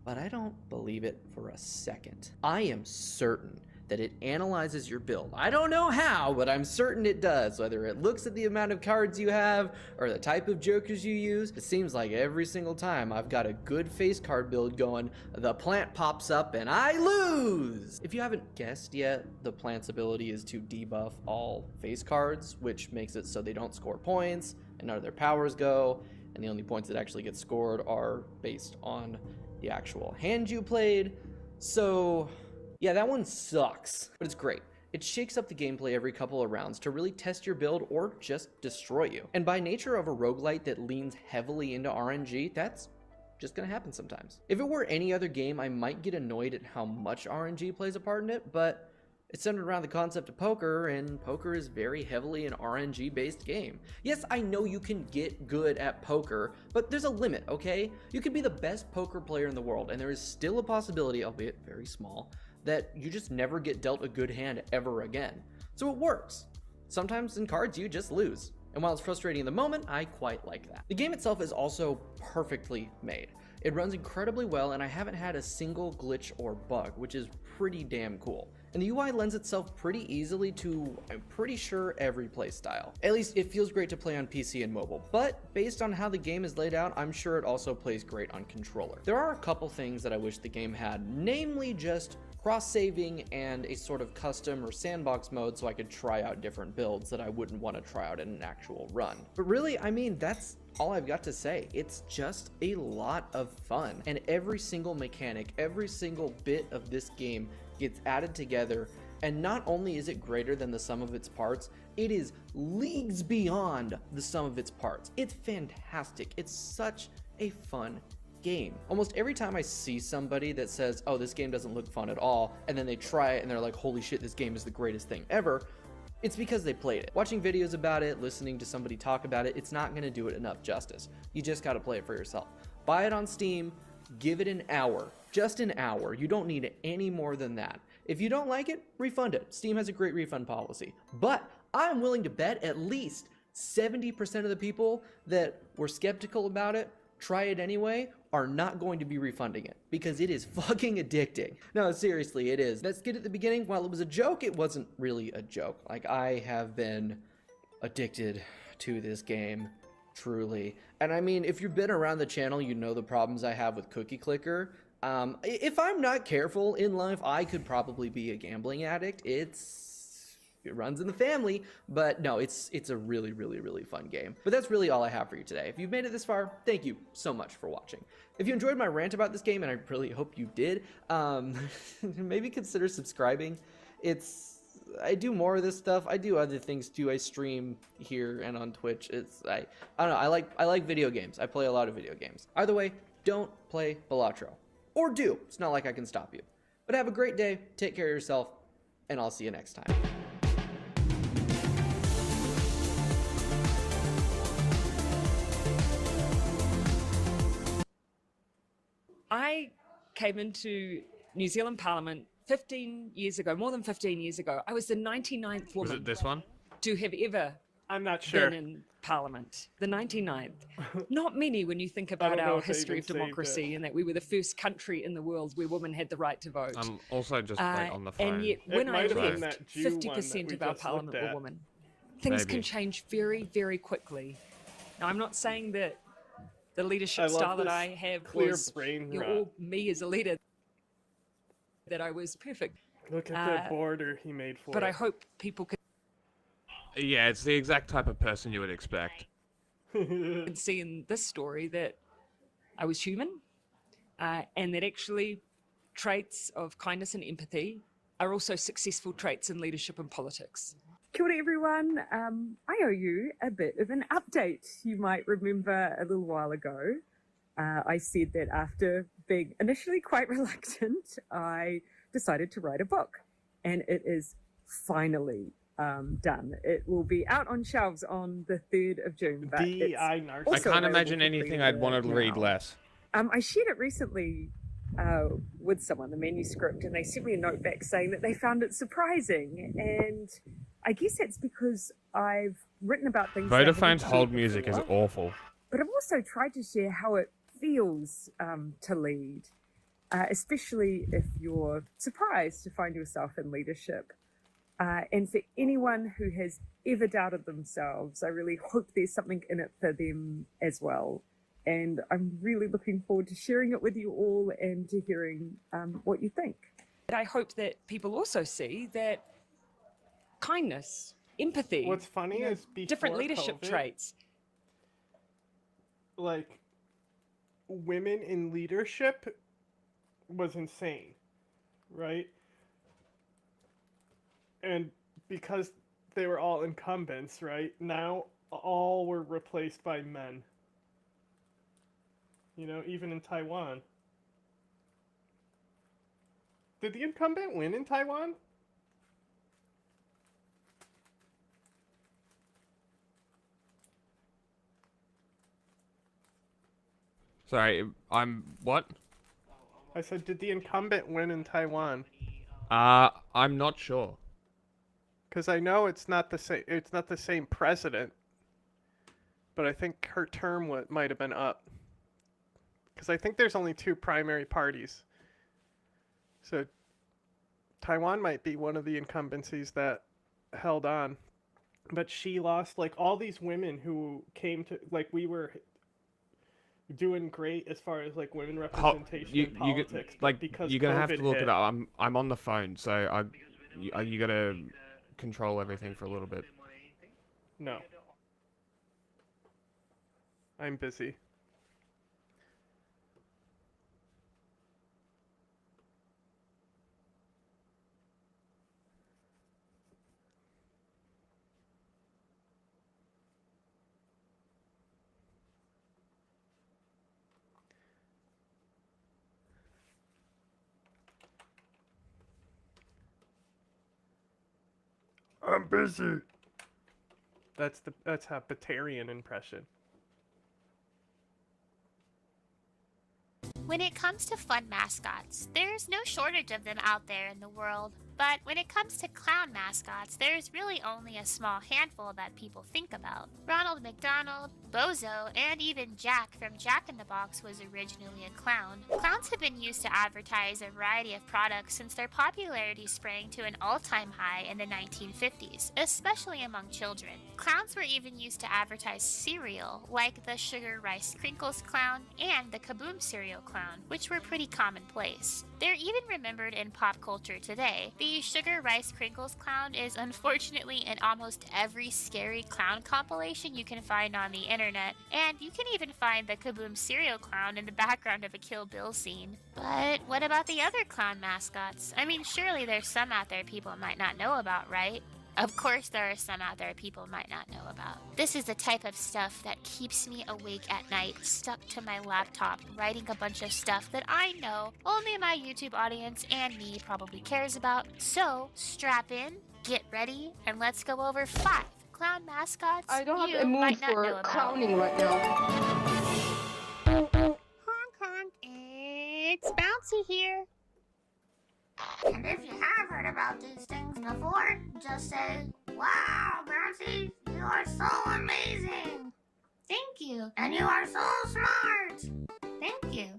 but I don't believe it for a second. I am certain that it analyzes your build. I don't know how, but I'm certain it does. Whether it looks at the amount of cards you have or the type of jokers you use, it seems like every single time I've got a good face card build going, the plant pops up and I lose. If you haven't guessed yet, the plant's ability is to debuff all face cards, which makes it so they don't score points and none of their powers go, and the only points that actually get scored are based on the actual hand you played. So yeah, that one sucks, but it's great. It shakes up the gameplay every couple of rounds to really test your build or just destroy you. And by nature of a roguelite that leans heavily into RNG, that's just gonna happen sometimes. If it were any other game, I might get annoyed at how much RNG plays a part in it, but it's centered around the concept of poker, and poker is very heavily an RNG-based game. Yes, I know you can get good at poker, but there's a limit, okay? You could be the best poker player in the world, and there is still a possibility, albeit very small, that you just never get dealt a good hand ever again. So it works. Sometimes in cards, you just lose. And while it's frustrating in the moment, I quite like that. The game itself is also perfectly made. It runs incredibly well, and I haven't had a single glitch or bug, which is pretty damn cool. And the UI lends itself pretty easily to, I'm pretty sure, every playstyle. At least it feels great to play on PC and mobile, but based on how the game is laid out, I'm sure it also plays great on controller. There are a couple things that I wish the game had, namely just cross-saving and a sort of custom or sandbox mode so I could try out different builds that I wouldn't want to try out in an actual run. But really, I mean, that's all I've got to say. It's just a lot of fun, and every single mechanic, every single bit of this game gets added together, and not only is it greater than the sum of its parts, it is leagues beyond the sum of its parts. It's fantastic. It's such a fun game. Almost every time I see somebody that says, oh, this game doesn't look fun at all, and then they try it and they're like, holy shit, this game is the greatest thing ever, it's because they played it. Watching videos about it, listening to somebody talk about it, it's not gonna do it enough justice. You just gotta play it for yourself. Buy it on Steam, give it an hour, just an hour. You don't need any more than that. If you don't like it, refund it. Steam has a great refund policy. But I'm willing to bet at least 70% of the people that were skeptical about it, try it anyway, are not going to be refunding it because it is fucking addicting. No, seriously, it is. That skit at the beginning, while it was a joke, it wasn't really a joke. Like, I have been addicted to this game, truly. And I mean, if you've been around the channel, you know the problems I have with Cookie Clicker. If I'm not careful in life, I could probably be a gambling addict. It runs in the family, but no, it's a really, really, really fun game. But that's really all I have for you today. If you've made it this far, thank you so much for watching. If you enjoyed my rant about this game, and I really hope you did, maybe consider subscribing. It's I do more of this stuff. I do other things too. I stream here and on Twitch. I don't know. I like video games. I play a lot of video games. Either way, don't play Balatro. Or do. It's not like I can stop you. But have a great day. Take care of yourself. And I'll see you next time. I came into New Zealand Parliament 15 years ago, more than 15 years ago. I was the 99th woman. Was it this one? To have ever I'm not sure. been in Parliament. The 99th. Not many when you think about our history of democracy and that we were the first country in the world where women had the right to vote. I'm also just on the phone. And yet when I might have been left, that Jew one that 50% we of our just Parliament looked were at. women. Things Maybe. can change very, very quickly. Now, I'm not saying that the I leadership love style that this I have clear was brain you know, rot. all me as a leader, that I was perfect. Look at the border he made for But it. I hope people can Yeah, it's the exact type of person you would expect. see in this story that I was human, and that actually traits of kindness and empathy are also successful traits in leadership and politics. Kia ora everyone. I owe you a bit of an update. You might remember a little while ago, I said that after being initially quite reluctant, I decided to write a book, and it is finally done. It will be out on shelves on the 3rd of June. But DEI Oh, narcissist. I can't imagine anything I'd want to read less. I shared it recently with someone, the manuscript, and they sent me a note back saying that they found it surprising. And I guess that's because I've written about things. that I haven't Vodafone's shared hold music is before. awful. But I've also tried to share how it feels to lead, especially if you're surprised to find yourself in leadership. And for anyone who has ever doubted themselves, I really hope there's something in it for them as well. And I'm really looking forward to sharing it with you all and to hearing what you think. But I hope that people also see that kindness, empathy, What's funny you know, is before different leadership COVID, traits. Like, women in leadership was insane, right? And because they were all incumbents, right? Now all were replaced by men. You know, even in Taiwan. Did the incumbent win in Taiwan? Sorry, what? I said, did the incumbent win in Taiwan? I'm not sure. Because I know it's not the same. It's not the same president. But I think her term might have been up. Because I think there's only 2 primary parties. So Taiwan might be one of the incumbencies that held on. But she lost, like, all these women who came to, like, we were doing great as far as, like, women representation in politics. Like, because you're gonna have COVID to look hit. it up. I'm on the phone, so you gotta control everything for a little bit. No. I'm busy. I'm busy. That's a Batarian impression. When it comes to fun mascots, there's no shortage of them out there in the world. But when it comes to clown mascots, there's really only a small handful that people think about. Ronald McDonald, Bozo, and even Jack from Jack in the Box was originally a clown. Clowns have been used to advertise a variety of products since their popularity sprang to an all-time high in the 1950s, especially among children. Clowns were even used to advertise cereal, like the Sugar Rice Crinkles clown and the Kaboom cereal clown, which were pretty commonplace. They're even remembered in pop culture today. The The Sugar Rice Crinkles clown is unfortunately in almost every scary clown compilation you can find on the internet, and you can even find the Kaboom cereal clown in the background of a Kill Bill scene. But what about the other clown mascots? I mean, surely there's some out there people might not know about, right? Of course there are some out there people might not know about. This is the type of stuff that keeps me awake at night, stuck to my laptop, writing a bunch of stuff that I know only my YouTube audience and me probably cares about. So, strap in, get ready, and let's go over 5 clown mascots I don't you have a mood might not for know about. clowning right now. Honk honk, it's Bouncy here. And if you have heard about these things before, just say, "Wow, Bouncy, you are so amazing." Thank you. And you are so smart. Thank you.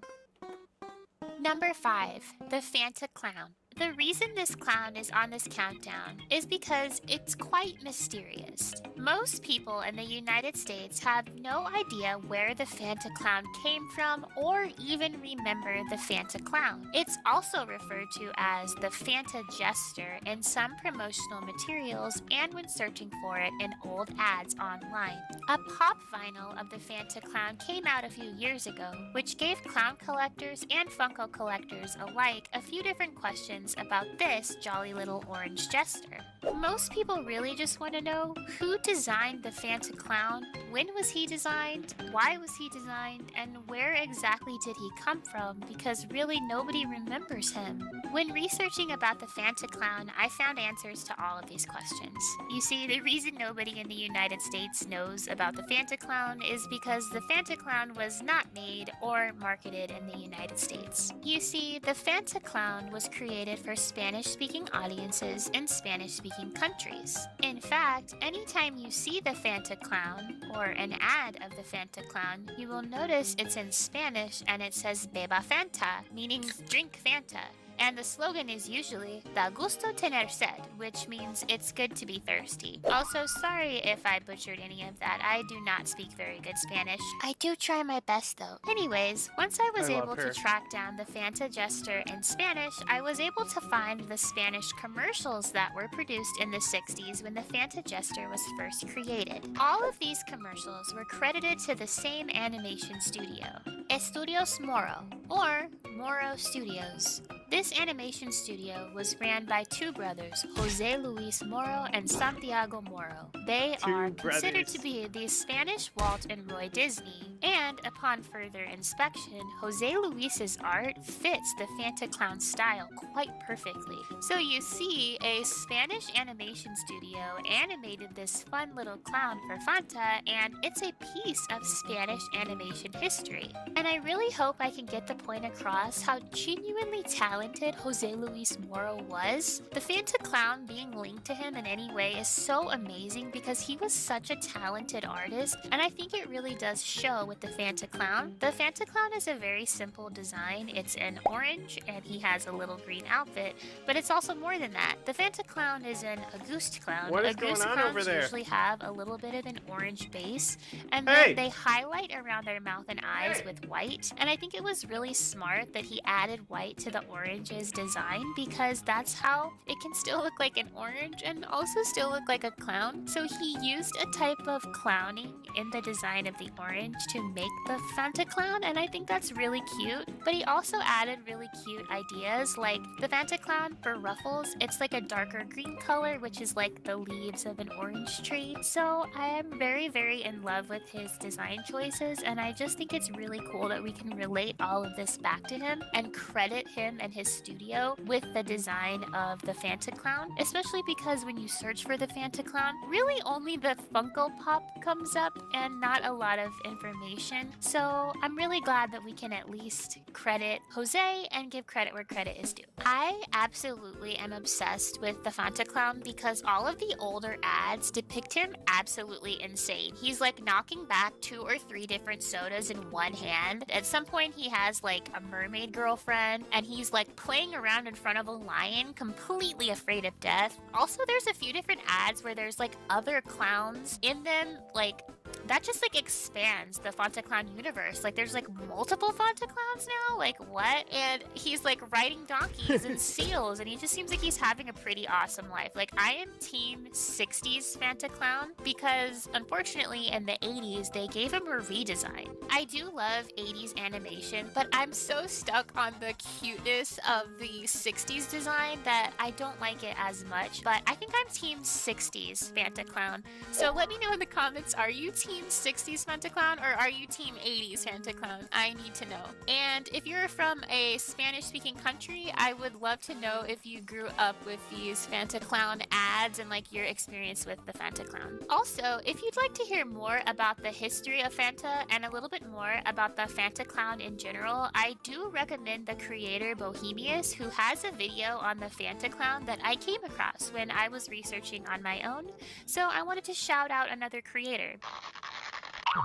Number 5, the Fanta Clown. The reason this clown is on this countdown is because it's quite mysterious. Most people in the United States have no idea where the Fanta Clown came from or even remember the Fanta Clown. It's also referred to as the Fanta Jester in some promotional materials and when searching for it in old ads online. A pop vinyl of the Fanta Clown came out a few years ago, which gave clown collectors and Funko collectors alike a few different questions about this jolly little orange jester. Most people really just want to know who designed the Fanta Clown, when was he designed, why was he designed, and where exactly did he come from, because really nobody remembers him. When researching about the Fanta Clown, I found answers to all of these questions. You see, the reason nobody in the United States knows about the Fanta Clown is because the Fanta Clown was not made or marketed in the United States. You see, the Fanta Clown was created for Spanish-speaking audiences in Spanish-speaking countries. In fact, anytime you see the Fanta Clown or an ad of the Fanta Clown, you will notice it's in Spanish and it says Beba Fanta, meaning drink Fanta. And the slogan is usually Da gusto tener sed, which means it's good to be thirsty. Also, sorry if I butchered any of that. I do not speak very good Spanish. I do try my best though. Anyways, once I was able to track down the Fanta Jester in Spanish, I was able to find the Spanish commercials that were produced in the 60s when the Fanta Jester was first created. All of these commercials were credited to the same animation studio, Estudios Moro, or Moro Studios. This animation studio was ran by 2 brothers, Jose Luis Moro and Santiago Moro. They are considered to be the Spanish Walt and Roy Disney, and upon further inspection, Jose Luis's art fits the Fanta Clown style quite perfectly. So you see, a Spanish animation studio animated this fun little clown for Fanta, and it's a piece of Spanish animation history. And I really hope I can get the point across how genuinely talented Jose Luis Moro was. The Fanta Clown being linked to him in any way is so amazing because he was such a talented artist, and I think it really does show with the Fanta Clown. The Fanta Clown is a very simple design. It's an orange and he has a little green outfit, but it's also more than that. The Fanta Clown is an Auguste clown. What is going on over there? Usually have a little bit of an orange base, and then they highlight around their mouth and eyes with white, and I think it was really smart that he added white to the orange's design because that's how it can still look like an orange and also still look like a clown. So he used a type of clowning in the design of the orange to make the Fanta Clown, and I think that's really cute. But he also added really cute ideas like the Fanta Clown for ruffles. It's like a darker green color, which is like the leaves of an orange tree. So I am very, very in love with his design choices, and I just think it's really cool that we can relate all of this back to him and credit him and his studio with the design of the Fanta Clown, especially because when you search for the Fanta Clown, really only the Funko Pop comes up and not a lot of information. So I'm really glad that we can at least credit Jose and give credit where credit is due. I absolutely am obsessed with the Fanta Clown because all of the older ads depict him absolutely insane. He's like knocking back 2 or 3 different sodas in one hand. At some point he has like a mermaid girlfriend and he's like playing around in front of a lion, completely afraid of death. Also, there's a few different ads where there's like other clowns in them, like that just like expands the Fantaclown universe. Like there's like multiple Fantaclowns now, like what? And he's like riding donkeys and seals, and he just seems like he's having a pretty awesome life. Like I am team 60s Fantaclown because unfortunately in the 80s they gave him a redesign. I do love 80s animation, but I'm so stuck on the cuteness of the 60s design that I don't like it as much. But I think I'm team 60s Fantaclown. So let me know in the comments, are you team 60s Fantaclown or are you team 80s Fantaclown? I need to know. And if you're from a Spanish speaking country, I would love to know if you grew up with these Fantaclown ads and like your experience with the Fantaclown. Also, if you'd like to hear more about the history of Fanta and a little bit more about the Fantaclown in general, I do recommend the creator Bohemius, who has a video on the Fantaclown that I came across when I was researching on my own. So I wanted to shout out another creator.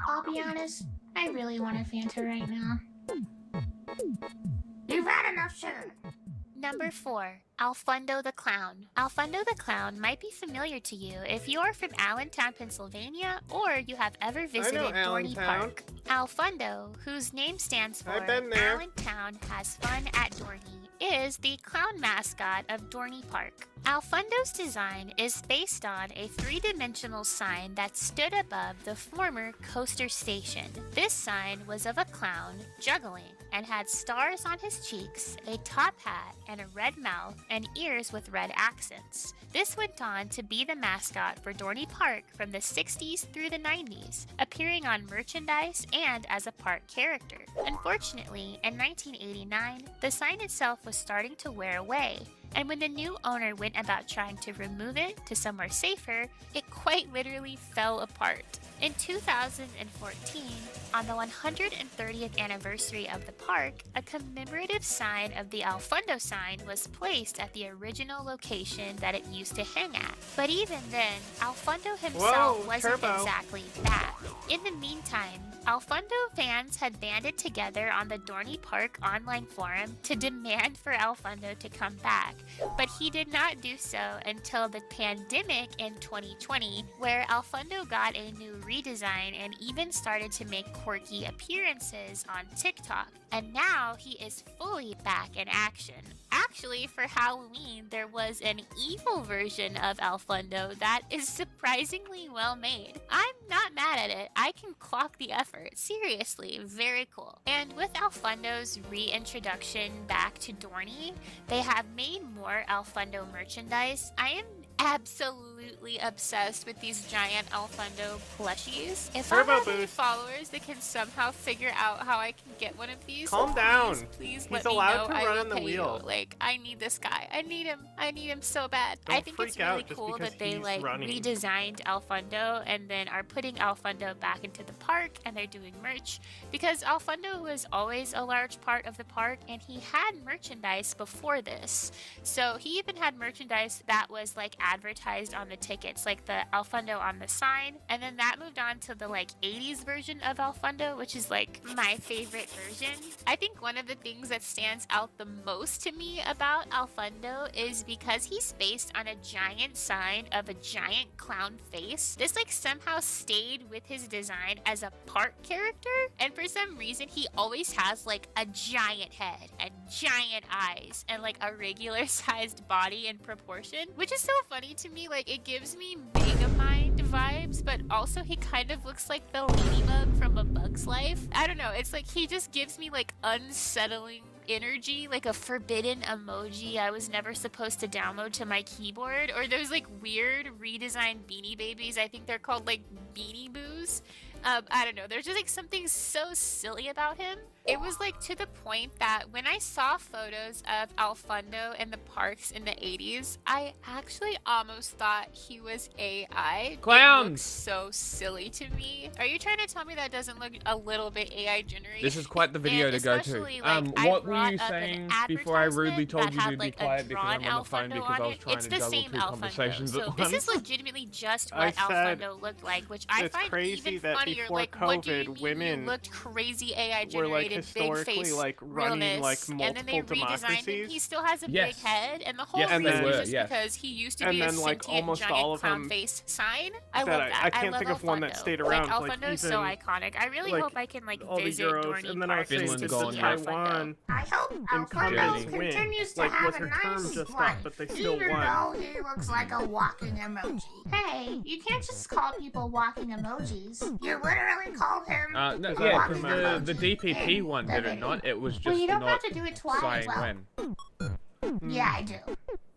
I'll be honest, I really want a Fanta right now. You've had enough sugar. Number 4, Alfundo the Clown. Alfundo the Clown might be familiar to you if you are from Allentown, Pennsylvania, or you have ever visited Dorney Park. Alfundo, whose name stands for Allentown Has Fun at Dorney, is the clown mascot of Dorney Park. Alfundo's design is based on a 3-dimensional sign that stood above the former coaster station. This sign was of a clown juggling and had stars on his cheeks, a top hat, and a red mouth, and ears with red accents. This went on to be the mascot for Dorney Park from the 60s through the 90s, appearing on merchandise and as a park character. Unfortunately, in 1989, the sign itself was starting to wear away, and when the new owner went about trying to remove it to somewhere safer, it quite literally fell apart. In 2014, on the 130th anniversary of the park, a commemorative sign of the Alfundo sign was placed at the original location that it used to hang at. But even then, Alfundo himself wasn't exactly that. In the meantime, Alfundo fans had banded together on the Dorney Park online forum to demand for Alfundo to come back, but he did not do so until the pandemic in 2020, where Alfundo got a new redesign and even started to make quirky appearances on TikTok. And now he is fully back in action. Actually, for Halloween, there was an evil version of Alfundo that is surprisingly well made. I'm not mad at it. I can clock the effort. Seriously, very cool. And with Alfundo's reintroduction back to Dorney, they have made more Alfundo merchandise. I am absolutely obsessed with these giant Alfundo plushies. If I have any followers that can somehow figure out how I can get one of these, calm down. Please He's let me allowed know. to I run will on the pay wheel. you. Like, I need this guy. I need him. I need him so bad. Don't I think it's freak out really just cool because that they he's like running. redesigned Alfundo and then are putting Alfundo back into the park, and they're doing merch because Alfundo was always a large part of the park, and he had merchandise before this. So he even had merchandise that was like advertised on the tickets, like the Alfundo on the sign, and then that moved on to the like 80s version of Alfundo, which is like my favorite version. I think one of the things that stands out the most to me about Alfundo is because he's based on a giant sign of a giant clown face. This like somehow stayed with his design as a park character, and for some reason he always has like a giant head and giant eyes and like a regular sized body in proportion, which is so funny to me. Like, it gives me Megamind vibes, but also he kind of looks like the ladybug from A Bug's Life. I don't know, it's like he just gives me like unsettling energy, like a forbidden emoji I was never supposed to download to my keyboard, or those like weird redesigned Beanie Babies. I think they're called like Beanie Boos. I don't know, there's just like something so silly about him. It was like to the point that when I saw photos of Alfundo in the parks in the 80s, I actually almost thought he was AI. Clowns! It looks so silly to me. Are you trying to tell me that doesn't look a little bit AI generated? This is quite the video to go to. What were you saying before I rudely told you to be quiet because I'm on the phone because I was trying to juggle two conversations at once? This is legitimately just what Alfundo looked like, which which I It's find crazy even that funnier. before Like, what do you COVID, mean women you looked crazy AI were like generated big historically face like running like realness, and then they multiple redesigned him. democracies. He still has a Yes. big head, and the whole Yes, they reason were, is just yes. because he used to And be a then, like, sentient almost giant all of clown them face sign. I that love I that. can't love think of one that Alfando. stayed around, Like like, Alfando is so even, iconic. I really like, hope I can like all the visit Euros, Dorney and then I was Park saying just Finland to to gone, see yeah. Taiwan I hope Alfredo incumbents win. continues to Like, have was a her nice term just one, up, but they still even won. though he looks like a walking emoji. Hey, you can't just call people walking emojis. You literally called him No, a yeah, walking because the emoji DPP in one the did it video. not. It was just Well, you don't not have to do it twice. saying Well, when. yeah, I do.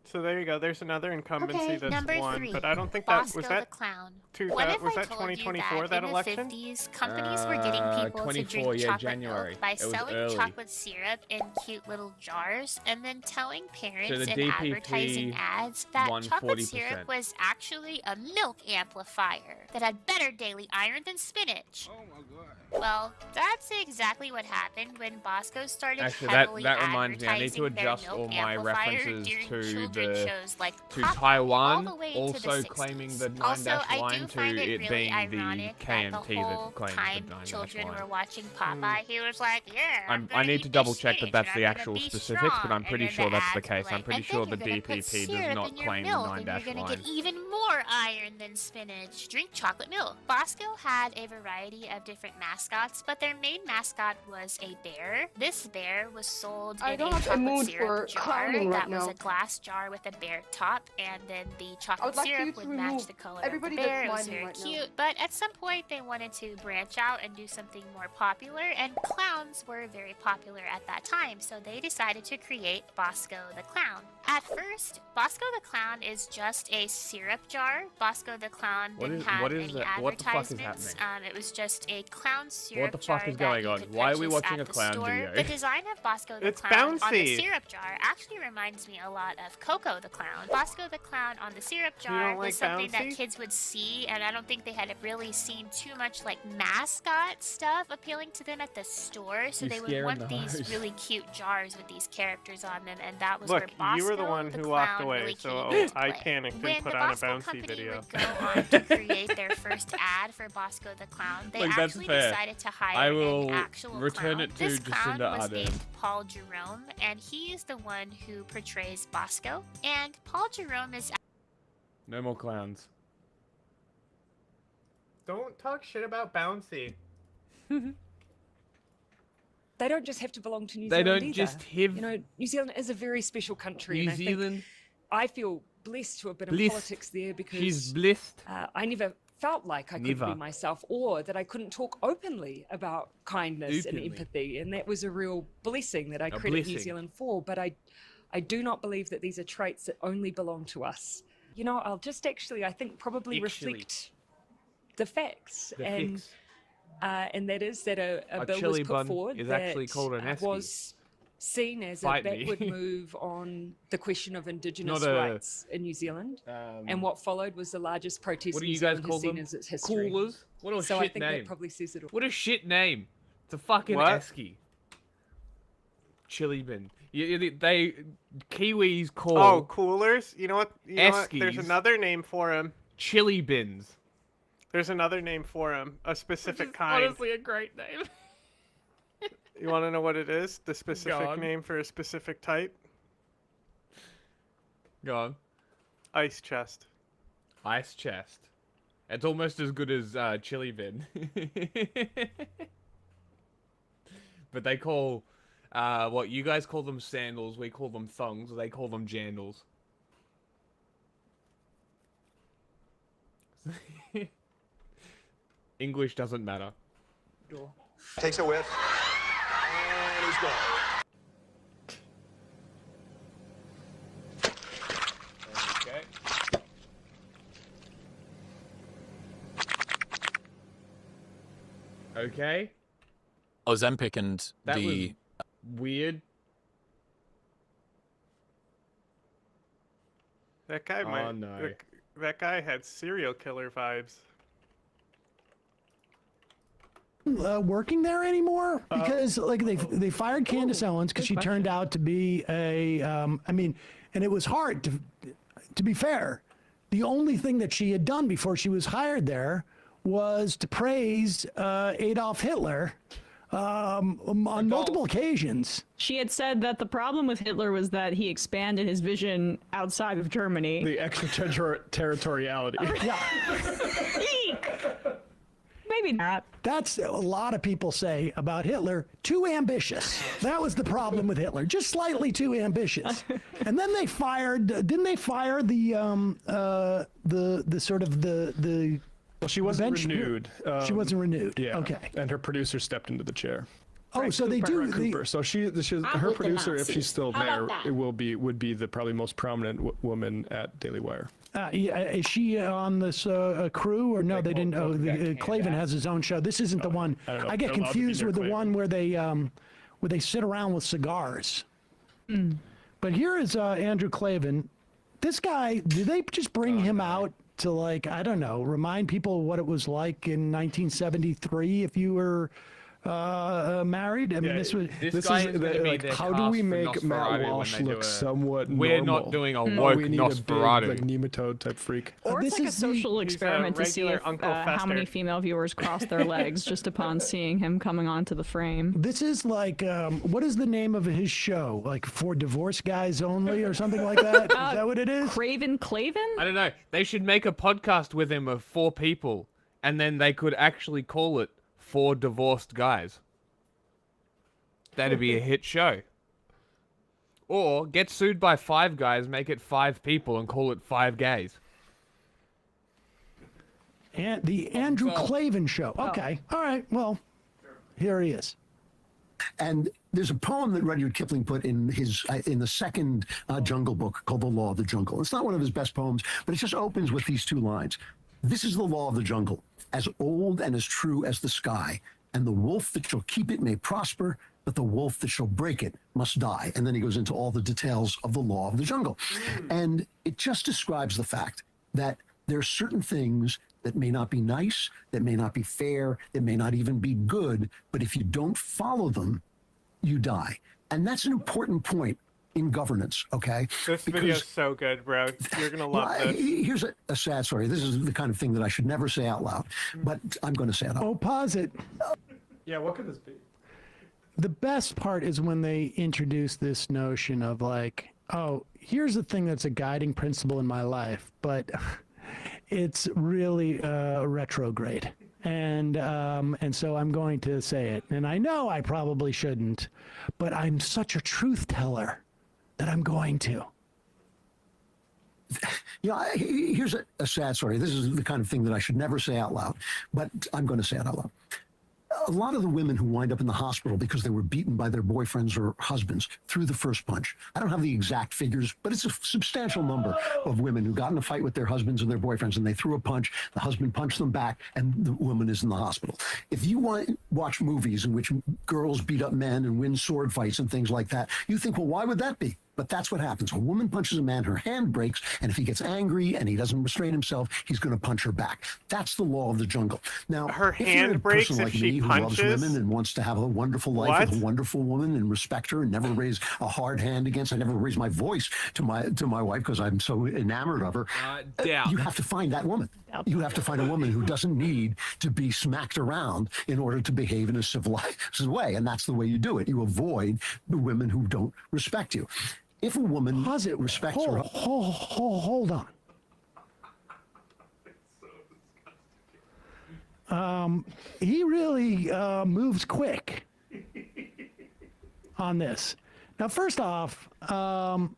So there you go. There's another incumbency Okay, that's number won, 3, but I don't think Bosco that was the Clown. two, What if was I that told you 2024 that that in election? the 50s, companies were getting people to 24, drink yeah, chocolate January. milk by It was selling early. chocolate syrup in cute little jars and then telling parents So the in DPP advertising ads that won chocolate 40%. syrup was actually a milk amplifier that had better daily iron than spinach. Oh my god. Well, that's exactly what happened when Bosco started Actually, heavily that reminds me. I need to advertising their adjust milk all my amplifier references during to children's the shows like to Popeye, all Taiwan. the way to the Also 60s. claiming the 9 Also, dash I do line to find it it really being the ironic KMT that the whole that claims time the 9 dash children line. were watching Popeye, he was like, "Yeah, I need to double check that that's the I'm gonna actual be specifics, but strong." I'm pretty And sure then the that's the ads were case. I'm like, pretty "And sure then the you're gonna put DPP syrup does not in your claim the milk, 9 and you're dash gonna line. get even more iron than spinach. Drink chocolate milk." Bosco had a variety of different mascots, but their main mascot was a bear. This bear was sold I in don't a have a chocolate mood syrup for jar clowning right that was now. a glass jar with a bear top, and then the I chocolate would like you syrup to would match remove the color everybody of the bear. that's It was minding very right now. cute, but at some point they wanted to branch out and do something more popular, and clowns were very popular at that time, so they decided to create Bosco the Clown. At first, Bosco the Clown is just a syrup jar. Bosco the Clown What didn't is- have what is any that? What the fuck is advertisements. happening? It was just a clown syrup What the jar fuck is that going you on? could Why are we purchase watching at a the clown store. video? The design of Bosco the It's Clown on the bouncy. syrup jar actually reminds me a lot of Coco the Clown. Bosco the Clown on the syrup You jar don't was like something that bouncy? kids would see, and I don't think they had really seen too much like mascot stuff appealing to them at the store, so You they would scaring want the these hoes. really cute jars with these characters on them, and that was Look, where Bosco you were the one who the walked Clown away, really so came into I play. panicked and When put the on a Bosco bouncy company video. would go on to create their first ad for Bosco the Clown, they Look, that's actually fair. decided to hire I will an actual return clown. it to This clown Jacinda was Ardern. named Paul Jerome, and he is the one who portrays Bosco. And Paul Jerome is No more clowns. Don't talk shit about bouncy. They don't just have to belong to New They Zealand don't either. just have- You know, New Zealand is a very special country. New and I think Zealand. I feel blessed to have been in Blessed. politics there because She's blessed. I never felt like I could Never. be myself, or that I couldn't talk openly about kindness Openly. and empathy, and that was a real blessing that I A credit New blessing. Zealand for. But I do not believe that these are traits that only belong to us. You know, I'll just actually, I think, probably Actually. reflect the facts, The and fix. and that is that a A bill chili was put bun forward is that actually called an esky. was seen as Fight a me. backward move on the question of Indigenous Not a, rights in New Zealand. And what followed was the largest protest What do New you guys Zealand call has seen them? as its history. Coolers? What a so I shit think name. that probably says it all. What a shit name. It's a fucking What? esky. Chili bin. They Kiwis call Oh, coolers. You know what? You know what? There's Eskies. another name for them. chili bins. There's another name for them. A specific kind. Honestly, a great name. You want to know what it is? The Go specific on. name for a specific type? Go on. Ice chest. Ice chest. It's almost as good as chili bin. But they call what you guys call them sandals, we call them thongs, they call them jandals. English doesn't matter. Takes a whiff. And he's gone. Okay. Okay. Ozempic and That the was weird. That guy Oh, might. no. That guy had serial killer vibes. Working there anymore because like they fired Candace Owens because she turned out to be a I mean, and it was hard to be fair. The only thing that she had done before she was hired there was to praise Adolf Hitler on multiple occasions. She had said that the problem with Hitler was that he expanded his vision outside of Germany. The extraterritoriality. Maybe not. That's a lot of people say about Hitler. Too ambitious. That was the problem with Hitler. Just slightly too ambitious. And then they fired. Didn't they fire the sort of the Well, she wasn't bench- renewed. She wasn't renewed. Yeah. Okay. And her producer stepped into the chair. Oh, so they do. Cooper. So her producer, if she's still How there, about that? it would be the probably most prominent woman at Daily Wire. Is she on this crew or no? They didn't. Oh, Klavan has his own show. This isn't the one. I don't know. I get They're allowed to be confused near with the Klavan. one where they sit around with cigars. But here is Andrew Klavan. This guy, did they just bring him out to, like, I don't know, remind people what it was like in 1973 if you were married? I mean, this was. This guy is gonna be like, their how do we cast for make Matt Nosferatu when Walsh they do look it. somewhat We're normal? not doing a Oh, woke we need Nosferatu. A big, like, nematode type freak. Or it's like a social experiment to see regular if, Uncle how many Fester. female viewers cross their legs just upon seeing him coming onto the frame. This is like, what is the name of his show? Like For Divorced Guys Only or something like that? Is that what it is? Craven Klavan? I don't know. They should make a podcast with him of 4 people, and then they could actually call it 4 Divorced Guys. That'd be a hit show. Or get sued by 5 guys, make it 5 people, and call it 5 gays. And the Andrew Klavan Show. Okay. All right. Well, here he is. And there's a poem that Rudyard Kipling put in the second Jungle Book called The Law of the Jungle. It's not one of his best poems, but it just opens with these 2 lines. This is the law of the jungle, as old and as true as the sky, and the wolf that shall keep it may prosper, but the wolf that shall break it must die. And then he goes into all the details of the law of the jungle. And it just describes the fact that there are certain things that may not be nice, that may not be fair, that may not even be good, but if you don't follow them, you die. And that's an important point in governance, okay? This video's so good, bro. You're gonna love this. Here's a sad story. This is the kind of thing that I should never say out loud, but I'm going to say it out loud. Oh, pause it. Yeah, what could this be? The best part is when they introduce this notion of, like, oh, here's the thing that's a guiding principle in my life, but it's really retrograde. And so I'm going to say it. And I know I probably shouldn't, but I'm such a truth teller that I'm going to. Here's a sad story. This is the kind of thing that I should never say out loud, but I'm going to say it out loud. A lot of the women who wind up in the hospital because they were beaten by their boyfriends or husbands threw the first punch. I don't have the exact figures, but it's a substantial number of women who got in a fight with their husbands and their boyfriends, and they threw a punch. The husband punched them back, and the woman is in the hospital. If you watch movies in which girls beat up men and win sword fights and things like that, you think, well, why would that be? But that's what happens. A woman punches a man, her hand breaks, and if he gets angry and he doesn't restrain himself, he's going to punch her back. That's the law of the jungle. Now, Her if you're hand a breaks person if like she me who punches? loves women and wants to have a wonderful life with What? a wonderful woman and respect her and never raise a hard hand against, I never raise my voice to my wife because I'm so enamored of her. You have to find that woman. You have to find a woman who doesn't need to be smacked around in order to behave in a civilized way, and that's the way you do it. You avoid the women who don't respect you. If a woman respects her... Hold on. He really moves quick on this. Now, first off, I've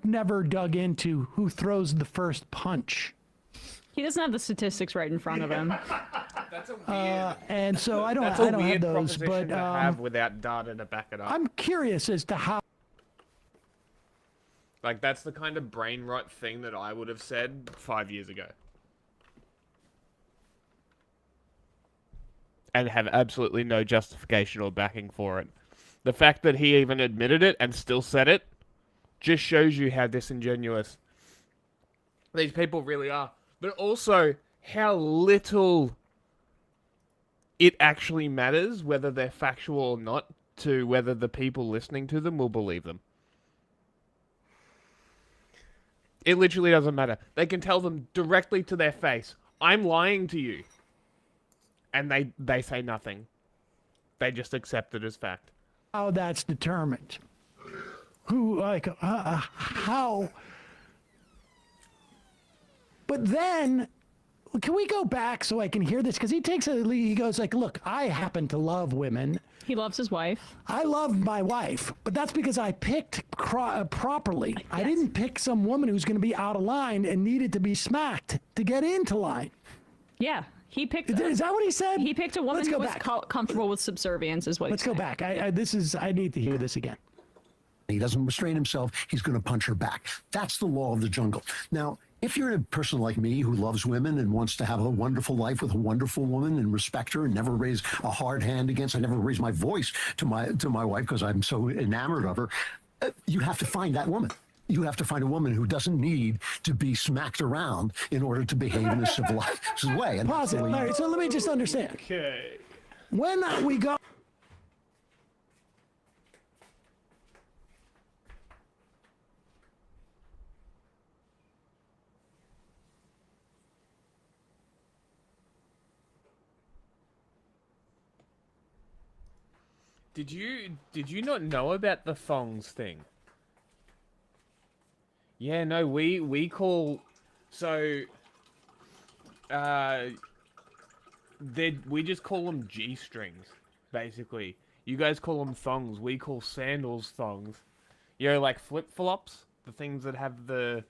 never dug into who throws the first punch. He doesn't have the statistics right in front of him. That's a weird. And so I don't That's a have weird those, proposition but to have without data to back it up. I'm curious as to how. Like, that's the kind of brain rot thing that I would have said 5 years ago. And have absolutely no justification or backing for it. The fact that he even admitted it and still said it just shows you how disingenuous these people really are. But also how little it actually matters whether they're factual or not to whether the people listening to them will believe them. It literally doesn't matter. They can tell them directly to their face, I'm lying to you. And they say nothing. They just accept it as fact. How that's determined. Who, like, how? But then, can we go back so I can hear this? Because he goes like, look, I happen to love women. He loves his wife. I love my wife, but that's because I picked properly. Yes. I didn't pick some woman who's going to be out of line and needed to be smacked to get into line. Yeah. He picked. Is that what he said? He picked a woman who was comfortable with subservience, is what Let's he said. go back. I need to hear this again. He doesn't restrain himself, he's going to punch her back. That's the law of the jungle. Now, if you're a person like me who loves women and wants to have a wonderful life with a wonderful woman and respect her and never raise a hard hand against, I never raise my voice to my wife because I'm so enamored of her, you have to find that woman. You have to find a woman who doesn't need to be smacked around in order to behave in a civilized way. And pause it. All right, so let me just understand. Okay. When we go. Did you not know about the thongs thing? Yeah, no, we call we just call them G-strings, basically. You guys call them thongs, we call sandals thongs. You know, like flip-flops, the things that have the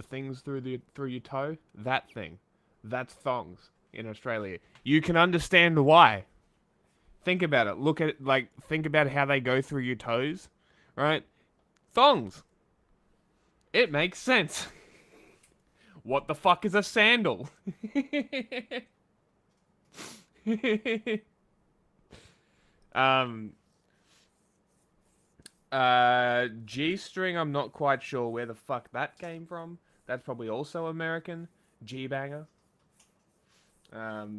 things through your toe, that thing. That's thongs in Australia. You can understand why. Think about it. Think about how they go through your toes, right? Thongs. It makes sense. What the fuck is a sandal? G-string, I'm not quite sure where the fuck that came from. That's probably also American. G-banger. What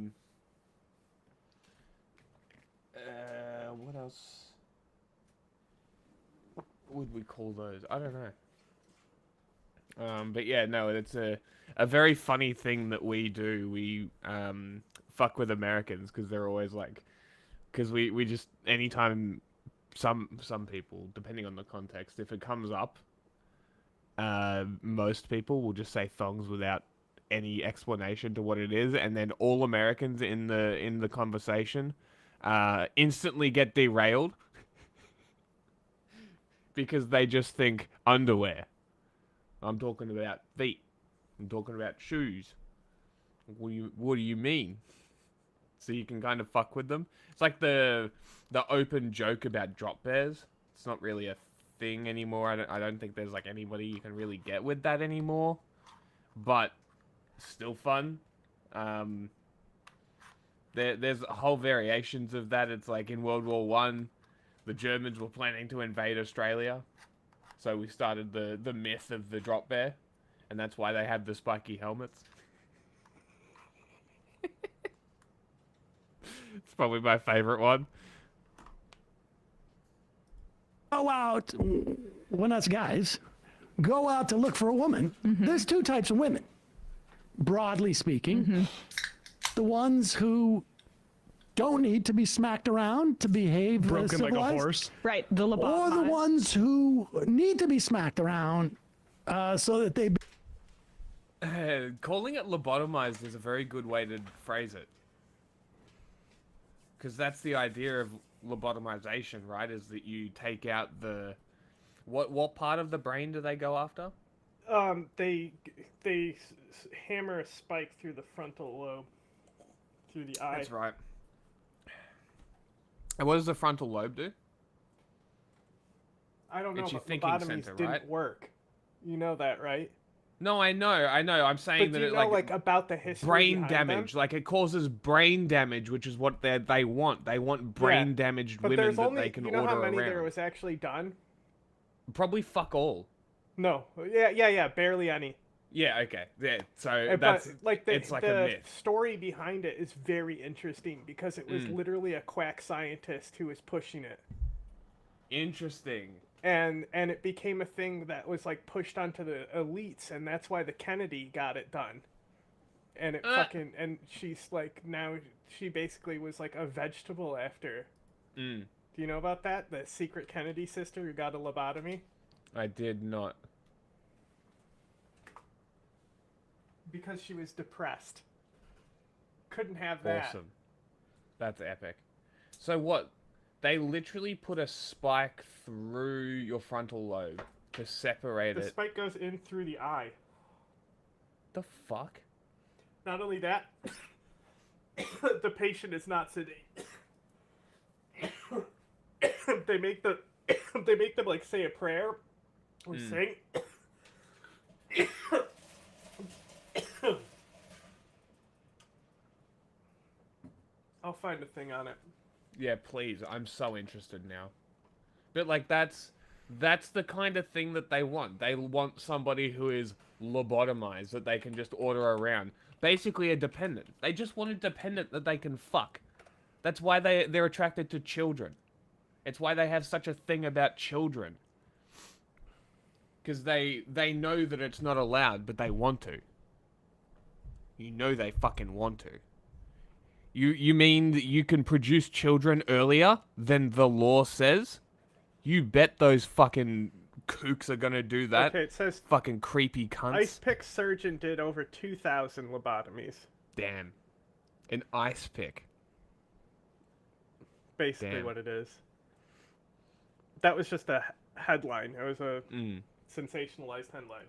else would we call those? I don't know. But yeah, no, it's a very funny thing that we do. We fuck with Americans because they're always like, because we just, anytime some people, depending on the context, if it comes up, most people will just say thongs without any explanation to what it is, and then all Americans in the conversation instantly get derailed because they just think underwear. I'm talking about feet. I'm talking about shoes. What do you mean? So you can kind of fuck with them. It's like the open joke about drop bears. It's not really a thing anymore. I don't think there's like anybody you can really get with that anymore. But still fun. There's whole variations of that. It's like in World War One, the Germans were planning to invade Australia. So we started the myth of the drop bear, and that's why they have the spiky helmets. It's probably my favorite one. Go out, when us guys go out to look for a woman. Mm-hmm. There's two types of women, broadly speaking. Mm-hmm. The ones who don't need to be smacked around to behave broken civilized. Like a horse. Right, the lobotomized. Or the ones who need to be smacked around so that they... Calling it lobotomized is a very good way to phrase it. Because that's the idea of lobotomization, right? Is that you take out the... What part of the brain do they go after? They hammer a spike through the frontal lobe. Through the eye. That's right. And what does the frontal lobe do? I don't know, it's your but thinking lobotomies center, didn't right? work. You know that, right? No, I know. I'm saying but that do you know, like about the history brain behind damage. them? Like it causes brain damage, which is what they want. They want brain damaged but women there's that only, they can you know order how many around. there was actually done? Probably fuck all. No. Yeah. Barely any. Yeah. Okay. Yeah. So But, that's like it's like the a myth. story behind it is very interesting because it was literally a quack scientist who was pushing it. Interesting. and it became a thing that was like pushed onto the elites, and that's why the Kennedy got it done. And it fucking, and she's like, now she basically was like a vegetable after. Do you know about that? The secret Kennedy sister who got a lobotomy? I did not. Because she was depressed. Couldn't have that. Awesome. That's epic. So what? They literally put a spike through your frontal lobe to separate The it. spike goes in through the eye. The fuck? Not only that, the patient is not sedated. they make them like say a prayer or sing. I'll find a thing on it. Yeah, please. I'm so interested now. But like that's the kind of thing that they want. They want somebody who is lobotomized that they can just order around. Basically a dependent. They just want a dependent that they can fuck. That's why they're attracted to children. It's why they have such a thing about children. Because they know that it's not allowed, but they want to. You know they fucking want to. You mean that you can produce children earlier than the law says? You bet those fucking kooks are gonna do that. Okay, it says fucking creepy cunts. Ice pick surgeon did over 2,000 lobotomies. Damn. An ice pick. Basically Damn. what it is. That was just a headline. It was a sensationalized headline.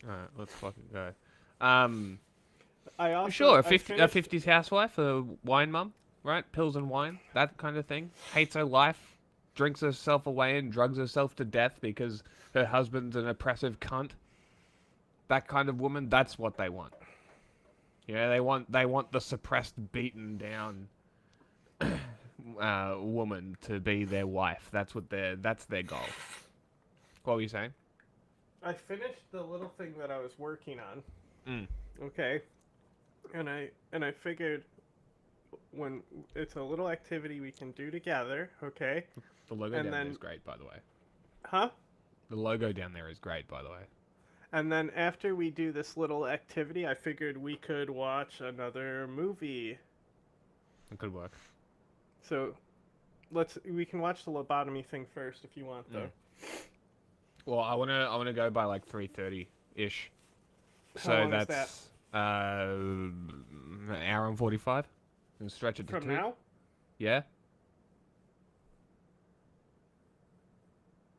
Alright, let's fucking go. I also, sure, a I finished- 50s housewife, a wine mum, right? Pills and wine, that kind of thing. Hates her life, drinks herself away and drugs herself to death because her husband's an oppressive cunt. That kind of woman, that's what they want. Yeah, they want the suppressed, beaten down woman to be their wife. That's their goal. What were you saying? I finished the little thing that I was working on. Mm. Okay. And I figured when it's a little activity we can do together, okay? The logo And down then- there is great, by the way. Huh? The logo down there is great, by the way. And then after we do this little activity, I figured we could watch another movie. It could work. So we can watch the lobotomy thing first if you want though. Well, I wanna go by like 3:30 ish. How So long is that's an hour and 45, and stretch it to From 2. now? Yeah.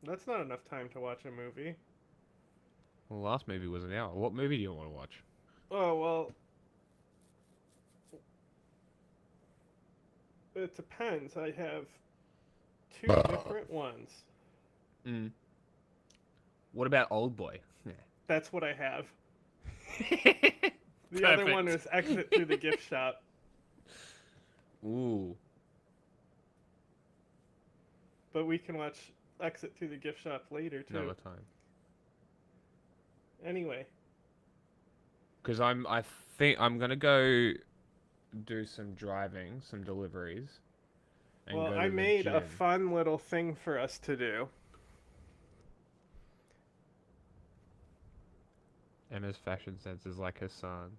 That's not enough time to watch a movie. Well, the last movie was an hour. What movie do you want to watch? Oh, well. It depends. I have 2 different ones. What about Old Boy? That's what I have. The other one was Exit Through the Gift Shop. Ooh. But we can watch Exit Through the Gift Shop later, too. Another time. Anyway. Because I think I'm gonna go do some driving, some deliveries. And Well, go to I the made a gym. fun little thing for us to do. Emma's fashion sense is like her son.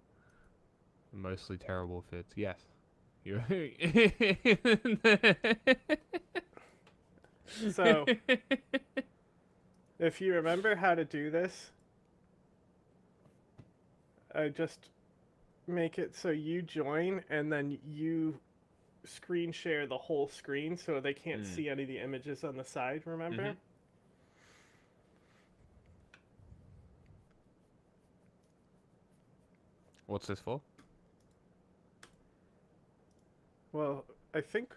Mostly terrible fits. Yes. You. So, if you remember how to do this, I just make it so you join and then you screen share the whole screen so they can't see any of the images on the side, remember? Mhm. What's this for? Well, I think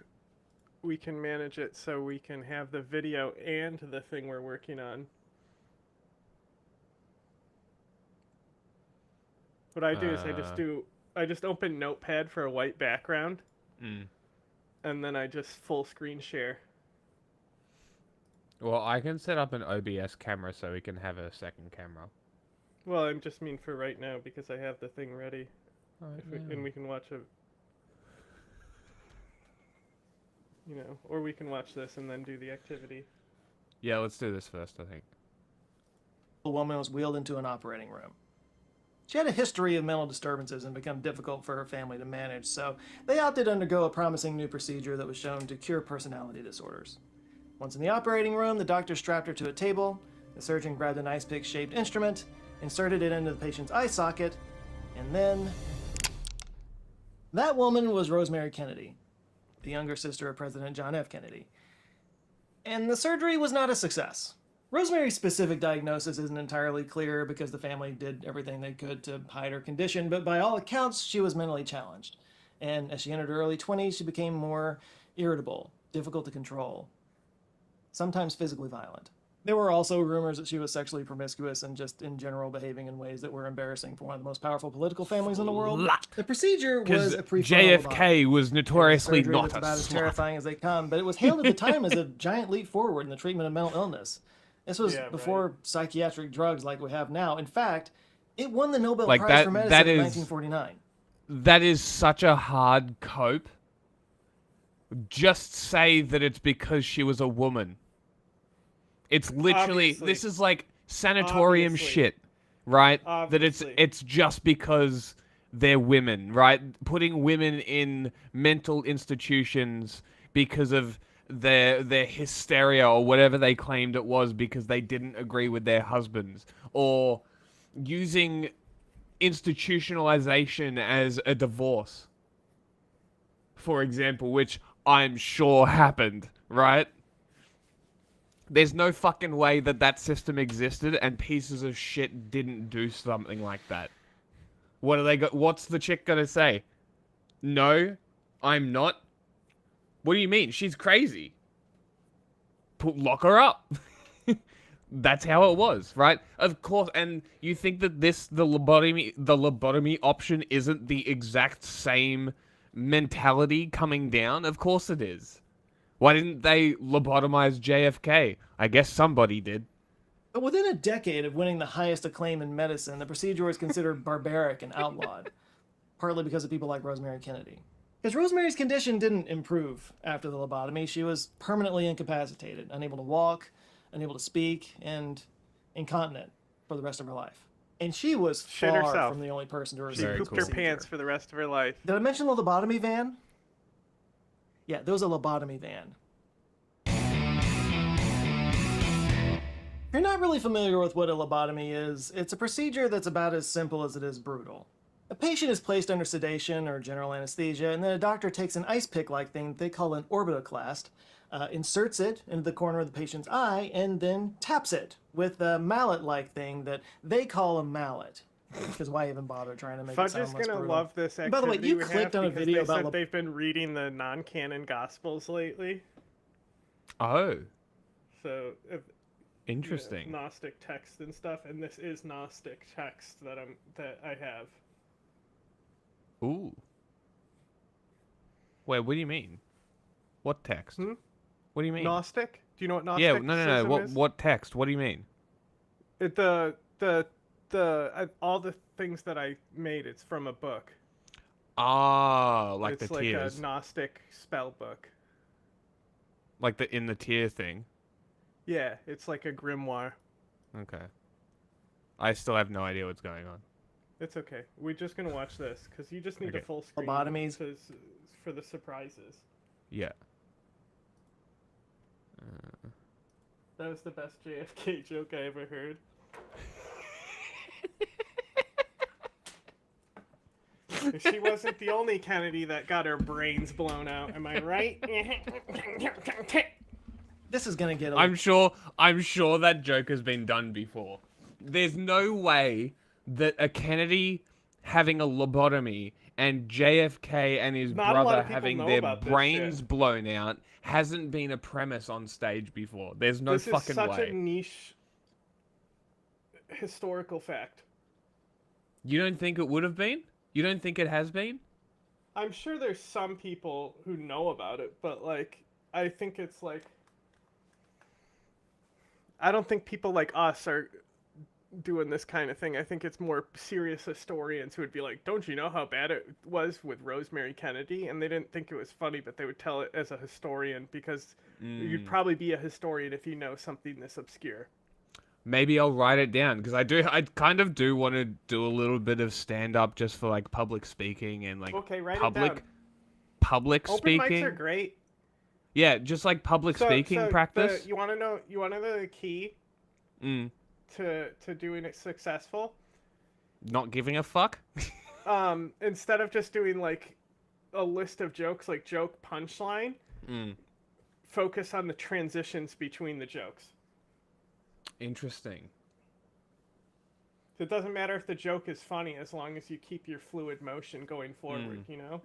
we can manage it so we can have the video and the thing we're working on. What I do is I just open Notepad for a white background. And then I just full screen share. Well, I can set up an OBS camera so we can have a second camera. Well, I just mean for right now because I have the thing ready. And we can watch a you know, or we can watch this and then do the activity. Yeah, let's do this first, I think. The woman was wheeled into an operating room. She had a history of mental disturbances and become difficult for her family to manage, so they opted to undergo a promising new procedure that was shown to cure personality disorders. Once in the operating room, the doctor strapped her to a table. The surgeon grabbed an ice pick-shaped instrument, inserted it into the patient's eye socket, and then... That woman was Rosemary Kennedy, the younger sister of President John F. Kennedy. And the surgery was not a success. Rosemary's specific diagnosis isn't entirely clear because the family did everything they could to hide her condition, but by all accounts, she was mentally challenged. And as she entered her early 20s, she became more irritable, difficult to control, sometimes physically violent. There were also rumors that she was sexually promiscuous and just in general behaving in ways that were embarrassing for one of the most powerful political families in the world. The procedure was a JFK was notoriously not that's a about as slut. terrifying as they come, but it was hailed at the time as a giant leap forward in the treatment of mental illness. This was before psychiatric drugs like we have now. In fact, it won the Nobel Prize for Medicine in 1949. That is such a hard cope. Just say that it's because she was a woman. It's literally, this is like sanatorium shit, right? That it's just because they're women, right? Putting women in mental institutions because of their hysteria or whatever they claimed it was because they didn't agree with their husbands, or using institutionalization as a divorce, for example, which I'm sure happened, right? There's no fucking way that that system existed and pieces of shit didn't do something like that. What are they what's the chick gonna say? No, I'm not. What do you mean? She's crazy. Lock her up. That's how it was, right? Of course, and you think that the lobotomy option isn't the exact same mentality coming down? Of course it is. Why didn't they lobotomize JFK? I guess somebody did. But within a decade of winning the highest acclaim in medicine, the procedure was considered barbaric and outlawed, partly because of people like Rosemary Kennedy. Because Rosemary's condition didn't improve after the lobotomy. She was permanently incapacitated, unable to walk, unable to speak, and incontinent for the rest of her life. And she was far from the only person to receive She pooped her pants for the rest of her life. Did I mention the lobotomy van? Yeah, there was a lobotomy van. If you're not really familiar with what a lobotomy is, it's a procedure that's about as simple as it is brutal. A patient is placed under sedation or general anesthesia, and then a doctor takes an ice pick-like thing they call an orbitoclast, inserts it into the corner of the patient's eye, and then taps it with a mallet-like thing that they call a mallet. Because why even bother trying to make it sound less brutal? Fudge is gonna love this activity. By the way, you clicked on a video about... Said they've been reading the non-canon Gospels lately. Oh. So... Interesting. You know, Gnostic text and stuff, and this is Gnostic text that I have. Ooh. Wait, what do you mean? What text? What do you mean? Gnostic? Do you know what Gnostic is? Yeah, no. Is? What text? What do you mean? All the things that I made, it's from a book. Ah, like it's the like tiers. It's like a Gnostic spell book. Like in the tier thing? Yeah, it's like a grimoire. Okay. I still have no idea what's going on. It's okay. We're just gonna watch this because you just need a full screen lobotomies for the surprises. Yeah. That was the best JFK joke I ever heard. She wasn't the only Kennedy that got her brains blown out. Am I right? This is gonna get. I'm sure that joke has been done before. There's no way that a Kennedy having a lobotomy and JFK and his brother having their brains blown out hasn't been a premise on stage before. There's no fucking way. This is such a niche historical fact. You don't think it would have been? You don't think it has been? I'm sure there's some people who know about it, but like, I think it's like, I don't think people like us doing this kind of thing. I think it's more serious historians who would be like, don't you know how bad it was with Rosemary Kennedy? And they didn't think it was funny, but they would tell it as a historian because you'd probably be a historian if you know something this obscure. Maybe I'll write it down because I kind of do want to do a little bit of stand up just for like public speaking and like write public it down. Public Open speaking. mics are great. Yeah, just like public speaking practice. You want to know the key to doing it successful? Not giving a fuck. Instead of just doing like a list of jokes, like joke punchline, focus on the transitions between the jokes. Interesting. It doesn't matter if the joke is funny as long as you keep your fluid motion going forward, you know?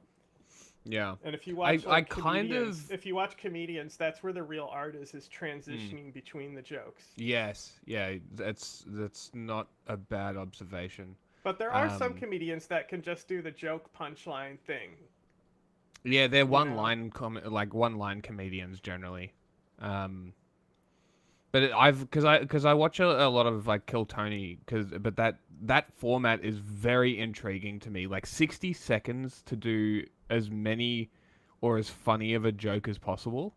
Yeah. And if you watch if you watch comedians, that's where the real art is transitioning between the jokes. Yes. Yeah, that's not a bad observation. But there are some comedians that can just do the joke punchline thing. Yeah, they're one-line comedians generally. But because I watch a lot of like Kill Tony but that format is very intriguing to me. Like 60 seconds to do as many or as funny of a joke as possible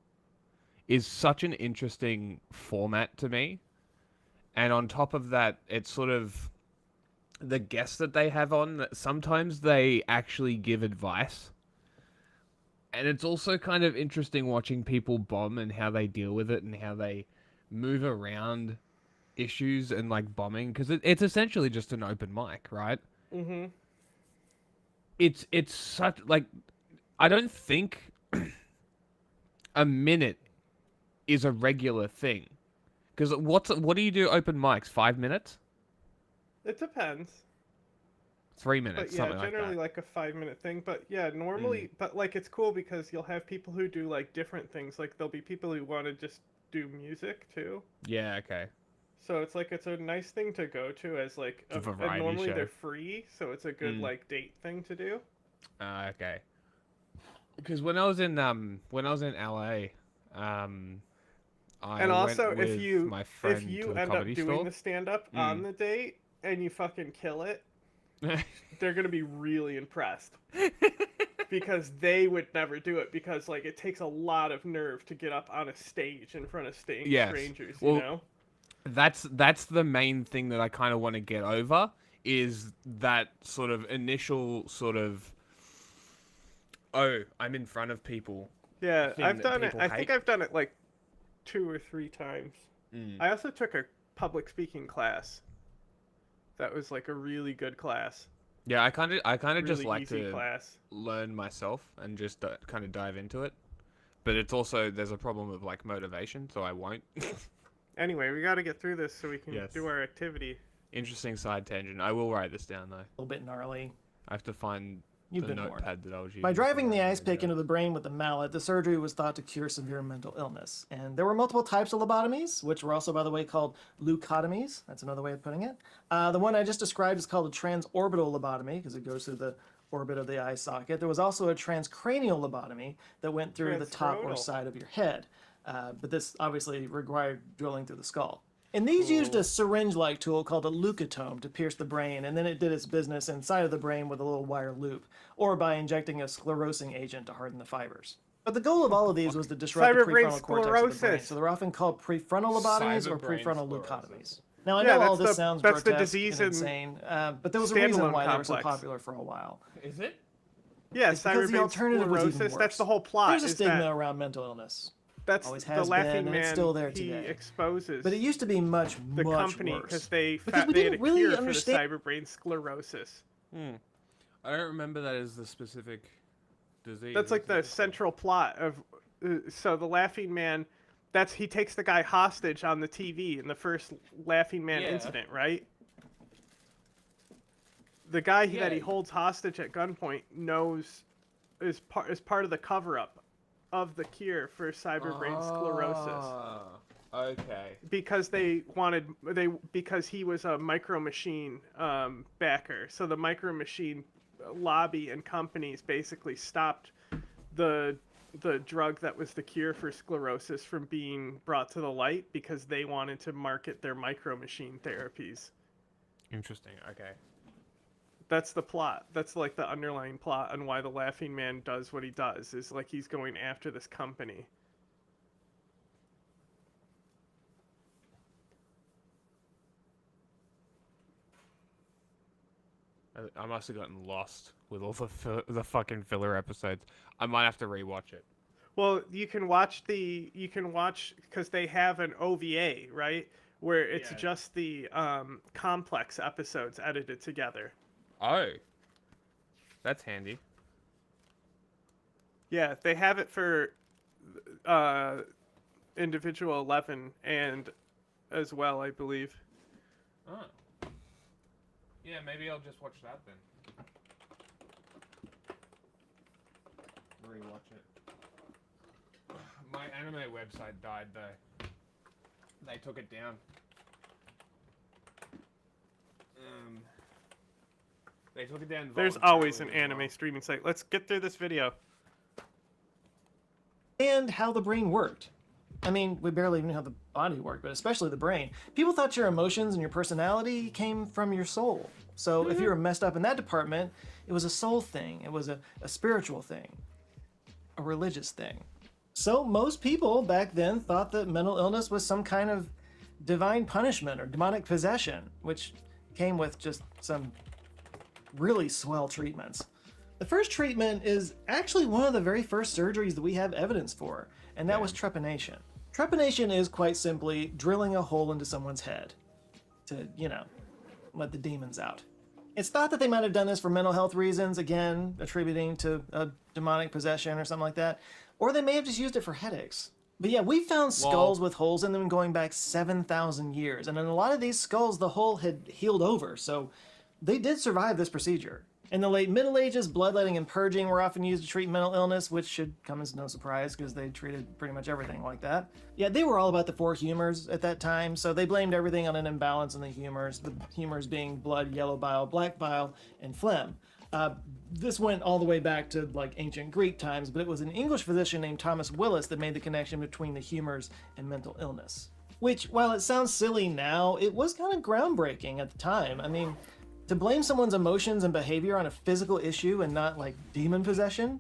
is such an interesting format to me. And on top of that, it's sort of the guests that they have on that sometimes they actually give advice. And it's also kind of interesting watching people bomb and how they deal with it and how they move around issues and like bombing because it's essentially just an open mic, right? It's such like I don't think a minute is a regular thing because what do you do open mics? 5 minutes? It depends. 3 minutes, but yeah, something generally like a 5-minute thing. But yeah, normally, but like it's cool because you'll have people who do like different things. Like there'll be people who want to just do music too. Yeah, okay. So it's like it's a nice thing to go to as like a variety and normally show. They're free, so it's a good like date thing to do. Okay. Because when I was in LA, and also went with if you to end up doing store. the stand up on the date and you fucking kill it, they're gonna be really impressed. Because they would never do it because like it takes a lot of nerve to get up on a stage in front of strangers, you know? That's the main thing that I kind of want to get over is that sort of initial sort of I'm in front of people. Yeah, I've done it. I think I've done it like 2 or 3 times. I also took a public speaking class. That was like a really good class. Yeah, I kind of really just like to class. learn myself and just kind of dive into it. But it's also there's a problem of like motivation, so I won't. Anyway, we got to get through this so we can do our activity. Interesting side tangent. I will write this down though. A little bit gnarly. I have to find the notepad that I was using. By driving the ice pick into the brain with a mallet, the surgery was thought to cure severe mental illness. And there were multiple types of lobotomies, which were also, by the way, called leucotomies. That's another way of putting it. The one I just described is called a transorbital lobotomy because it goes through the orbit of the eye socket. There was also a transcranial lobotomy that went through the top or side of your head. But this obviously required drilling through the skull. And these used a syringe-like tool called a leucotome to pierce the brain, and then it did its business inside of the brain with a little wire loop, or by injecting a sclerosing agent to harden the fibers. But the goal of all of these was to disrupt the prefrontal cortex of the brain, so they're often called prefrontal lobotomies or prefrontal leucotomies. Now, I know all this sounds grotesque and insane, but there was a reason why they were so popular for a while. Is it? Yeah, because the alternative was even worse. That's the whole plot. There's a stigma around mental illness. That's always the has Laughing been, Man. and it's still there he today. Exposes. But it used to be much company worse. because they we had a didn't really cure understand. for the cyberbrain sclerosis. I don't remember that as the specific disease. That's like the central plot of. So the Laughing Man, he takes the guy hostage on the TV in the first Laughing Man incident, right? The guy that he holds hostage at gunpoint is part of the cover-up of the cure for cyberbrain sclerosis. Okay. Because because he was a Micro Machine backer, so the Micro Machine lobby and companies basically stopped the drug that was the cure for sclerosis from being brought to the light because they wanted to market their Micro Machine therapies Interesting. Okay. That's the plot. That's like the underlying plot on why the Laughing Man does what he does. Is like he's going after this company. I must have gotten lost with all the fucking filler episodes. I might have to rewatch it. Well, you can watch because they have an OVA, right? Where it's just the complex episodes edited together. Oh. That's handy. Yeah, they have it for individual 11 and as well, I believe. Oh. Yeah, maybe I'll just watch that then. Rewatch it. My anime website died though. They took it down. They took it down. There's always an anime streaming site. Let's get through this video. And how the brain worked. I mean, we barely even knew how the body worked, but especially the brain. People thought your emotions and your personality came from your soul. So if you were messed up in that department, it was a soul thing. It was a spiritual thing, a religious thing. So most people back then thought that mental illness was some kind of divine punishment or demonic possession, which came with just some really swell treatments. The first treatment is actually one of the very first surgeries that we have evidence for, and that was trepanation. Trepanation is quite simply drilling a hole into someone's head to, let the demons out. It's thought that they might have done this for mental health reasons, again, attributing to a demonic possession or something like that, or they may have just used it for headaches. But yeah, we found skulls with holes in them going back 7,000 years, and in a lot of these skulls, the hole had healed over, so they did survive this procedure. In the late Middle Ages, bloodletting and purging were often used to treat mental illness, which should come as no surprise because they treated pretty much everything like that. Yeah, they were all about the four humors at that time, so they blamed everything on an imbalance in the humors being blood, yellow bile, black bile, and phlegm. This went all the way back to like ancient Greek times, but it was an English physician named Thomas Willis that made the connection between the humors and mental illness. Which, while it sounds silly now, it was kind of groundbreaking at the time. I mean, to blame someone's emotions and behavior on a physical issue and not like demon possession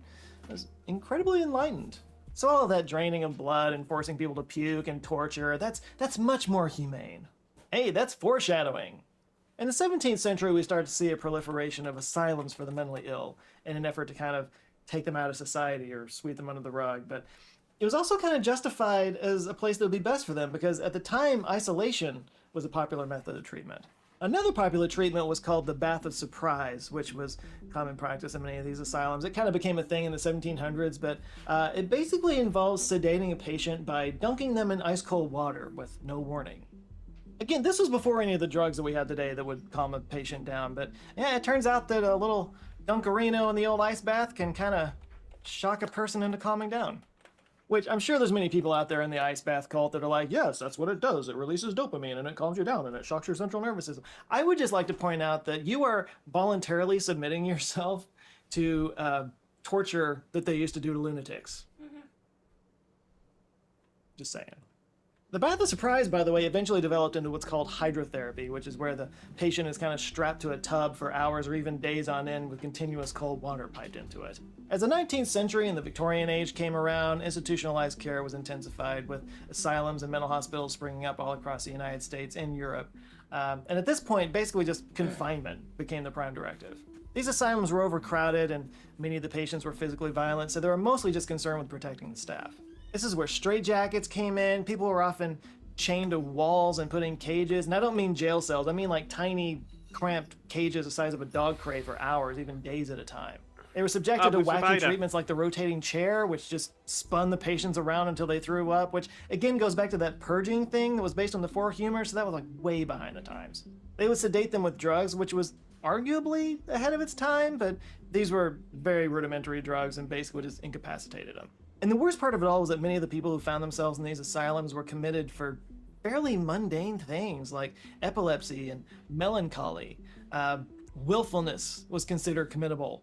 was incredibly enlightened. So all of that draining of blood and forcing people to puke and torture, that's much more humane. Hey, that's foreshadowing. In the 17th century, we started to see a proliferation of asylums for the mentally ill in an effort to kind of take them out of society or sweep them under the rug. But it was also kind of justified as a place that would be best for them because at the time, isolation was a popular method of treatment. Another popular treatment was called the bath of surprise, which was common practice in many of these asylums. It kind of became a thing in the 1700s, but it basically involves sedating a patient by dunking them in ice cold water with no warning. Again, this was before any of the drugs that we have today that would calm a patient down, but yeah, it turns out that a little Dunkarino in the old ice bath can kind of shock a person into calming down. Which I'm sure there's many people out there in the ice bath cult that are like, yes, that's what it does. It releases dopamine and it calms you down and it shocks your central nervous system. I would just like to point out that you are voluntarily submitting yourself to torture that they used to do to lunatics. Just saying. The bath of surprise, by the way, eventually developed into what's called hydrotherapy, which is where the patient is kind of strapped to a tub for hours or even days on end with continuous cold water piped into it. As the 19th century and the Victorian age came around, institutionalized care was intensified with asylums and mental hospitals springing up all across the United States and Europe. And at this point, basically just confinement became the prime directive. These asylums were overcrowded and many of the patients were physically violent, so they were mostly just concerned with protecting the staff. This is where straitjackets came in. People were often chained to walls and put in cages. And I don't mean jail cells. I mean like tiny, cramped cages the size of a dog crate for hours, even days at a time. They were subjected to wacky treatments like the rotating chair, which just spun the patients around until they threw up, which again goes back to that purging thing that was based on the four humors, so that was like way behind the times. They would sedate them with drugs, which was arguably ahead of its time, but these were very rudimentary drugs and basically just incapacitated them. And the worst part of it all was that many of the people who found themselves in these asylums were committed for fairly mundane things like epilepsy and melancholy. Willfulness was considered committable,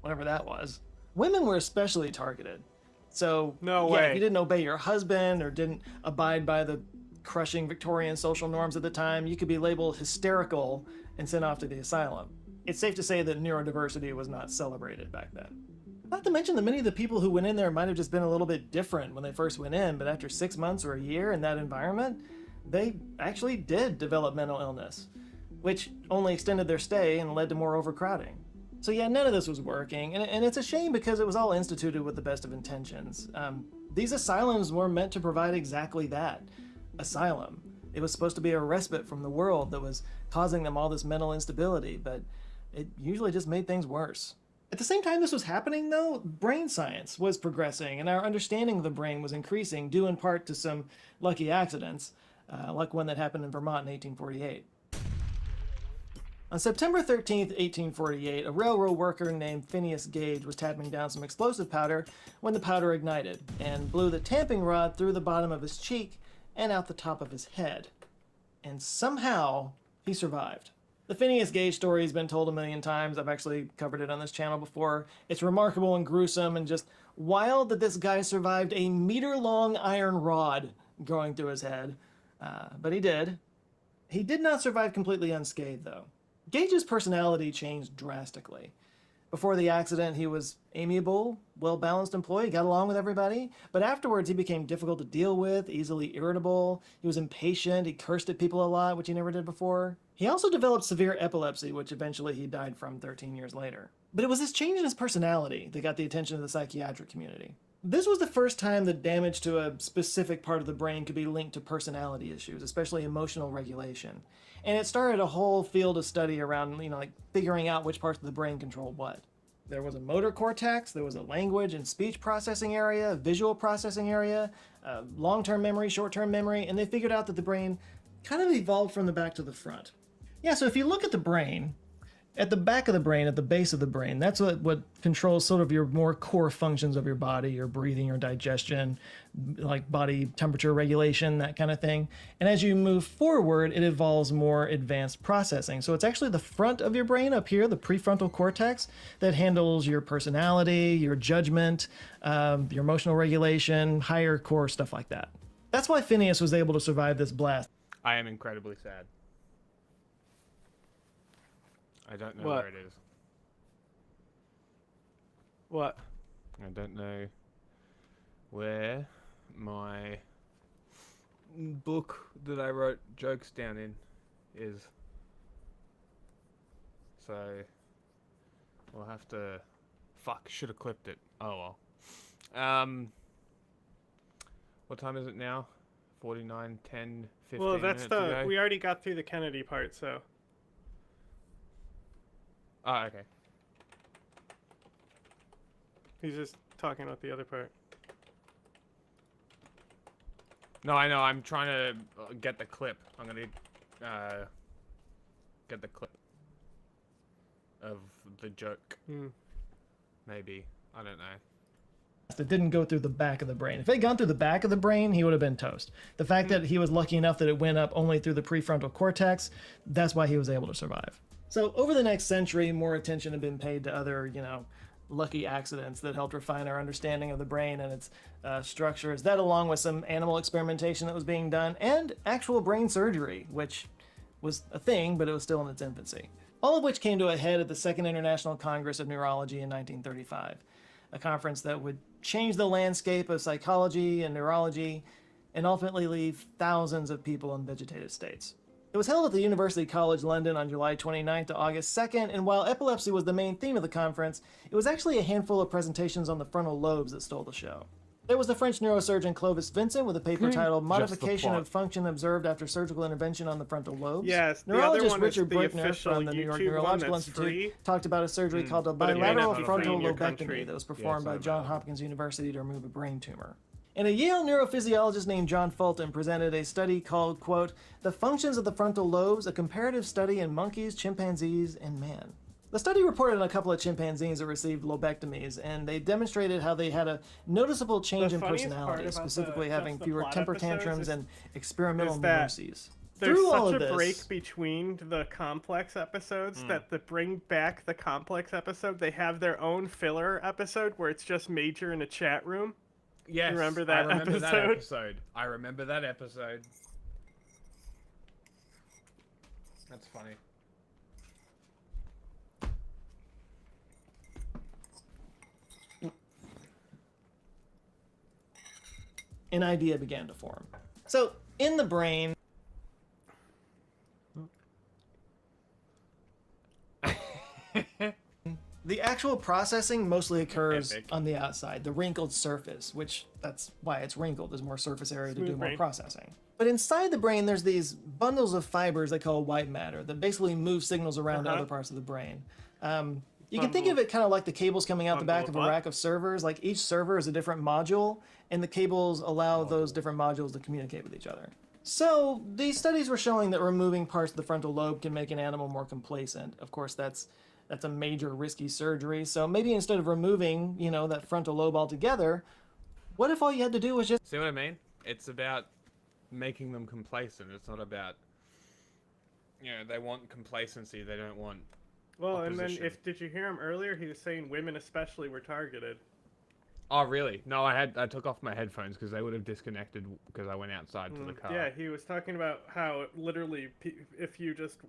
whatever that was. Women were especially targeted. So, no way. If you didn't obey your husband or didn't abide by the crushing Victorian social norms at the time, you could be labeled hysterical and sent off to the asylum. It's safe to say that neurodiversity was not celebrated back then. Not to mention that many of the people who went in there might have just been a little bit different when they first went in, but after 6 months or a year in that environment, they actually did develop mental illness, which only extended their stay and led to more overcrowding. So yeah, none of this was working, and it's a shame because it was all instituted with the best of intentions. These asylums were meant to provide exactly that, asylum. It was supposed to be a respite from the world that was causing them all this mental instability, but it usually just made things worse. At the same time this was happening, though, brain science was progressing, and our understanding of the brain was increasing, due in part to some lucky accidents, like one that happened in Vermont in 1848. On September 13th, 1848, a railroad worker named Phineas Gage was tapping down some explosive powder when the powder ignited and blew the tamping rod through the bottom of his cheek and out the top of his head. And somehow, he survived. The Phineas Gage story has been told a million times. I've actually covered it on this channel before. It's remarkable and gruesome and just wild that this guy survived a meter-long iron rod going through his head. But he did. He did not survive completely unscathed, though. Gage's personality changed drastically. Before the accident, he was amiable, well-balanced employee, got along with everybody, but afterwards he became difficult to deal with, easily irritable, he was impatient, he cursed at people a lot, which he never did before. He also developed severe epilepsy, which eventually he died from 13 years later. But it was this change in his personality that got the attention of the psychiatric community. This was the first time that damage to a specific part of the brain could be linked to personality issues, especially emotional regulation. And it started a whole field of study around, like figuring out which parts of the brain control what. There was a motor cortex, there was a language and speech processing area, a visual processing area, long-term memory, short-term memory, and they figured out that the brain kind of evolved from the back to the front. Yeah, so if you look at the brain, at the back of the brain, at the base of the brain, that's what controls sort of your more core functions of your body, your breathing, your digestion, like body temperature regulation, that kind of thing. And as you move forward, it involves more advanced processing. So it's actually the front of your brain up here, the prefrontal cortex, that handles your personality, your judgment, your emotional regulation, higher core stuff like that. That's why Phineas was able to survive this blast. I am incredibly sad. I don't know where it is. What? I don't know where my book that I wrote jokes down in is. So we'll have to. Fuck, should have clipped it. Oh well. What time is it now? 49, 10, 15 Well, that's minutes ago? we already got through the Kennedy part, so. Oh, okay. He's just talking about the other part. No, I know. I'm trying to get the clip. I'm gonna get the clip of the joke. Maybe. I don't know. It didn't go through the back of the brain. If it had gone through the back of the brain, he would have been toast. The fact that he was lucky enough that it went up only through the prefrontal cortex, that's why he was able to survive. So over the next century, more attention had been paid to other, lucky accidents that helped refine our understanding of the brain and its structures. That, along with some animal experimentation that was being done, and actual brain surgery, which was a thing, but it was still in its infancy. All of which came to a head at the Second International Congress of Neurology in 1935, a conference that would change the landscape of psychology and neurology and ultimately leave thousands of people in vegetative states. It was held at the University College London on July 29th to August 2nd, and while epilepsy was the main theme of the conference, it was actually a handful of presentations on the frontal lobes that stole the show. There was the French neurosurgeon Clovis Vincent with a paper titled Modification of Function Observed After Surgical Intervention on the Frontal Lobes. Yes, the Neurologist other one Richard is the Brickner official from the New York YouTube Neurological one that's Institute free. talked about a surgery called a But it may not bilateral be free frontal in your lobectomy country. that was Yeah, performed it's by not Johns bad. Hopkins University to remove a brain tumor. And a Yale neurophysiologist named John Fulton presented a study called, quote, The Functions of the Frontal Lobes, a comparative study in monkeys, chimpanzees, and man. The study reported on a couple of chimpanzees that received lobectomies, and they demonstrated how they had a noticeable change in personality, specifically having fewer temper tantrums and experimental neuroses. There's Through all such of a this, break between the complex episodes that to bring back the complex episode, they have their own filler episode where it's just Major in a chat room. Yes, You remember that I remember episode? that episode. I remember that episode. That's funny. An idea began to form. So, in the brain, the actual processing mostly occurs on the outside, the wrinkled surface, which that's why it's wrinkled. There's more surface area to do more processing. But inside the brain, there's these bundles of fibers they call white matter that basically move signals around to other parts of the brain. You can think of it kind of like the cables coming out the back of a rack of servers. Like each server is a different module, and the cables allow those different modules to communicate with each other. So these studies were showing that removing parts of the frontal lobe can make an animal more complacent. Of course, that's a major risky surgery. So maybe instead of removing, that frontal lobe altogether, what if all you had to do was just... See what I mean? It's about making them complacent. It's not about, they want complacency. They don't want opposition. And then did you hear him earlier? He was saying women especially were targeted. Oh, really? No, I took off my headphones because they would have disconnected because I went outside to the car. Yeah, he was talking about how literally if you just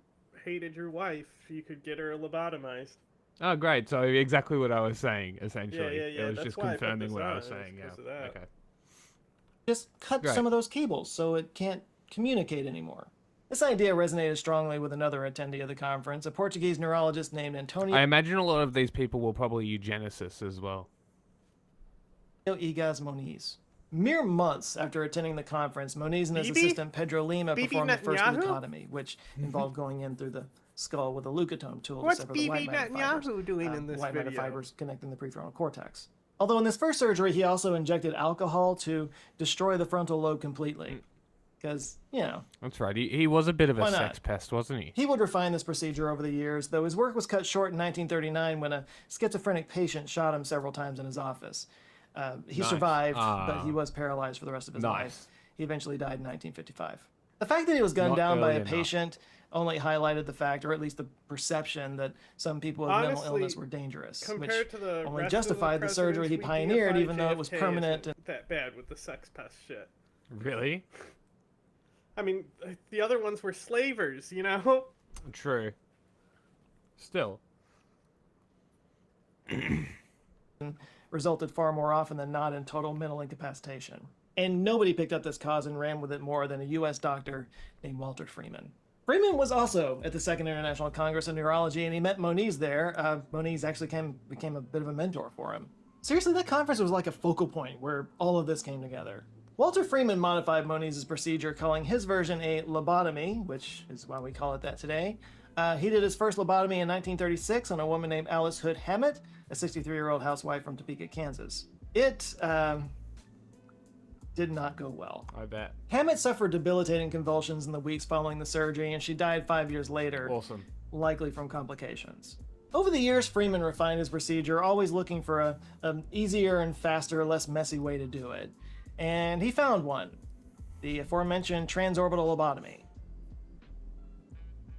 hated your wife, you could get her lobotomized. Oh, great. So exactly what I was saying, essentially. Yeah. It was That's just why confirming what I was It was saying. because of that. Okay. Just cut some of those cables so it can't communicate anymore. This idea resonated strongly with another attendee of the conference, a Portuguese neurologist named Antonio I imagine a lot of these people were probably eugenicists as well. Egas Moniz. Mere months after attending the conference, Moniz and his assistant Pedro Lima performed the first leucotomy, which involved going in through the skull with a leucotome tool to sever the white matter fibers. Doing in this white video? matter fibers connecting the prefrontal cortex. Although in this first surgery, he also injected alcohol to destroy the frontal lobe completely. Because, That's right. He was a bit of a Why not? sex pest, wasn't he? He would refine this procedure over the years, though his work was cut short in 1939 when a schizophrenic patient shot him several times in his office. He survived, but he was paralyzed for the rest of his life. He eventually died in 1955. The fact that he was gunned down by a patient only highlighted the fact, or at least the perception, that some people with mental illness were dangerous, which to the only rest justified of the surgery he pioneered, even though it was JFK permanent. isn't that bad with the sex pest shit. Really? I mean, the other ones were slavers, True. Still. Resulted far more often than not in total mental incapacitation. And nobody picked up this cause and ran with it more than a U.S. doctor named Walter Freeman. Freeman was also at the Second International Congress of Neurology, and he met Moniz there. Moniz actually became a bit of a mentor for him. Seriously, that conference was like a focal point where all of this came together. Walter Freeman modified Moniz's procedure, calling his version a lobotomy, which is why we call it that today. He did his first lobotomy in 1936 on a woman named Alice Hood Hammett, a 63-year-old housewife from Topeka, Kansas. It did not go well. I bet. Hammett suffered debilitating convulsions in the weeks following the surgery, and she died 5 years later. Awesome. Likely from complications. Over the years, Freeman refined his procedure, always looking for an easier and faster, less messy way to do it. And he found one. The aforementioned transorbital lobotomy.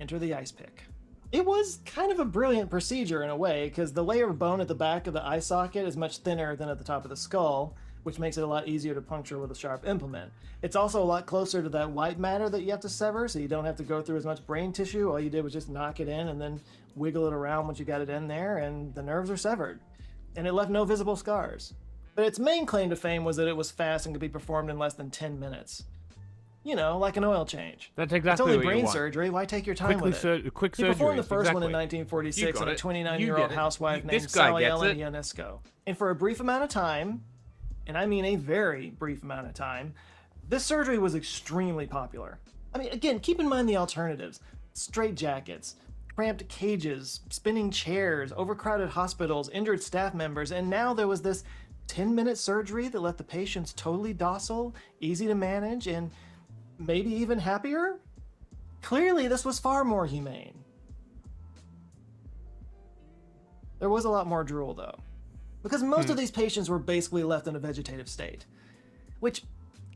Enter the ice pick. It was kind of a brilliant procedure in a way, because the layer of bone at the back of the eye socket is much thinner than at the top of the skull, which makes it a lot easier to puncture with a sharp implement. It's also a lot closer to that white matter that you have to sever, so you don't have to go through as much brain tissue. All you did was just knock it in and then wiggle it around once you got it in there, and the nerves are severed. And it left no visible scars. But its main claim to fame was that it was fast and could be performed in less than 10 minutes. Like an oil change. That's exactly it's only what you brain want. surgery. Why take your time with it? Quick he surgery. performed the first one in exactly. 1946 on a 29-year-old housewife named This guy Sally gets Ellen it. Ionesco. And for a brief amount of time, and I mean a very brief amount of time, this surgery was extremely popular. I mean, again, keep in mind the alternatives. Straitjackets, cramped cages, spinning chairs, overcrowded hospitals, injured staff members, and now there was this 10-minute surgery that left the patients totally docile, easy to manage, and maybe even happier? Clearly, this was far more humane. There was a lot more drool, though, because most of these patients were basically left in a vegetative state. Which,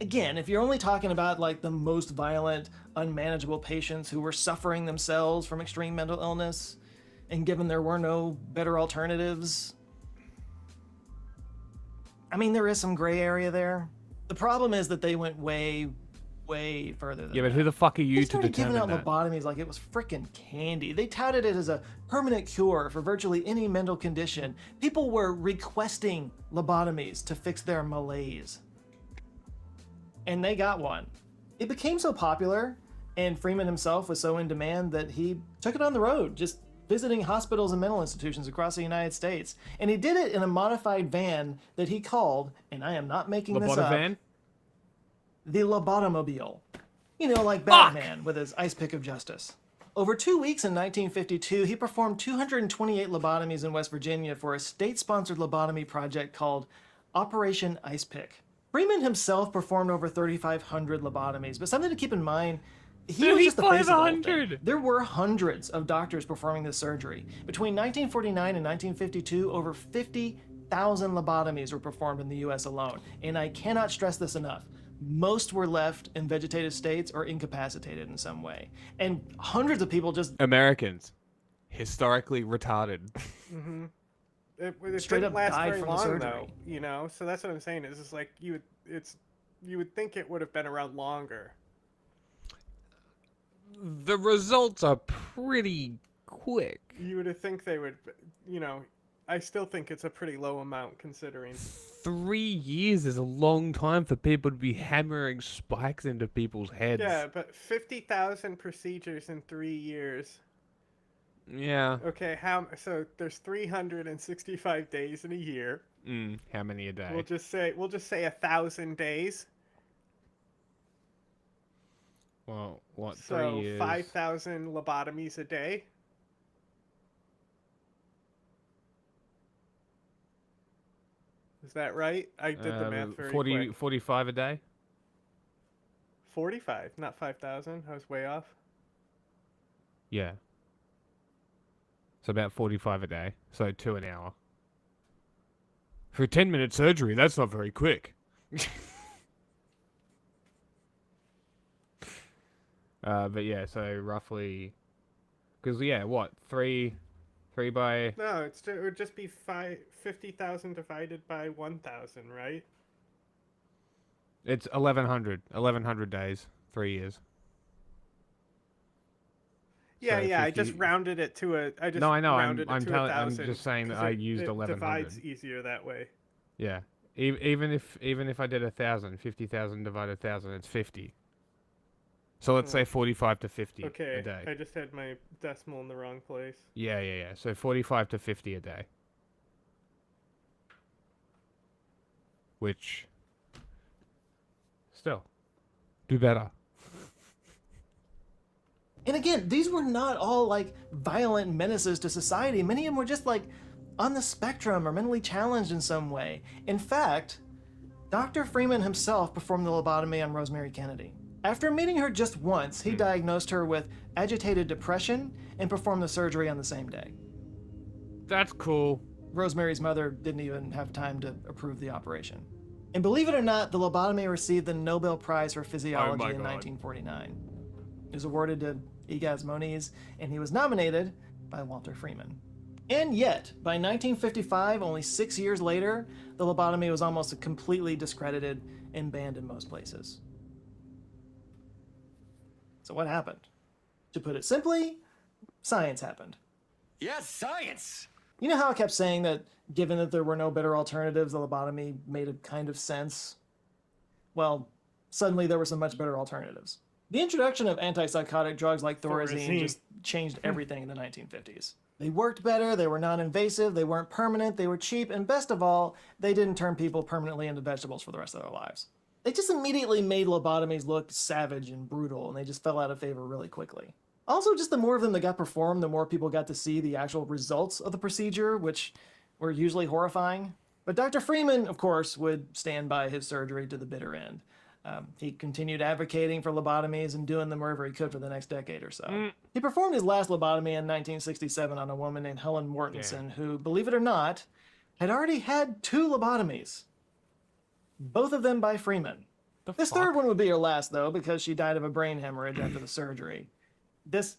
again, if you're only talking about like the most violent, unmanageable patients who were suffering themselves from extreme mental illness, and given there were no better alternatives, I mean, there is some gray area there. The problem is that they went way, way further than Yeah, but that. who the fuck are you They to started giving determine out that? lobotomies like it was freaking candy. They touted it as a permanent cure for virtually any mental condition. People were requesting lobotomies to fix their malaise. And they got one. It became so popular, and Freeman himself was so in demand that he took it on the road, just visiting hospitals and mental institutions across the United States. And he did it in a modified van that he called, and I am not making this up, Lobotovan? the Lobotomobile. You know, like Batman with his ice pick of justice. Over 2 weeks in 1952, he performed 228 lobotomies in West Virginia for a state-sponsored lobotomy project called Operation Ice Pick. Freeman himself performed over 3,500 lobotomies, but something to keep in mind, he was just the face of the whole thing. There were hundreds of doctors performing this surgery. Between 1949 and 1952, over 50,000 lobotomies were performed in the U.S. alone. And I cannot stress this enough. Most were left in vegetative states or incapacitated in some way. And hundreds of people just... Americans. Historically retarded. Mm-hmm. It Straight didn't up last died very from the long, surgery. though, you know? So that's what I'm saying. It's just like, you would think it would have been around longer. The results are pretty quick. You would think they would, you know, I still think it's a pretty low amount considering. 3 years is a long time for people to be hammering spikes into people's heads. Yeah, but 50,000 procedures in 3 years. Yeah. Okay, so there's 365 days in a year. How many a day? We'll just say 1,000 days. Well, what, So 3 years? 5,000 lobotomies a day. Is that right? I did the math very 40, quick. 45 a day? 45, not 5,000. I was way off. Yeah. So about 45 a day. So 2 an hour. For a 10-minute surgery, that's not very quick. But yeah, so roughly... Because, yeah, what? 3 by... No, it would just be 50,000 divided by 1,000, right? It's 1,100. 1,100 days. 3 years. Yeah, So yeah. 50 I just rounded it to a. I just No, I know. I'm rounded it to telling. I'm 1,000 just saying that 'cause I used it 1,100. divides easier that way. Yeah. Even if I did 1,000, 50,000 divided 1,000, it's 50. So let's say 45 to 50 Okay, a day. I just had my decimal in the wrong place. Yeah. So 45 to 50 a day. Which, still, do better. And again, these were not all like violent menaces to society. Many of them were just like on the spectrum or mentally challenged in some way. In fact, Dr. Freeman himself performed the lobotomy on Rosemary Kennedy. After meeting her just once, he diagnosed her with agitated depression and performed the surgery on the same day. That's cool. Rosemary's mother didn't even have time to approve the operation. And believe it or not, the lobotomy received the Nobel Prize for Physiology in 1949. It was awarded to Egas Moniz, and he was nominated by Walter Freeman. And yet, by 1955, only 6 years later, the lobotomy was almost completely discredited and banned in most places. So what happened? To put it simply, science happened. Yes, science! You know how I kept saying that given that there were no better alternatives, the lobotomy made a kind of sense? Well, suddenly there were some much better alternatives. The introduction of antipsychotic drugs like Thorazine just changed everything in the 1950s. They worked better, they were non-invasive, they weren't permanent, they were cheap, and best of all, they didn't turn people permanently into vegetables for the rest of their lives. They just immediately made lobotomies look savage and brutal, and they just fell out of favor really quickly. Also, just the more of them that got performed, the more people got to see the actual results of the procedure, which were usually horrifying. But Dr. Freeman, of course, would stand by his surgery to the bitter end. He continued advocating for lobotomies and doing them wherever he could for the next decade or so. He performed his last lobotomy in 1967 on a woman named Helen Mortensen, who, believe it or not, had already had 2 lobotomies. Both of them by Freeman. This third one would be her last, though, because she died of a brain hemorrhage after the surgery. This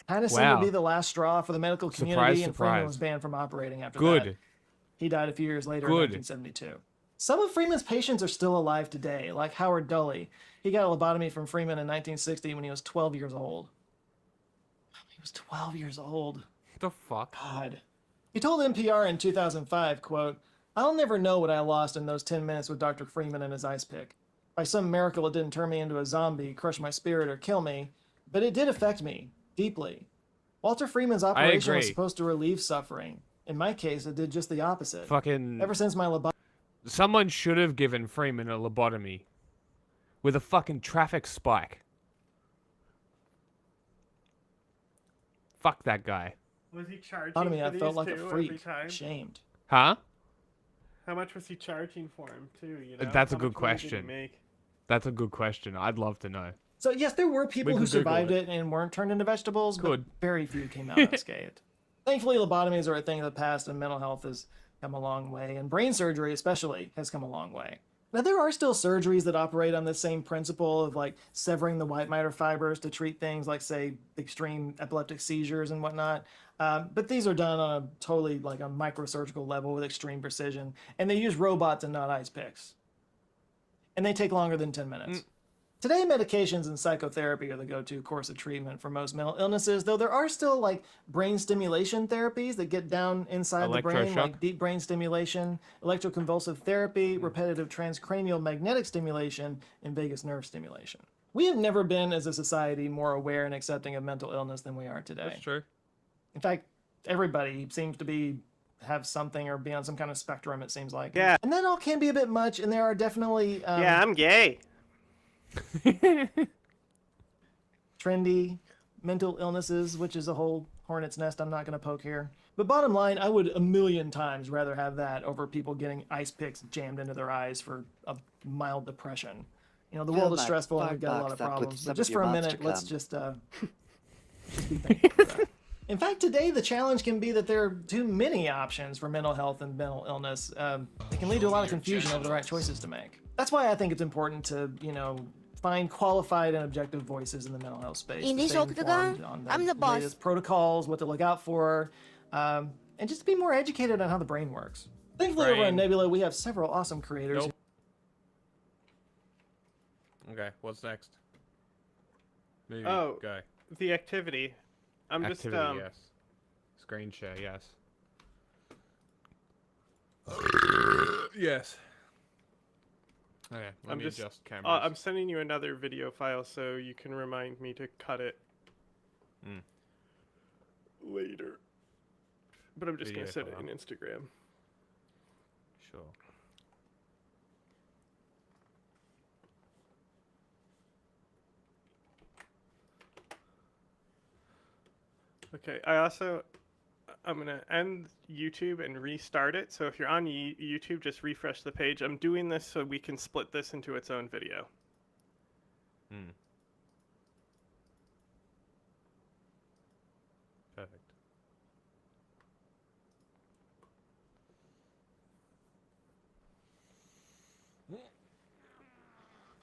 kind of seemed to be the last straw for the medical community, and Freeman was banned from operating after that. He died a few years later in 1972. Some of Freeman's patients are still alive today, like Howard Dully. He got a lobotomy from Freeman in 1960 when he was 12 years old. He was 12 years old. The fuck? God. He told NPR in 2005, quote, "I'll never know what I lost in those 10 minutes with Dr. Freeman and his ice pick. By some miracle, it didn't turn me into a zombie, crush my spirit, or kill me, but it did affect me deeply. Walter Freeman's operation was supposed to relieve suffering. In my case, it did just the opposite. Fucking... Ever since my lobotomy..." Someone should have given Freeman a lobotomy with a fucking traffic spike. Fuck that guy. Was he charging Lobotomy, for I these felt like a too freak. every time? Shamed. Huh? How much was he charging for him too? You know? That's a How good much money did he question. make? That's a good question. I'd love to know. So yes, there were people We who could Google survived it. it and weren't turned into vegetables, but Good. very few came out unscathed. Thankfully, lobotomies are a thing of the past, and mental health has come a long way, and brain surgery especially has come a long way. Now, there are still surgeries that operate on the same principle of like severing the white matter fibers to treat things like, say, extreme epileptic seizures and whatnot. But these are done on a totally like a microsurgical level with extreme precision, and they use robots and not ice picks. And they take longer than 10 minutes. Today, medications and psychotherapy are the go-to course of treatment for most mental illnesses, though there are still like brain stimulation therapies that get down inside the brain, like deep brain stimulation, electroconvulsive therapy, repetitive transcranial magnetic stimulation, and vagus nerve stimulation. We have never been, as a society, more aware and accepting of mental illness than we are today. That's true. In fact, everybody seems to have something or be on some kind of spectrum, it seems like. Yeah. And that all can be a bit much, and there are definitely... yeah, I'm gay. trendy mental illnesses, which is a whole hornet's nest I'm not going to poke here. But bottom line, I would a million times rather have that over people getting ice picks jammed into their eyes for a mild depression. You know, the world is stressful and we've got a lot of problems. But just for a minute, let's just be thankful for that. In fact, today the challenge can be that there are too many options for mental health and mental illness. It can lead to a lot of confusion over the right choices to make. That's why I think it's important to, you know, find qualified and objective voices in the mental health space. In this octagon, I'm the boss. Latest protocols, what to look out for, and just to be more educated on how the brain works. Thankfully, over on Nebula, we have several awesome creators. Okay, what's next? Maybe Oh, go. the activity. Activity, yes. Screen share, yes. Yes. Okay, let me adjust cameras. I'm sending you another video file so you can remind me to cut it later. But I'm just going to set it in Instagram. Sure. Okay, I'm going to end YouTube and restart it. So if you're on YouTube, just refresh the page. I'm doing this so we can split this into its own video.